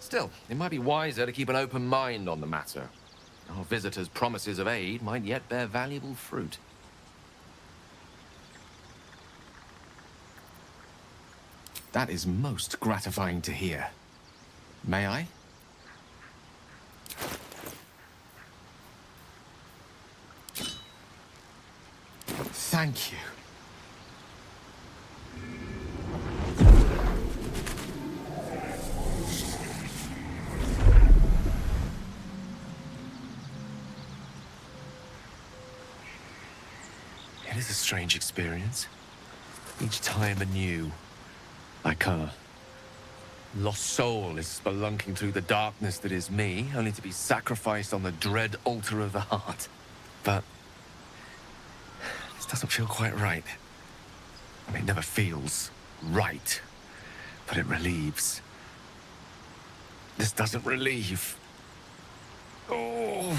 Speaker 4: Still, it might be wiser to keep an open mind on the matter. Our visitors' promises of aid might yet bear valuable fruit. That is most gratifying to hear. May I? Thank you. It is a strange experience. Each time anew. Like a lost soul is spelunking through the darkness that is me, only to be sacrificed on the dread altar of the heart. But this doesn't feel quite right. I mean, it never feels right, but it relieves. This doesn't relieve. Oh.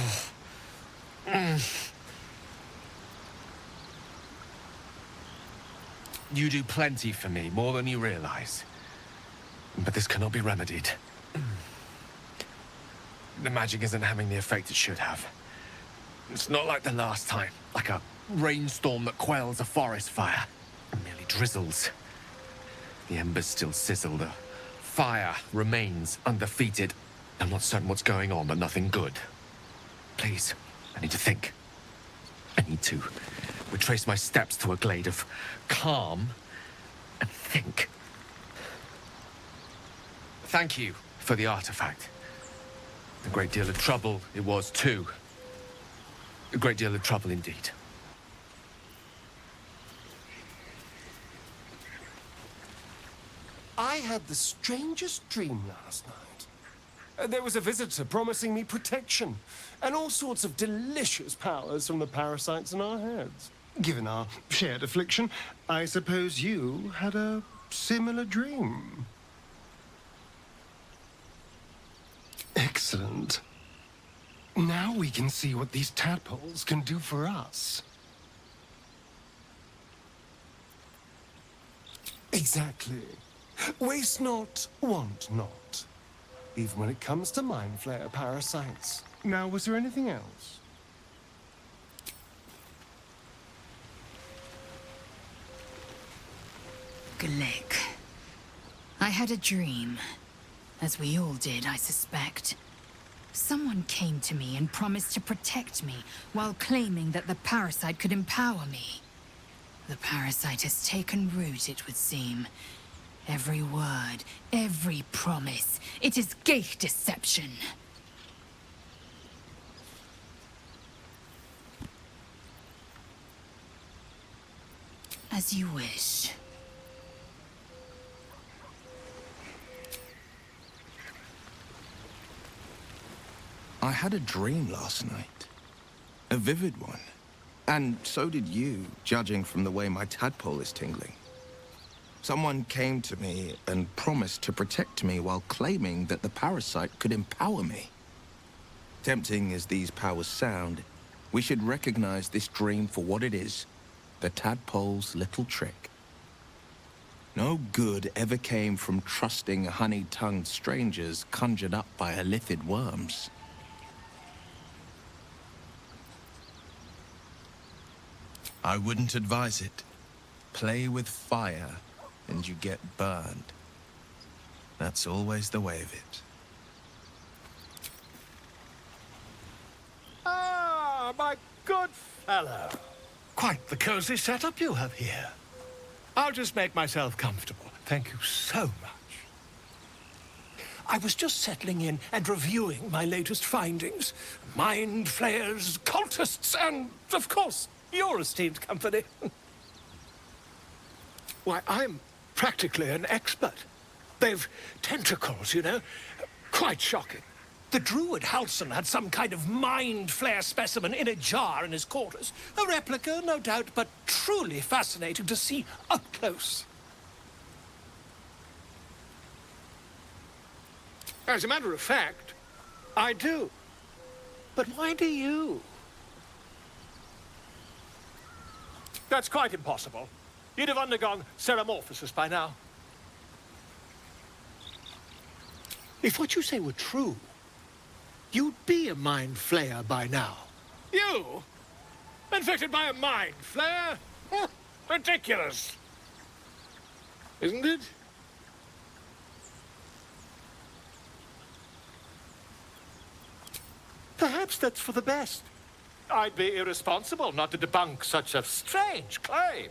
Speaker 4: You do plenty for me, more than you realize. But this cannot be remedied. The magic isn't having the effect it should have. It's not like the last time, like a rainstorm that quells a forest fire. It merely drizzles. The embers still sizzle, the fire remains undefeated. I'm not certain what's going on, but nothing good. Please, I need to think. I need to retrace my steps to a glade of calm and think. Thank you for the artifact. A great deal of trouble it was too. A great deal of trouble indeed.
Speaker 21: I had the strangest dream last night. There was a visitor promising me protection and all sorts of delicious powers from the parasites in our heads. Given our shared affliction, I suppose you had a similar dream. Excellent. Now we can see what these tadpoles can do for us. Exactly. Waste not, want not. Even when it comes to mind flayer parasites. Now, was there anything else?
Speaker 3: Glick. I had a dream. As we all did, I suspect. Someone came to me and promised to protect me, while claiming that the parasite could empower me. The parasite has taken root, it would seem. Every word, every promise, it is Geic deception. As you wish.
Speaker 18: I had a dream last night. A vivid one. And so did you, judging from the way my tadpole is tingling. Someone came to me and promised to protect me while claiming that the parasite could empower me. Tempting as these powers sound, we should recognize this dream for what it is, the tadpole's little trick. No good ever came from trusting honey-tongued strangers conjured up by elithid worms. I wouldn't advise it. Play with fire, and you get burned. That's always the way of it.
Speaker 12: Ah, my good fellow. Quite the cozy setup you have here. I'll just make myself comfortable. Thank you so much. I was just settling in and reviewing my latest findings. Mind flayers, cultists, and, of course, your esteemed company. Why, I'm practically an expert. They've tentacles, you know. Quite shocking. The druid Halson had some kind of mind flare specimen in a jar in his quarters. A replica, no doubt, but truly fascinating to see up close. As a matter of fact, I do. But why do you? That's quite impossible. You'd have undergone ceramorphosis by now.
Speaker 19: If what you say were true, you'd be a mind flayer by now.
Speaker 12: You? Infected by a mind flare? Ridiculous. Isn't it?
Speaker 19: Perhaps that's for the best.
Speaker 12: I'd be irresponsible not to debunk such a strange claim.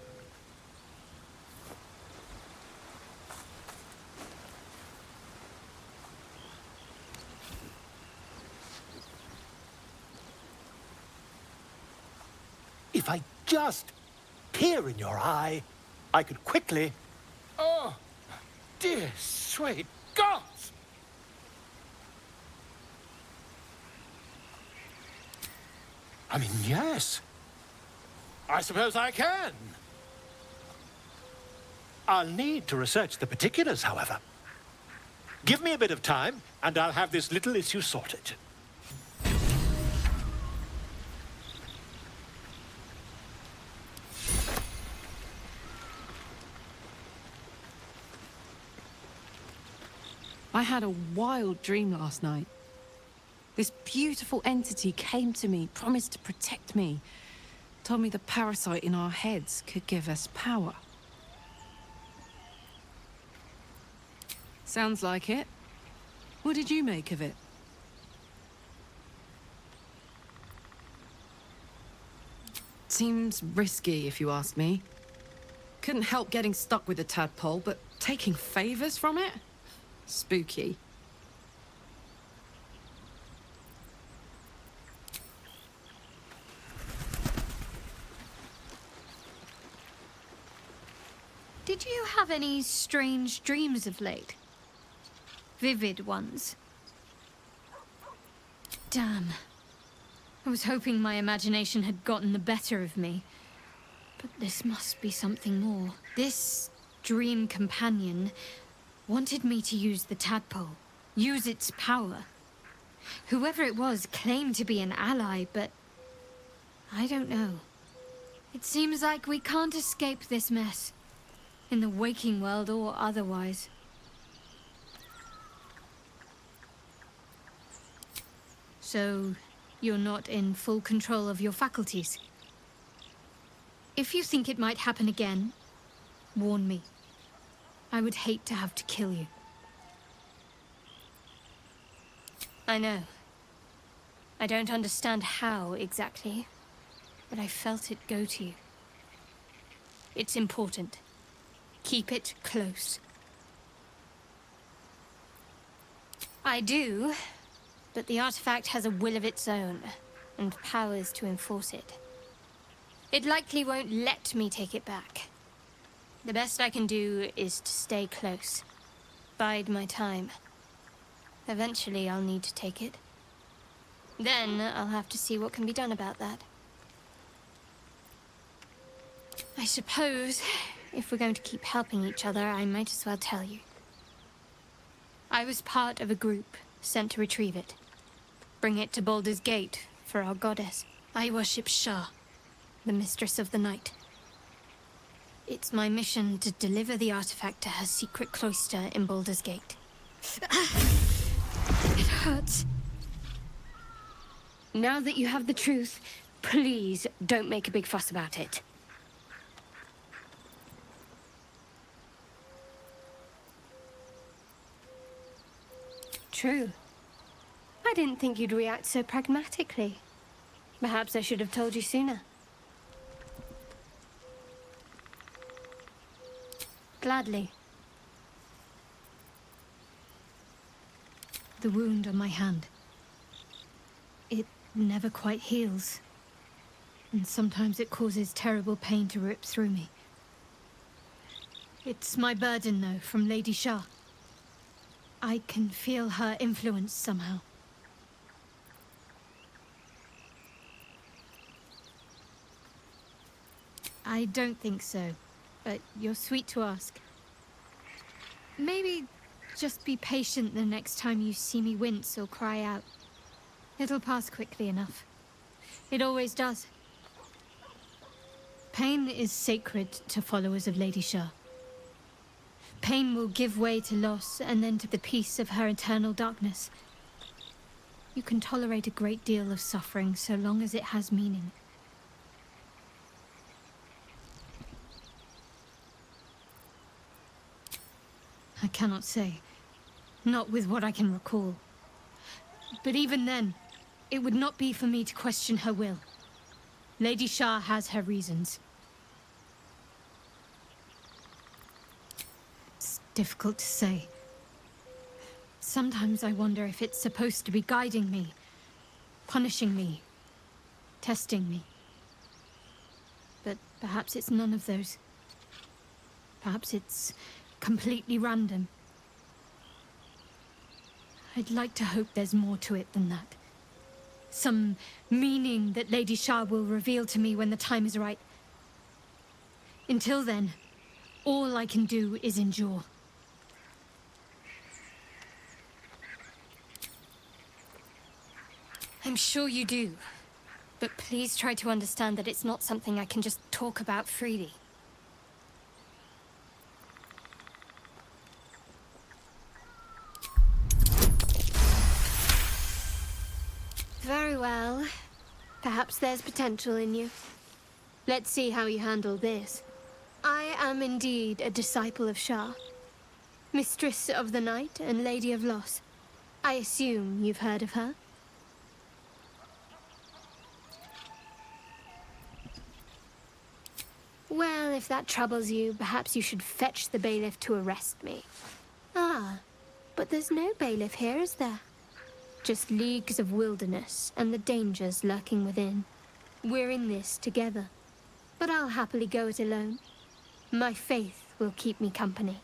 Speaker 19: If I just peer in your eye, I could quickly...
Speaker 12: Oh, dear sweet gods!
Speaker 19: I mean, yes.
Speaker 12: I suppose I can.
Speaker 19: I'll need to research the particulars, however. Give me a bit of time, and I'll have this little issue sorted.
Speaker 15: I had a wild dream last night. This beautiful entity came to me, promised to protect me, told me the parasite in our heads could give us power. Sounds like it. What did you make of it? Seems risky, if you ask me. Couldn't help getting stuck with the tadpole, but taking favors from it? Spooky.
Speaker 22: Did you have any strange dreams of late? Vivid ones? Damn. I was hoping my imagination had gotten the better of me. But this must be something more. This dream companion wanted me to use the tadpole, use its power. Whoever it was claimed to be an ally, but I don't know. It seems like we can't escape this mess, in the waking world or otherwise. So, you're not in full control of your faculties? If you think it might happen again, warn me. I would hate to have to kill you.
Speaker 17: I know. I don't understand how exactly, but I felt it go to you. It's important. Keep it close. I do, but the artifact has a will of its own, and powers to enforce it. It likely won't let me take it back. The best I can do is to stay close. Bide my time. Eventually I'll need to take it. Then I'll have to see what can be done about that. I suppose, if we're going to keep helping each other, I might as well tell you. I was part of a group sent to retrieve it. Bring it to Balldur's Gate for our goddess. I worship Shah, the mistress of the night. It's my mission to deliver the artifact to her secret cloister in Balldur's Gate. It hurts. Now that you have the truth, please don't make a big fuss about it. True. I didn't think you'd react so pragmatically. Perhaps I should have told you sooner. Gladly.
Speaker 22: The wound on my hand. It never quite heals. And sometimes it causes terrible pain to rip through me. It's my burden, though, from Lady Shah. I can feel her influence somehow. I don't think so, but you're sweet to ask. Maybe just be patient the next time you see me wince or cry out. It'll pass quickly enough. It always does. Pain is sacred to followers of Lady Shah. Pain will give way to loss, and then to the peace of her eternal darkness. You can tolerate a great deal of suffering so long as it has meaning. I cannot say. Not with what I can recall. But even then, it would not be for me to question her will. Lady Shah has her reasons. It's difficult to say. Sometimes I wonder if it's supposed to be guiding me, punishing me, testing me. But perhaps it's none of those. Perhaps it's completely random. I'd like to hope there's more to it than that. Some meaning that Lady Shah will reveal to me when the time is right. Until then, all I can do is endure. I'm sure you do. But please try to understand that it's not something I can just talk about freely.
Speaker 17: Very well. Perhaps there's potential in you. Let's see how you handle this. I am indeed a disciple of Shah, Mistress of the Night and Lady of Loss. I assume you've heard of her? Well, if that troubles you, perhaps you should fetch the bailiff to arrest me. Ah, but there's no bailiff here, is there? Just leagues of wilderness and the dangers lurking within. We're in this together. But I'll happily go it alone. My faith will keep me company.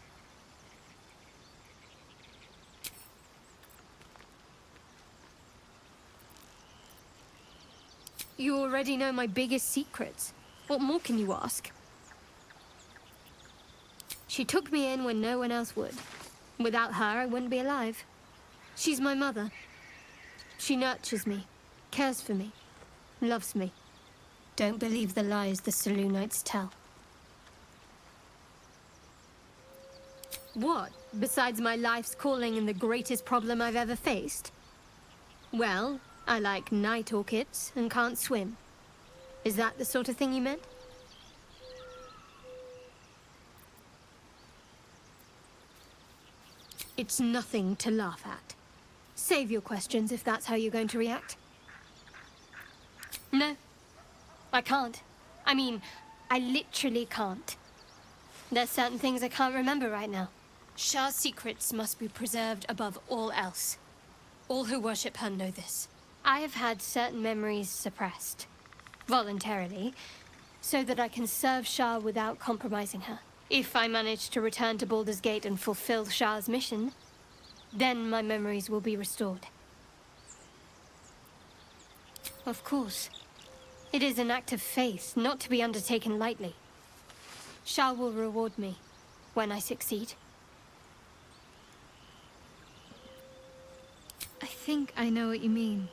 Speaker 17: You already know my biggest secrets. What more can you ask? She took me in when no one else would. Without her, I wouldn't be alive. She's my mother. She nurtures me, cares for me, loves me. Don't believe the lies the Selûnites tell. What, besides my life's calling and the greatest problem I've ever faced? Well, I like night orchids and can't swim. Is that the sort of thing you meant? It's nothing to laugh at. Save your questions if that's how you're going to react. No, I can't. I mean, I literally can't. There's certain things I can't remember right now. Shah's secrets must be preserved above all else. All who worship her know this. I have had certain memories suppressed, voluntarily, so that I can serve Shah without compromising her. If I manage to return to Baldur's Gate and fulfill Shah's mission, then my memories will be restored. Of course. It is an act of faith, not to be undertaken lightly. Shah will reward me when I succeed. I think I know what you mean.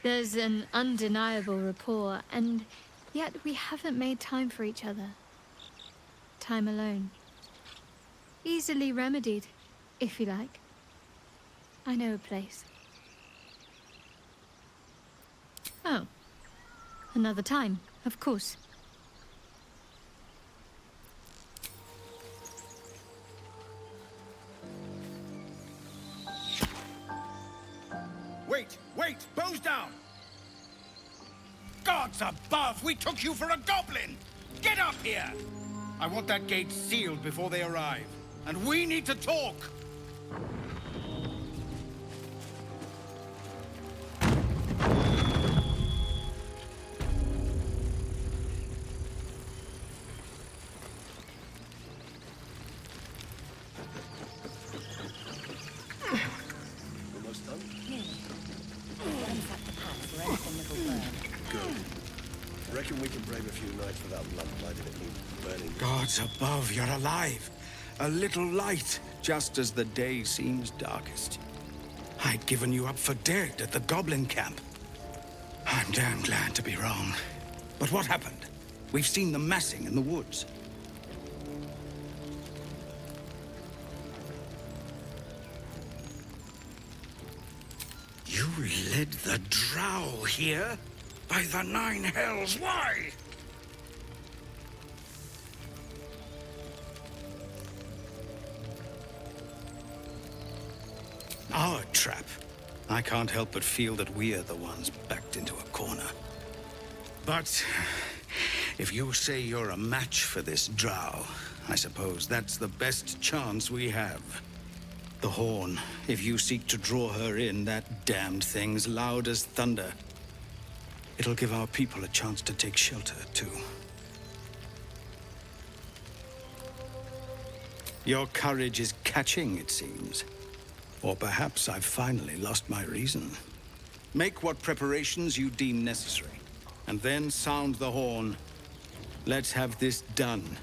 Speaker 17: There's an undeniable rapport, and yet we haven't made time for each other. Time alone. Easily remedied, if you like. I know a place. Oh. Another time, of course.
Speaker 11: Wait! Bows down! Gods above! We took you for a goblin! Get up here! I want that gate sealed before they arrive. And we need to talk!
Speaker 10: Almost done?
Speaker 8: Nearly. Ransack the path for anything that'll burn.
Speaker 10: Good. Reckon we can brave a few nights without lamplighting at you burning.
Speaker 11: Gods above, you're alive. A little light, just as the day seems darkest. I'd given you up for dead at the goblin camp. I'm damn glad to be wrong. But what happened? We've seen them massing in the woods.
Speaker 10: You led the drow here? By the nine hells, why? Our trap. I can't help but feel that we're the ones backed into a corner. But if you say you're a match for this drow, I suppose that's the best chance we have. The horn. If you seek to draw her in, that damned thing's loud as thunder. It'll give our people a chance to take shelter, too. Your courage is catching, it seems. Or perhaps I've finally lost my reason. Make what preparations you deem necessary, and then sound the horn. Let's have this done.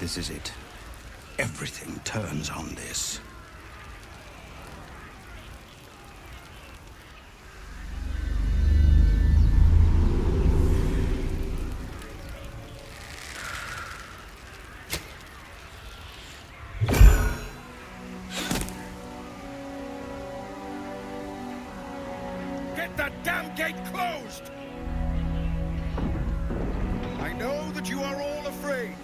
Speaker 10: This is it. Everything turns on this.
Speaker 11: Get that damn gate closed! I know that you are all afraid.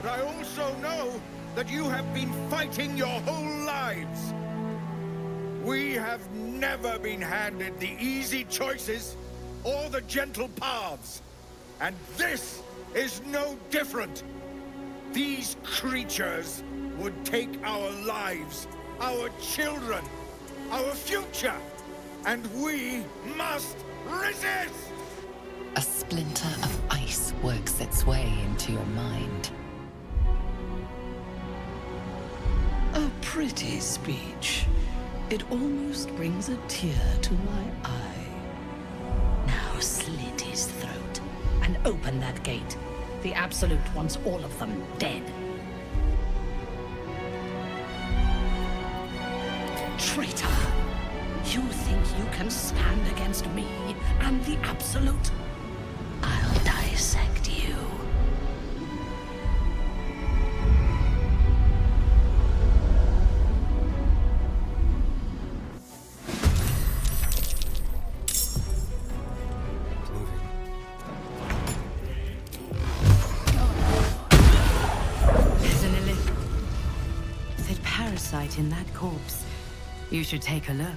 Speaker 11: But I also know that you have been fighting your whole lives. We have never been handed the easy choices or the gentle paths. And this is no different. These creatures would take our lives, our children, our future, and we must resist!
Speaker 1: A splinter of ice works its way into your mind.
Speaker 8: A pretty speech. It almost brings a tear to my eye. Now slit his throat and open that gate. The Absolute wants all of them dead. Traitor! You think you can stand against me and the Absolute? I'll dissect you.
Speaker 2: In that corpse. You should take a look.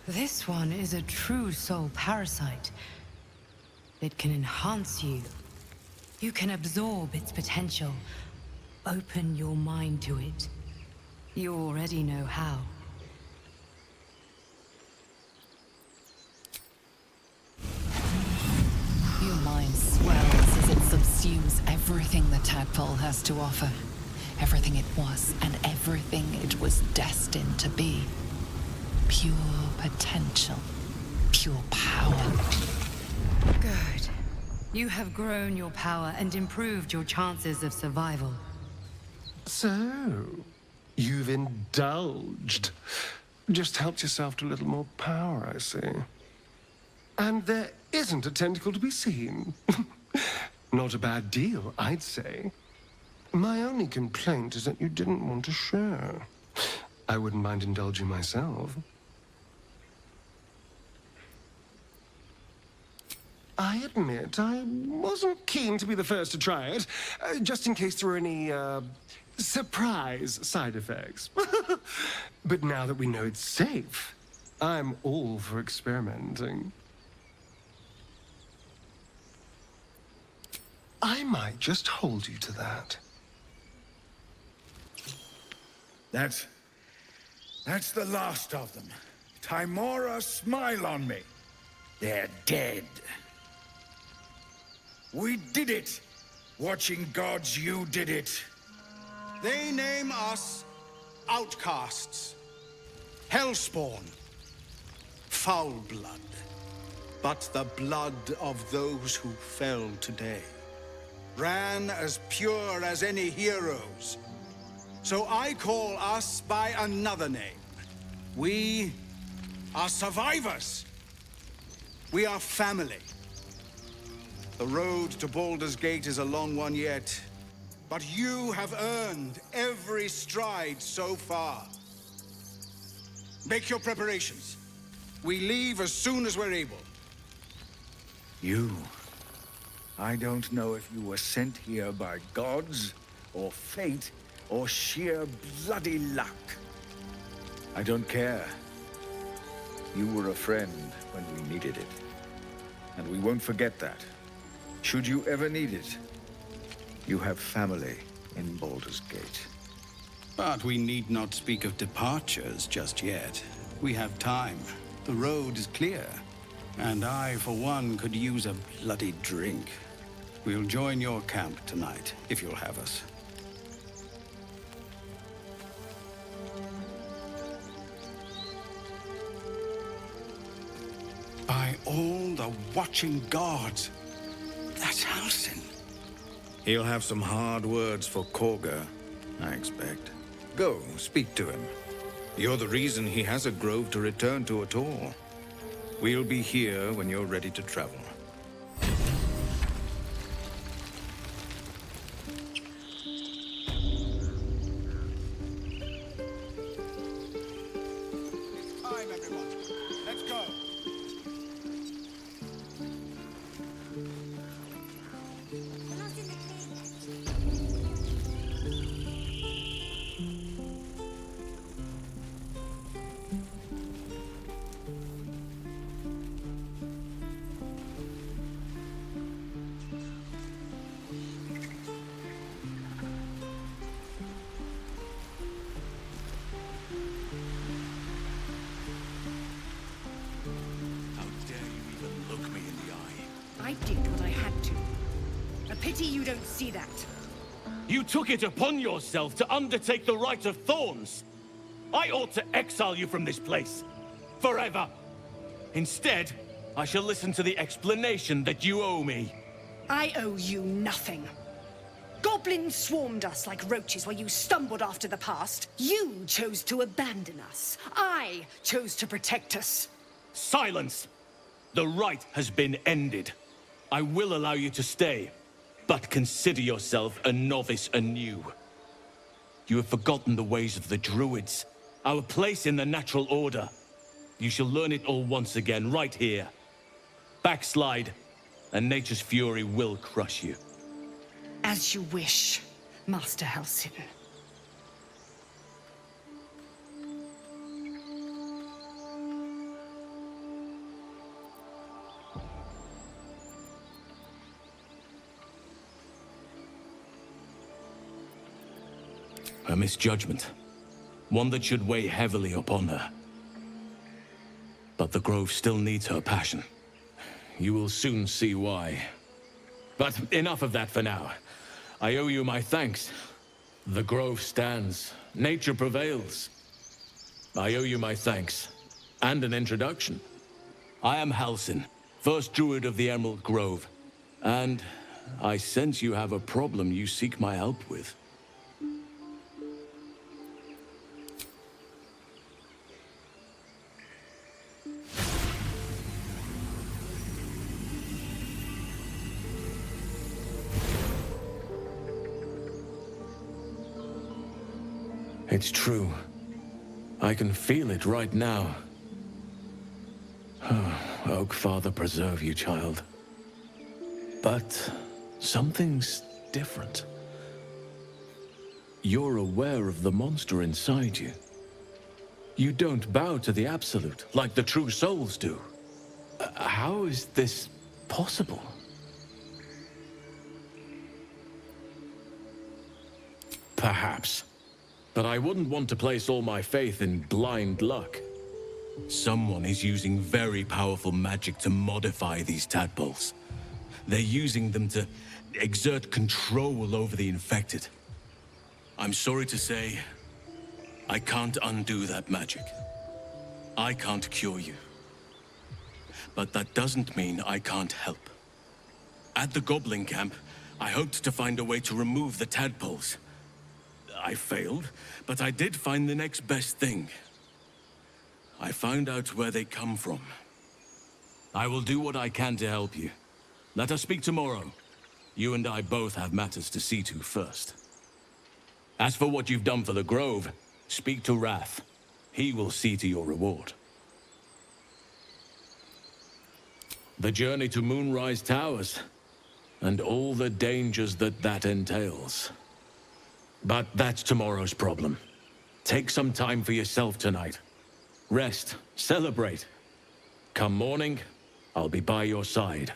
Speaker 2: This one is a true soul parasite. It can enhance you. You can absorb its potential. Open your mind to it. You already know how.
Speaker 1: Your mind swells as it subsumes everything the tadpole has to offer. Everything it was and everything it was destined to be. Pure potential. Pure power.
Speaker 2: Good. You have grown your power and improved your chances of survival.
Speaker 21: So, you've indulged. Just helped yourself to a little more power, I see. And there isn't a tentacle to be seen. Not a bad deal, I'd say. My only complaint is that you didn't want to share. I wouldn't mind indulging myself. I admit, I wasn't keen to be the first to try it, just in case there were any, surprise side effects. But now that we know it's safe, I'm all for experimenting.
Speaker 13: I might just hold you to that.
Speaker 10: That's the last of them. Timora, smile on me. They're dead. We did it! Watching gods, you did it.
Speaker 20: They name us outcasts, hellspawn, foul blood, but the blood of those who fell today ran as pure as any heroes. So I call us by another name. We are survivors. We are family. The road to Balldur's Gate is a long one yet, but you have earned every stride so far. Make your preparations. We leave as soon as we're able.
Speaker 10: You. I don't know if you were sent here by gods, or fate, or sheer bloody luck. I don't care. You were a friend when we needed it. And we won't forget that. Should you ever need it, you have family in Balldur's Gate.
Speaker 20: But we need not speak of departures just yet. We have time. The road is clear. And I, for one, could use a bloody drink. We'll join your camp tonight, if you'll have us. By all the watching gods, that's Halsin.
Speaker 10: He'll have some hard words for Korga, I expect. Go, speak to him. You're the reason he has a grove to return to at all. We'll be here when you're ready to travel.
Speaker 20: Time, everyone. Let's go.
Speaker 9: I did what I had to. A pity you don't see that.
Speaker 11: You took it upon yourself to undertake the Rite of Thorns. I ought to exile you from this place. Forever. Instead, I shall listen to the explanation that you owe me.
Speaker 9: I owe you nothing. Goblins swarmed us like roaches while you stumbled after the past. You chose to abandon us. I chose to protect us.
Speaker 11: Silence! The rite has been ended. I will allow you to stay, but consider yourself a novice anew. You have forgotten the ways of the druids, our place in the natural order. You shall learn it all once again, right here. Backslide, and nature's fury will crush you.
Speaker 9: As you wish, Master Halsin.
Speaker 11: A misjudgment. One that should weigh heavily upon her. But the Grove still needs her passion. You will soon see why. But enough of that for now. I owe you my thanks. The Grove stands. Nature prevails. I owe you my thanks. And an introduction. I am Halsin, first druid of the Emerald Grove. And I sense you have a problem you seek my help with. It's true. I can feel it right now. Oak Father preserve you, child. But something's different. You're aware of the monster inside you. You don't bow to the Absolute like the true souls do. How is this possible?
Speaker 14: Perhaps. But I wouldn't want to place all my faith in blind luck. Someone is using very powerful magic to modify these tadpoles. They're using them to exert control over the infected. I'm sorry to say, I can't undo that magic. I can't cure you. But that doesn't mean I can't help. At the Goblin camp, I hoped to find a way to remove the tadpoles. I failed, but I did find the next best thing. I found out where they come from. I will do what I can to help you. Let us speak tomorrow. You and I both have matters to see to first. As for what you've done for the Grove, speak to Wrath. He will see to your reward. The journey to Moonrise Towers, and all the dangers that entails. But that's tomorrow's problem. Take some time for yourself tonight. Rest, celebrate. Come morning, I'll be by your side.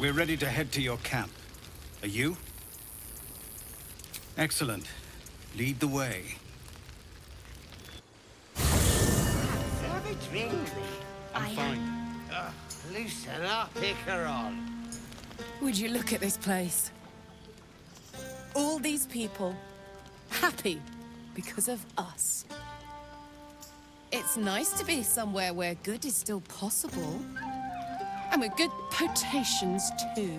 Speaker 20: We're ready to head to your camp. Are you? Excellent. Lead the way.
Speaker 9: Have a drink.
Speaker 20: I'm fine.
Speaker 9: Loosen up, picker on.
Speaker 15: Would you look at this place? All these people, happy because of us. It's nice to be somewhere where good is still possible. And with good potations, too.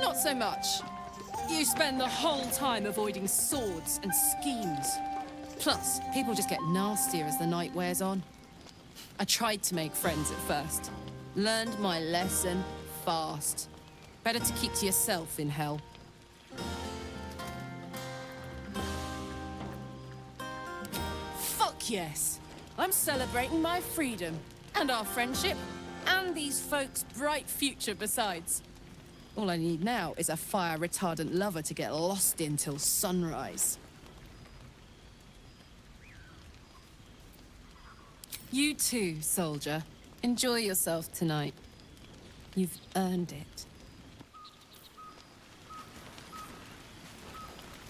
Speaker 15: Not so much. You spend the whole time avoiding swords and schemes. Plus, people just get nastier as the night wears on. I tried to make friends at first. Learned my lesson fast. Better to keep to yourself in hell. Fuck yes! I'm celebrating my freedom, and our friendship, and these folks' bright future besides. All I need now is a fire-retardant lover to get lost in till sunrise. You too, soldier. Enjoy yourself tonight. You've earned it.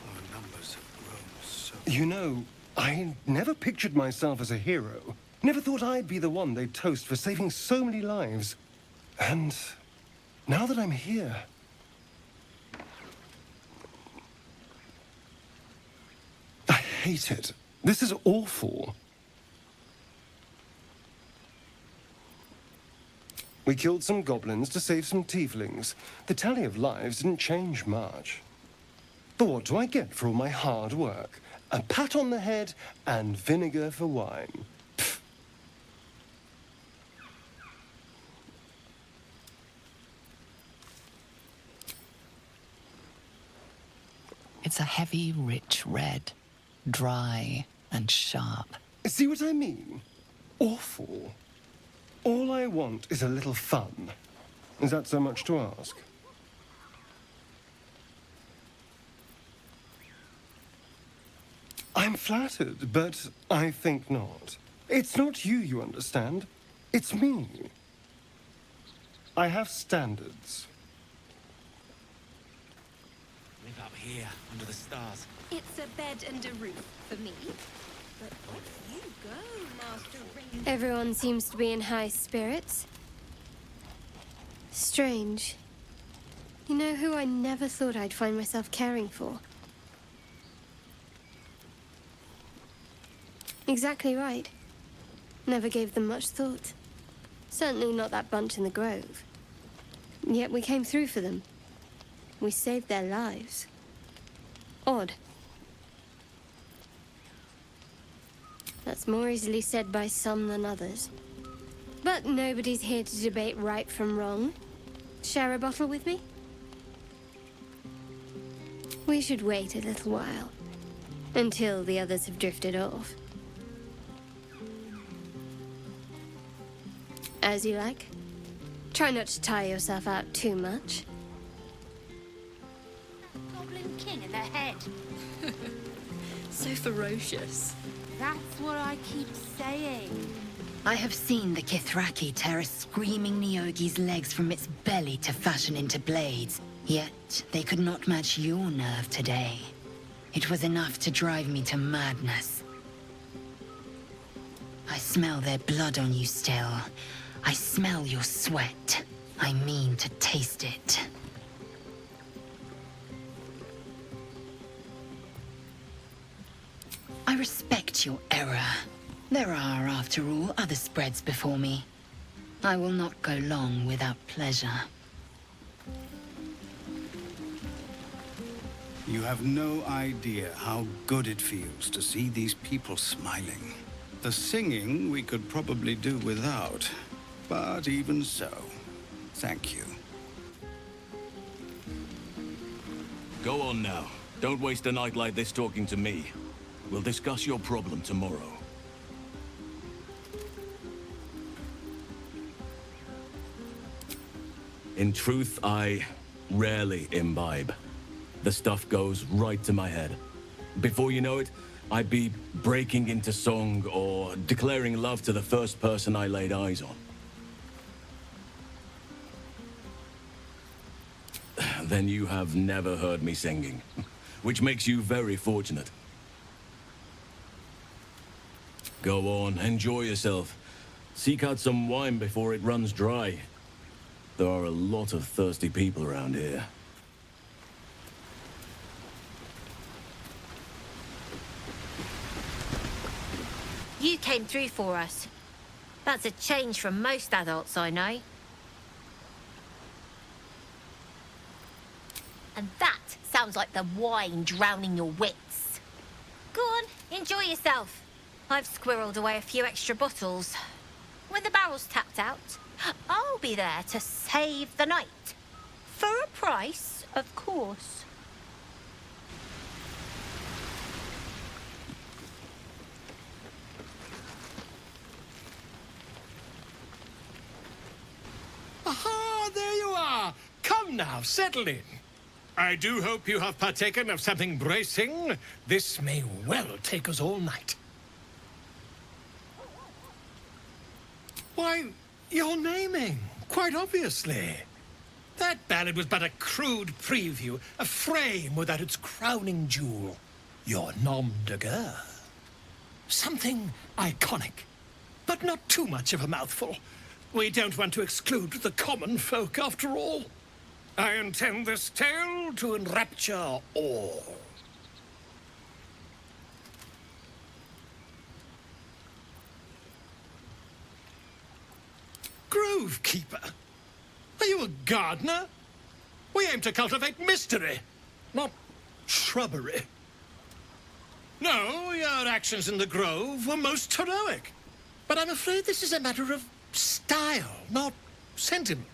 Speaker 20: Our numbers have grown so...
Speaker 16: You know, I never pictured myself as a hero. Never thought I'd be the one they'd toast for saving so many lives. And now that I'm here... I hate it. This is awful. We killed some goblins to save some tieflings. The tally of lives didn't change much. But what do I get for all my hard work? A pat on the head and vinegar for wine. Pfft.
Speaker 1: It's a heavy, rich red. Dry and sharp.
Speaker 16: See what I mean? Awful. All I want is a little fun. Is that so much to ask? I'm flattered, but I think not. It's not you understand. It's me. I have standards.
Speaker 11: Live up here, under the stars.
Speaker 23: It's a bed and a roof for me. But off you go, Master Ring.
Speaker 17: Everyone seems to be in high spirits. Strange. You know who I never thought I'd find myself caring for? Exactly right. Never gave them much thought. Certainly not that bunch in the Grove. Yet we came through for them. We saved their lives. Odd. That's more easily said by some than others. But nobody's here to debate right from wrong. Share a bottle with me? We should wait a little while. Until the others have drifted off. As you like. Try not to tire yourself out too much.
Speaker 23: Goblin King in the head.
Speaker 15: So ferocious.
Speaker 23: That's what I keep saying.
Speaker 2: I have seen the Kithraki tear a screaming Neogi's legs from its belly to fashion into blades, yet they could not match your nerve today. It was enough to drive me to madness. I smell their blood on you still. I smell your sweat. I mean to taste it. I respect your error. There are, after all, other spreads before me. I will not go long without pleasure.
Speaker 20: You have no idea how good it feels to see these people smiling. The singing we could probably do without, but even so, thank you.
Speaker 14: Go on now. Don't waste a night like this talking to me. We'll discuss your problem tomorrow. In truth, I rarely imbibe. The stuff goes right to my head. Before you know it, I'd be breaking into song or declaring love to the first person I laid eyes on. Then you have never heard me singing, which makes you very fortunate. Go on, enjoy yourself. Seek out some wine before it runs dry. There are a lot of thirsty people around here.
Speaker 5: You came through for us. That's a change from most adults I know. And that sounds like the wine drowning your wits. Go on, enjoy yourself. I've squirreled away a few extra bottles. When the barrel's tapped out, I'll be there to save the night. For a price, of course.
Speaker 19: Aha, there you are. Come now, settle in. I do hope you have partaken of something bracing. This may well take us all night. Why, you're naming, quite obviously. That ballad was but a crude preview, a frame without its crowning jewel. Your nom de guerre. Something iconic, but not too much of a mouthful. We don't want to exclude the common folk, after all. I intend this tale to enrapture all. Grove Keeper? Are you a gardener? We aim to cultivate mystery, not shrubbery. No, your actions in the grove were most heroic. But I'm afraid this is a matter of style, not sentiment.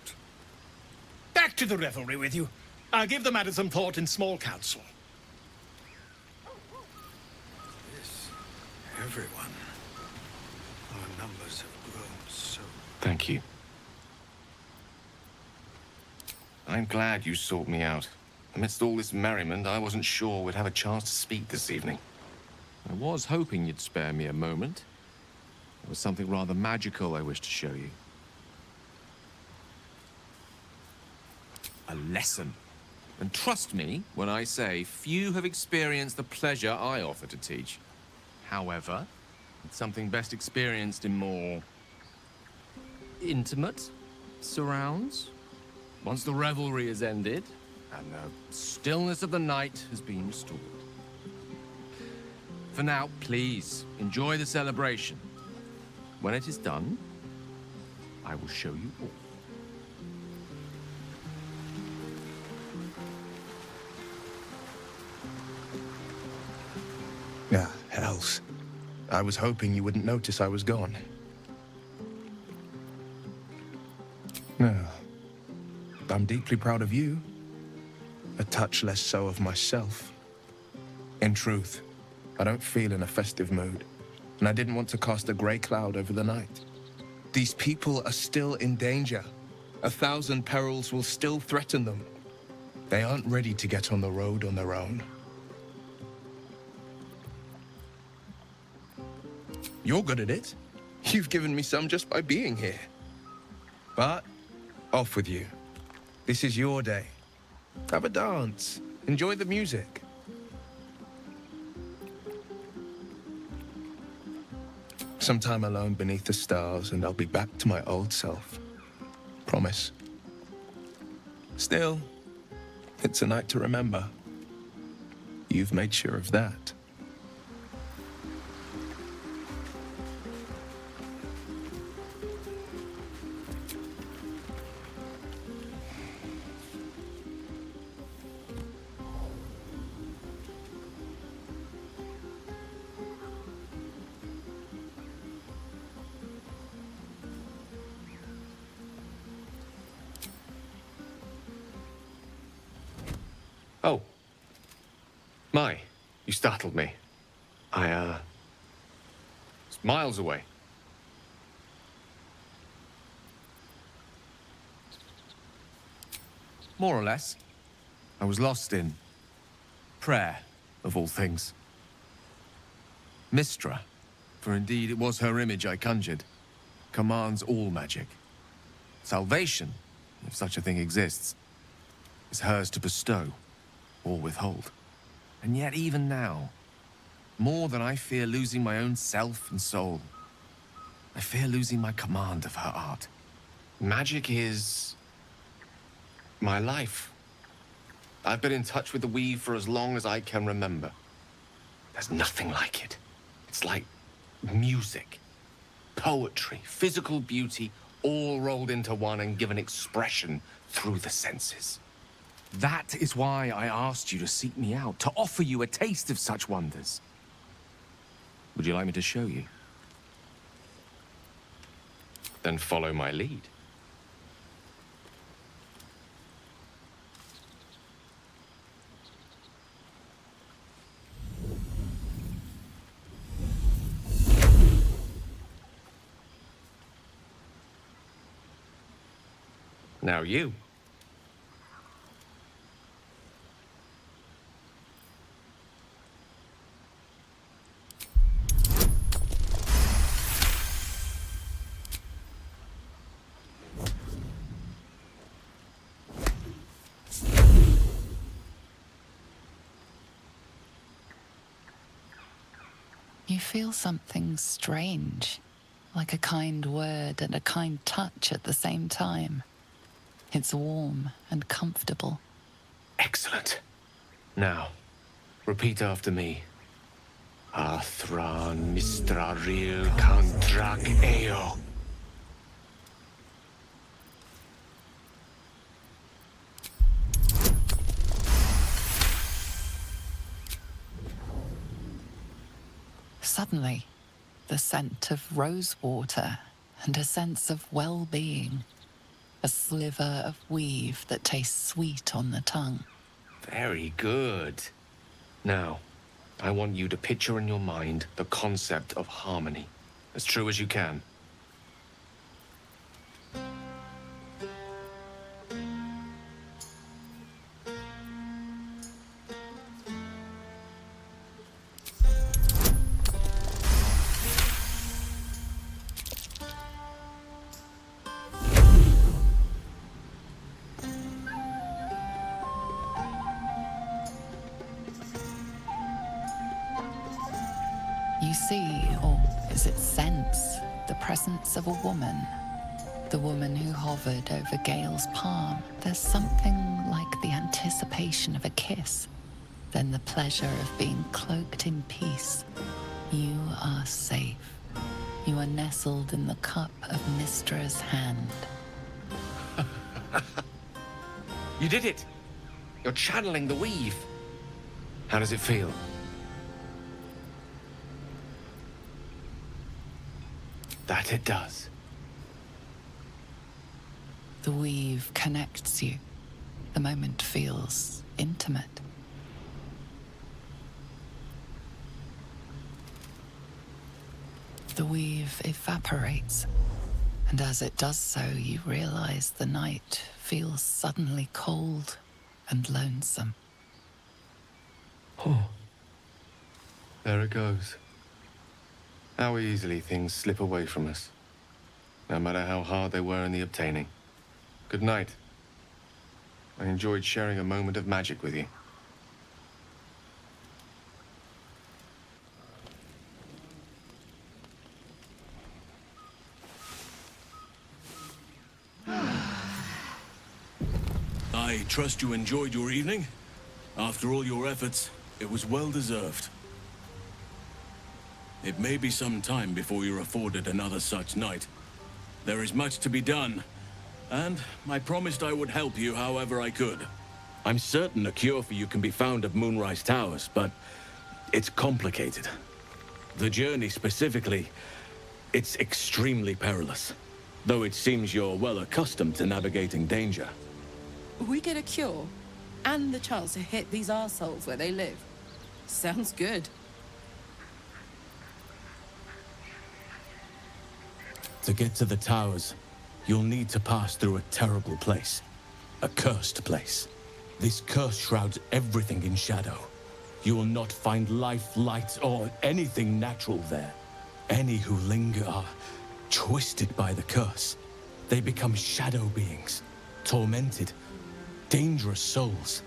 Speaker 19: Back to the revelry with you. I'll give the matter some thought in small council.
Speaker 20: Yes, everyone. Our numbers have grown so...
Speaker 4: Thank you. I'm glad you sought me out. Amidst all this merriment, I wasn't sure we'd have a chance to speak this evening. I was hoping you'd spare me a moment. There was something rather magical I wished to show you. A lesson. And trust me when I say few have experienced the pleasure I offer to teach. However, it's something best experienced in more intimate surrounds. Once the revelry is ended and the stillness of the night has been restored. For now, please enjoy the celebration. When it is done, I will show you all.
Speaker 18: Ah, hells. I was hoping you wouldn't notice I was gone. No. I'm deeply proud of you. A touch less so of myself. In truth, I don't feel in a festive mood, and I didn't want to cast a grey cloud over the night. These people are still in danger. 1,000 perils will still threaten them. They aren't ready to get on the road on their own. You're good at it. You've given me some just by being here. But off with you. This is your day. Have a dance. Enjoy the music. Some time alone beneath the stars, and I'll be back to my old self. Promise. Still, it's a night to remember. You've made sure of that.
Speaker 4: Oh. My, you startled me. I, was miles away. More or less. I was lost in prayer, of all things. Mistra, for indeed it was her image I conjured, commands all magic. Salvation, if such a thing exists, is hers to bestow or withhold. And yet even now, more than I fear losing my own self and soul, I fear losing my command of her art. Magic is my life. I've been in touch with the weave for as long as I can remember. There's nothing like it. It's like music, poetry, physical beauty, all rolled into one and given expression through the senses. That is why I asked you to seek me out, to offer you a taste of such wonders. Would you like me to show you? Then follow my lead. Now you.
Speaker 1: You feel something strange, like a kind word and a kind touch at the same time. It's warm and comfortable.
Speaker 4: Excellent. Now, repeat after me. Athran mistraril kantrak eo.
Speaker 1: Suddenly, the scent of rosewater and a sense of well-being. A sliver of weave that tastes sweet on the tongue.
Speaker 4: Very good. Now, I want you to picture in your mind the concept of harmony, as true as you can.
Speaker 1: You see, or is it sense, the presence of a woman. The woman who hovered over Gale's palm. There's something like the anticipation of a kiss, then the pleasure of being cloaked in peace. You are safe. You are nestled in the cup of Mistra's hand.
Speaker 4: You did it! You're channeling the weave. How does it feel? That it does.
Speaker 1: The weave connects you. The moment feels intimate. The weave evaporates, and as it does so, you realize the night feels suddenly cold and lonesome.
Speaker 4: Oh, there it goes. How easily things slip away from us, no matter how hard they were in the obtaining. Good night. I enjoyed sharing a moment of magic with you.
Speaker 14: I trust you enjoyed your evening. After all your efforts, it was well deserved. It may be some time before you're afforded another such night. There is much to be done, and I promised I would help you however I could. I'm certain a cure for you can be found at Moonrise Towers, but it's complicated. The journey specifically, it's extremely perilous, though it seems you're well accustomed to navigating danger.
Speaker 15: We get a cure, and the chance to hit these arseholes where they live. Sounds good.
Speaker 14: To get to the towers, you'll need to pass through a terrible place. A cursed place. This curse shrouds everything in shadow. You will not find life, light, or anything natural there. Any who linger are twisted by the curse. They become shadow beings, tormented, dangerous souls.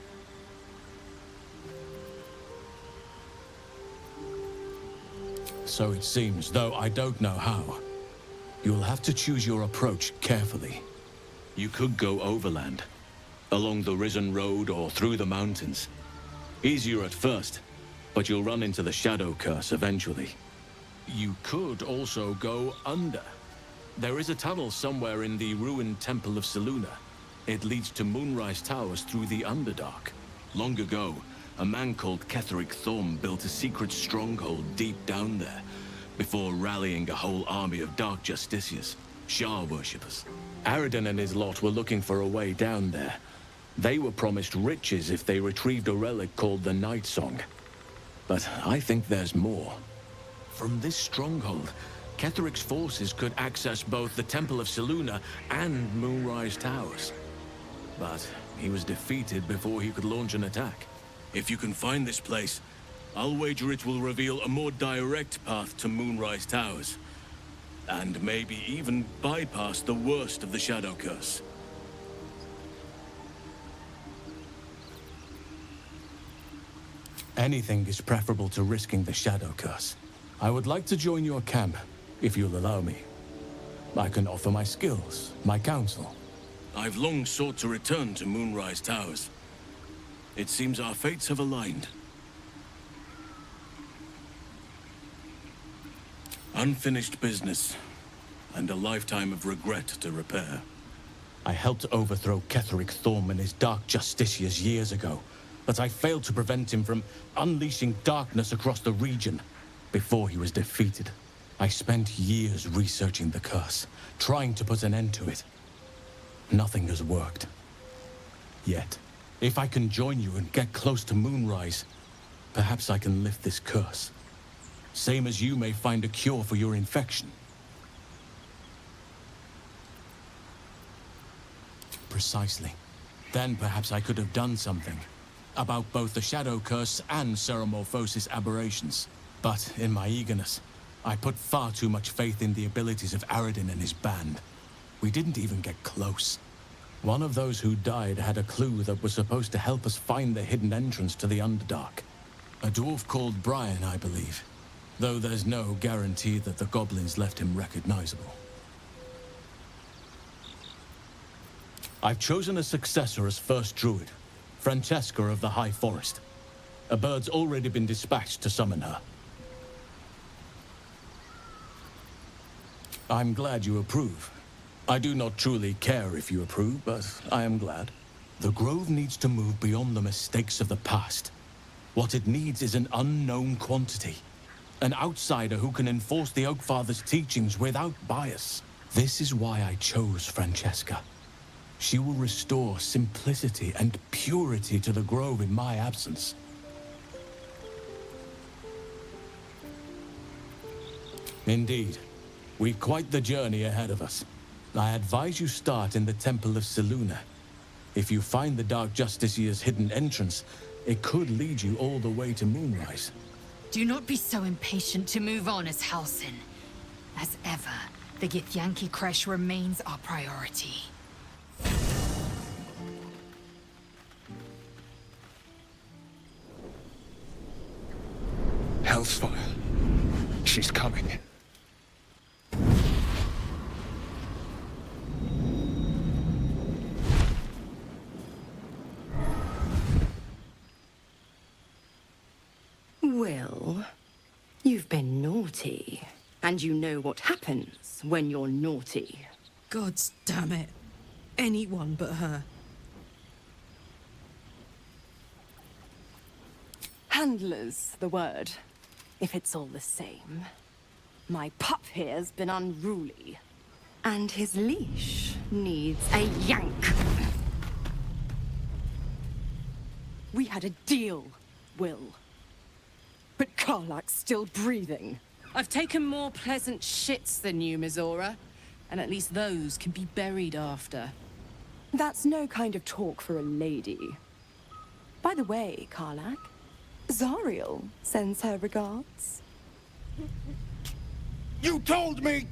Speaker 14: So it seems, though I don't know how. You'll have to choose your approach carefully. You could go overland, along the Risen Road or through the mountains. Easier at first, but you'll run into the shadow curse eventually. You could also go under. There is a tunnel somewhere in the ruined Temple of Selûne. It leads to Moonrise Towers through the Underdark. Long ago, a man called Ketheric Thorm built a secret stronghold deep down there, before rallying a whole army of Dark Justiciars, Shah worshippers. Aridin and his lot were looking for a way down there. They were promised riches if they retrieved a relic called the Night Song. But I think there's more. From this stronghold, Ketheric's forces could access both the Temple of Selûne and Moonrise Towers. But he was defeated before he could launch an attack. If you can find this place, I'll wager it will reveal a more direct path to Moonrise Towers. And maybe even bypass the worst of the Shadow Curse. Anything is preferable to risking the Shadow Curse. I would like to join your camp, if you'll allow me. I can offer my skills, my counsel. I've long sought to return to Moonrise Towers. It seems our fates have aligned. Unfinished business, and a lifetime of regret to repair. I helped overthrow Ketheric Thorm and his Dark Justiciars years ago, but I failed to prevent him from unleashing darkness across the region before he was defeated. I spent years researching the curse, trying to put an end to it. Nothing has worked. Yet, if I can join you and get close to Moonrise, perhaps I can lift this curse. Same as you may find a cure for your infection. Precisely. Then perhaps I could have done something about both the Shadow Curse and Ceremorphosis aberrations. But in my eagerness, I put far too much faith in the abilities of Aridin and his band. We didn't even get close. One of those who died had a clue that was supposed to help us find the hidden entrance to the Underdark. A dwarf called Brian, I believe. Though there's no guarantee that the goblins left him recognizable. I've chosen a successor as first druid, Francesca of the High Forest. A bird's already been dispatched to summon her. I'm glad you approve. I do not truly care if you approve, but I am glad. The Grove needs to move beyond the mistakes of the past. What it needs is an unknown quantity. An outsider who can enforce the Oakfather's teachings without bias. This is why I chose Francesca. She will restore simplicity and purity to the Grove in my absence. Indeed. We've quite the journey ahead of us. I advise you start in the Temple of Selûne. If you find the Dark Justiciar's hidden entrance, it could lead you all the way to Moonrise.
Speaker 2: Do not be so impatient to move on as Halsin. As ever, the Githyanki Kresh remains our priority.
Speaker 10: Hellsfire. She's coming.
Speaker 3: Well, you've been naughty. And you know what happens when you're naughty.
Speaker 15: God damn it. Anyone but her.
Speaker 3: Handler's the word, if it's all the same. My pup here's been unruly. And his leash needs a yank. We had a deal, Will. But Karlak's still breathing.
Speaker 15: I've taken more pleasant shits than you, Mizora. And at least those can be buried after.
Speaker 3: That's no kind of talk for a lady. By the way, Karlak, Zariel sends her regards.
Speaker 10: You told me!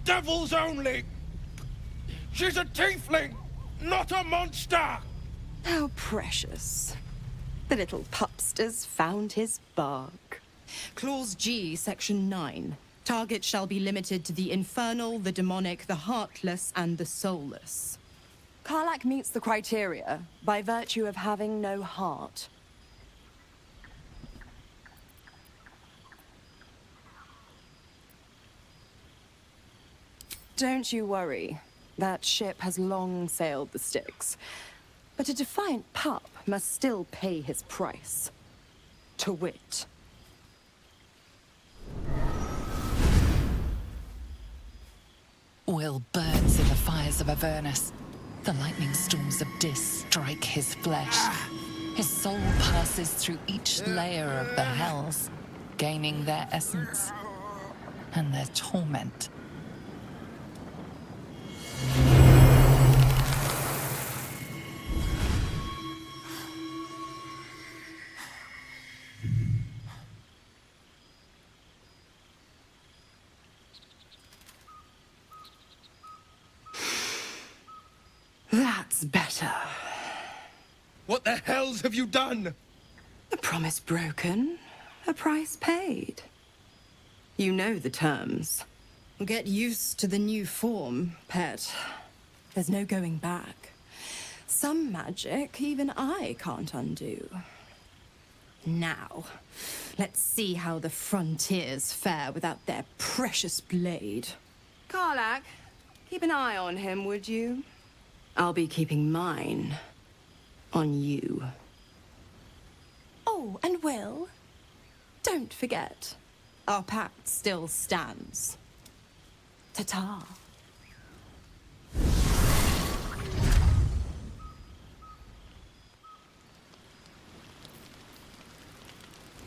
Speaker 10: Devils only! She's a tiefling, not a monster!
Speaker 3: How precious. The little pupster's found his bark.
Speaker 6: Clause G, Section 9. Targets shall be limited to the infernal, the demonic, the heartless, and the soulless.
Speaker 3: Karlak meets the criteria by virtue of having no heart. Don't you worry. That ship has long sailed the Styx. But a defiant pup must still pay his price. To wit.
Speaker 1: Will burns in the fires of Avernus. The lightning storms of Dis strike his flesh. His soul passes through each layer of the hells, gaining their essence and their torment.
Speaker 3: That's better.
Speaker 10: What the hells have you done?
Speaker 3: A promise broken, a price paid. You know the terms.
Speaker 6: Get used to the new form, pet.
Speaker 3: There's no going back. Some magic even I can't undo.
Speaker 6: Now, let's see how the frontiers fare without their precious blade.
Speaker 3: Karlak, keep an eye on him, would you? I'll be keeping mine on you. Oh, and Will, don't forget, our pact still stands. Ta-ta.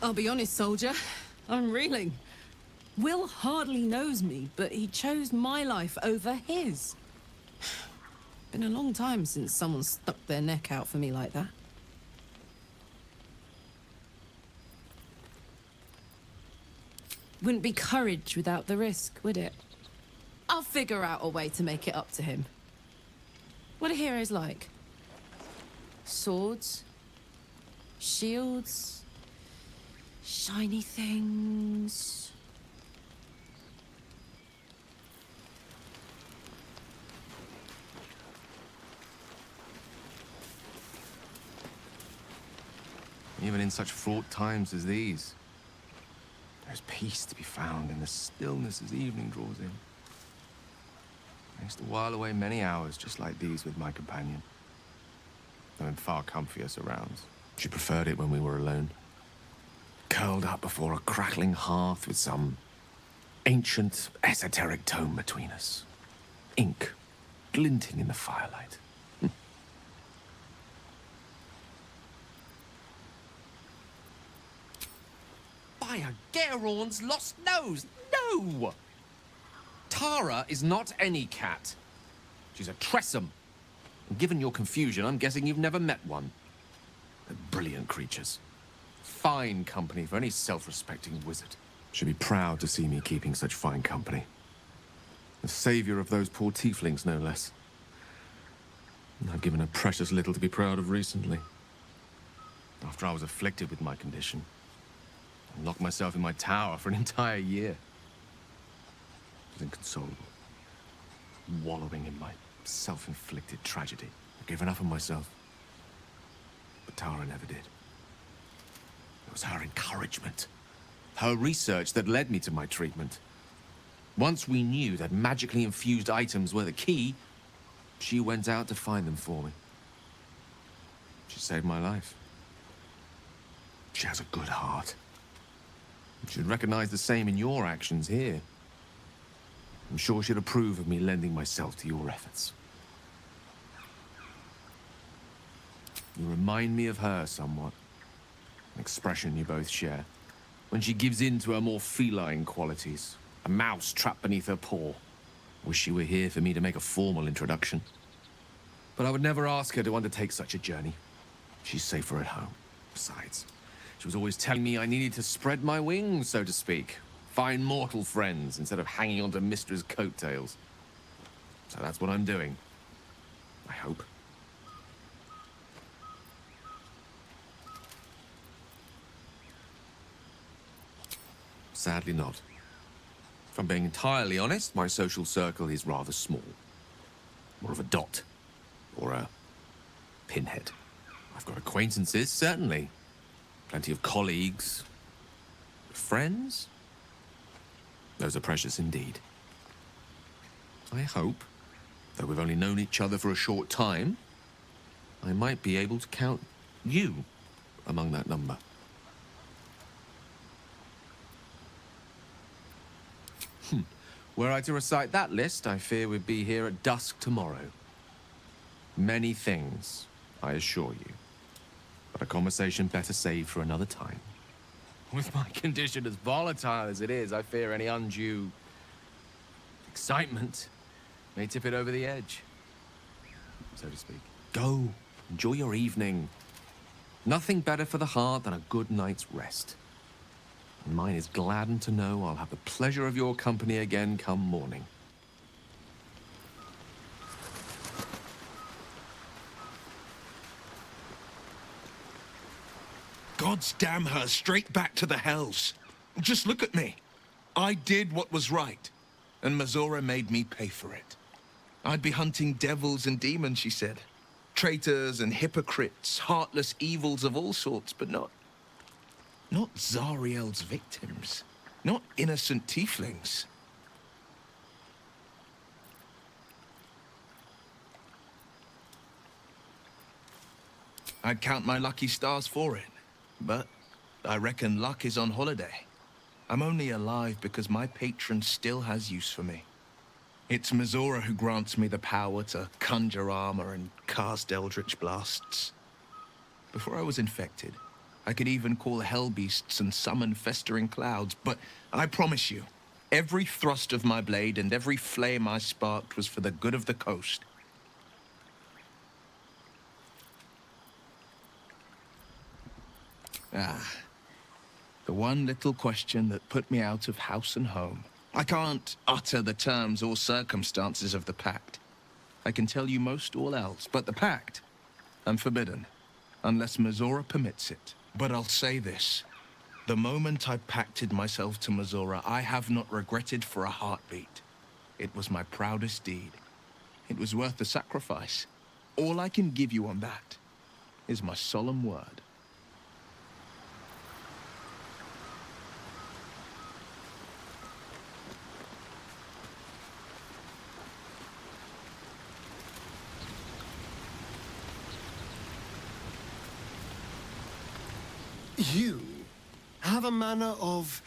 Speaker 15: I'll be honest, soldier. I'm reeling. Will hardly knows me, but he chose my life over his. Been a long time since someone stuck their neck out for me like that. Wouldn't be courage without the risk, would it? I'll figure out a way to make it up to him. What are heroes like? Swords? Shields? Shiny things?
Speaker 4: Even in such fraught times as these, there's peace to be found in the stillness as evening draws in. I used to while away many hours just like these with my companion, though in far comfier surrounds. She preferred it when we were alone, curled up before a crackling hearth with some ancient, esoteric tome between us, ink glinting in the firelight.
Speaker 7: By a Geron's lost nose! No! Tara is not any cat. She's a Tressum. And given your confusion, I'm guessing you've never met one. They're brilliant creatures.
Speaker 4: Fine company for any self-respecting wizard. Should be proud to see me keeping such fine company. The savior of those poor tieflings, no less. And I've given her precious little to be proud of recently. After I was afflicted with my condition, I locked myself in my tower for an entire year. I was inconsolable, wallowing in my self-inflicted tragedy. I'd given up on myself. But Tara never did. It was her encouragement, her research that led me to my treatment. Once we knew that magically infused items were the key, she went out to find them for me. She saved my life. She has a good heart. You should recognize the same in your actions here. I'm sure she'd approve of me lending myself to your efforts. You remind me of her somewhat. An expression you both share. When she gives in to her more feline qualities. A mouse trapped beneath her paw. Wish she were here for me to make a formal introduction. But I would never ask her to undertake such a journey. She's safer at home. Besides, she was always telling me I needed to spread my wings, so to speak. Find mortal friends instead of hanging onto Mistra's coattails. So that's what I'm doing. I hope. Sadly not. If I'm being entirely honest, my social circle is rather small. More of a dot. Or a pinhead. I've got acquaintances, certainly. Plenty of colleagues. Friends? Those are precious indeed. I hope, though we've only known each other for a short time, I might be able to count you among that number. Were I to recite that list, I fear we'd be here at dusk tomorrow. Many things, I assure you. But a conversation better saved for another time. With my condition as volatile as it is, I fear any undue excitement may tip it over the edge, so to speak. Go, enjoy your evening. Nothing better for the heart than a good night's rest. And mine is gladdened to know I'll have the pleasure of your company again come morning.
Speaker 18: God's damn her, straight back to the hells. Just look at me. I did what was right, and Mazora made me pay for it. I'd be hunting devils and demons, she said. Traitors and hypocrites, heartless evils of all sorts, but not Zariel's victims. Not innocent tieflings. I'd count my lucky stars for it. But I reckon luck is on holiday. I'm only alive because my patron still has use for me. It's Mazora who grants me the power to conjure armor and cast eldritch blasts. Before I was infected, I could even call hell beasts and summon festering clouds, but I promise you, every thrust of my blade and every flame I sparked was for the good of the coast. The one little question that put me out of house and home. I can't utter the terms or circumstances of the pact. I can tell you most all else, but the pact, I'm forbidden, unless Mazora permits it. But I'll say this. The moment I pacted myself to Mazora, I have not regretted for a heartbeat. It was my proudest deed. It was worth the sacrifice. All I can give you on that is my solemn word.
Speaker 16: You have a manner of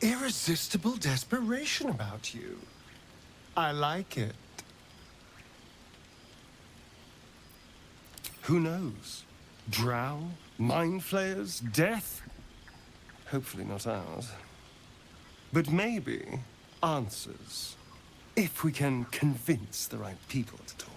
Speaker 16: irresistible desperation about you. I like it. Who knows? Drow, mind flayers, death? Hopefully not ours. But maybe answers, if we can convince the right people to talk.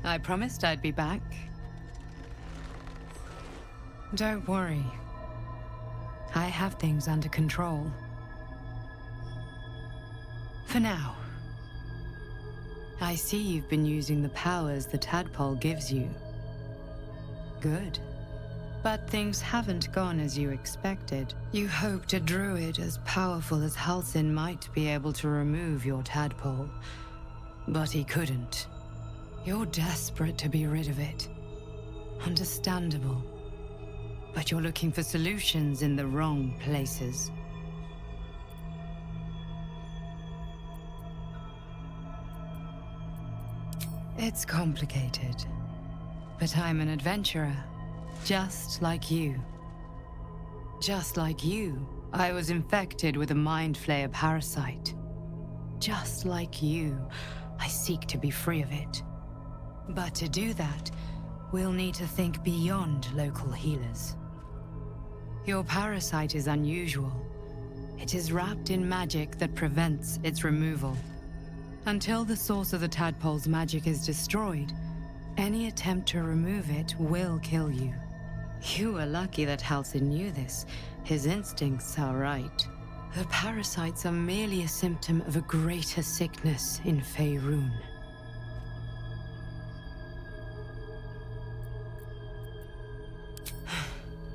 Speaker 2: I promised I'd be back. Don't worry. I have things under control. For now. I see you've been using the powers the tadpole gives you. Good. But things haven't gone as you expected. You hoped a druid as powerful as Halsin might be able to remove your tadpole. But he couldn't. You're desperate to be rid of it. Understandable. But you're looking for solutions in the wrong places. It's complicated. But I'm an adventurer. Just like you. Just like you, I was infected with a mind flayer parasite. Just like you, I seek to be free of it. But to do that, we'll need to think beyond local healers. Your parasite is unusual. It is wrapped in magic that prevents its removal. Until the source of the tadpole's magic is destroyed, any attempt to remove it will kill you. You were lucky that Halsin knew this. His instincts are right. The parasites are merely a symptom of a greater sickness in Faerun.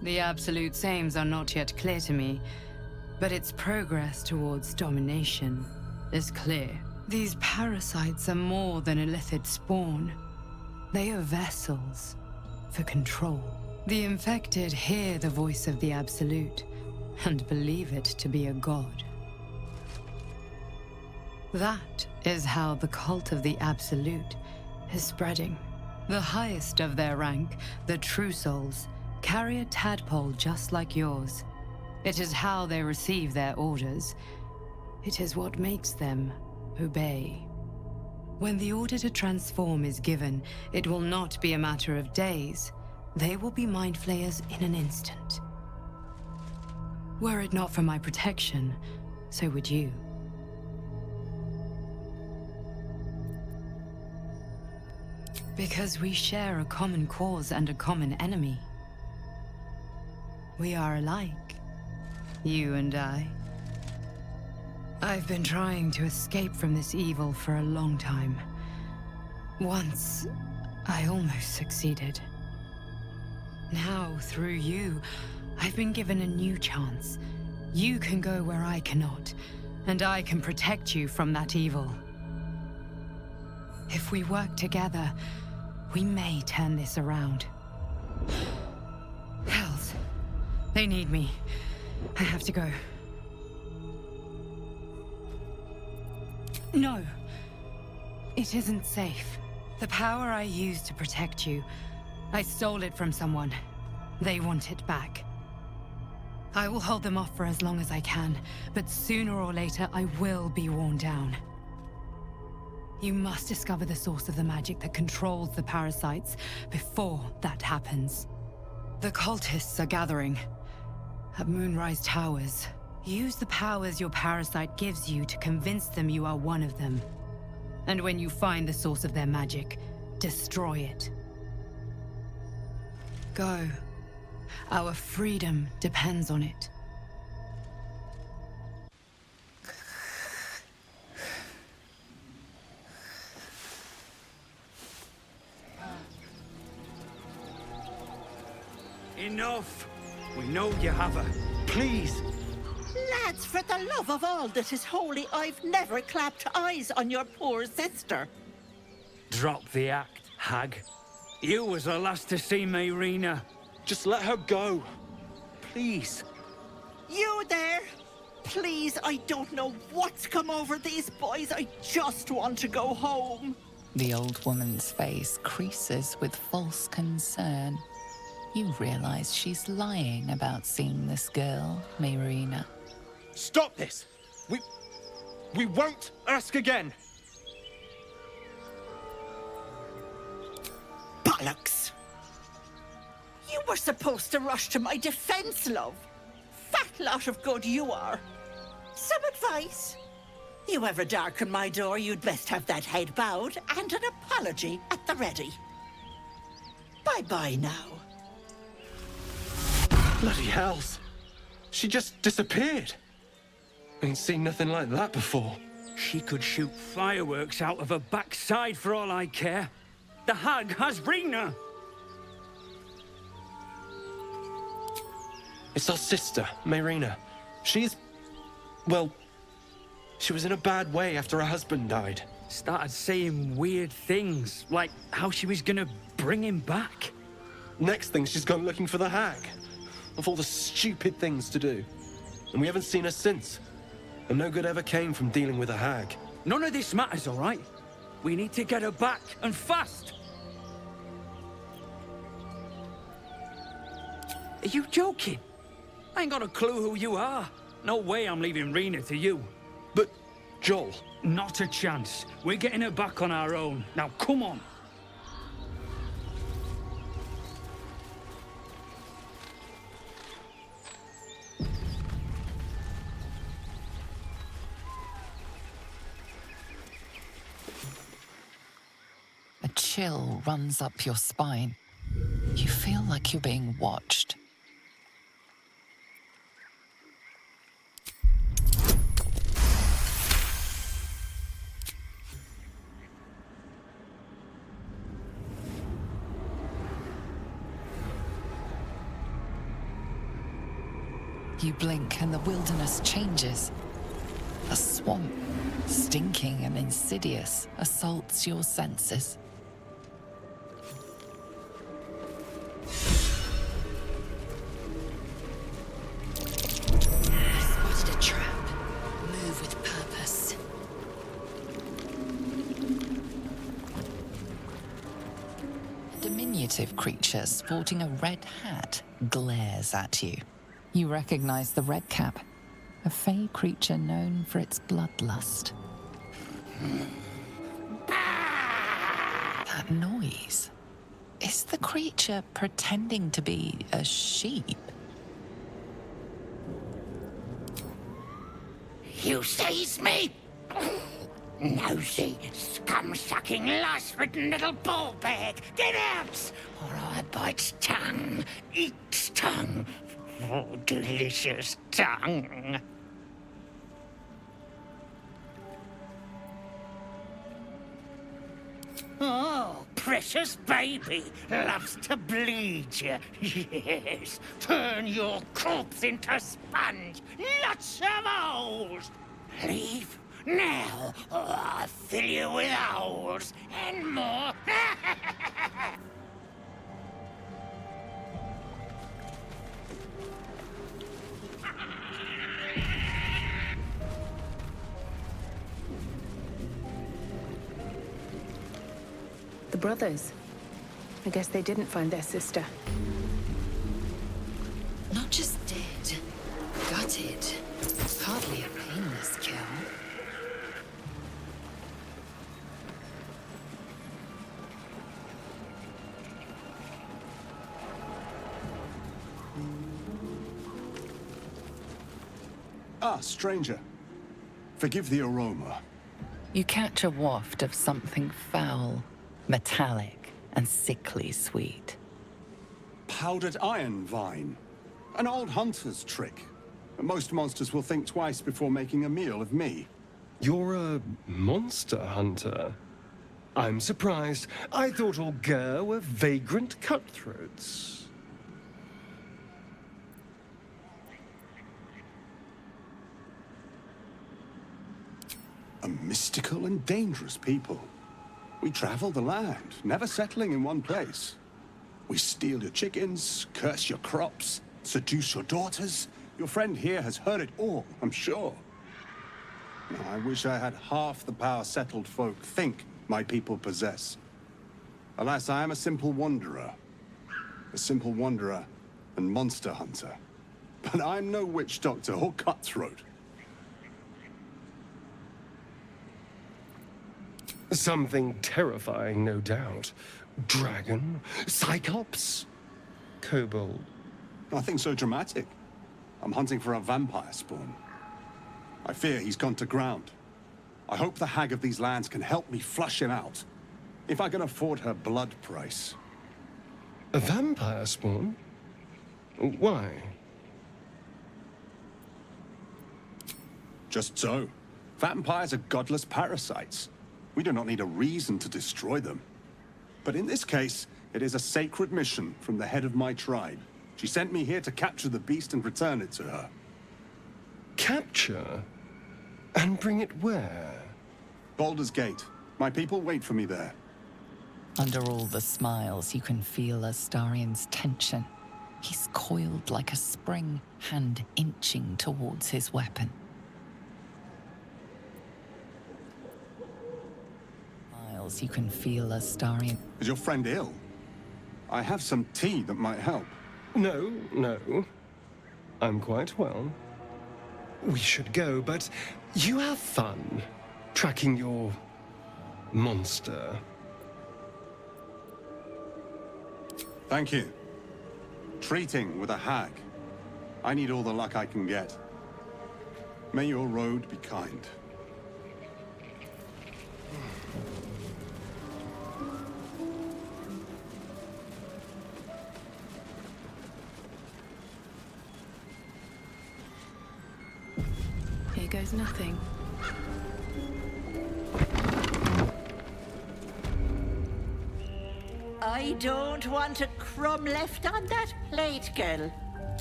Speaker 2: The absolute aims are not yet clear to me, but its progress towards domination is clear. These parasites are more than a lithid spawn. They are vessels for control. The infected hear the voice of the Absolute and believe it to be a god. That is how the cult of the Absolute is spreading. The highest of their rank, the True Souls, carry a tadpole just like yours. It is how they receive their orders. It is what makes them obey. When the order to transform is given, it will not be a matter of days. They will be mind flayers in an instant. Were it not for my protection, so would you. Because we share a common cause and a common enemy. We are alike, you and I. I've been trying to escape from this evil for a long time. Once, I almost succeeded. Now, through you, I've been given a new chance. You can go where I cannot, and I can protect you from that evil. If we work together, we may turn this around. Hells, they need me. I have to go. No, it isn't safe. The power I used to protect you, I stole it from someone. They want it back. I will hold them off for as long as I can, but sooner or later I will be worn down. You must discover the source of the magic that controls the parasites before that happens. The cultists are gathering at Moonrise Towers. Use the powers your parasite gives you to convince them you are one of them. And when you find the source of their magic, destroy it. Go. Our freedom depends on it.
Speaker 11: Enough! We know you have her. Please!
Speaker 9: Lads, for the love of all that is holy, I've never clapped eyes on your poor sister.
Speaker 11: Drop the act, hag. You was the last to see Mayrina.
Speaker 20: Just let her go. Please.
Speaker 9: You there? Please, I don't know what's come over these boys. I just want to go home.
Speaker 1: The old woman's face creases with false concern. You realize she's lying about seeing this girl, Mayrina.
Speaker 20: Stop this! We won't ask again!
Speaker 9: Bollocks! You were supposed to rush to my defense, love. Fat lot of good you are. Some advice? You ever darken my door, you'd best have that head bowed and an apology at the ready. Bye-bye now.
Speaker 16: Bloody hells. She just disappeared. Ain't seen nothing like that before.
Speaker 11: She could shoot fireworks out of her backside for all I care. The hag has Rena.
Speaker 16: It's our sister, Mayrina. She's... well... she was in a bad way after her husband died.
Speaker 11: Started saying weird things, like how she was gonna bring him back.
Speaker 16: Next thing, she's gone looking for the hag. Of all the stupid things to do. And we haven't seen her since. And no good ever came from dealing with a hag.
Speaker 11: None of this matters, all right? We need to get her back, and fast. Are you joking? I ain't got a clue who you are. No way I'm leaving Rena to you.
Speaker 16: But, Joel...
Speaker 11: Not a chance. We're getting her back on our own. Now, come on.
Speaker 1: A chill runs up your spine. You feel like you're being watched. You blink and the wilderness changes. A swamp, stinking and insidious, assaults your senses.
Speaker 2: I spotted a trap. Move with purpose.
Speaker 1: A diminutive creature sporting a red hat glares at you. You recognize the red cap, a fey creature known for its bloodlust. That noise. Is the creature pretending to be a sheep?
Speaker 9: You seize me? Nosy, scum-sucking, lice-ridden little ball bag. Get out! Or I bite tongue, eat tongue. Oh, delicious tongue. Oh, precious baby loves to bleed you. Yes, turn your corpse into sponge. Lots of holes. Leave now, or I'll fill you with holes and more.
Speaker 8: The brothers. I guess they didn't find their sister.
Speaker 2: Not just dead. Gutted. Hardly a painless kill.
Speaker 20: Ah, stranger. Forgive the aroma.
Speaker 1: You catch a waft of something foul, metallic, and sickly sweet.
Speaker 20: Powdered iron vine. An old hunter's trick. Most monsters will think twice before making a meal of me.
Speaker 16: You're a monster hunter? I'm surprised. I thought all Ger were vagrant cutthroats.
Speaker 20: A mystical and dangerous people. We travel the land, never settling in one place. We steal your chickens, curse your crops, seduce your daughters. Your friend here has heard it all, I'm sure. I wish I had half the power settled folk think my people possess. Alas, I am a simple wanderer. A simple wanderer and monster hunter. But I'm no witch doctor or cutthroat.
Speaker 16: Something terrifying, no doubt. Dragon? Cyclops? Kobold?
Speaker 20: Nothing so dramatic. I'm hunting for a vampire spawn. I fear he's gone to ground.
Speaker 12: I hope the hag of these lands can help me flush him out. If I can afford her blood price.
Speaker 16: A vampire spawn? Why?
Speaker 12: Just so. Vampires are godless parasites. We do not need a reason to destroy them. But in this case, it is a sacred mission from the head of my tribe. She sent me here to capture the beast and return it to her.
Speaker 16: Capture? And bring it where?
Speaker 12: Balldur's Gate. My people wait for me there.
Speaker 1: Under all the smiles, you can feel Astarian's tension. He's coiled like a spring, hand inching towards his weapon. You can feel Astarian.
Speaker 12: Is your friend ill? I have some tea that might help.
Speaker 16: No, no. I'm quite well. We should go, but you have fun tracking your monster.
Speaker 12: Thank you. Treating with a hag. I need all the luck I can get. May your road be kind.
Speaker 8: Here goes nothing.
Speaker 9: I don't want a crumb left on that plate, girl.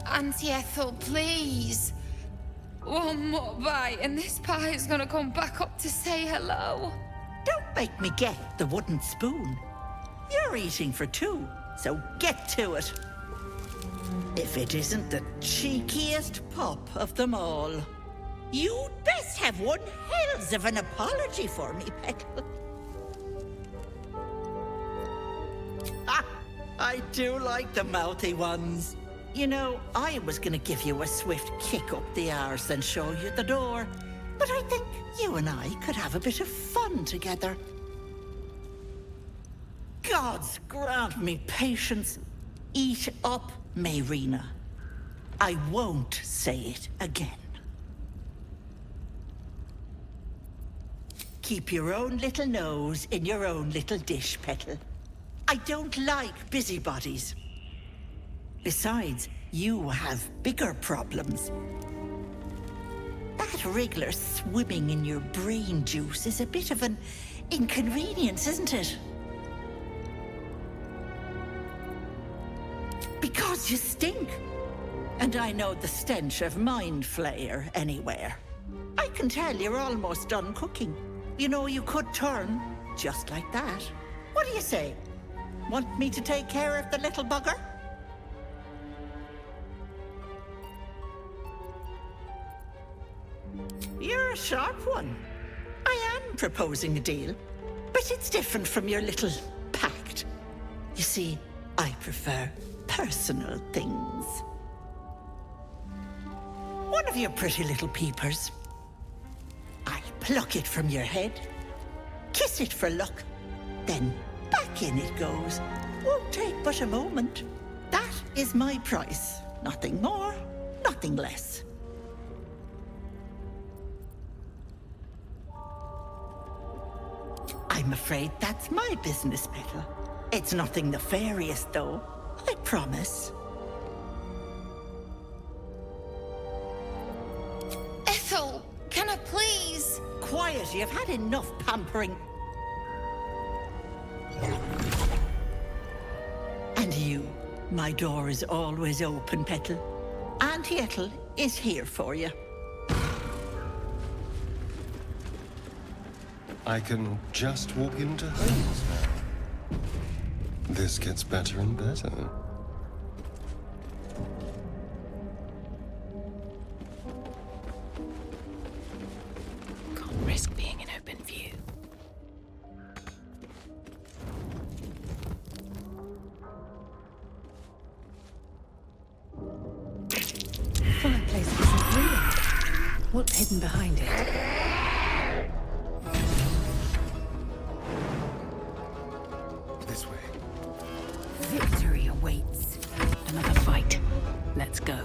Speaker 21: Auntie Ethel, please. One more bite and this pie is gonna come back up to say hello.
Speaker 9: Don't make me get the wooden spoon. You're eating for two, so get to it. If it isn't the cheekiest pup of them all. You'd best have one hells of an apology for me, Petal. Ah, I do like the mouthy ones. You know, I was gonna give you a swift kick up the arse and show you the door. But I think you and I could have a bit of fun together. Gods grant me patience. Eat up, Mayrina. I won't say it again. Keep your own little nose in your own little dish, Petal. I don't like busybodies. Besides, you have bigger problems. That wriggler swimming in your brain juice is a bit of an inconvenience, isn't it? Because you stink. And I know the stench of mind flayer anywhere. I can tell you're almost done cooking. You know, you could turn just like that. What do you say? Want me to take care of the little bugger? You're a sharp one. I am proposing a deal, but it's different from your little pact. You see, I prefer personal things. One of your pretty little peepers. I pluck it from your head, kiss it for luck, then back in it goes. Won't take but a moment. That is my price. Nothing more, nothing less. I'm afraid that's my business, Petal. It's nothing nefarious, though. I promise.
Speaker 21: Ethel, can I please?
Speaker 9: Quiet, you've had enough pampering. And you, my door is always open, Petal. Auntie Ethel is here for you.
Speaker 16: I can just walk into homes now. This gets better and better.
Speaker 8: Can't risk being in open view. Fireplace isn't real. What's hidden behind it?
Speaker 16: This way.
Speaker 8: Victory awaits. Another fight. Let's go.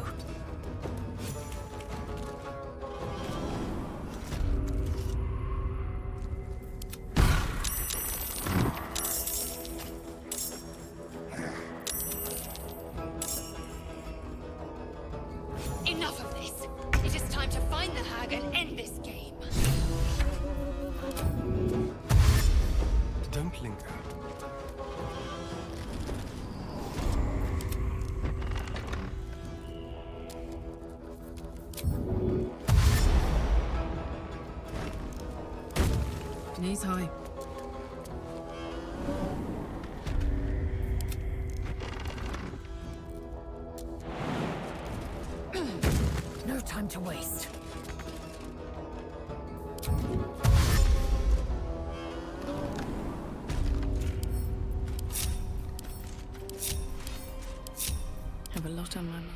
Speaker 15: Knees high.
Speaker 9: No time to waste.
Speaker 8: Have a lot on my mind.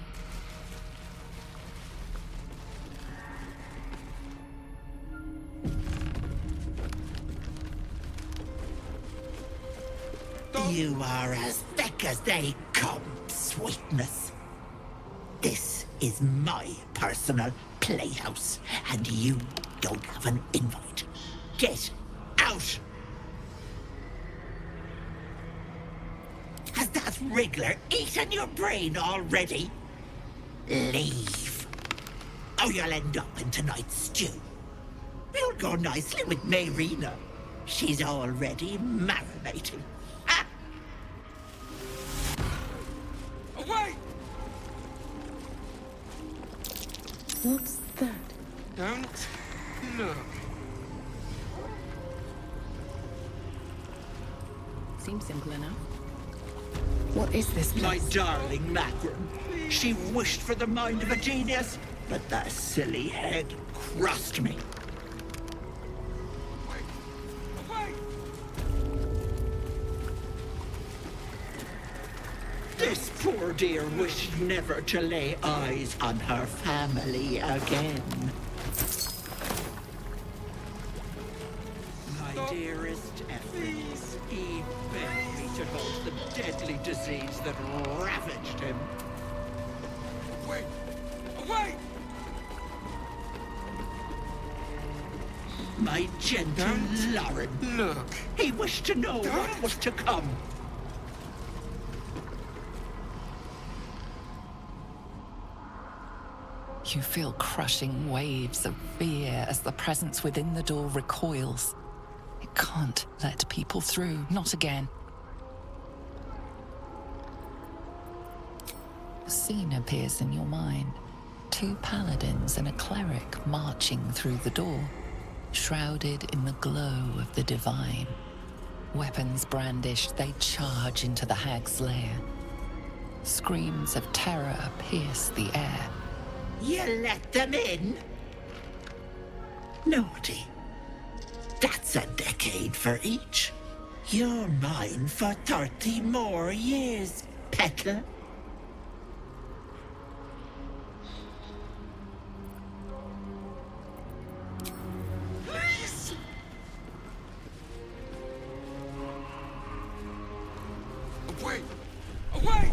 Speaker 9: You are as thick as they come, sweetness. This is my personal playhouse, and you don't have an invite. Get out! Has that wriggler eaten your brain already? Leave. Or you'll end up in tonight's stew. You'll go nicely with Mayrina. She's already marinating.
Speaker 11: Away!
Speaker 8: What's that?
Speaker 11: Don't look.
Speaker 8: Seems simple enough. What is this place?
Speaker 9: My darling Macron. She wished for the mind of a genius, but that silly head crossed me. This poor dear wished never to lay eyes on her family again. My dearest Effie, he begged me to halt the deadly disease that ravaged him.
Speaker 11: Away! Away!
Speaker 9: My gentle Larian.
Speaker 11: Look.
Speaker 9: He wished to know what was to come.
Speaker 1: You feel crushing waves of fear as the presence within the door recoils. It can't let people through, not again. A scene appears in your mind. 2 paladins and a cleric marching through the door, shrouded in the glow of the divine. Weapons brandished, they charge into the hag's lair. Screams of terror pierce the air.
Speaker 9: You let them in? Naughty. That's a decade for each. You're mine for 30 more years, petal.
Speaker 11: Please! Away! Away!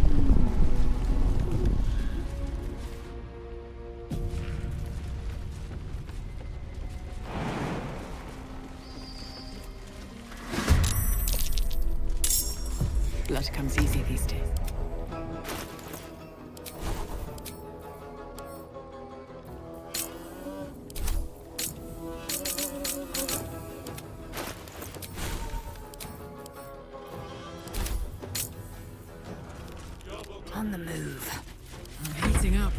Speaker 8: Blood comes easy these days.
Speaker 9: On the move.
Speaker 15: I'm heating up.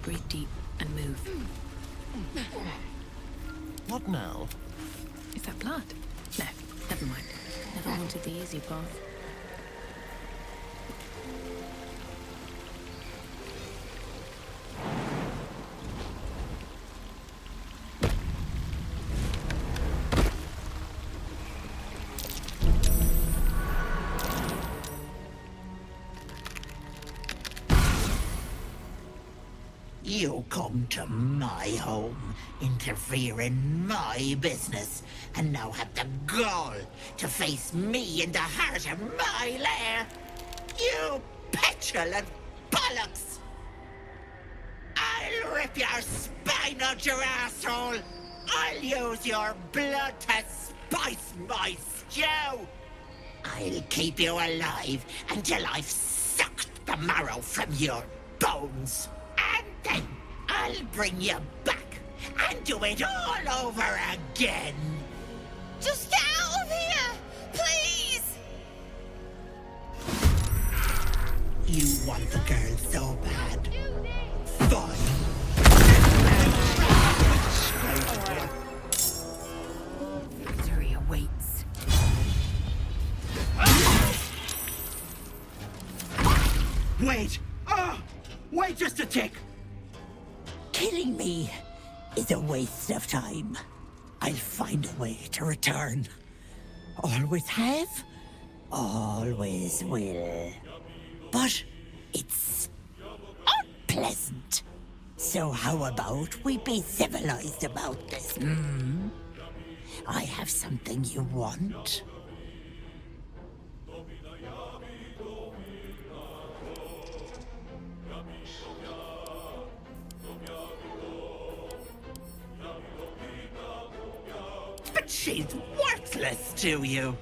Speaker 8: Breathe deep and move.
Speaker 16: What now?
Speaker 8: Is that blood? No, never mind. Never wanted the easy path.
Speaker 9: You come to my home, interfere in my business, and now have the gall to face me in the heart of my lair. You petulant bollocks! I'll rip your spine out your asshole! I'll use your blood to spice my stew! I'll keep you alive until I've sucked the marrow from your bones. And then I'll bring you back and do it all over again.
Speaker 21: Just get out of here! Please!
Speaker 9: You want the girl so bad. Fine.
Speaker 2: Victory awaits.
Speaker 9: Wait! Wait just a tick! Killing me is a waste of time. I'll find a way to return. Always have, always will. But it's unpleasant. So how about we be civilized about this, hmm? I have something you want. But she's worthless to you.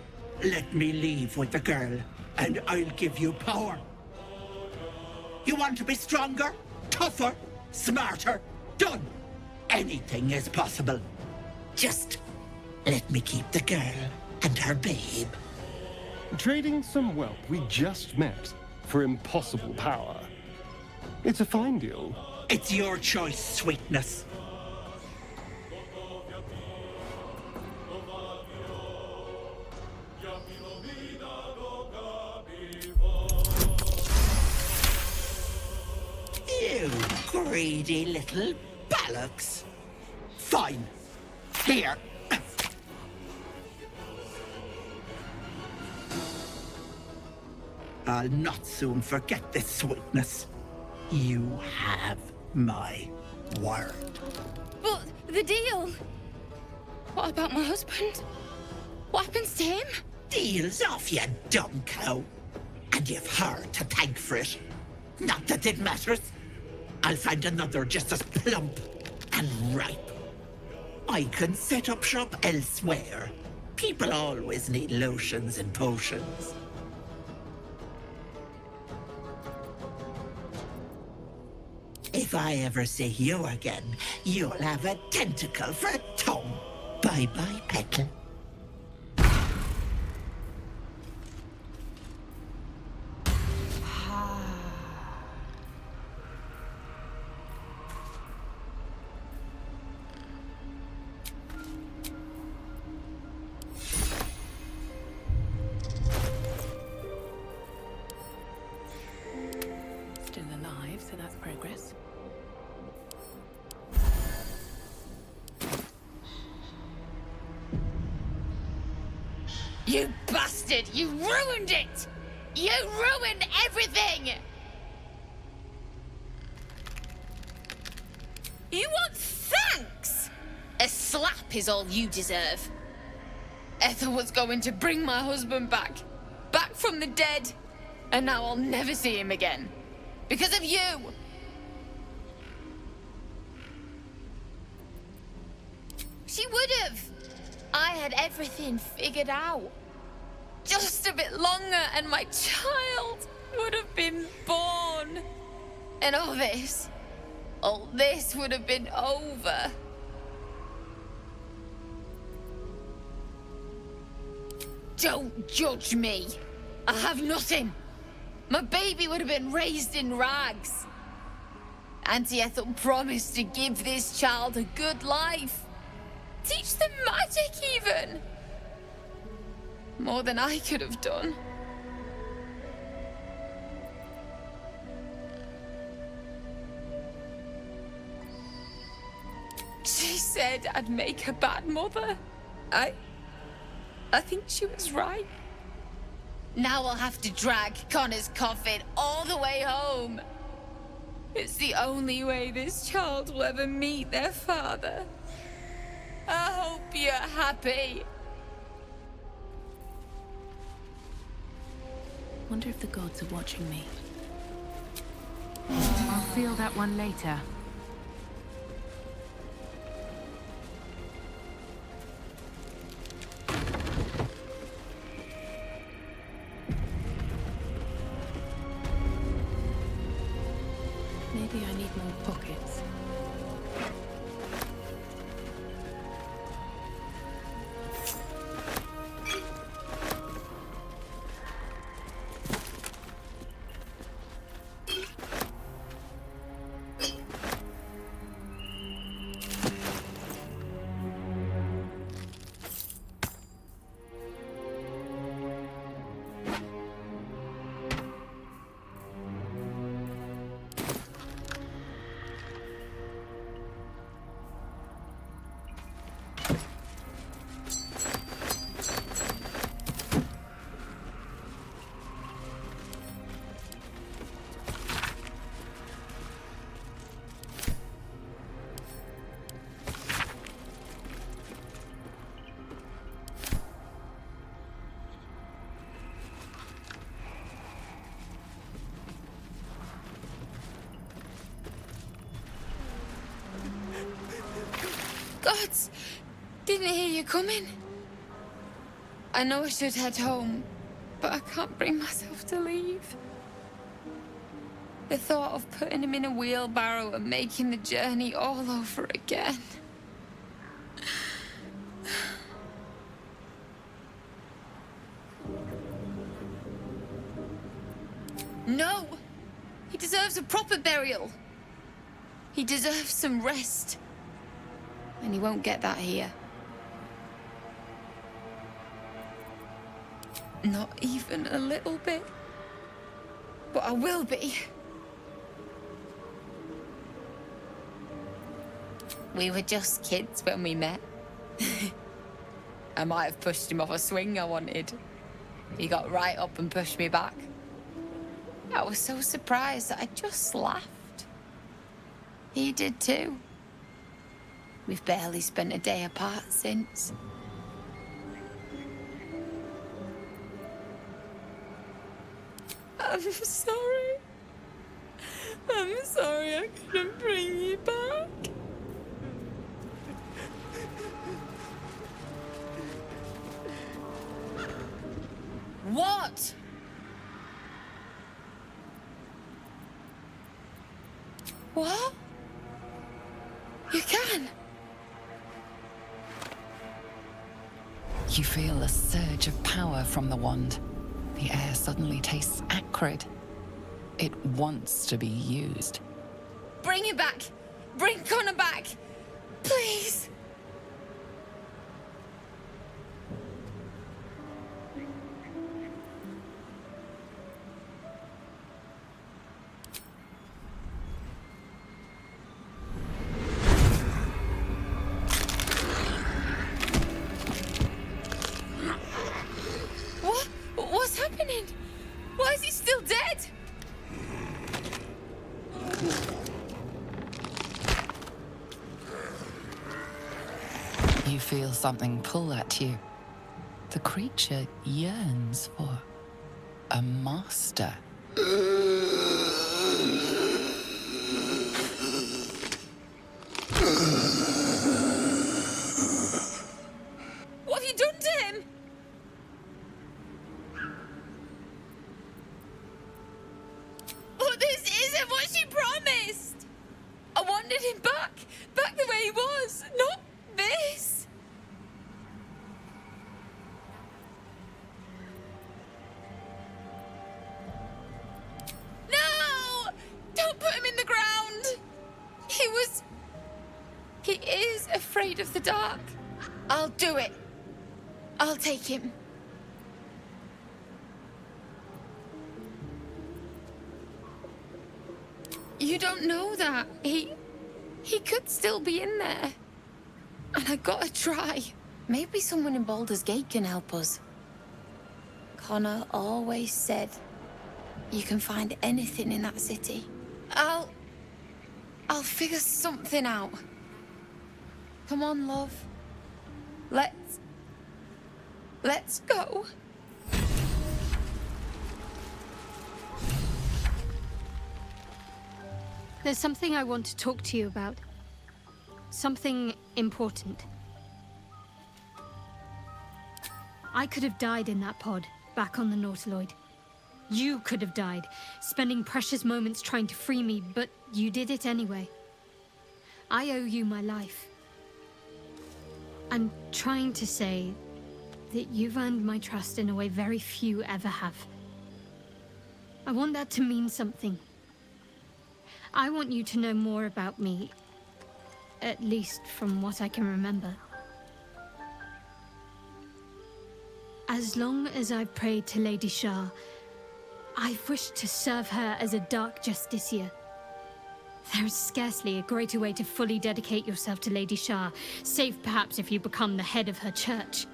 Speaker 9: Let me leave with the girl, and I'll give you power. You want to be stronger, tougher, smarter? Done. Anything is possible. Just let me keep the girl and her babe.
Speaker 16: Trading some whelp we just met for impossible power. It's a fine deal.
Speaker 9: It's your choice, sweetness. You greedy little bollocks. Fine. Here. I'll not soon forget this sweetness. You have my word.
Speaker 21: But the deal? What about my husband? What happens to him?
Speaker 9: Deal's off, you dumb cow. And you've her to thank for it. Not that it matters. I'll find another just as plump and ripe. I can set up shop elsewhere. People always need lotions and potions. If I ever see you again, you'll have a tentacle for a tongue. Bye-bye, Petal.
Speaker 8: Still alive, so that's progress.
Speaker 21: You bastard! You ruined it! You ruined everything! You want thanks? A slap is all you deserve. Ethel was going to bring my husband back. Back from the dead. And now I'll never see him again. Because of you! She would have. I had everything figured out. Just a bit longer and my child would have been born. And all this would have been over. Don't judge me. I have nothing. My baby would have been raised in rags. Auntie Ethel promised to give this child a good life. Teach them magic, even. More than I could have done. She said I'd make a bad mother. I think she was right. Now I'll have to drag Connor's coffin all the way home. It's the only way this child will ever meet their father. I hope you're happy.
Speaker 8: Wonder if the gods are watching me. I'll feel that one later. Maybe I need more pockets.
Speaker 21: Gods! Didn't hear you coming. I know I should head home, but I can't bring myself to leave. The thought of putting him in a wheelbarrow and making the journey all over again. No! He deserves a proper burial. He deserves some rest. And he won't get that here. Not even a little bit. But I will be. We were just kids when we met. I might have pushed him off a swing I wanted. He got right up and pushed me back. I was so surprised that I just laughed. He did too. We've barely spent a day apart since. I'm sorry. I'm sorry I couldn't bring you back. What? What? You can?
Speaker 1: You feel a surge of power from the wand. The air suddenly tastes acrid. It wants to be used.
Speaker 21: Bring it back! Bring Connor back! Please! What's happening? Why is he still dead?
Speaker 1: You feel something pull at you. The creature yearns for a master.
Speaker 21: What have you done to him? But this isn't what she promised. I wanted him back the way he was, not this. No! Don't put him in the ground. He is afraid of the dark. I'll do it. I'll take him. You don't know that. He could still be in there. And I gotta try. Maybe someone in Balldur's Gate can help us. Connor always said you can find anything in that city. I'll figure something out. Come on, love. Let's go.
Speaker 13: There's something I want to talk to you about. Something important. I could have died in that pod, back on the Nautiloid. You could have died, spending precious moments trying to free me, but you did it anyway. I owe you my life. I'm trying to say that you've earned my trust in a way very few ever have. I want that to mean something. I want you to know more about me, at least from what I can remember. As long as I've prayed to Lady Shah, I've wished to serve her as a dark justiciar. There is scarcely a greater way to fully dedicate yourself to Lady Shah, save perhaps if you become the head of her church.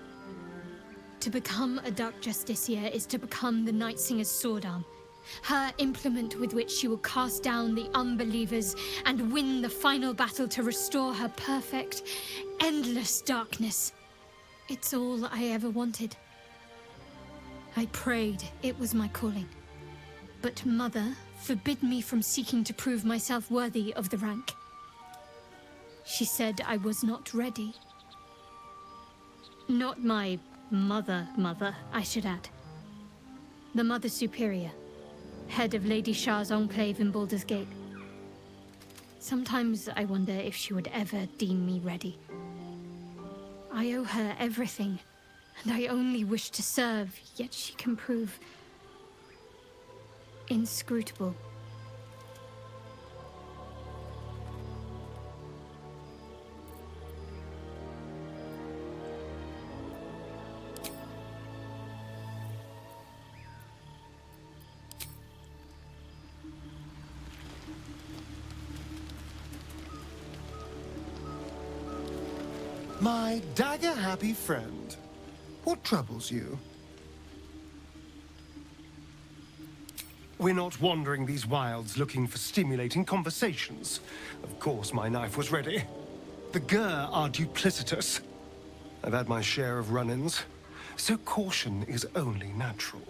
Speaker 13: To become a dark justiciar is to become the Night Singer's sword arm, her implement with which she will cast down the unbelievers and win the final battle to restore her perfect, endless darkness. It's all I ever wanted. I prayed it was my calling. But Mother forbid me from seeking to prove myself worthy of the rank. She said I was not ready. Not my mother, I should add. The Mother Superior, head of Lady Shah's enclave in Baldur's Gate. Sometimes I wonder if she would ever deem me ready. I owe her everything, and I only wish to serve, yet she can prove inscrutable.
Speaker 16: My dagger-happy friend, what troubles you? We're not wandering these wilds looking for stimulating conversations. Of course my knife was ready. The Gur are duplicitous. I've had my share of run-ins, so caution is only natural.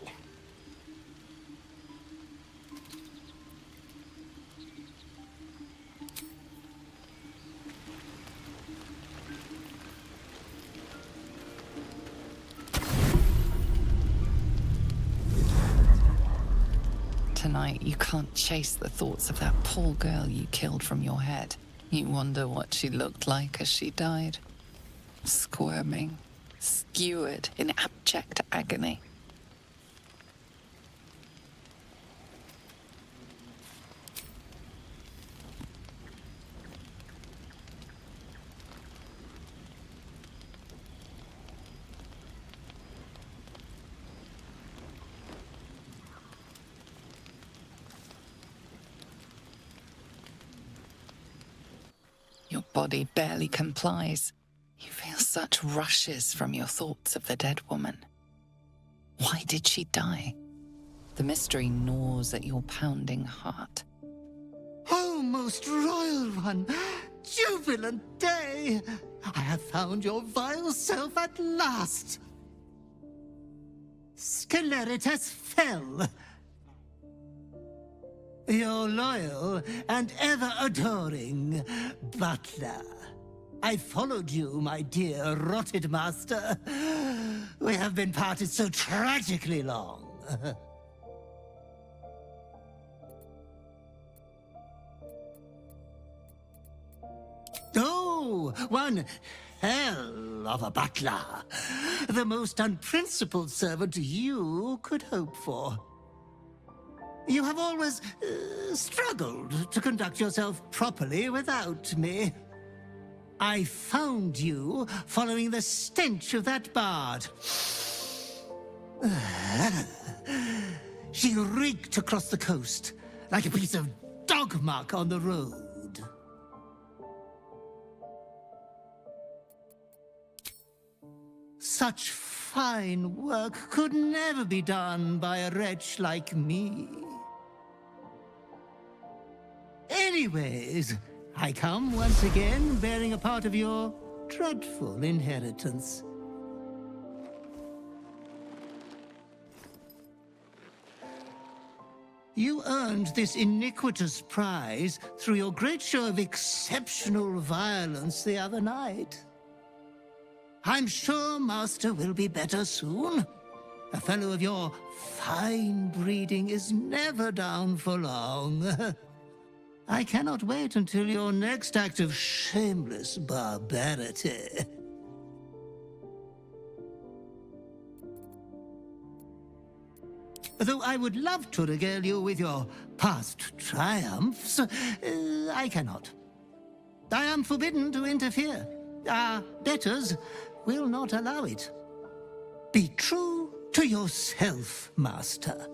Speaker 1: Tonight, you can't chase the thoughts of that poor girl you killed from your head. You wonder what she looked like as she died. Squirming, skewered in abject agony. Your body barely complies. You feel such rushes from your thoughts of the dead woman. Why did she die? The mystery gnaws at your pounding heart.
Speaker 17: Oh, most royal one, jubilant day! I have found your vile self at last. Sceleritas fell. Your loyal and ever-adoring butler. I followed you, my dear rotted master. We have been parted so tragically long. Oh, one hell of a butler. The most unprincipled servant you could hope for. You have always struggled to conduct yourself properly without me. I found you following the stench of that bard. She reeked across the coast like a piece of dog muck on the road. Such fine work could never be done by a wretch like me. Anyways, I come once again bearing a part of your dreadful inheritance. You earned this iniquitous prize through your great show of exceptional violence the other night. I'm sure Master will be better soon. A fellow of your fine breeding is never down for long. I cannot wait until your next act of shameless barbarity. Though I would love to regale you with your past triumphs, I cannot. I am forbidden to interfere. Our betters will not allow it. Be true to yourself, Master.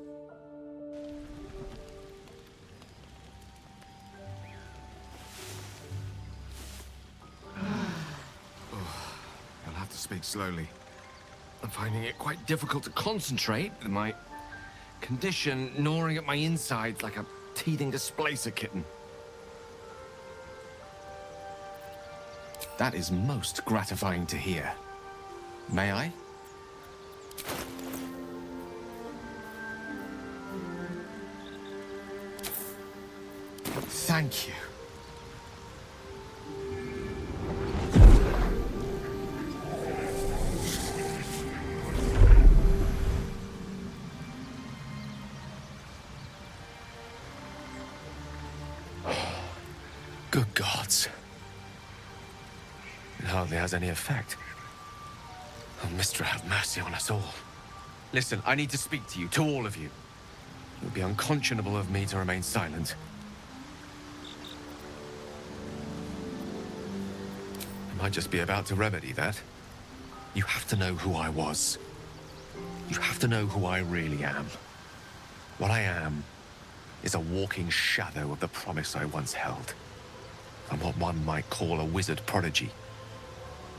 Speaker 7: I'll have to speak slowly. I'm finding it quite difficult to concentrate with my condition gnawing at my insides like a teething displacer kitten. That is most gratifying to hear. May I? Thank you.
Speaker 4: Good gods. It hardly has any effect. Oh, Mistra, have mercy on us all. Listen, I need to speak to you, to all of you. It would be unconscionable of me to remain silent. I might just be about to remedy that. You have to know who I was. You have to know who I really am. What I am is a walking shadow of the promise I once held. I'm what one might call a wizard prodigy.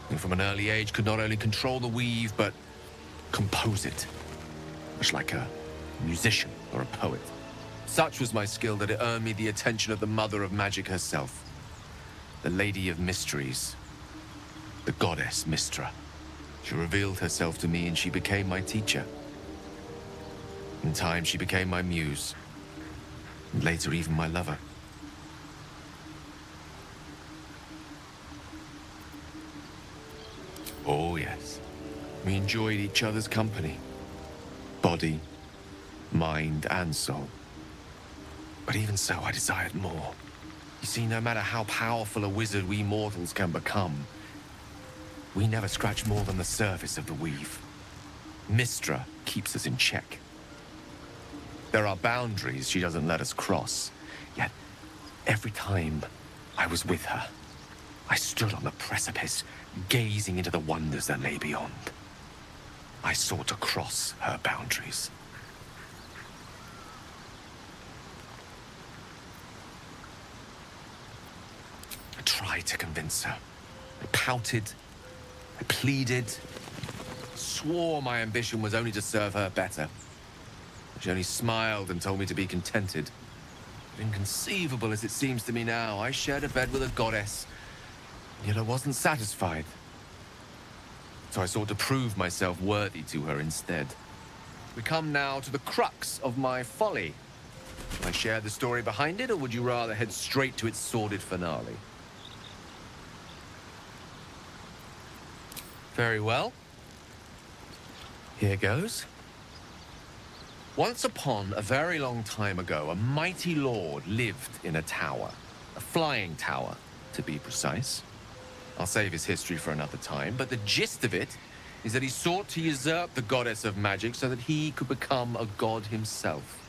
Speaker 4: Who from an early age could not only control the weave, but compose it. Much like a musician or a poet. Such was my skill that it earned me the attention of the mother of magic herself. The Lady of Mysteries. The goddess Mistra. She revealed herself to me and she became my teacher. In time, she became my muse. And later, even my lover. Oh, yes. We enjoyed each other's company. Body, mind, and soul. But even so, I desired more. You see, no matter how powerful a wizard we mortals can become, we never scratch more than the surface of the weave. Mistra keeps us in check. There are boundaries she doesn't let us cross. Yet, every time I was with her, I stood on the precipice, gazing into the wonders that lay beyond. I sought to cross her boundaries. I tried to convince her. I pouted. I pleaded. Swore my ambition was only to serve her better. She only smiled and told me to be contented. Inconceivable as it seems to me now, I shared a bed with a goddess, yet I wasn't satisfied. So I sought to prove myself worthy to her instead. We come now to the crux of my folly. Shall I share the story behind it, or would you rather head straight to its sordid finale? Very well. Here goes. Once upon a very long time ago, a mighty lord lived in a tower. A flying tower, to be precise. I'll save his history for another time, but the gist of it is that he sought to usurp the goddess of magic so that he could become a god himself.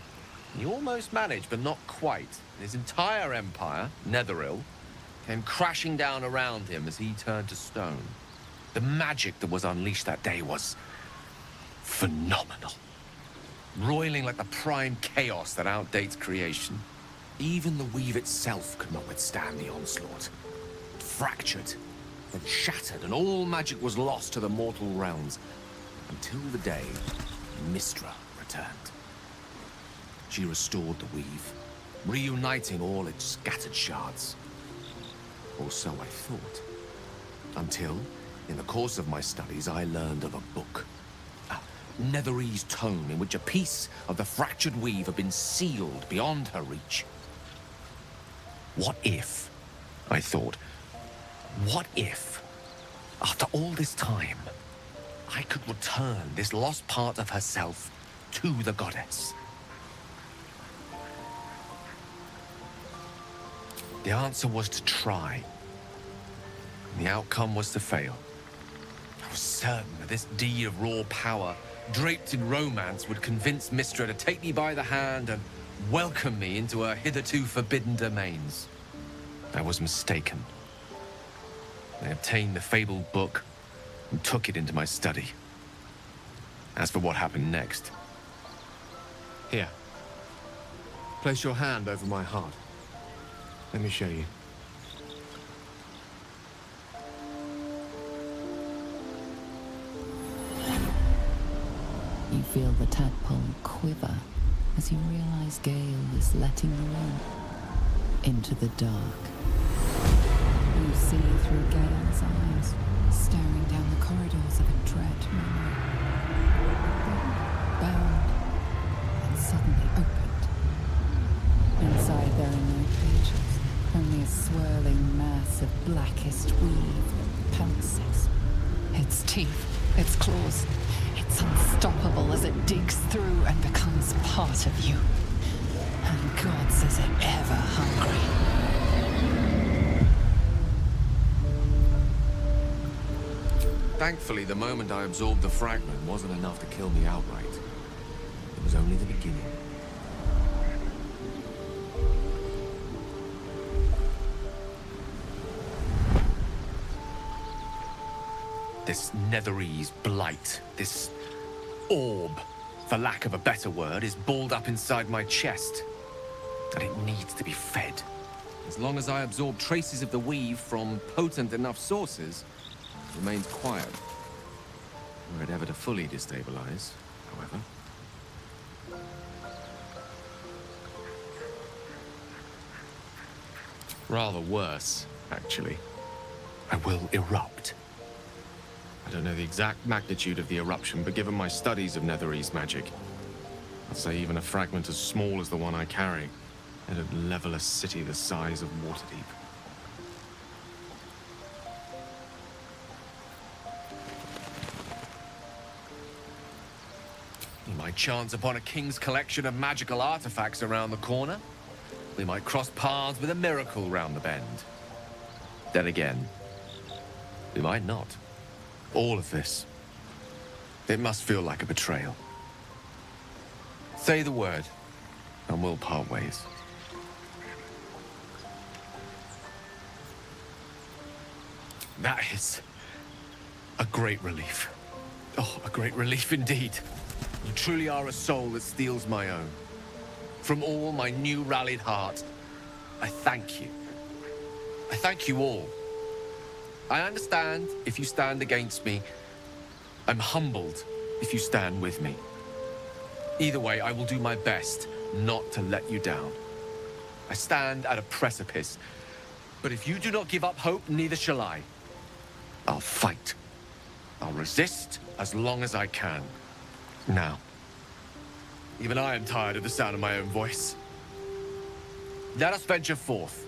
Speaker 4: He almost managed, but not quite. His entire empire, Netheril, came crashing down around him as he turned to stone. The magic that was unleashed that day was phenomenal. Roiling like the prime chaos that outdates creation. Even the weave itself could not withstand the onslaught. It fractured, then shattered, and all magic was lost to the mortal realms. Until the day Mistra returned. She restored the weave, reuniting all its scattered shards. Or so I thought. Until, in the course of my studies, I learned of a book. Netherese tome in which a piece of the fractured weave had been sealed beyond her reach. What if, I thought, what if, after all this time, I could return this lost part of herself to the goddess? The answer was to try. And the outcome was to fail. I was certain that this deed of raw power draped in romance would convince Mistra to take me by the hand and welcome me into her hitherto forbidden domains. I was mistaken. I obtained the fabled book and took it into my study. As for what happened next... Here. Place your hand over my heart. Let me show you.
Speaker 1: You feel the tadpole quiver as you realize Gale is letting you in, into the dark. You see through Gale's eyes, staring down the corridors of a dread memory. Bound, and suddenly opened. Inside there are no pages, only a swirling mass of blackest weave that pounces. Its teeth, its claws, it's unstoppable as it digs through and becomes part of you. And God says it ever hungry.
Speaker 4: Thankfully, the moment I absorbed the fragment wasn't enough to kill me outright. It was only the beginning. This Netherese blight, this orb, for lack of a better word, is balled up inside my chest. And it needs to be fed.
Speaker 7: As long as I absorb traces of the weave from potent enough sources, it remains quiet. Were it ever to fully destabilize, however. Rather worse, actually.
Speaker 4: I will erupt.
Speaker 7: I don't know the exact magnitude of the eruption, but given my studies of Netherese magic, I'd say even a fragment as small as the one I carry, it'd level a city the size of Waterdeep.
Speaker 4: We might chance upon a king's collection of magical artifacts around the corner. We might cross paths with a miracle round the bend. Then again, we might not. All of this, it must feel like a betrayal. Say the word, and we'll part ways. That is a great relief. Oh, a great relief indeed. You truly are a soul that steals my own. From all my new rallied heart, I thank you. I thank you all. I understand if you stand against me. I'm humbled if you stand with me. Either way, I will do my best not to let you down. I stand at a precipice, but if you do not give up hope, neither shall I. I'll fight. I'll resist as long as I can. Now, even I am tired of the sound of my own voice. Let us venture forth.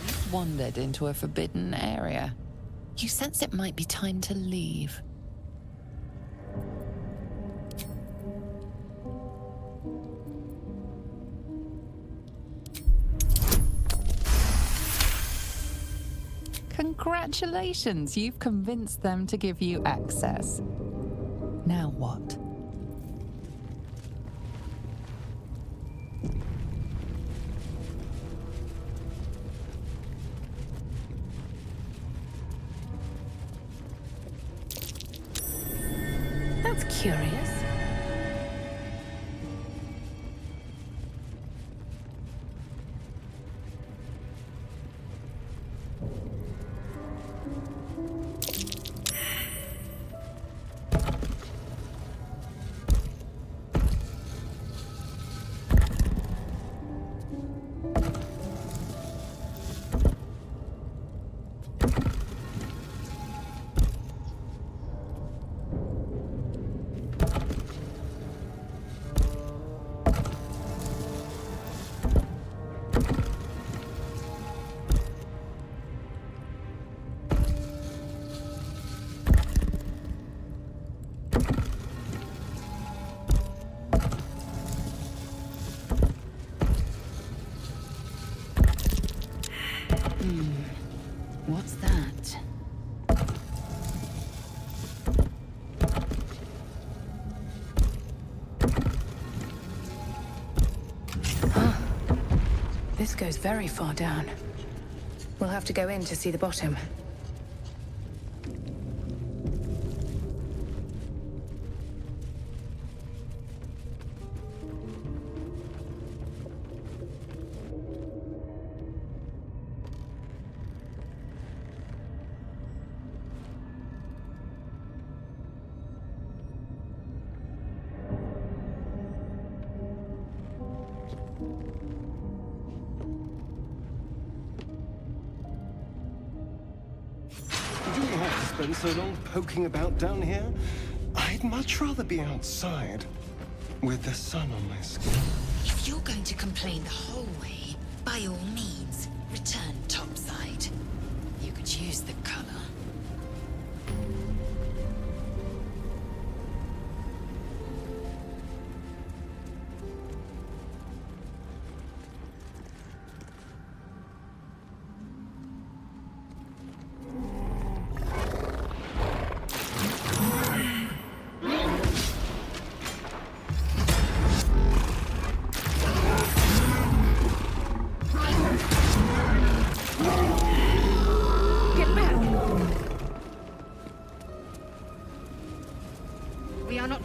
Speaker 1: You've wandered into a forbidden area. You sense it might be time to leave. Congratulations, you've convinced them to give you access. Now what?
Speaker 8: That's curious. What's that? Ah, this goes very far down. We'll have to go in to see the bottom.
Speaker 16: Spend so long poking about down here? I'd much rather be outside with the sun on my skin.
Speaker 5: If you're going to complain the whole way, by all means, return topside. You could use the color.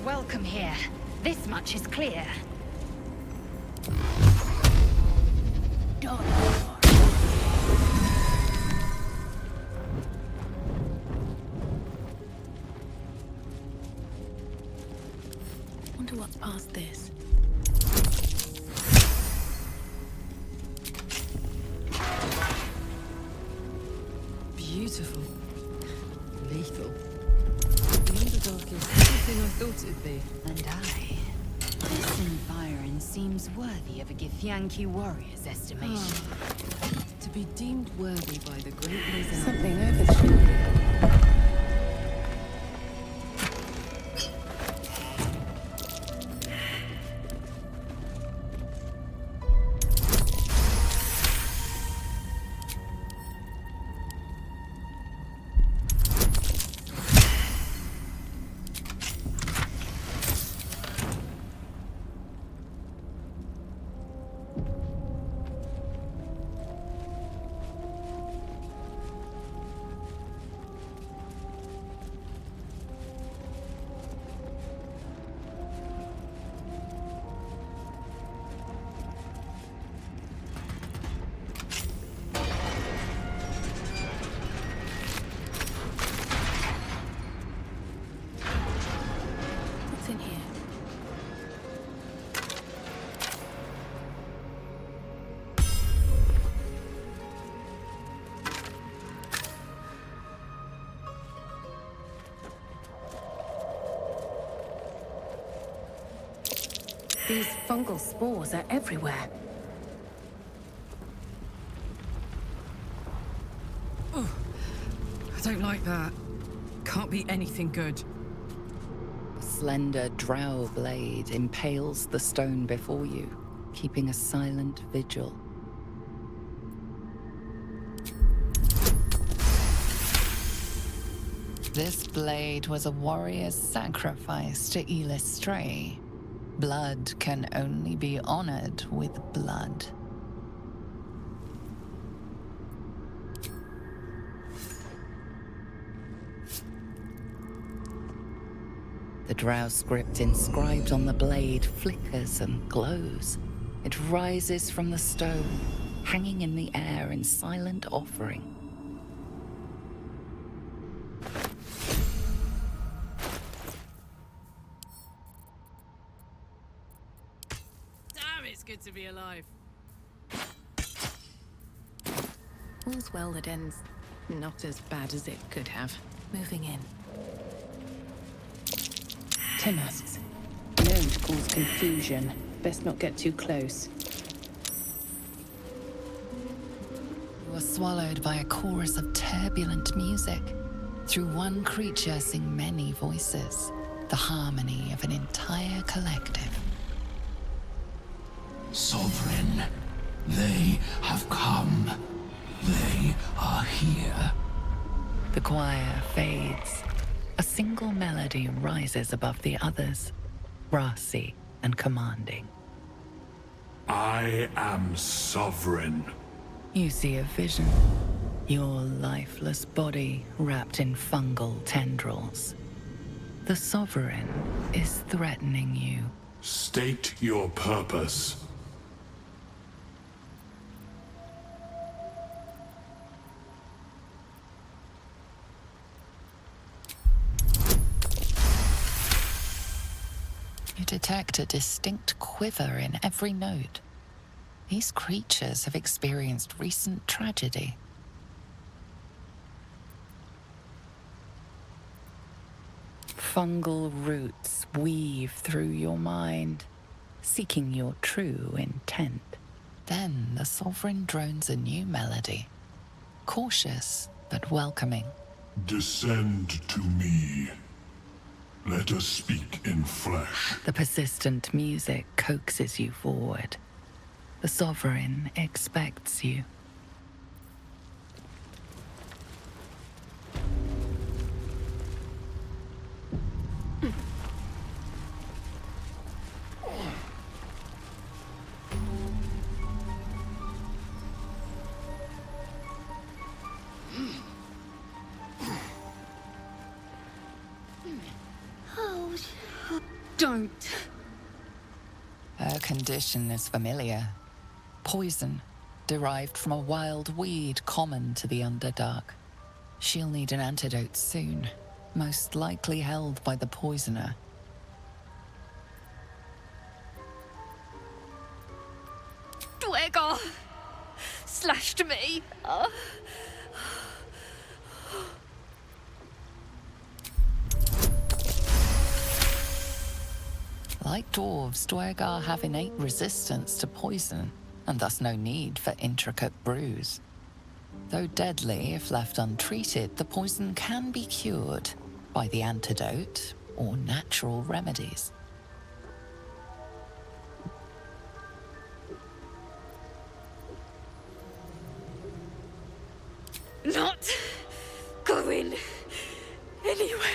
Speaker 5: welcome here. This much is clear.
Speaker 8: Wonder what's past this.
Speaker 15: Beautiful. Lethal. The Underdark is everything I thought it'd be.
Speaker 2: And this environ seems worthy of a Githyanki warrior's estimation.
Speaker 15: To be deemed worthy by the great Lizard.
Speaker 8: Something over the shoulder. These fungal spores are everywhere.
Speaker 15: Oh, I don't like that. Can't be anything good.
Speaker 2: A slender drow blade impales the stone before you, keeping a silent vigil.
Speaker 1: This blade was a warrior's sacrifice to Stray. Blood can only be honored with blood.
Speaker 2: The drow script inscribed on the blade flickers and glows. It rises from the stone, hanging in the air in silent offering.
Speaker 15: Damn, it's good to be alive.
Speaker 8: All's well that ends not as bad as it could have. Moving in. Timasks. Known to cause confusion. Best not get too close.
Speaker 1: You are swallowed by a chorus of turbulent music. Through one creature sing many voices, the harmony of an entire collective.
Speaker 10: Sovereign, they have come. They are here.
Speaker 2: The choir fades. A single melody rises above the others, brassy and commanding.
Speaker 10: I am sovereign.
Speaker 2: You see a vision. Your lifeless body wrapped in fungal tendrils. The Sovereign is threatening you.
Speaker 10: State your purpose.
Speaker 1: You detect a distinct quiver in every note. These creatures have experienced recent tragedy.
Speaker 2: Fungal roots weave through your mind, seeking your true intent.
Speaker 1: Then the Sovereign drones a new melody, cautious but welcoming.
Speaker 10: Descend to me. Let us speak in flesh.
Speaker 2: The persistent music coaxes you forward. The Sovereign expects you.
Speaker 13: Don't.
Speaker 1: Her condition is familiar. Poison, derived from a wild weed common to the Underdark. She'll need an antidote soon, most likely held by the poisoner.
Speaker 13: Dwergar slashed me.
Speaker 1: Like dwarves, Dwergar have innate resistance to poison, and thus no need for intricate brews. Though deadly if left untreated, the poison can be cured by the antidote or natural remedies.
Speaker 13: Not going anywhere.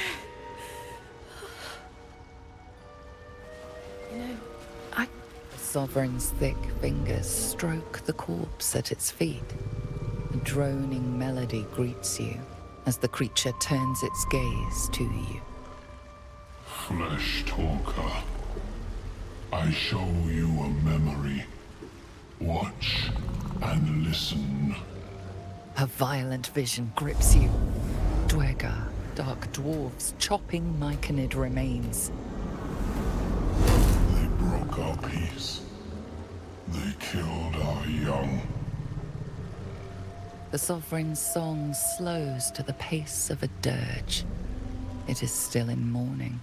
Speaker 1: The Sovereign's thick fingers stroke the corpse at its feet. A droning melody greets you as the creature turns its gaze to you.
Speaker 10: Flesh talker, I show you a memory. Watch and listen.
Speaker 1: A violent vision grips you. Dwergar, dark dwarves chopping Myconid remains.
Speaker 10: They broke our peace. They killed our young.
Speaker 1: The Sovereign's song slows to the pace of a dirge. It is still in mourning.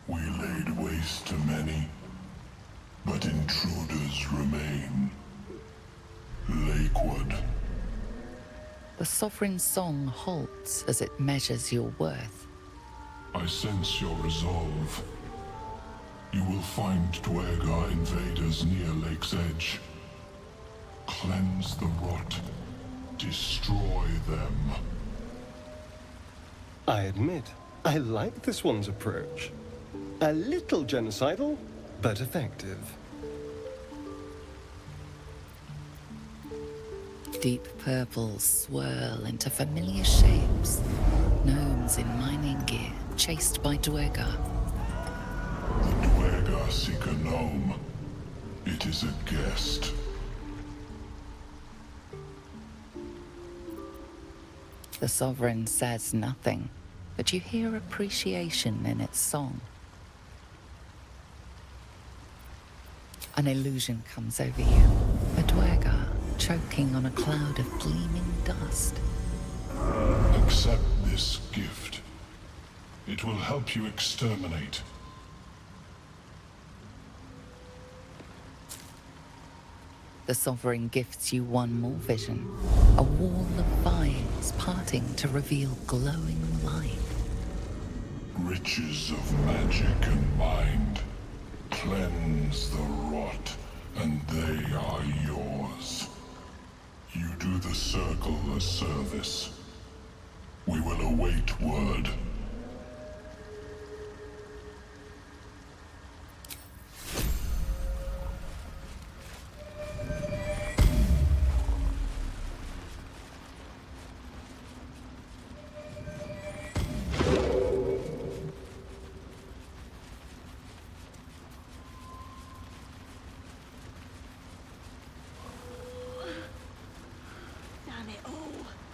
Speaker 10: We laid waste to many, but intruders remain. Lakewood.
Speaker 1: The Sovereign's song halts as it measures your worth.
Speaker 10: I sense your resolve. You will find Dwergar invaders near Lake's Edge. Cleanse the rot. Destroy them.
Speaker 16: I admit, I like this one's approach. A little genocidal, but effective.
Speaker 1: Deep purples swirl into familiar shapes. Gnomes in mining gear, chased by Dwergar.
Speaker 10: The Dwergar seek a gnome. It is a guest.
Speaker 1: The Sovereign says nothing, but you hear appreciation in its song. An illusion comes over you. A Dwergar choking on a cloud of gleaming dust.
Speaker 10: Accept this gift. It will help you exterminate.
Speaker 1: The Sovereign gifts you one more vision. A wall of vines parting to reveal glowing light.
Speaker 10: Riches of magic and mind. Cleanse the rot, and they are yours. You do the circle a service. We will await word.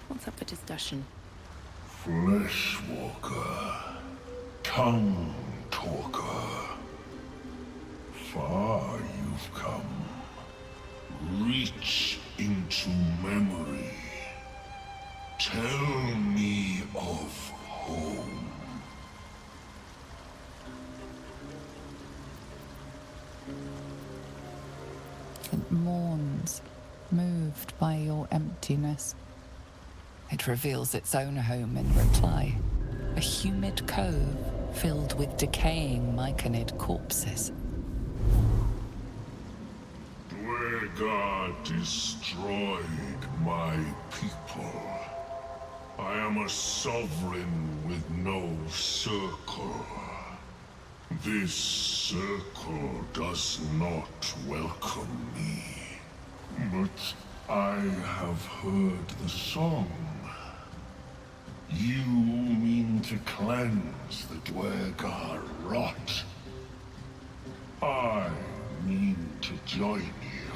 Speaker 6: What's up for discussion?
Speaker 10: Fleshwalker, tongue talker. Far you've come. Reach into memory. Tell me of home.
Speaker 1: It mourns, moved by your emptiness. It reveals its own home in reply. A humid cove filled with decaying Myconid corpses.
Speaker 10: Dwergar destroyed my people. I am a sovereign with no circle. This circle does not welcome me. But I have heard the song. You mean to cleanse the Dwergar rot. I mean to join you.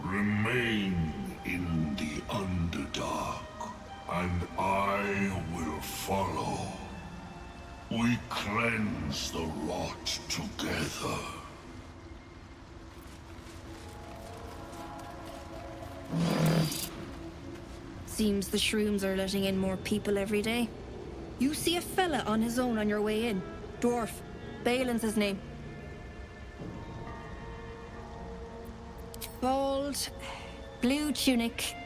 Speaker 10: Remain in the Underdark, and I will follow. We cleanse the rot together.
Speaker 19: Seems the shrooms are letting in more people every day. You see a fella on his own on your way in. Dwarf. Balin's his name. Bald, blue tunic,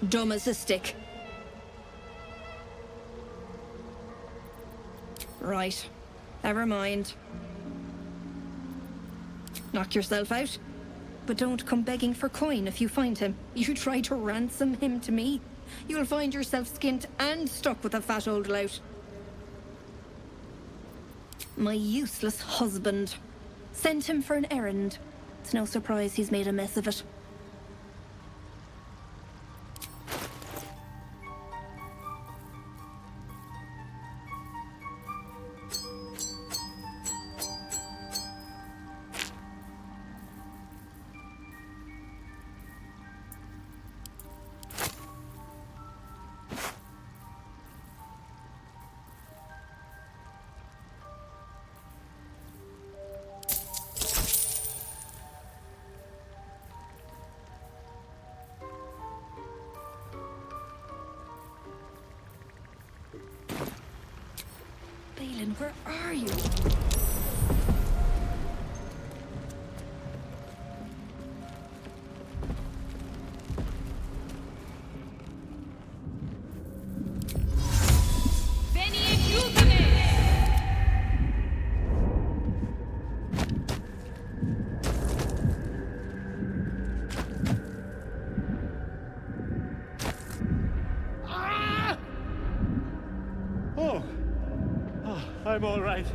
Speaker 19: dumb as a stick. Right. Never mind. Knock yourself out. But don't come begging for coin if you find him. You try to ransom him to me, you'll find yourself skint and stuck with a fat old lout. My useless husband. Sent him for an errand. It's no surprise he's made a mess of it. Where are you?
Speaker 11: I'm all right.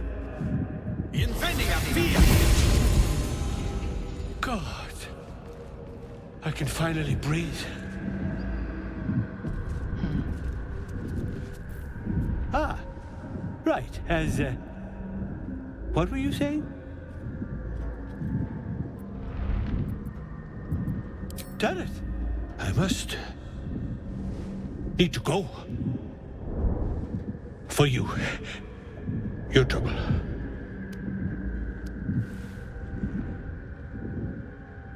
Speaker 11: God, I can finally breathe. Ah, right. What were you saying? Damn it! I must need to go. For you. Your trouble.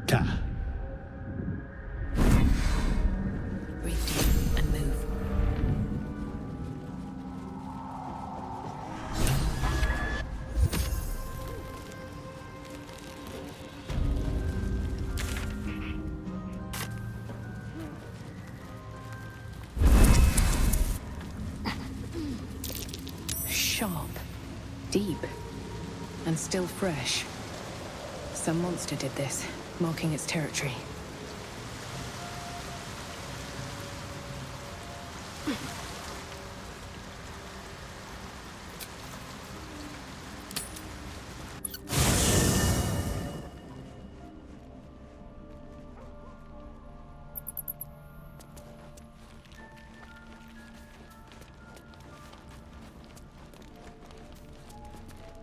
Speaker 11: Ta.
Speaker 8: Breathe deep and move. Sharp. Deep. And still fresh. Some monster did this, marking its territory.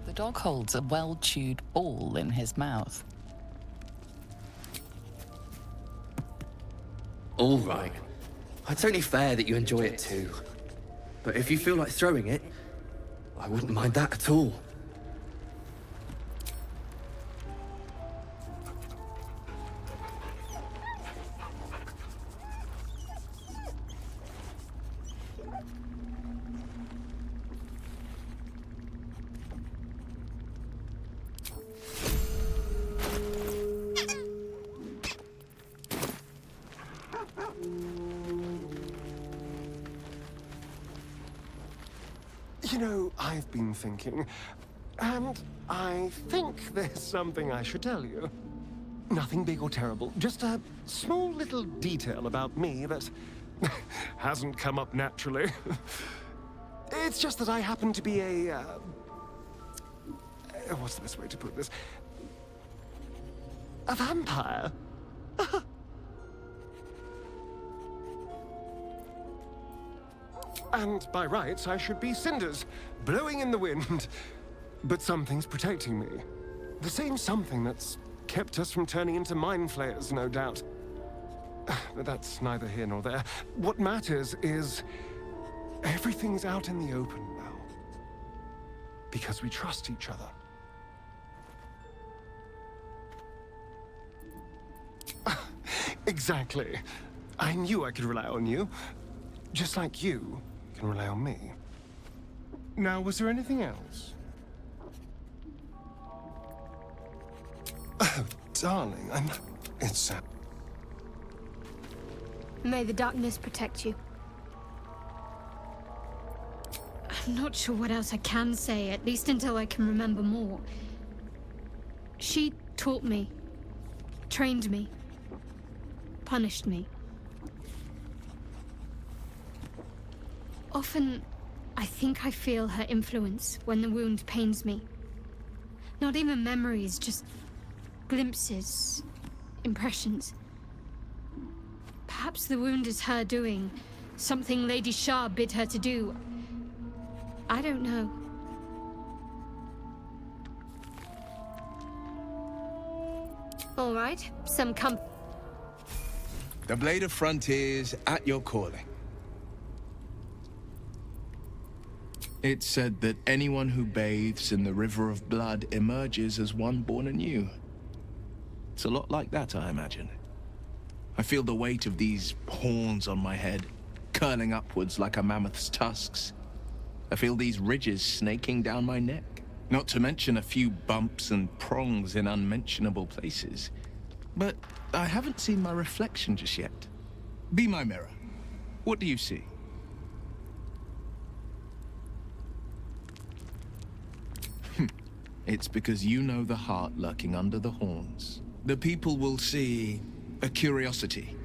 Speaker 1: The dog holds a well-chewed ball in his mouth.
Speaker 22: All right. It's only fair that you enjoy it too. But if you feel like throwing it, I wouldn't mind that at all.
Speaker 16: You know, I've been thinking, and I think there's something I should tell you. Nothing big or terrible, just a small little detail about me that hasn't come up naturally. It's just that I happen to be a... what's the best way to put this? A vampire. And by rights, I should be cinders, blowing in the wind. But something's protecting me. The same something that's kept us from turning into mind flayers, no doubt. But that's neither here nor there. What matters is everything's out in the open now. Because we trust each other. Exactly. I knew I could rely on you. Just like you can rely on me. Now, was there anything else? Oh, darling, it's...
Speaker 13: May the darkness protect you. I'm not sure what else I can say, at least until I can remember more. She taught me, trained me, punished me. Often, I think I feel her influence when the wound pains me. Not even memories, just glimpses, impressions. Perhaps the wound is her doing, something Lady Shah bid her to do. I don't know. All right, some
Speaker 18: The Blade of Frontiers at your calling. It's said that anyone who bathes in the river of blood emerges as one born anew. It's a lot like that, I imagine. I feel the weight of these horns on my head, curling upwards like a mammoth's tusks. I feel these ridges snaking down my neck, not to mention a few bumps and prongs in unmentionable places. But I haven't seen my reflection just yet. Be my mirror. What do you see? It's because you know the heart lurking under the horns. The people will see a curiosity,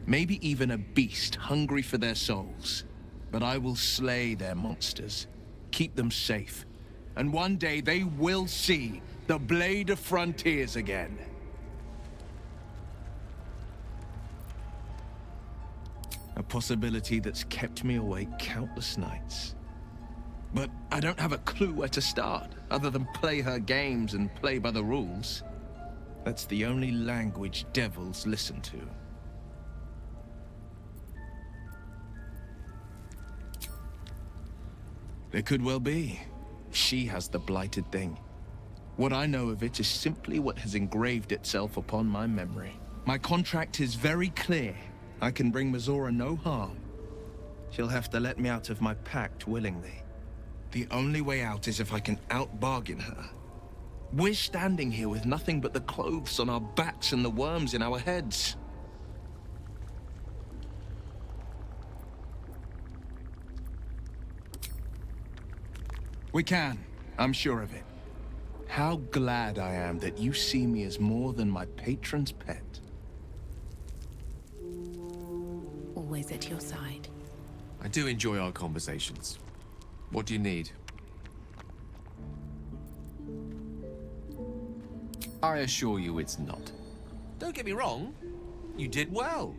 Speaker 18: maybe even a beast hungry for their souls. But I will slay their monsters, keep them safe, and one day they will see the Blade of Frontiers again. A possibility that's kept me awake countless nights. But I don't have a clue where to start, other than play her games and play by the rules. That's the only language devils listen to. It could well be. She has the blighted thing. What I know of it is simply what has engraved itself upon my memory. My contract is very clear. I can bring Mizora no harm. She'll have to let me out of my pact willingly. The only way out is if I can out-bargain her. We're standing here with nothing but the clothes on our backs and the worms in our heads. We can. I'm sure of it. How glad I am that you see me as more than my patron's pet.
Speaker 8: Always at your side.
Speaker 4: I do enjoy our conversations. What do you need? I assure you it's not. Don't get me wrong. You did well.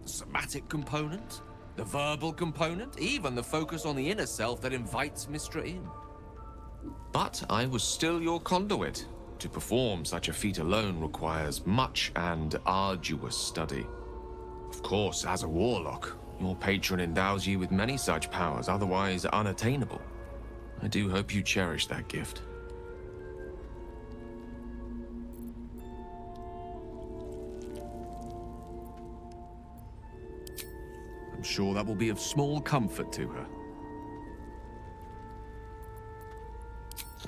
Speaker 4: The somatic component, the verbal component, even the focus on the inner self that invites Mistra in. But I was still your conduit. To perform such a feat alone requires much and arduous study. Of course, as a warlock, your patron endows you with many such powers, otherwise unattainable. I do hope you cherish that gift. I'm sure that will be of small comfort to her.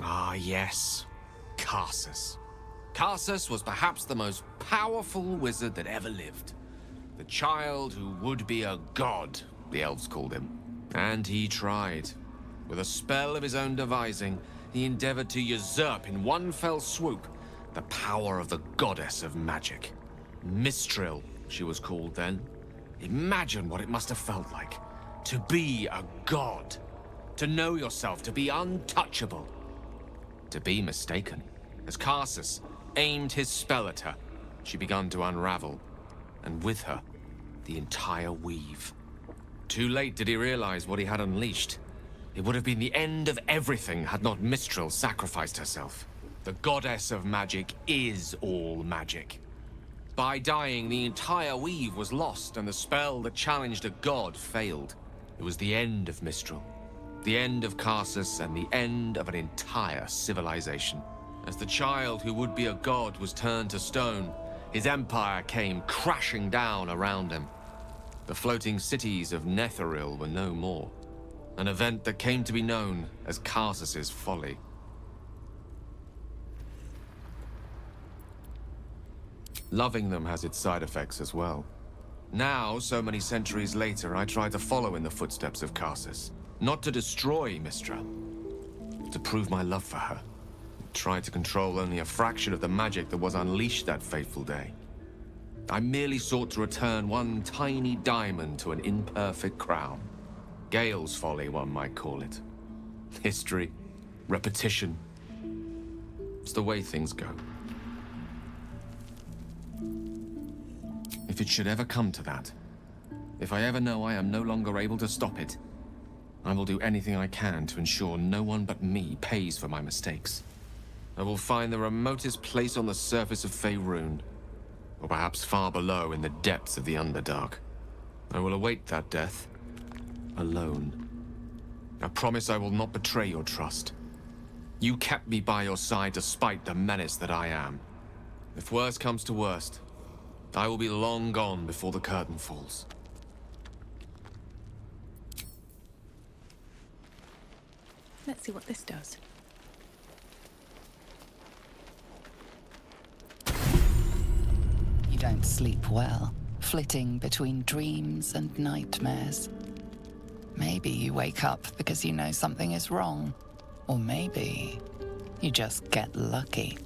Speaker 4: Ah, yes. Karsus. Karsus was perhaps the most powerful wizard that ever lived. The child who would be a god, the elves called him. And he tried. With a spell of his own devising, he endeavored to usurp in one fell swoop the power of the goddess of magic. Mistril, she was called then. Imagine what it must have felt like. To be a god. To know yourself, to be untouchable. To be mistaken. As Karsus aimed his spell at her, she began to unravel. And with her, the entire weave.
Speaker 7: Too late did he realize what he had unleashed. It would have been the end of everything had not Mistral sacrificed herself. The goddess of magic is all magic. By dying, the entire weave was lost, and the spell that challenged a god failed. It was the end of Mistral, the end of Karsus, and the end of an entire civilization. As the child who would be a god was turned to stone, his empire came crashing down around him. The floating cities of Netheril were no more. An event that came to be known as Karsus's folly. Loving them has its side effects as well. Now, so many centuries later, I try to follow in the footsteps of Karsus. Not to destroy Mistral, but to prove my love for her. Try to control only a fraction of the magic that was unleashed that fateful day. I merely sought to return one tiny diamond to an imperfect crown. Gale's folly, one might call it. History, repetition. It's the way things go. If it should ever come to that, if I ever know I am no longer able to stop it, I will do anything I can to ensure no one but me pays for my mistakes. I will find the remotest place on the surface of Faerun, or perhaps far below in the depths of the Underdark. I will await that death, alone. I promise I will not betray your trust. You kept me by your side despite the menace that I am. If worst comes to worst, I will be long gone before the curtain falls.
Speaker 8: Let's see what this does.
Speaker 1: You don't sleep well, flitting between dreams and nightmares. Maybe you wake up because you know something is wrong. Or maybe you just get lucky.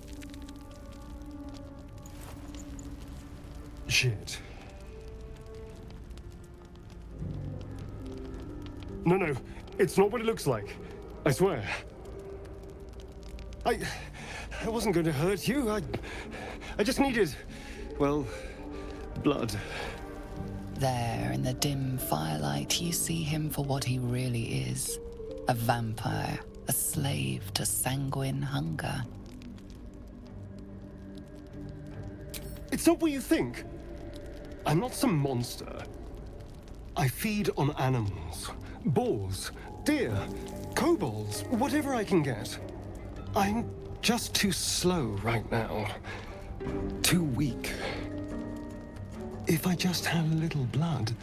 Speaker 16: Shit. No, it's not what it looks like. I swear. I wasn't going to hurt you. I just needed, well, blood.
Speaker 1: There, in the dim firelight, you see him for what he really is. A vampire, a slave to sanguine hunger.
Speaker 16: It's not what you think. I'm not some monster. I feed on animals. Boars, deer, kobolds, whatever I can get. I'm just too slow right now. Too weak. If I just had a little blood,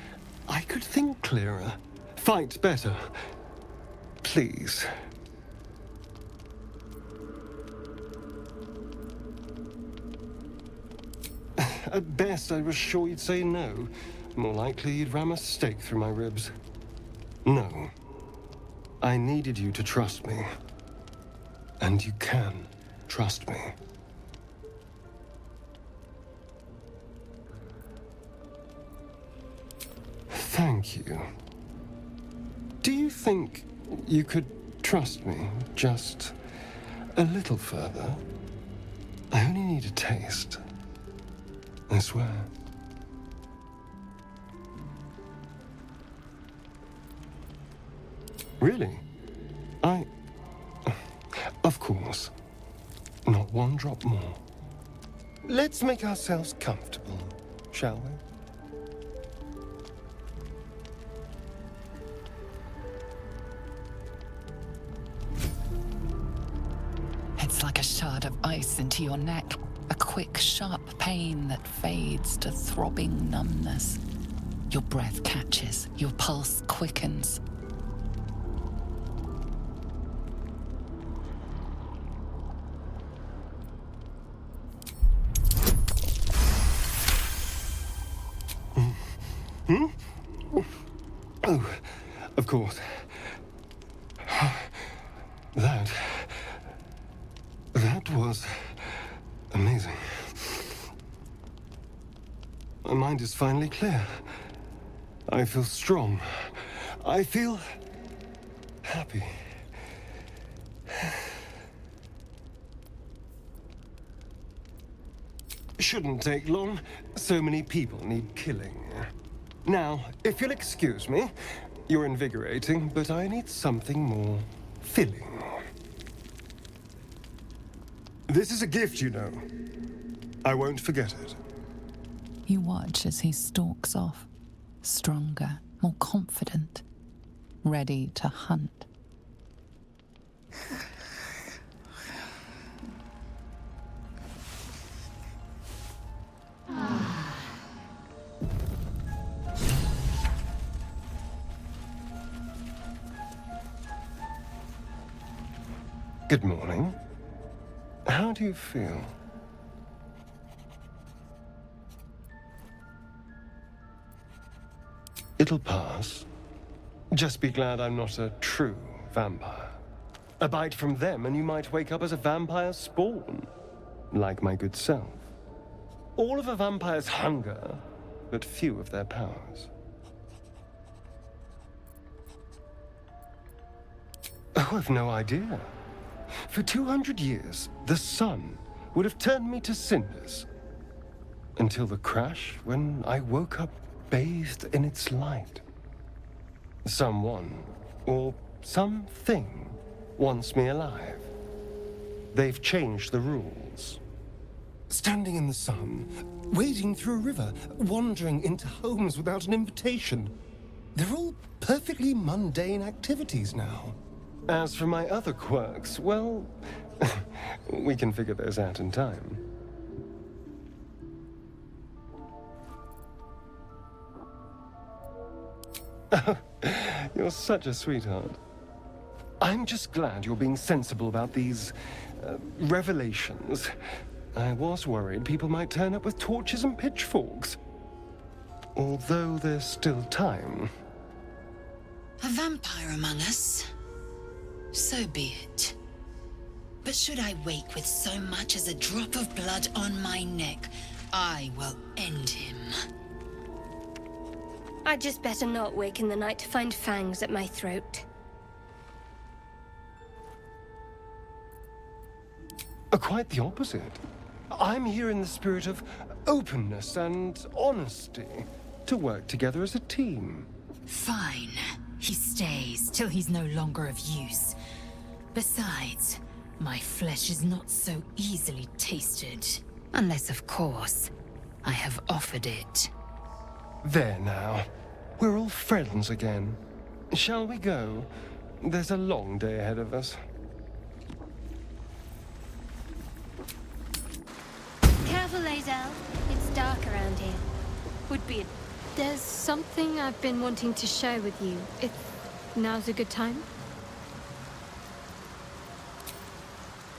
Speaker 16: I could think clearer, fight better. Please. At best, I was sure you'd say no. More likely, you'd ram a stake through my ribs. No. I needed you to trust me. And you can trust me. Thank you. Do you think you could trust me just a little further? I only need a taste. I swear. Really? Of course. Not one drop more. Let's make ourselves comfortable, shall we?
Speaker 1: It's like a shard of ice into your neck. A quick, sharp pain that fades to throbbing numbness. Your breath catches, your pulse quickens.
Speaker 16: Hmm? Oh, of course. That was amazing. My mind is finally clear. I feel strong. I feel happy. Shouldn't take long. So many people need killing. Now, if you'll excuse me, you're invigorating, but I need something more filling. This is a gift, you know. I won't forget it.
Speaker 1: You watch as he stalks off, stronger, more confident, ready to hunt.
Speaker 16: Good morning. How do you feel? It'll pass. Just be glad I'm not a true vampire. A bite from them and you might wake up as a vampire spawn. Like my good self. All of a vampire's hunger, but few of their powers. Oh, I've no idea. For 200 years, the sun would have turned me to cinders. Until the crash, when I woke up bathed in its light. Someone, or something, wants me alive. They've changed the rules. Standing in the sun, wading through a river, wandering into homes without an invitation. They're all perfectly mundane activities now. As for my other quirks, well, we can figure those out in time. Oh, you're such a sweetheart. I'm just glad you're being sensible about these revelations. I was worried people might turn up with torches and pitchforks. Although there's still time.
Speaker 5: A vampire among us? So be it. But should I wake with so much as a drop of blood on my neck, I will end him.
Speaker 3: I'd just better not wake in the night to find fangs at my throat.
Speaker 16: Quite the opposite. I'm here in the spirit of openness and honesty, to work together as a team.
Speaker 5: Fine. He stays till he's no longer of use. Besides, my flesh is not so easily tasted. Unless, of course, I have offered it.
Speaker 16: There now. We're all friends again. Shall we go? There's a long day ahead of us.
Speaker 3: Careful, Lae'zel. It's dark around here. Would be.
Speaker 13: There's something I've been wanting to share with you. If now's a good time.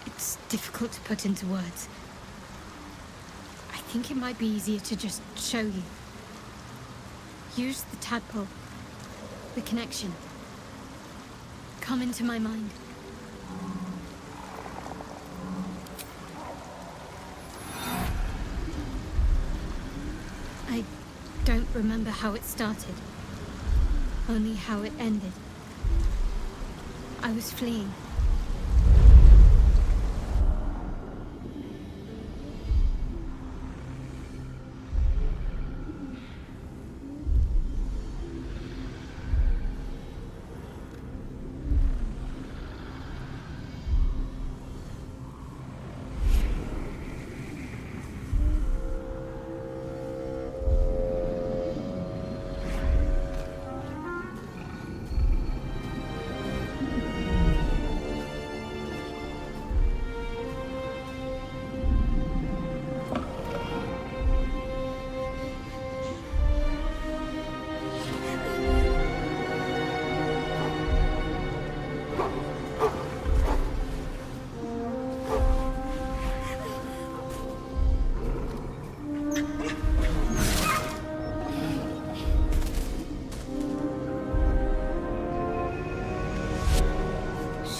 Speaker 13: It's difficult to put into words. I think it might be easier to just show you. Use the tadpole. The connection. Come into my mind. I don't remember how it started. Only how it ended. I was fleeing.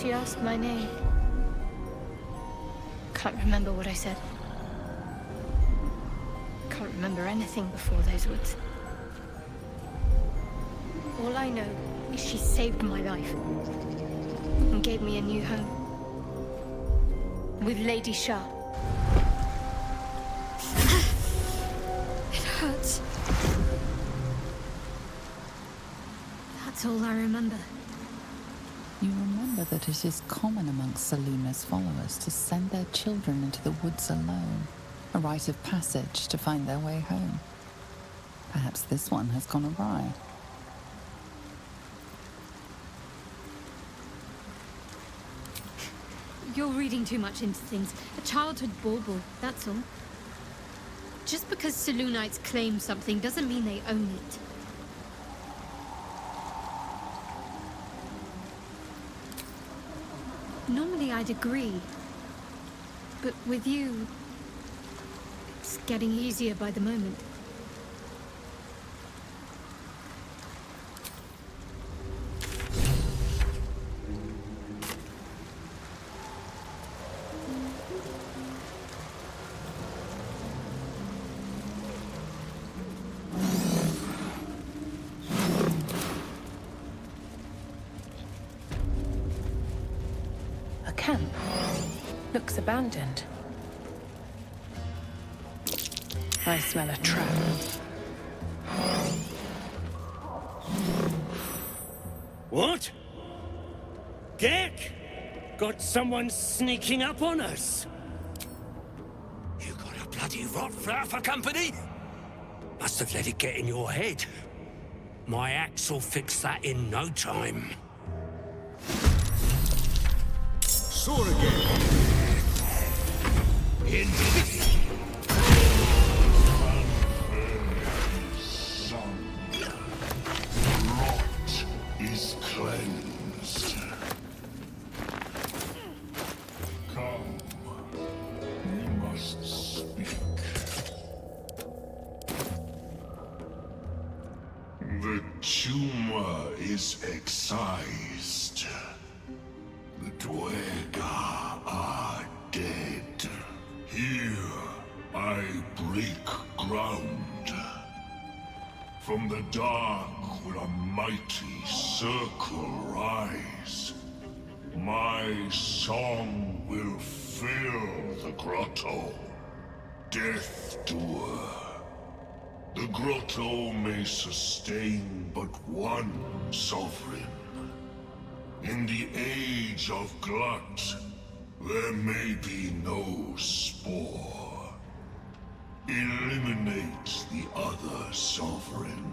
Speaker 13: She asked my name. Can't remember what I said. Can't remember anything before those words. All I know is she saved my life and gave me a new home with Lady Shah. It hurts. That's all I remember.
Speaker 1: You remember that it is common amongst Selena's followers to send their children into the woods alone, a rite of passage to find their way home. Perhaps this one has gone awry.
Speaker 13: You're reading too much into things. A childhood bauble, that's all. Just because Selûnites claim something doesn't mean they own it. Normally I'd agree. But with you, it's getting easier by the moment.
Speaker 8: Camp. Looks abandoned. I smell a trap.
Speaker 11: What? Gek? Got someone sneaking up on us? You got a bloody rot flower for company? Must have let it get in your head. My axe will fix that in no time.
Speaker 10: Sword again. Rot is cleansed. Come, we must speak. The tumor is excised. The Dwega are dead. Here I break ground. From the dark will a mighty circle rise. My song will fill the grotto. Death doer. The grotto may sustain but one sovereign. In the age of glut, there may be no spore. Eliminate the other sovereign.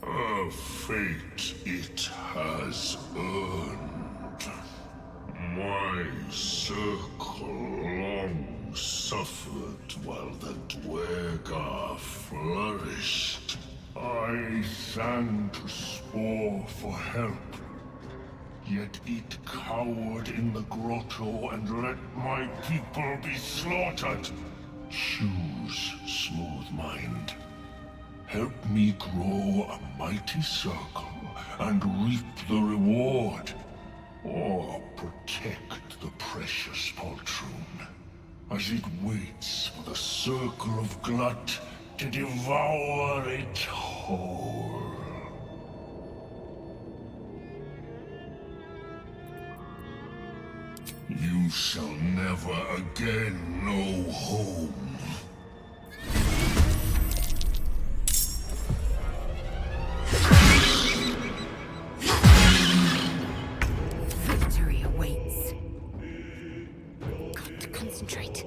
Speaker 10: A fate it has earned. My circle long suffered while the Dwega flourished. I sang to Spore for help, yet it cowered in the grotto and let my people be slaughtered. Choose, Smooth Mind. Help me grow a mighty circle and reap the reward, or protect the precious poltroon as it waits for the circle of glut to devour it whole. You shall never again know home.
Speaker 5: Victory awaits. Got to concentrate.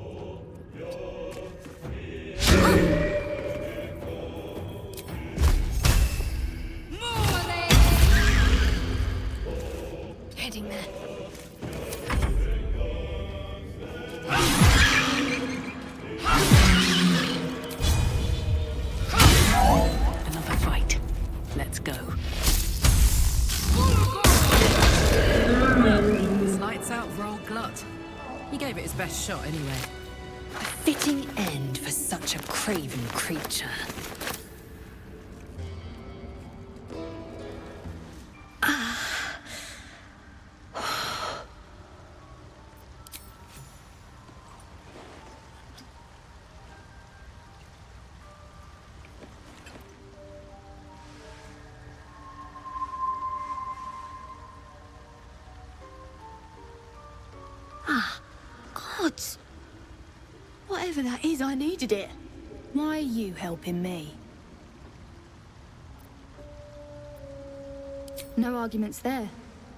Speaker 5: Heading there. Another fight. Let's go.
Speaker 15: Lights out for old Glut. He gave it his best shot anyway.
Speaker 5: A fitting end for such a craven creature.
Speaker 14: God! Whatever that is, I needed it.
Speaker 19: Why are you helping me? No arguments there.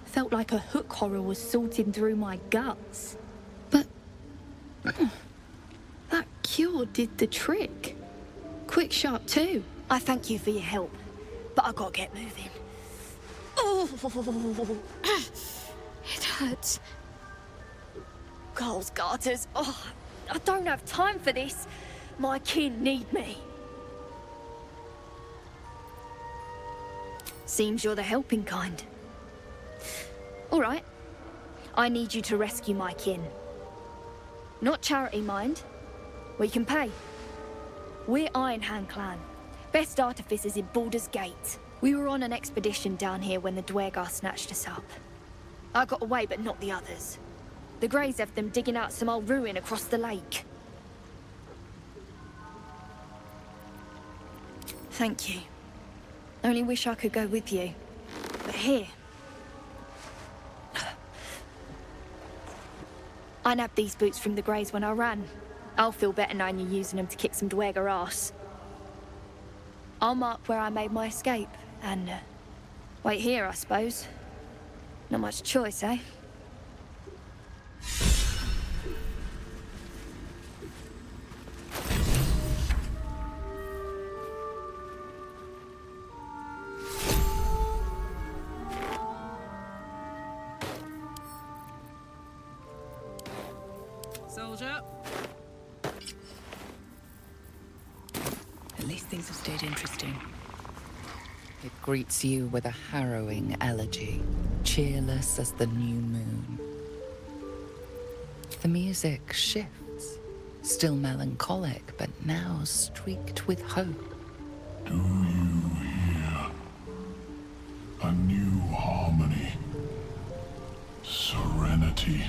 Speaker 19: Felt like a hook horror was sorting through my guts. But... that cure did the trick. Quick, sharp too. I thank you for your help, but I gotta get moving. Oh, it hurts. Girls' garters. Oh, I don't have time for this. My kin need me. Seems you're the helping kind. All right. I need you to rescue my kin. Not charity, mind. We can pay. We're Iron Hand Clan. Best artificers in Balldur's Gate. We were on an expedition down here when the Dwergar snatched us up. I got away, but not the others. The Greys have them digging out some old ruin across the lake. Thank you. Only wish I could go with you. But here... I nabbed these boots from the Greys when I ran. I'll feel better knowing you're using them to kick some Dwergar ass. I'll mark where I made my escape, and wait here, I suppose. Not much choice, eh?
Speaker 15: Soldier.
Speaker 1: At least things have stayed interesting. It greets you with a harrowing elegy, cheerless as the new moon. The music shifts, still melancholic, but now streaked with hope.
Speaker 10: Do you hear? A new harmony. Serenity.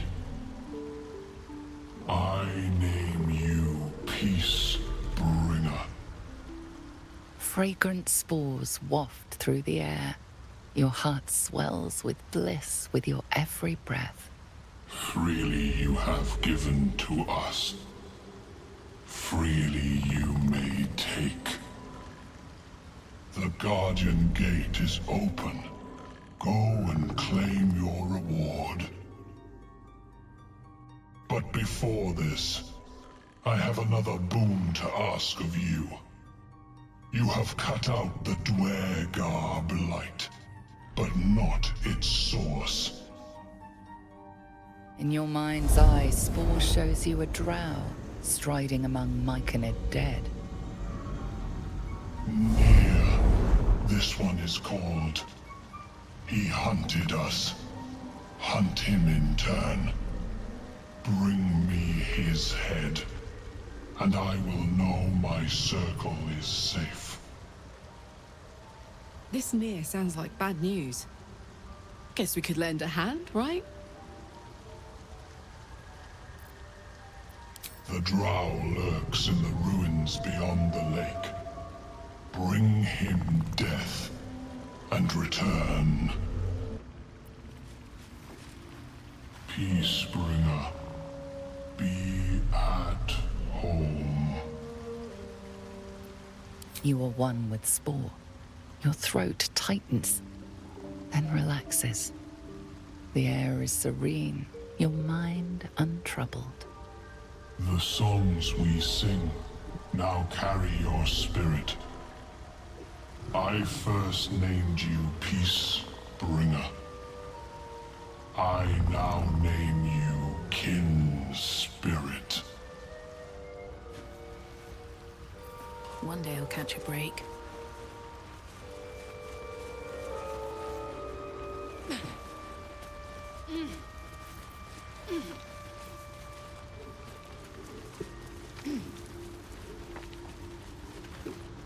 Speaker 10: I name you Peace Bringer.
Speaker 1: Fragrant spores waft through the air. Your heart swells with bliss with your every breath.
Speaker 10: Freely you have given to us. Freely you may take. The Guardian Gate is open. Go and claim your reward. But before this, I have another boon to ask of you. You have cut out the Dwergar blight, but not its source.
Speaker 1: In your mind's eye, Spore shows you a drow striding among Myconid dead.
Speaker 10: Near. This one is called. He hunted us. Hunt him in turn. Bring me his head, and I will know my circle is safe.
Speaker 15: This near sounds like bad news. Guess we could lend a hand, right?
Speaker 10: The drow lurks in the ruins beyond the lake. Bring him death, and return. Peacebringer, be at home.
Speaker 1: You are one with Spore. Your throat tightens, then relaxes. The air is serene, your mind untroubled.
Speaker 10: The songs we sing now carry your spirit. I first named you Peacebringer. I now name you Kin Spirit.
Speaker 8: One day I'll catch a break.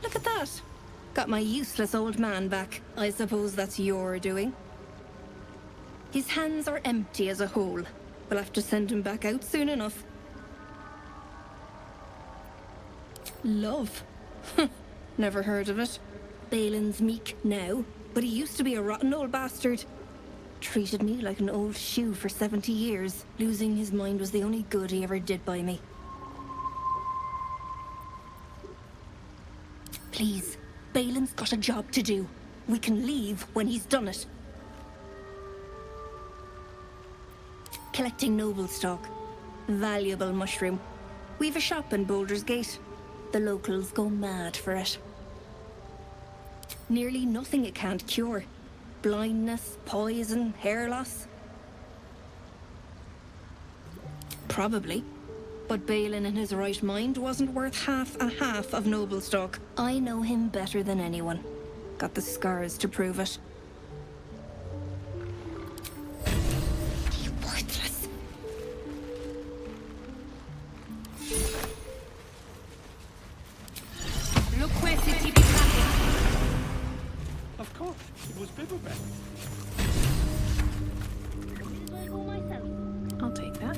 Speaker 19: Look at that. Got my useless old man back. I suppose that's your doing. His hands are empty as a whole. We'll have to send him back out soon enough. Love. Never heard of it. Balin's meek now, but he used to be a rotten old bastard. Treated me like an old shoe for 70 years. Losing his mind was the only good he ever did by me.
Speaker 14: Please, Balin's got a job to do. We can leave when he's done it. Collecting noble stock. Valuable mushroom. We've a shop in Balldur's Gate. The locals go mad for it. Nearly nothing it can't cure. Blindness, poison, hair loss. Probably. But Balin in his right mind wasn't worth half of noble stock. I know him better than anyone. Got the scars to prove it. You worthless.
Speaker 2: Look where city be happening.
Speaker 11: Of course, it was Bibbleback.
Speaker 8: I'll take that.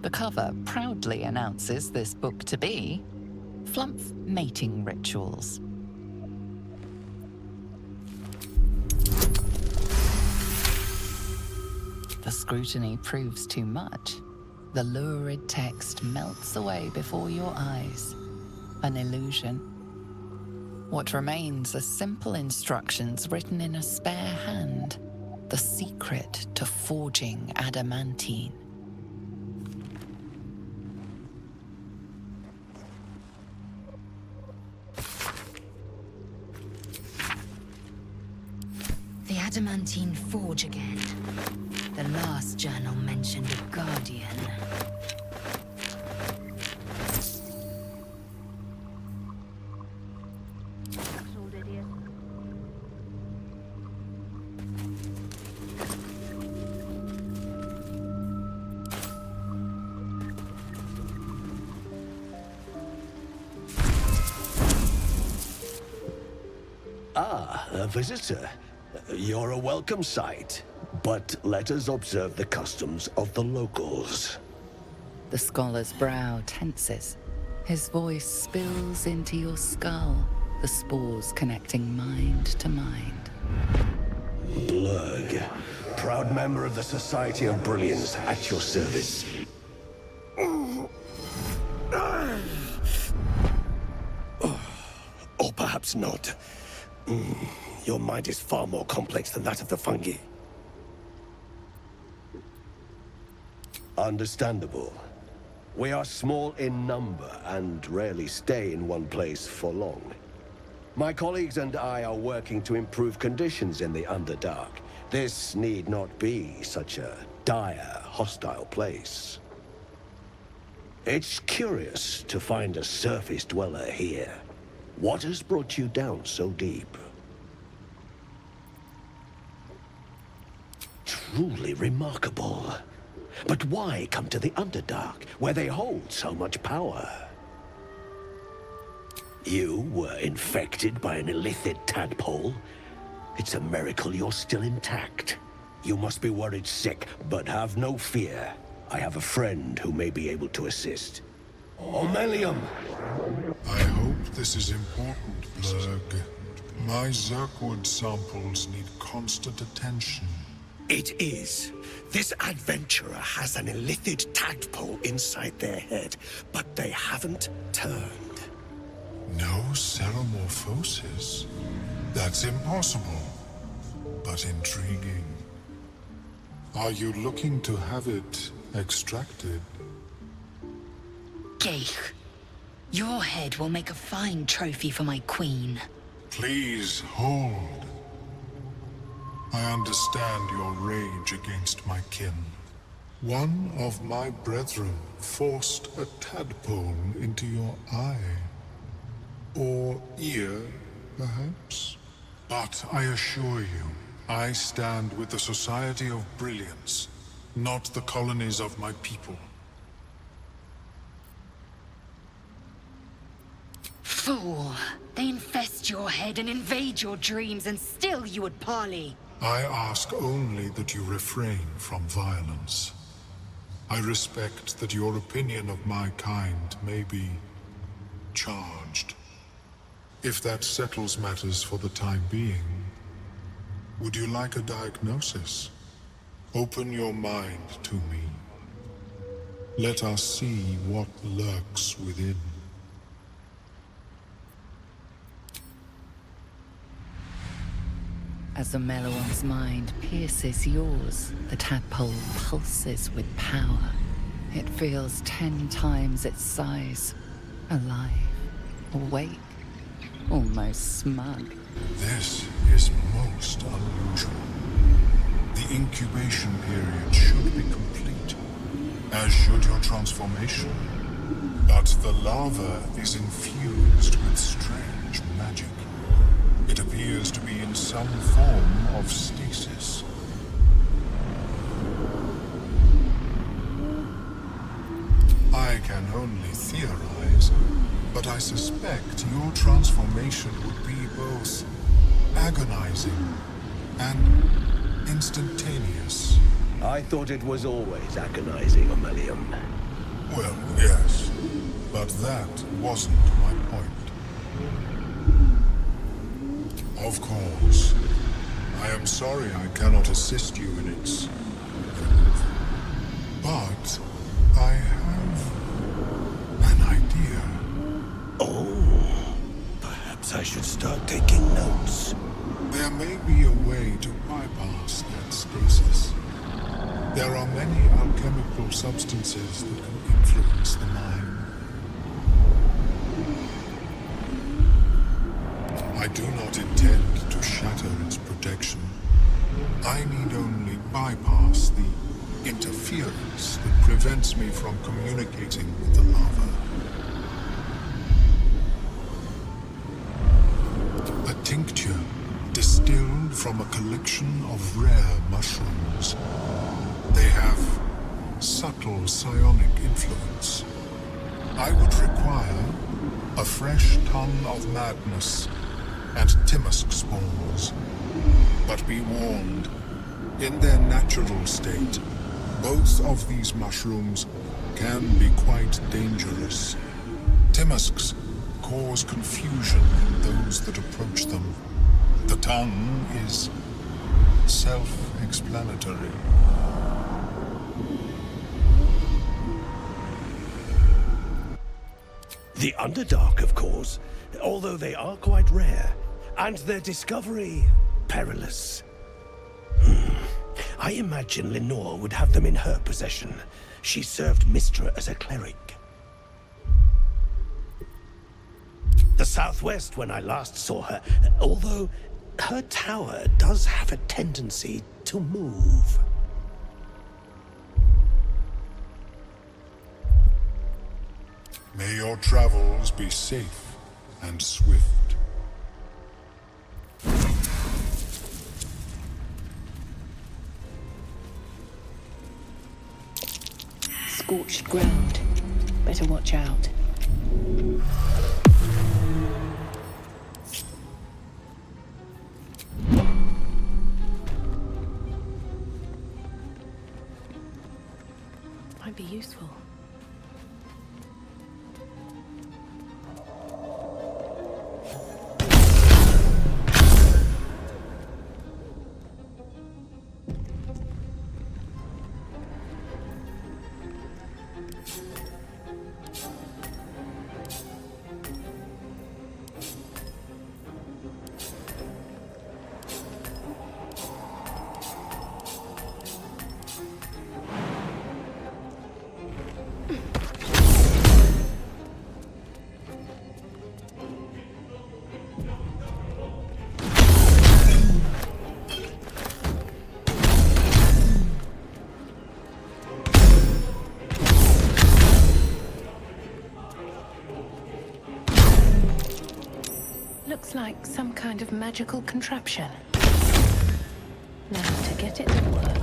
Speaker 1: The cover proudly announces this book to be Flumph Mating Rituals. The scrutiny proves too much. The lurid text melts away before your eyes. An illusion. What remains are simple instructions written in a spare hand. The secret to forging adamantine.
Speaker 5: The adamantine forge again. The last journal mentioned a guardian.
Speaker 10: Ah, a visitor. You're a welcome sight. But let us observe the customs of the locals.
Speaker 1: The scholar's brow tenses. His voice spills into your skull, the spores connecting mind to mind.
Speaker 10: Blurg, proud member of the Society of Brilliance, at your service. Or perhaps not. Your mind is far more complex than that of the fungi. Understandable. We are small in number and rarely stay in one place for long. My colleagues and I are working to improve conditions in the Underdark. This need not be such a dire, hostile place. It's curious to find a surface dweller here. What has brought you down so deep? Truly remarkable. But why come to the Underdark, where they hold so much power? You were infected by an illithid tadpole? It's a miracle you're still intact. You must be worried sick, but have no fear. I have a friend who may be able to assist. Omelium!
Speaker 20: I hope this is important, Blurg. My Zerkwood samples need constant attention.
Speaker 10: It is. This adventurer has an illithid tadpole inside their head, but they haven't turned.
Speaker 20: No ceremorphosis? That's impossible, but intriguing. Are you looking to have it extracted?
Speaker 5: Geich, your head will make a fine trophy for my queen.
Speaker 20: Please hold. I understand your rage against my kin. One of my brethren forced a tadpole into your eye. Or ear, perhaps? But I assure you, I stand with the Society of Brilliance. not the colonies of my people.
Speaker 5: Fool! They infest your head and invade your dreams, and still you would parley.
Speaker 20: I ask only that you refrain from violence. I respect that your opinion of my kind may be charged. If that settles matters for the time being, would you like a diagnosis? Open your mind to me. Let us see what lurks within.
Speaker 1: As the Meloan's mind pierces yours, the tadpole pulses with power. It feels 10 times its size. Alive, awake, almost smug.
Speaker 20: This is most unusual. The incubation period should be complete, as should your transformation. But the larva is infused with strange magic. It appears to be in some form of stasis. I can only theorize, but I suspect your transformation would be both agonizing and instantaneous.
Speaker 9: I thought it was always agonizing, Ammalium.
Speaker 20: Well, yes, but that wasn't my point. Of course. I am sorry I cannot assist you in its removal. But I have an idea.
Speaker 9: Oh, perhaps I should start taking notes.
Speaker 20: There may be a way to bypass that stasis. There are many alchemical substances that can influence the mind. I do not intend to shatter its protection. I need only bypass the interference that prevents me from communicating with the larva. A tincture distilled from a collection of rare mushrooms. They have subtle psionic influence. I would require a fresh ton of madness and Timusk spores. But be warned, in their natural state, both of these mushrooms can be quite dangerous. Timusks cause confusion in those that approach them. The tongue is self-explanatory.
Speaker 9: The Underdark, of course, although they are quite rare, and their discovery perilous. I imagine Lenore would have them in her possession. She served Mistra as a cleric. The southwest when I last saw her, although her tower does have a tendency to move.
Speaker 20: May your travels be safe and swift.
Speaker 8: Scorched ground. Better watch out. Might be useful. Looks like some kind of magical contraption. Now to get it to work.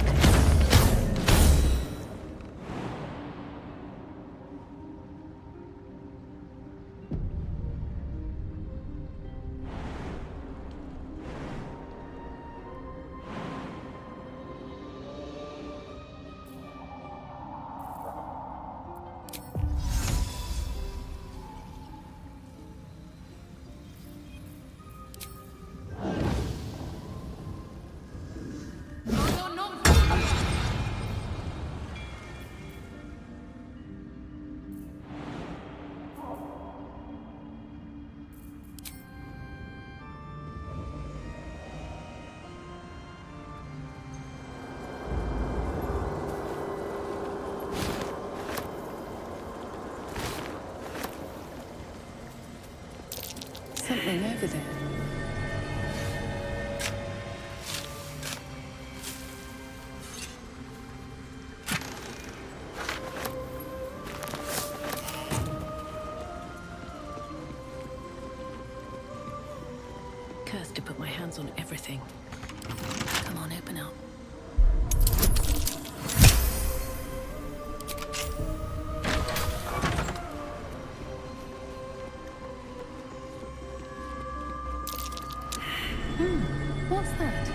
Speaker 8: something over there. Cursed to put my hands on everything. Come on, open up. What's that?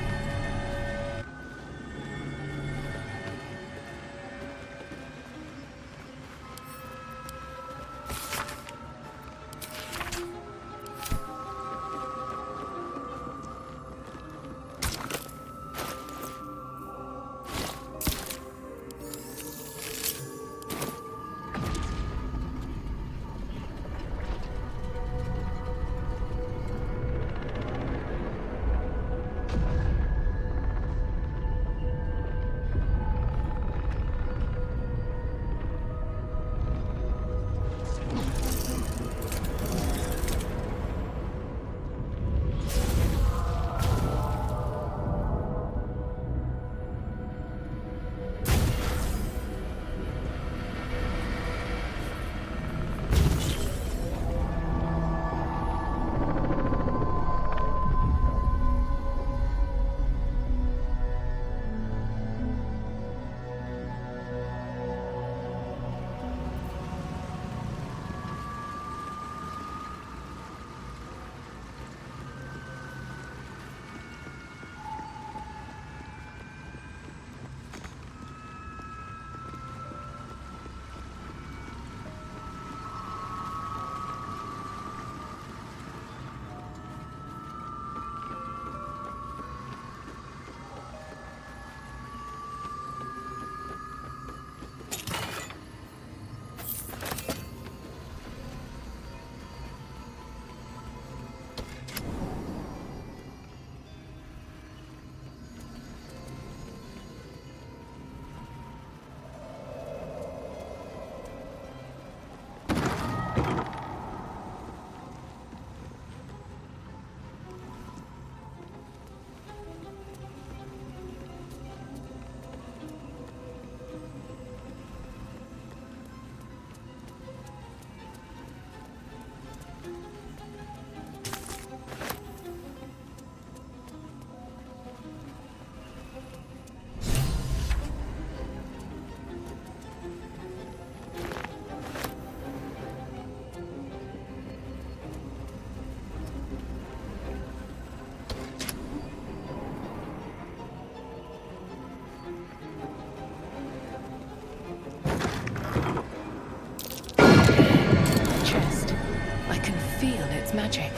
Speaker 8: Magic.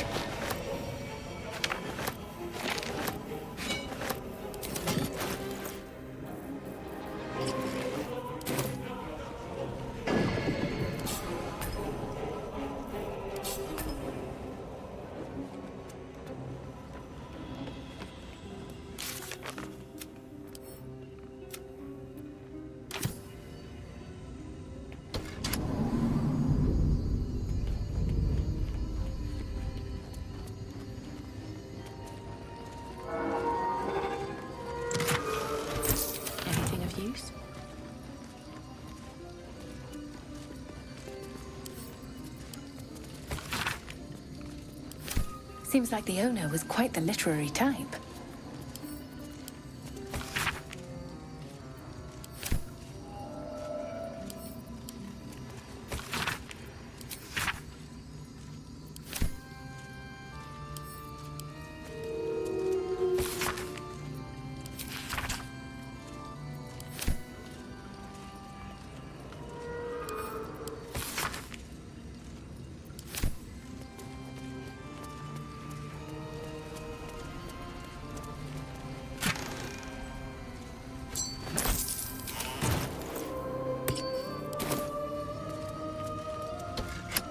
Speaker 8: Seems like the owner was quite the literary type.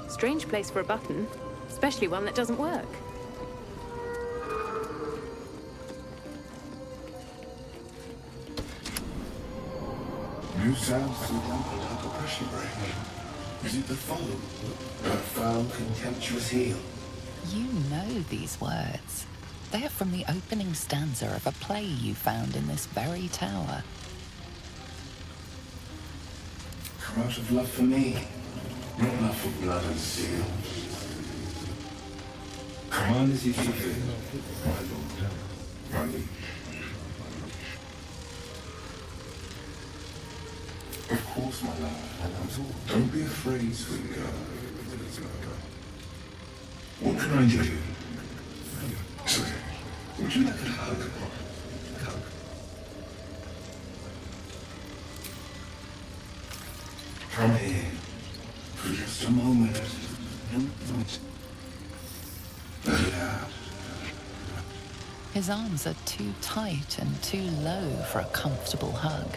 Speaker 8: Strange place for a button, especially one that doesn't work.
Speaker 20: New sounds through rumble like oppression break. Is it the foe? That foul, contemptuous heel?
Speaker 1: You know these words. They are from the opening stanza of a play you found in this very tower.
Speaker 10: Come out of love for me, not love for blood and steel. Command as you see fit, my lord, my liege. Of course, my love. Don't be afraid, sweet girl. What can I do? Sorry, would you like a hug? Come here for just a moment. Let it out.
Speaker 1: His arms are too tight and too low for a comfortable hug,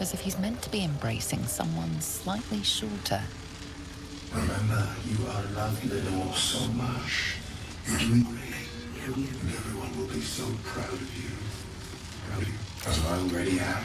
Speaker 1: as if he's meant to be embracing someone slightly shorter.
Speaker 10: Remember, you are loved, little, so much. You're doing great, and everyone will be so proud of you. As I already am.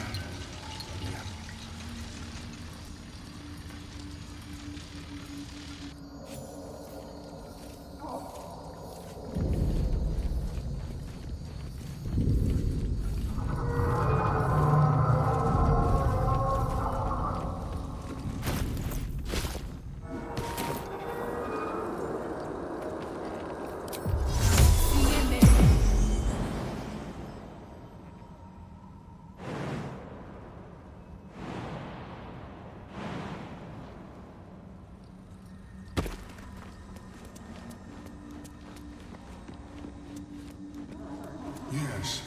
Speaker 20: Yes,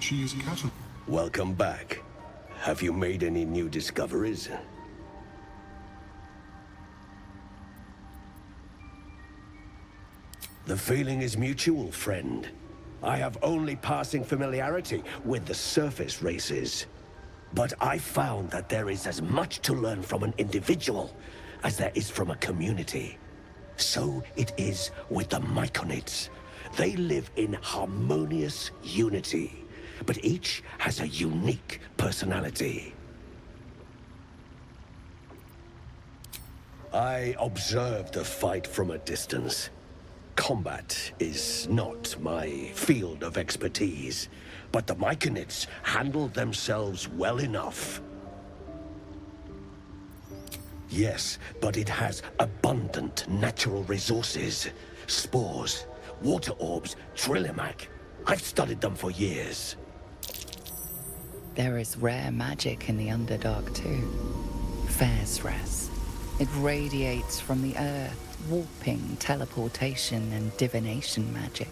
Speaker 20: she is cattle.
Speaker 9: Welcome back. Have you made any new discoveries? The feeling is mutual, friend. I have only passing familiarity with the surface races. But I found that there is as much to learn from an individual as there is from a community. So it is with the Myconids. They live in harmonious unity, but each has a unique personality. I observed the fight from a distance. Combat is not my field of expertise, but the Myconids handled themselves well enough. Yes, but it has abundant natural resources. Spores, water orbs, Trillimac. I've studied them for years.
Speaker 1: There is rare magic in the Underdark too. Fairsres. It radiates from the earth, warping, teleportation, and divination magic.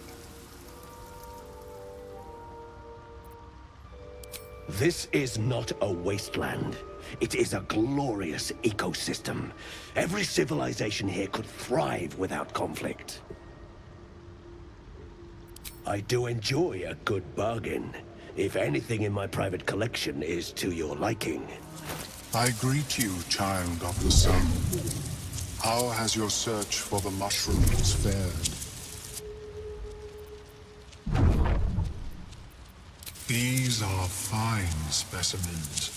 Speaker 9: This is not a wasteland. It is a glorious ecosystem. Every civilization here could thrive without conflict. I do enjoy a good bargain, if anything in my private collection is to your liking.
Speaker 20: I greet you, child of the sun. How has your search for the mushrooms fared? These are fine specimens.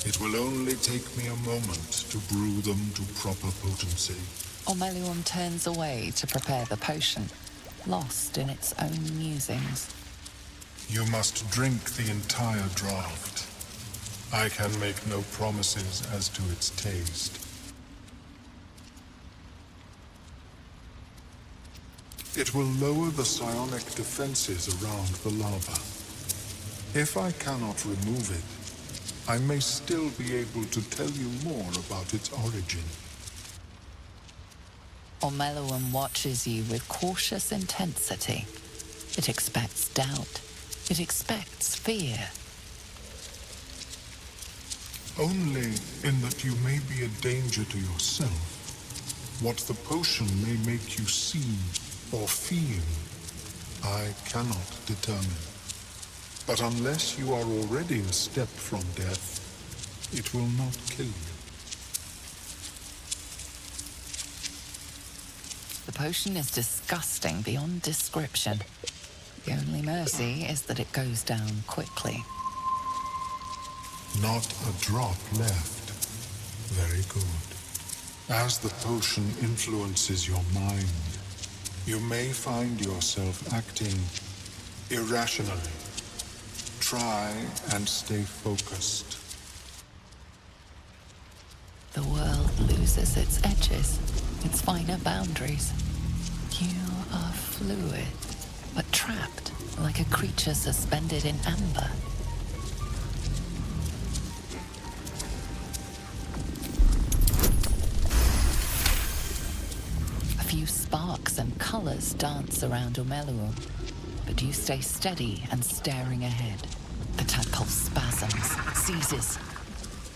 Speaker 20: It will only take me a moment to brew them to proper potency.
Speaker 1: Omeluum turns away to prepare the potion, lost in its own musings.
Speaker 20: You must drink the entire draught. I can make no promises as to its taste. It will lower the psionic defenses around the lava. If I cannot remove it, I may still be able to tell you more about its origin.
Speaker 1: Omeluum watches you with cautious intensity. It expects doubt. It expects fear.
Speaker 20: Only in that you may be a danger to yourself. What the potion may make you see or feel, I cannot determine. But unless you are already a step from death, it will not kill you.
Speaker 1: The potion is disgusting beyond description. The only mercy is that it goes down quickly.
Speaker 20: Not a drop left. Very good. As the potion influences your mind, You may find yourself acting irrationally. Try and stay focused.
Speaker 1: The world loses its edges, its finer boundaries. You are fluid, but trapped like a creature suspended in amber. A few sparks and colors dance around Omeluum, but you stay steady and staring ahead. The tadpole spasms, seizes.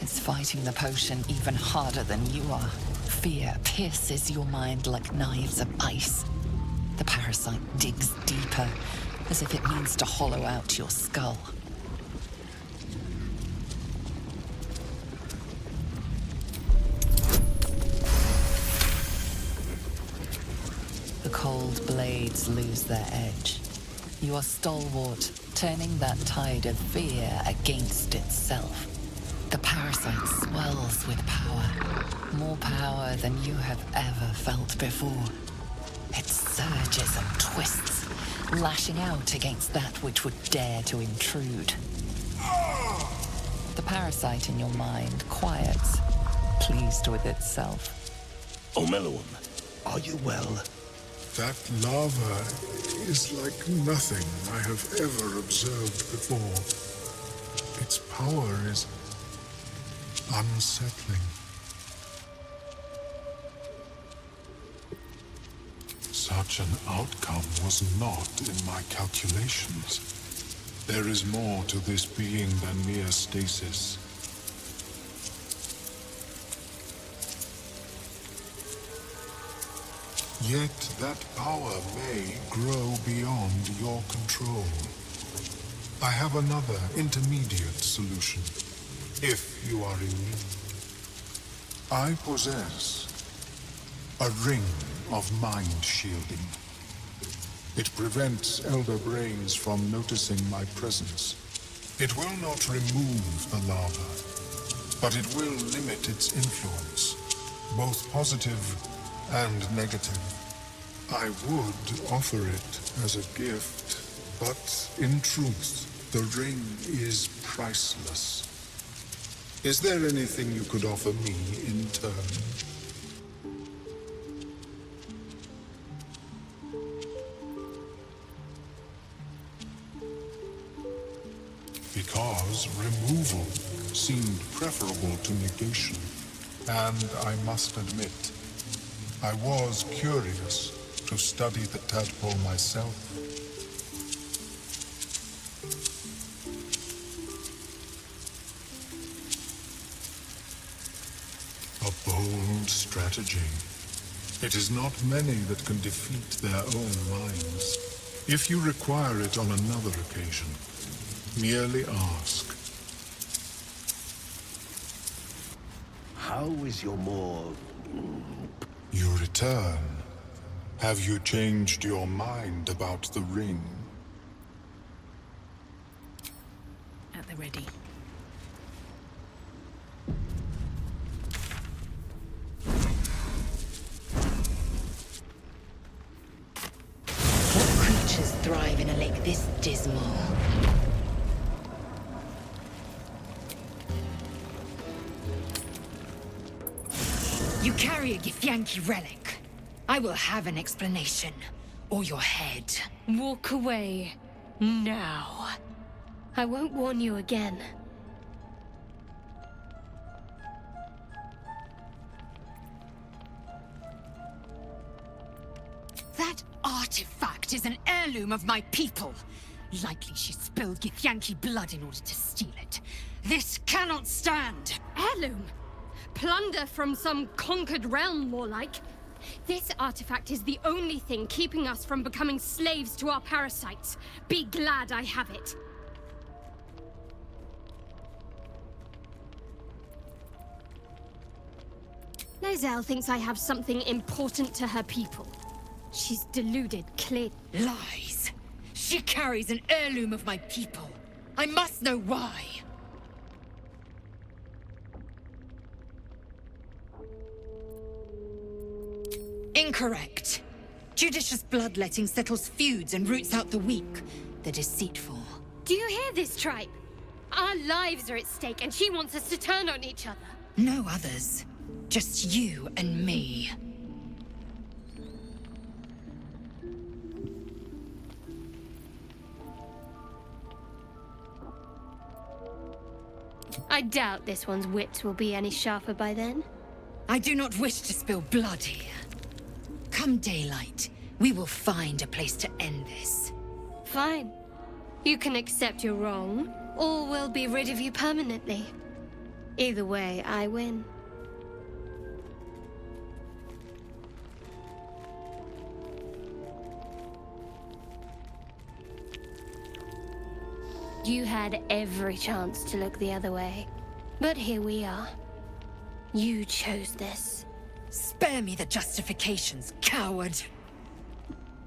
Speaker 1: It's fighting the potion even harder than you are. Fear pierces your mind like knives of ice. The parasite digs deeper, as if it means to hollow out your skull. The cold blades lose their edge. You are stalwart, turning that tide of fear against itself. The parasite swells with power, more power than you have ever felt before. It surges and twists, lashing out against that which would dare to intrude. The parasite in your mind quiets, pleased with itself.
Speaker 9: Omeluum, are you well?
Speaker 20: That lava is like nothing I have ever observed before. Its power is unsettling. Such an outcome was not in my calculations. There is more to this being than mere stasis. Yet that power may grow beyond your control. I have another intermediate solution, if you are in need. I possess a ring of mind shielding. It prevents elder brains from noticing my presence. It will not remove the lava, but it will limit its influence, both positive and negative. I would offer it as a gift, but in truth, the ring is priceless. Is there anything you could offer me in turn? Because removal seemed preferable to negation, and I must admit, I was curious to study the tadpole myself. A bold strategy. It is not many that can defeat their own minds. If you require it on another occasion, merely ask.
Speaker 9: How is your more...
Speaker 20: You return. Have you changed your mind about the ring?
Speaker 5: At the ready. What creatures thrive in a lake this dismal? You carry a Githyanki relic. I will have an explanation. Or your head.
Speaker 13: Walk away. Now. I won't warn you again.
Speaker 5: That artifact is an heirloom of my people. Likely she spilled Githyanki blood in order to steal it. This cannot stand!
Speaker 13: Heirloom? Plunder from some conquered realm, more like. This artifact is the only thing keeping us from becoming slaves to our parasites. Be glad I have it. Lae'zel thinks I have something important to her people. She's deluded, clear.
Speaker 5: Lies. She carries an heirloom of my people. I must know why. Incorrect. Judicious bloodletting settles feuds and roots out the weak, the deceitful.
Speaker 13: Do you hear this, tribe? Our lives are at stake, and she wants us to turn on each other.
Speaker 5: No others. Just you and me.
Speaker 13: I doubt this one's wits will be any sharper by then.
Speaker 5: I do not wish to spill blood here. Come daylight, we will find a place to end this.
Speaker 13: Fine. You can accept you're wrong, or we'll be rid of you permanently. Either way, I win. You had every chance to look the other way, but here we are. You chose this.
Speaker 5: Spare me the justifications, coward!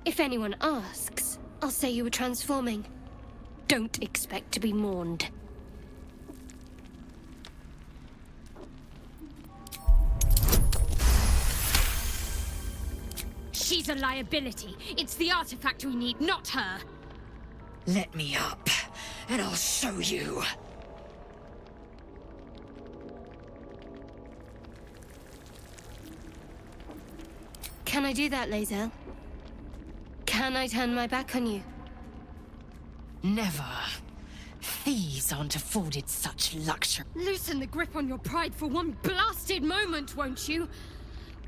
Speaker 13: If anyone asks, I'll say you were transforming. Don't expect to be mourned. She's a liability. It's the artifact we need, not her.
Speaker 5: Let me up, and I'll show you.
Speaker 13: Can I do that, Lae'zel? Can I turn my back on you?
Speaker 5: Never. Thieves aren't afforded such luxury.
Speaker 13: Loosen the grip on your pride for one blasted moment, won't you?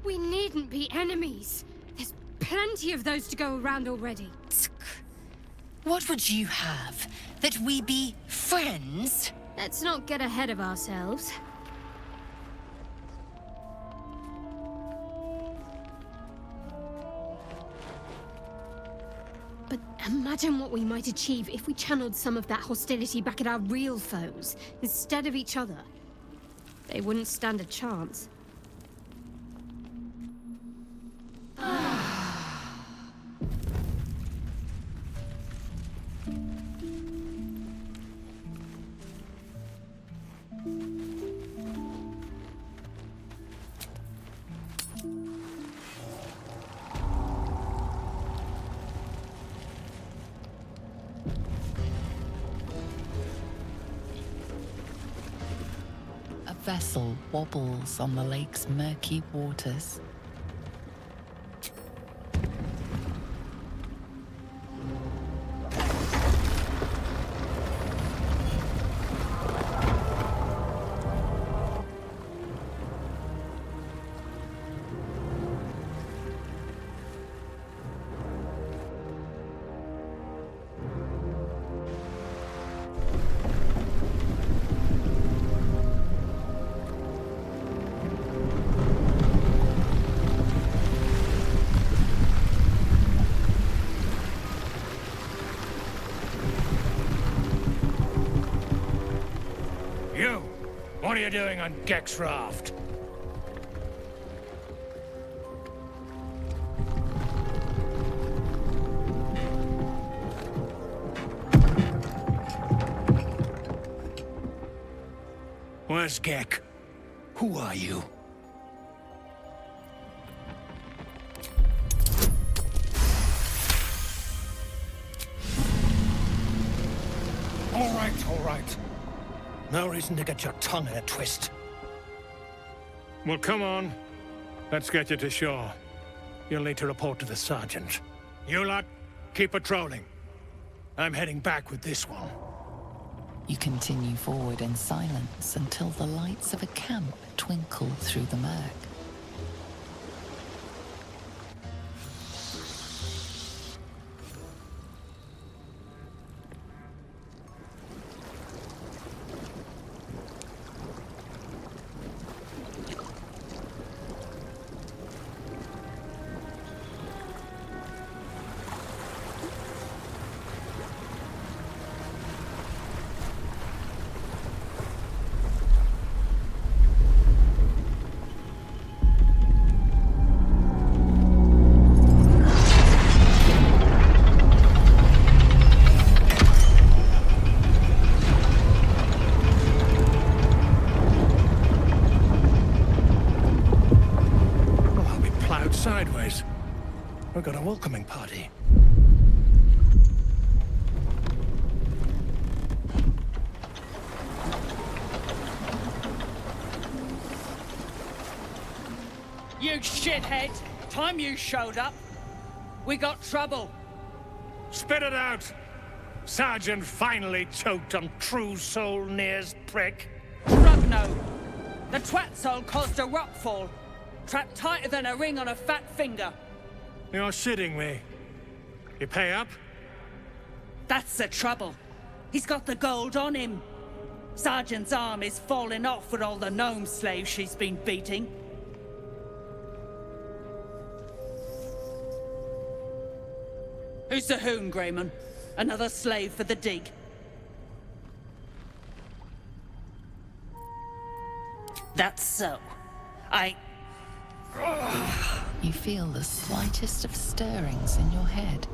Speaker 13: We needn't be enemies. There's plenty of those to go around already.
Speaker 5: What would you have? That we be friends?
Speaker 13: Let's not get ahead of ourselves. But imagine what we might achieve if we channeled some of that hostility back at our real foes, instead of each other. They wouldn't stand a chance.
Speaker 1: A vessel wobbles on the lake's murky waters.
Speaker 11: You! What are you doing on Gek's raft? Where's Gek? Who are you? All right. No reason to get your tongue in a twist. Well, come on. Let's get you to shore. You'll need to report to the sergeant. You lot, keep patrolling. I'm heading back with this one.
Speaker 1: You continue forward in silence until the lights of a camp twinkle through the murk.
Speaker 11: We've got a welcoming party.
Speaker 12: You shithead! Time you showed up, we got trouble.
Speaker 11: Spit it out! Sergeant finally choked on True Soul Near's prick.
Speaker 12: Rugno! The twat soul caused a rockfall. Trapped tighter than a ring on a fat finger.
Speaker 11: You're shitting me. You pay up?
Speaker 12: That's the trouble. He's got the gold on him. Sergeant's arm is falling off with all the gnome slaves she's been beating. Who's the hoon, Greyman? Another slave for the dig? That's so.
Speaker 1: You feel the slightest of stirrings in your head.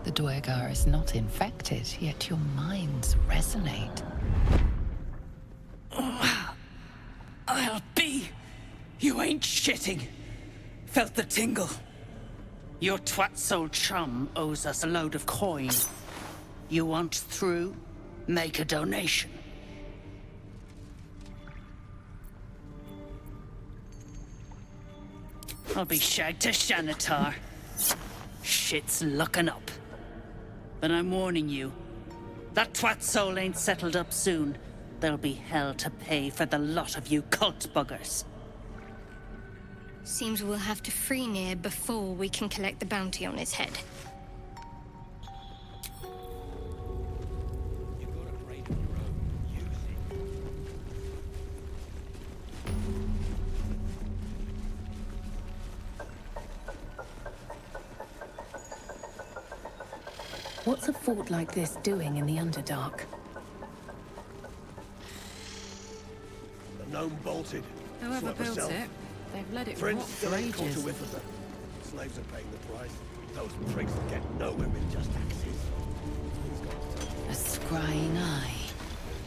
Speaker 1: The Duergar is not infected, yet your minds resonate.
Speaker 12: I'll be. You ain't shitting. Felt the tingle. Your twat-soul chum owes us a load of coin. You want through? Make a donation. I'll be shagged to Shanatar. Shit's looking up. But I'm warning you, that twat soul ain't settled up soon. There'll be hell to pay for the lot of you cult buggers.
Speaker 3: Seems we'll have to free Nier before we can collect the bounty on his head.
Speaker 8: What's a fort like this doing in the Underdark?
Speaker 9: The gnome bolted.
Speaker 15: Whoever
Speaker 9: Swept
Speaker 15: built
Speaker 9: herself.
Speaker 15: it, they've let it
Speaker 9: Friends
Speaker 15: rot
Speaker 9: still
Speaker 15: for
Speaker 9: ain't caught a
Speaker 15: ages.
Speaker 9: whiff of them. Slaves are paying the price. Those pricks will get nowhere with just axes.
Speaker 5: A scrying eye.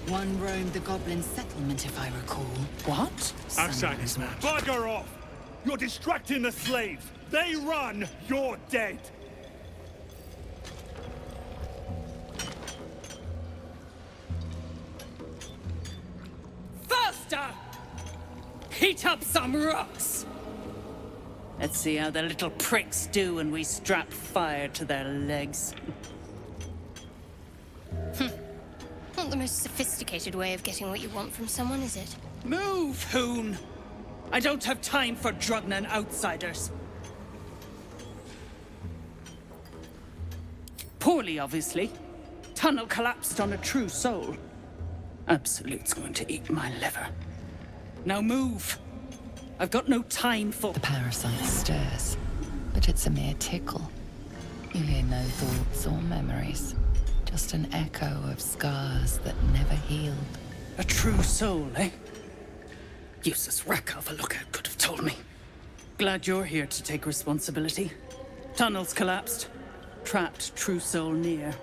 Speaker 5: One roamed the goblin settlement, if I recall.
Speaker 12: What?
Speaker 11: Outsiders, man. Bugger off! You're distracting the slaves. They run, you're dead.
Speaker 12: Faster! Heat up some rocks! Let's see how the little pricks do when we strap fire to their legs.
Speaker 3: Not the most sophisticated way of getting what you want from someone, is it?
Speaker 12: Move, Hoon! I don't have time for Drugnan outsiders. Poorly, obviously. Tunnel collapsed on a true soul. Absolute's going to eat my liver. Now move! I've got no time for—
Speaker 1: The parasite stirs, but it's a mere tickle. You hear no thoughts or memories, just an echo of scars that never healed.
Speaker 12: A true soul, eh? Useless wreck of a lookout could have told me. Glad you're here to take responsibility. Tunnels collapsed. Trapped true soul near.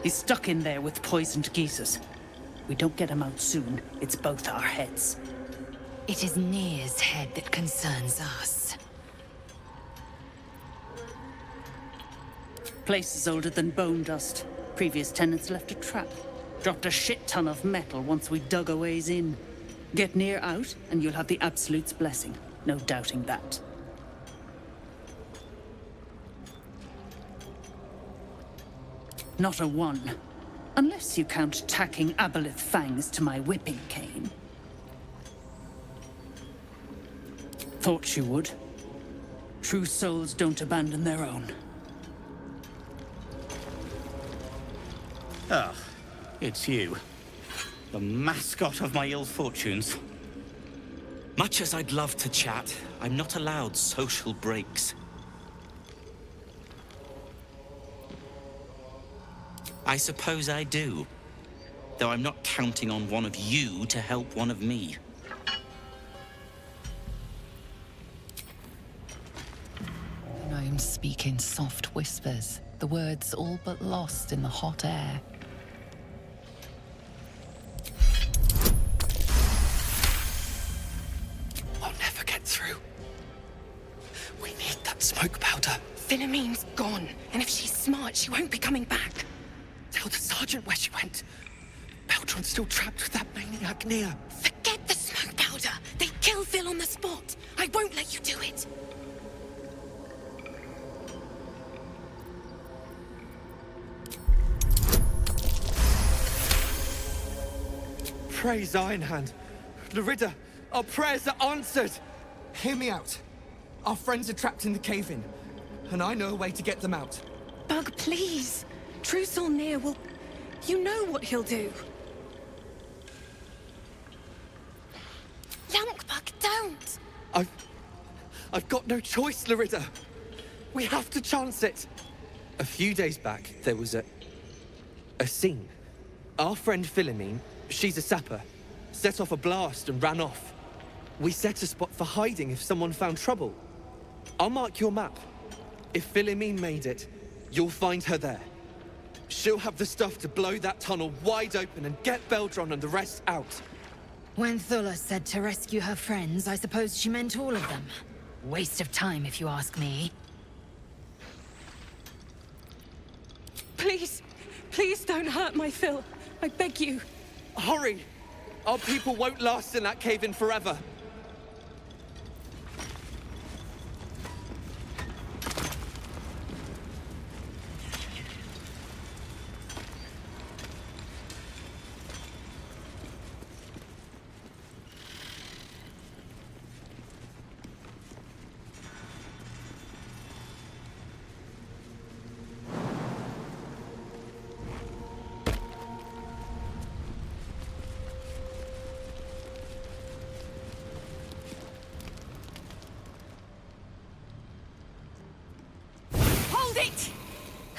Speaker 12: He's stuck in there with poisoned geezers. We don't get him out soon, it's both our heads.
Speaker 5: It is Nier's head that concerns us.
Speaker 12: Place is older than bone dust. Previous tenants left a trap. Dropped a shit ton of metal once we dug a ways in. Get Nier out, and you'll have the Absolute's blessing. No doubting that. Not a one. Unless you count tacking aboleth fangs to my whipping cane. Thought you would. True souls don't abandon their own.
Speaker 21: Ah, it's you. The mascot of my ill fortunes. Much as I'd love to chat, I'm not allowed social breaks. I suppose I do. Though I'm not counting on one of you to help one of me.
Speaker 1: Gnomes speak in soft whispers, the words all but lost in the hot air.
Speaker 22: I'll never get through. We need that smoke powder.
Speaker 12: mom's gone, and if she's smart, she won't be coming back. Tell the sergeant where she went. Beltron's still trapped with that maniac near. Forget the smoke powder. They kill Phil on the spot. I won't let you do it.
Speaker 11: Praise Ironhand. Larida, our prayers are answered.
Speaker 6: Hear me out. Our friends are trapped in the cave-in, and I know a way to get them out.
Speaker 12: Bug, please. True Solnir will... You know what he'll do. Youngbug, don't!
Speaker 11: I've got no choice, Larida. We have to chance it. A few days back, there was a scene. Our friend Philomene, she's a sapper, set off a blast and ran off. We set a spot for hiding if someone found trouble. I'll mark your map. If Philomene made it, you'll find her there. She'll have the stuff to blow that tunnel wide open and get Beldron and the rest out.
Speaker 5: When Thula said to rescue her friends, I suppose she meant all of them. Waste of time, if you ask me.
Speaker 12: Please, please don't hurt my Phil. I beg you.
Speaker 11: Hurry! Our people won't last in that cave-in forever.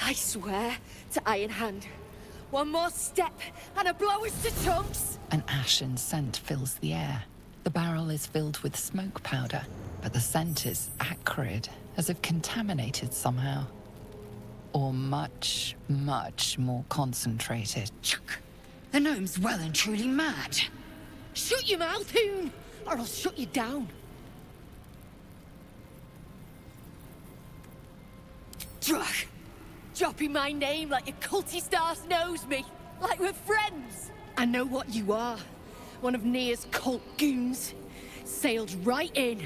Speaker 17: I swear to Ironhand, one more step and a blow us to chunks.
Speaker 1: An ashen scent fills the air. The barrel is filled with smoke powder, but the scent is acrid, as if contaminated somehow. Or much, much more concentrated.
Speaker 5: Chuck, the gnome's well and truly mad.
Speaker 17: Shut your mouth, Hoon, or I'll shut you down. Drug. Dropping my name like your cultist arse knows me. Like we're friends. I know what you are. One of Nia's cult goons. Sailed right in.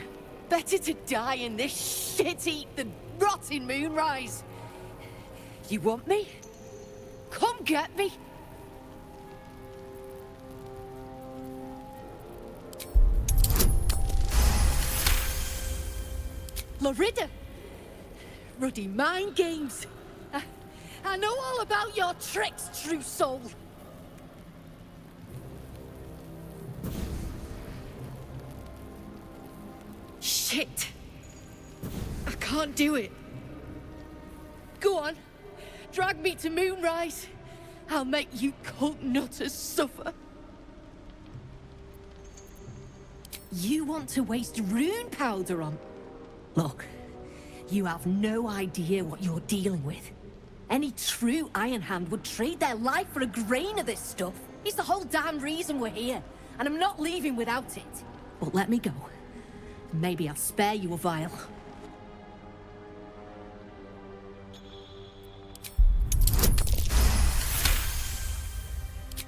Speaker 17: Better to die in this shit heap than rot in Moonrise. You want me? Come get me. Larida. Ruddy mind games. I know all about your tricks, true soul. Shit. I can't do it. Go on. Drag me to Moonrise. I'll make you cult nutters suffer. You want to waste rune powder on... Look, you have no idea what you're dealing with. Any true Ironhand would trade their life for a grain of this stuff. It's the whole damn reason we're here, and I'm not leaving without it. But let me go. Maybe I'll spare you a vial.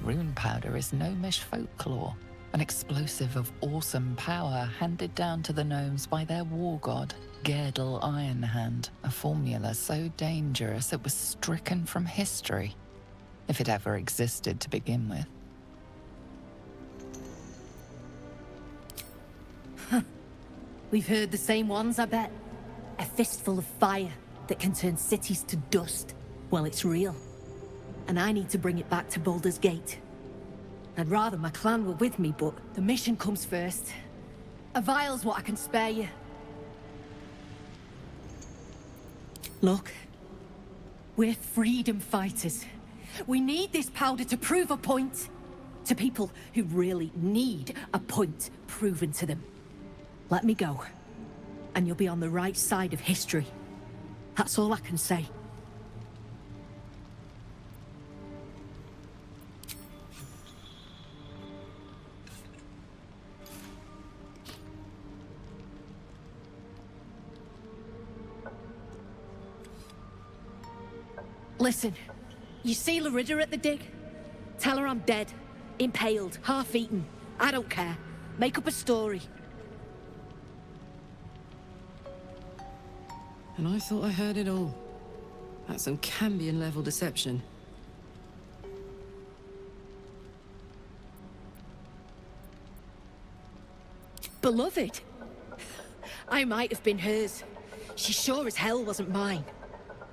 Speaker 1: Rune powder is gnomish folklore, an explosive of awesome power handed down to the gnomes by their war god, Gerdel Ironhand, a formula so dangerous it was stricken from history, if it ever existed to begin with.
Speaker 17: We've heard the same ones, I bet. A fistful of fire that can turn cities to dust. Well, it's real. And I need to bring it back to Balldur's Gate. I'd rather my clan were with me, but the mission comes first. A vial's what I can spare you. Look, we're freedom fighters. We need this powder to prove a point. To people who really need a point proven to them. Let me go, and you'll be on the right side of history. That's all I can say. Listen, you see Larida at the dig? Tell her I'm dead, impaled, half-eaten. I don't care. Make up a story.
Speaker 15: And I thought I heard it all. That's some Cambion-level deception.
Speaker 17: Beloved? I might have been hers. She sure as hell wasn't mine.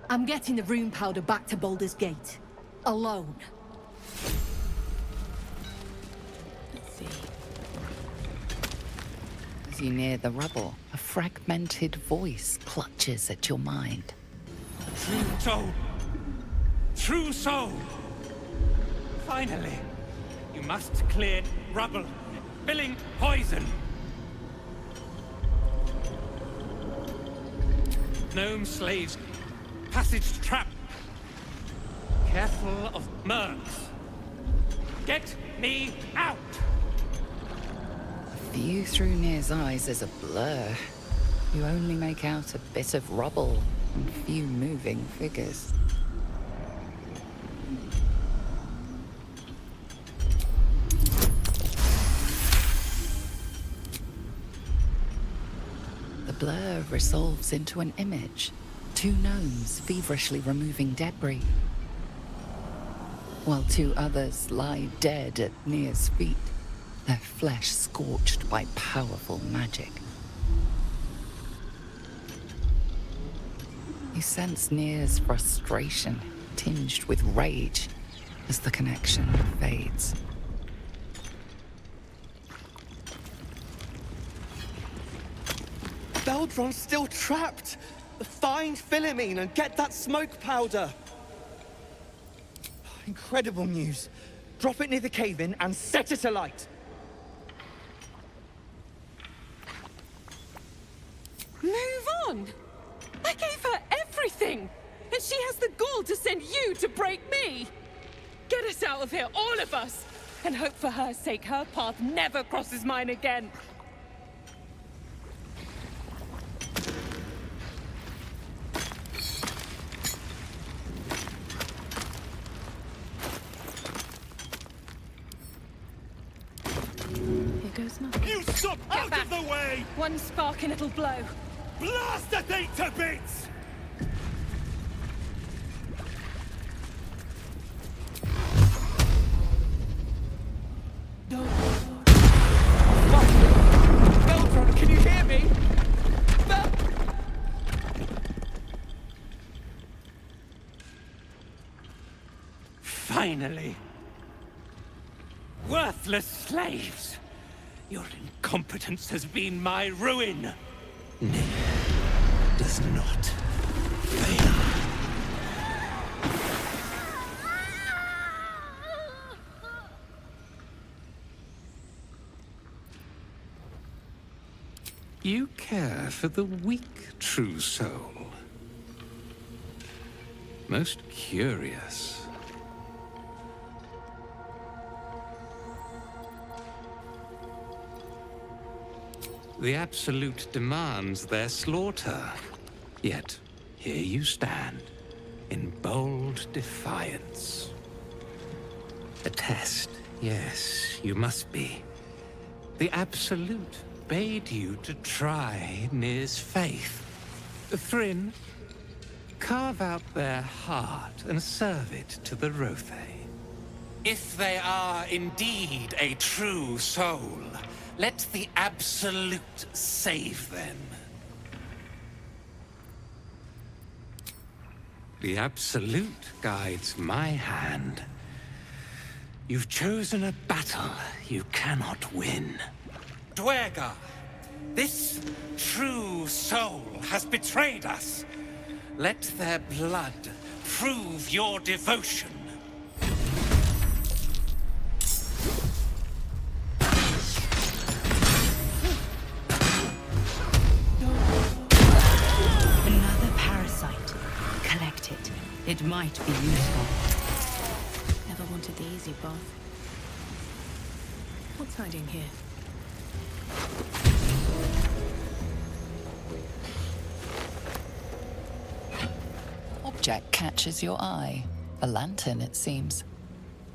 Speaker 17: I'm getting the rune powder back to Balldur's Gate. Alone.
Speaker 1: Let's see. As you near the rubble, a fragmented voice clutches at your mind.
Speaker 11: True soul! True soul! Finally! You must clear rubble, filling poison! Gnome slaves, passage trap. Careful of mercs. Get me out!
Speaker 1: The view through Nir's eyes is a blur. You only make out a bit of rubble and few moving figures. The blur resolves into an image. Two gnomes feverishly removing debris, while two others lie dead at Nir's feet, their flesh scorched by powerful magic. You sense Nir's frustration, tinged with rage, as the connection fades.
Speaker 6: Beldron's still trapped! Find Philomene and get that smoke powder! Incredible news. Drop it near the cave-in and set it alight!
Speaker 15: Move on! I gave her everything! And she has the gall to send you to break me! Get us out of here, all of us! And hope for her sake her path never crosses mine again!
Speaker 17: Goes nothing.
Speaker 11: You stop out of the way!
Speaker 17: One spark and it'll blow.
Speaker 11: Blast the thing to bits!
Speaker 6: Beldron, can you hear me?
Speaker 11: Finally! Worthless slaves! Your incompetence has been my ruin!
Speaker 10: Nick does not fail. You care for the weak, true soul. Most curious. The Absolute demands their slaughter. Yet, here you stand, in bold defiance. A test, yes, you must be. The Absolute bade you to try Nir's faith. Thrin, carve out their heart and serve it to the Rothe. If they are indeed a true soul, let the Absolute save them. The Absolute guides my hand. You've chosen a battle you cannot win.
Speaker 11: Dwergar, this true soul has betrayed us.
Speaker 10: Let their blood prove your devotion.
Speaker 2: Another parasite. Collect it. It might be useful.
Speaker 8: Never wanted the easy path. What's hiding here?
Speaker 1: object catches your eye. A lantern, it seems,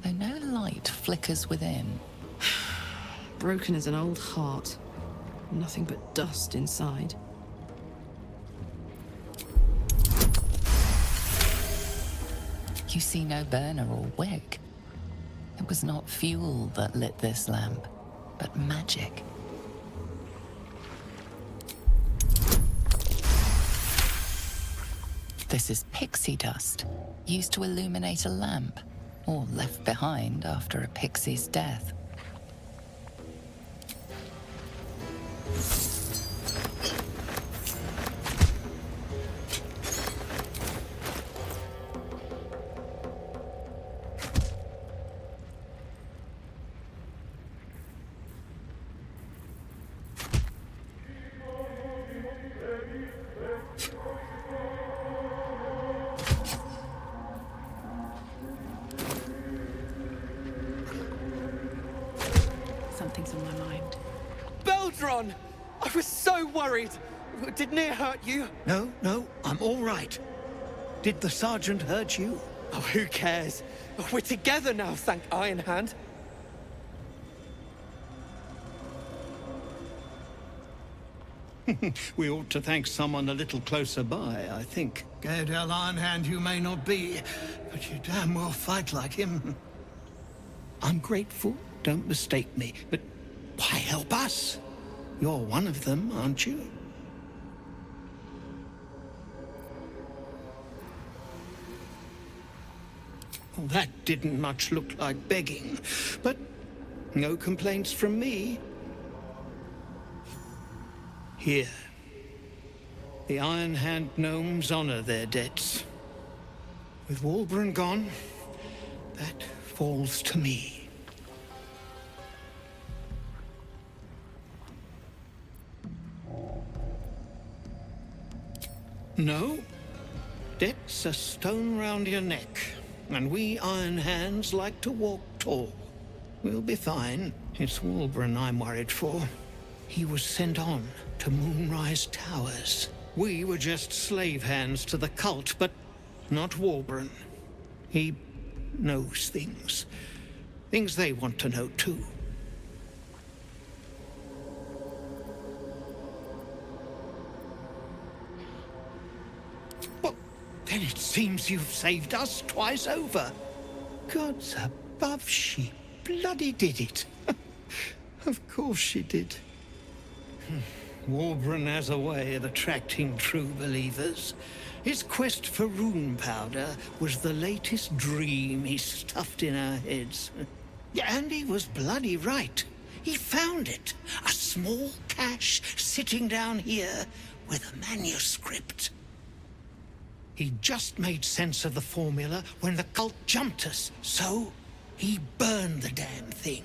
Speaker 1: though no light flickers within.
Speaker 15: Broken as an old heart. Nothing but dust inside.
Speaker 1: You see no burner or wick. It was not fuel that lit this lamp, but magic. This is pixie dust, used to illuminate a lamp, or left behind after a pixie's death.
Speaker 15: Something's on my mind.
Speaker 6: Beldron! I was so worried! Did Near hurt you?
Speaker 11: No, I'm all right. Did the sergeant hurt you?
Speaker 6: Oh, who cares? We're together now, thank Iron Hand.
Speaker 11: We ought to thank someone a little closer by, I think. Gaedel Iron Hand you may not be, but you damn well fight like him. I'm grateful, don't mistake me, but why help us? You're one of them, aren't you? Well, that didn't much look like begging, but no complaints from me. Here. The Iron Hand gnomes honor their debts. With Walburn gone, that falls to me. No. Debt's a stone round your neck, and we Iron Hands like to walk tall. We'll be fine. It's Walburn I'm worried for. He was sent on to Moonrise Towers. We were just slave hands to the cult, but not Walburn. He knows things. Things they want to know, too. Well, then it seems you've saved us twice over. Gods above, she bloody did it. Of course she did. Walburn has a way of attracting true believers. His quest for rune powder was the latest dream he stuffed in our heads. And he was bloody right. He found it. A small cache sitting down here with a manuscript. He just made sense of the formula when the cult jumped us, so he burned the damn thing.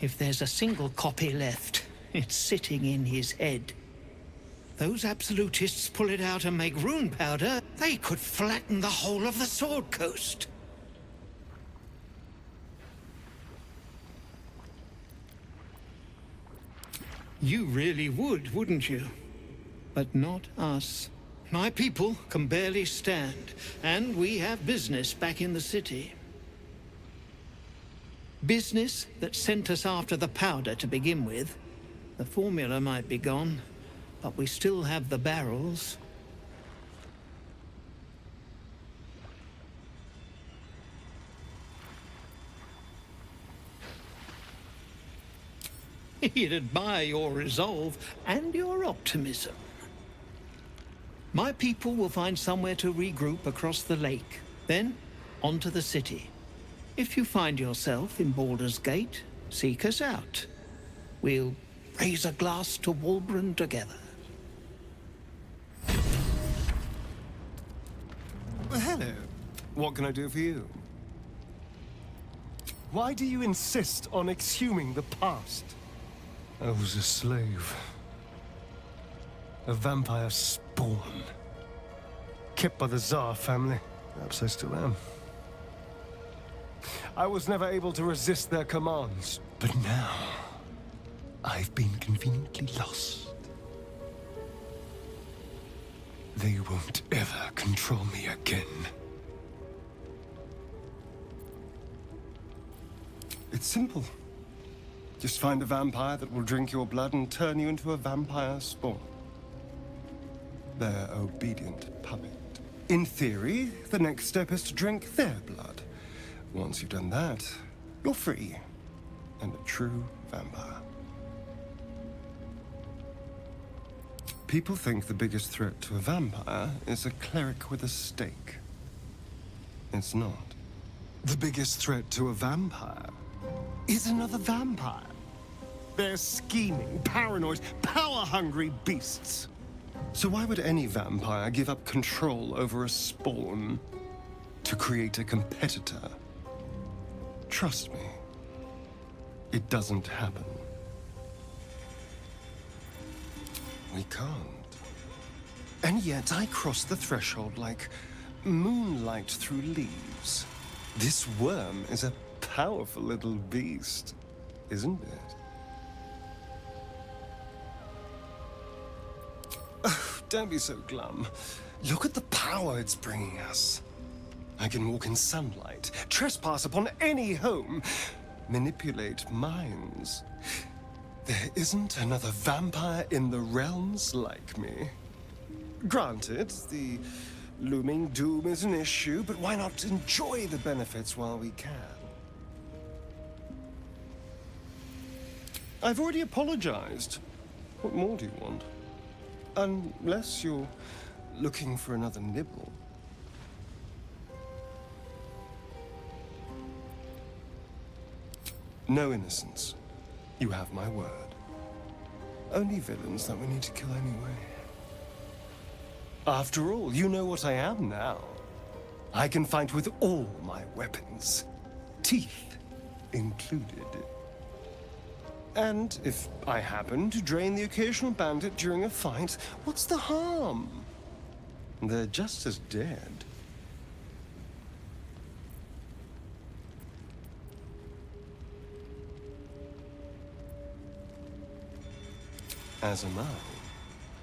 Speaker 11: If there's a single copy left, it's sitting in his head. Those absolutists pull it out and make rune powder, they could flatten the whole of the Sword Coast. You really would, wouldn't you? But not us. My people can barely stand, and we have business back in the city. Business that sent us after the powder to begin with. The formula might be gone, but we still have the barrels. He'd admire your resolve and your optimism. My people will find somewhere to regroup across the lake, then onto the city. If you find yourself in Baldur's Gate, seek us out. We'll raise a glass to Walburn together.
Speaker 16: Hello. What can I do for you? Why do you insist on exhuming the past? I was a slave. A vampire spawn. Kept by the Tsar family. Perhaps I still am. I was never able to resist their commands, but now I've been conveniently lost. They won't ever control me again. It's simple. Just find a vampire that will drink your blood and turn you into a vampire spawn. Their obedient puppet. In theory, the next step is to drink their blood. Once you've done that, you're free and a true vampire. People think the biggest threat to a vampire is a cleric with a stake. It's not. The biggest threat to a vampire is another vampire. They're scheming, paranoid, power-hungry beasts. So why would any vampire give up control over a spawn to create a competitor? Trust me, it doesn't happen. We can't. And yet I cross the threshold like moonlight through leaves. This worm is a powerful little beast, isn't it? Oh, don't be so glum. Look at the power it's bringing us. I can walk in sunlight, trespass upon any home, manipulate minds. There isn't another vampire in the realms like me. Granted, the looming doom is an issue, but why not enjoy the benefits while we can? I've already apologized. What more do you want? Unless you're looking for another nibble. No innocence. You have my word. Only villains that we need to kill anyway. After all, you know what I am now. I can fight with all my weapons, teeth included. And if I happen to drain the occasional bandit during a fight, what's the harm? They're just as dead. As am I.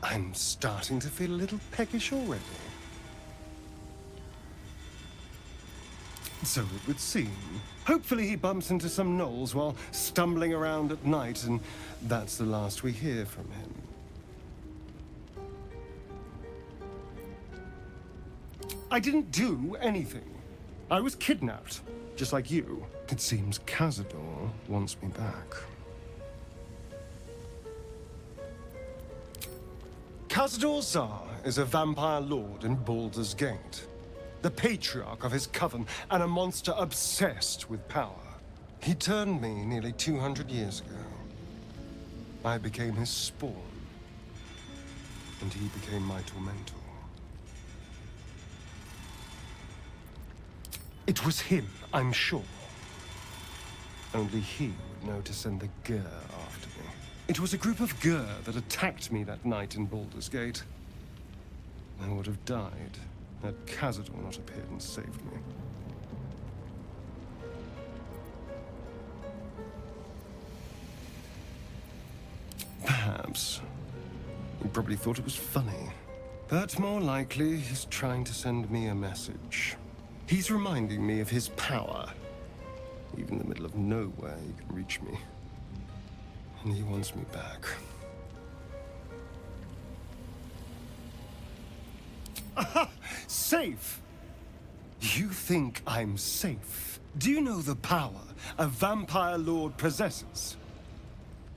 Speaker 16: I'm starting to feel a little peckish already. So it would seem. Hopefully he bumps into some gnolls while stumbling around at night, and that's the last we hear from him. I didn't do anything. I was kidnapped, just like you. It seems Cazador wants me back. Cazador Zar is a vampire lord in Baldur's Gate. The patriarch of his coven, and a monster obsessed with power. He turned me nearly 200 years ago. I became his spawn, and he became my tormentor. It was him, I'm sure. Only he would know to send the Gur after me. It was a group of Gur that attacked me that night in Baldur's Gate. I would have died had Cazador not appeared and saved me. Perhaps. He probably thought it was funny. But more likely, he's trying to send me a message. He's reminding me of his power. Even in the middle of nowhere, he can reach me. And he wants me back. Aha! Safe! You think I'm safe? Do you know the power a vampire lord possesses?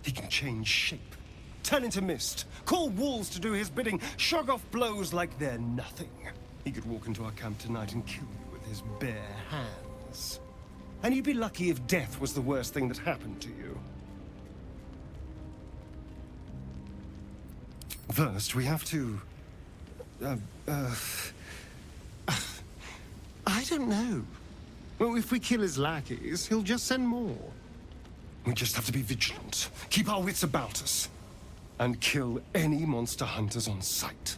Speaker 16: He can change shape, turn into mist, call wolves to do his bidding, shrug off blows like they're nothing. He could walk into our camp tonight and kill you with his bare hands. And you'd be lucky if death was the worst thing that happened to you. First, we have to... I don't know. Well, if we kill his lackeys, he'll just send more. We just have to be vigilant, keep our wits about us, and kill any monster hunters on sight.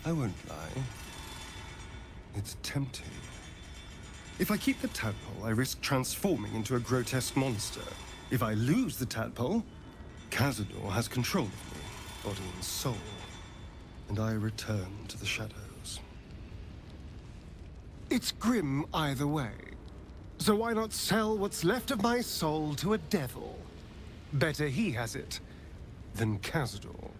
Speaker 16: I won't lie. It's tempting. If I keep the tadpole, I risk transforming into a grotesque monster. If I lose the tadpole, Cazador has control of me. body and soul, and I return to the shadows. It's grim either way, so why not sell what's left of my soul to a devil? Better he has it than Cazador.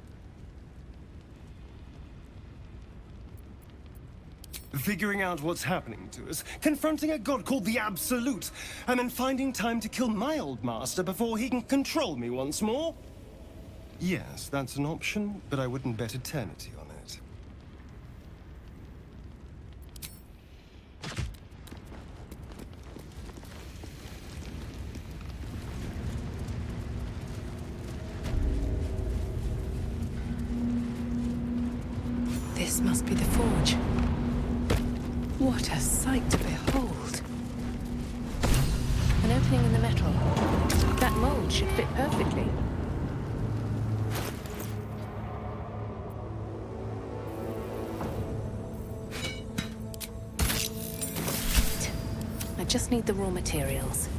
Speaker 16: Figuring out what's happening to us, confronting a god called the Absolute, and then finding time to kill my old master before he can control me once more? Yes, that's an option, but I wouldn't bet eternity on it.
Speaker 8: This must be the forge. What a sight to behold. An opening in the metal. That mold should fit perfectly. I just need the raw materials.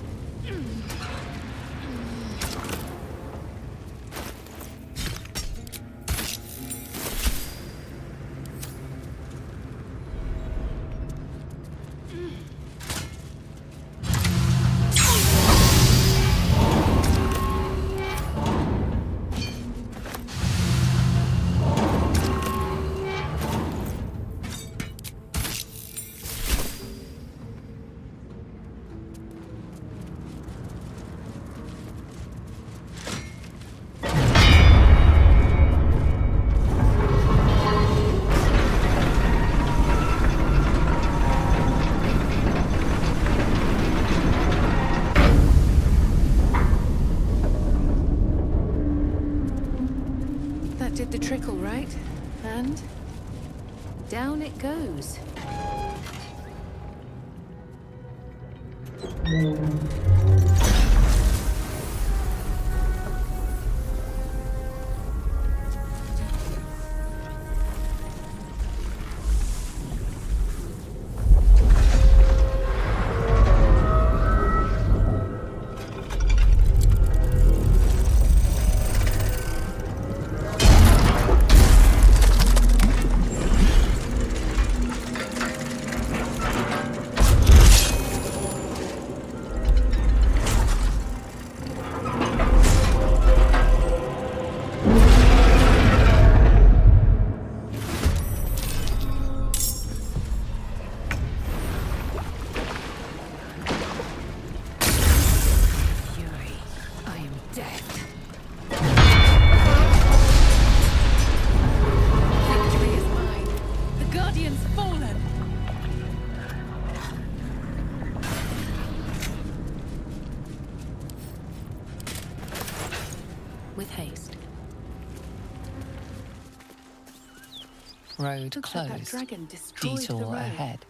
Speaker 8: Did the trickle, right? And down it goes.
Speaker 1: Road
Speaker 8: Looks like that
Speaker 1: closed.
Speaker 8: dragon destroyed the
Speaker 1: Detour
Speaker 8: road.
Speaker 1: ahead.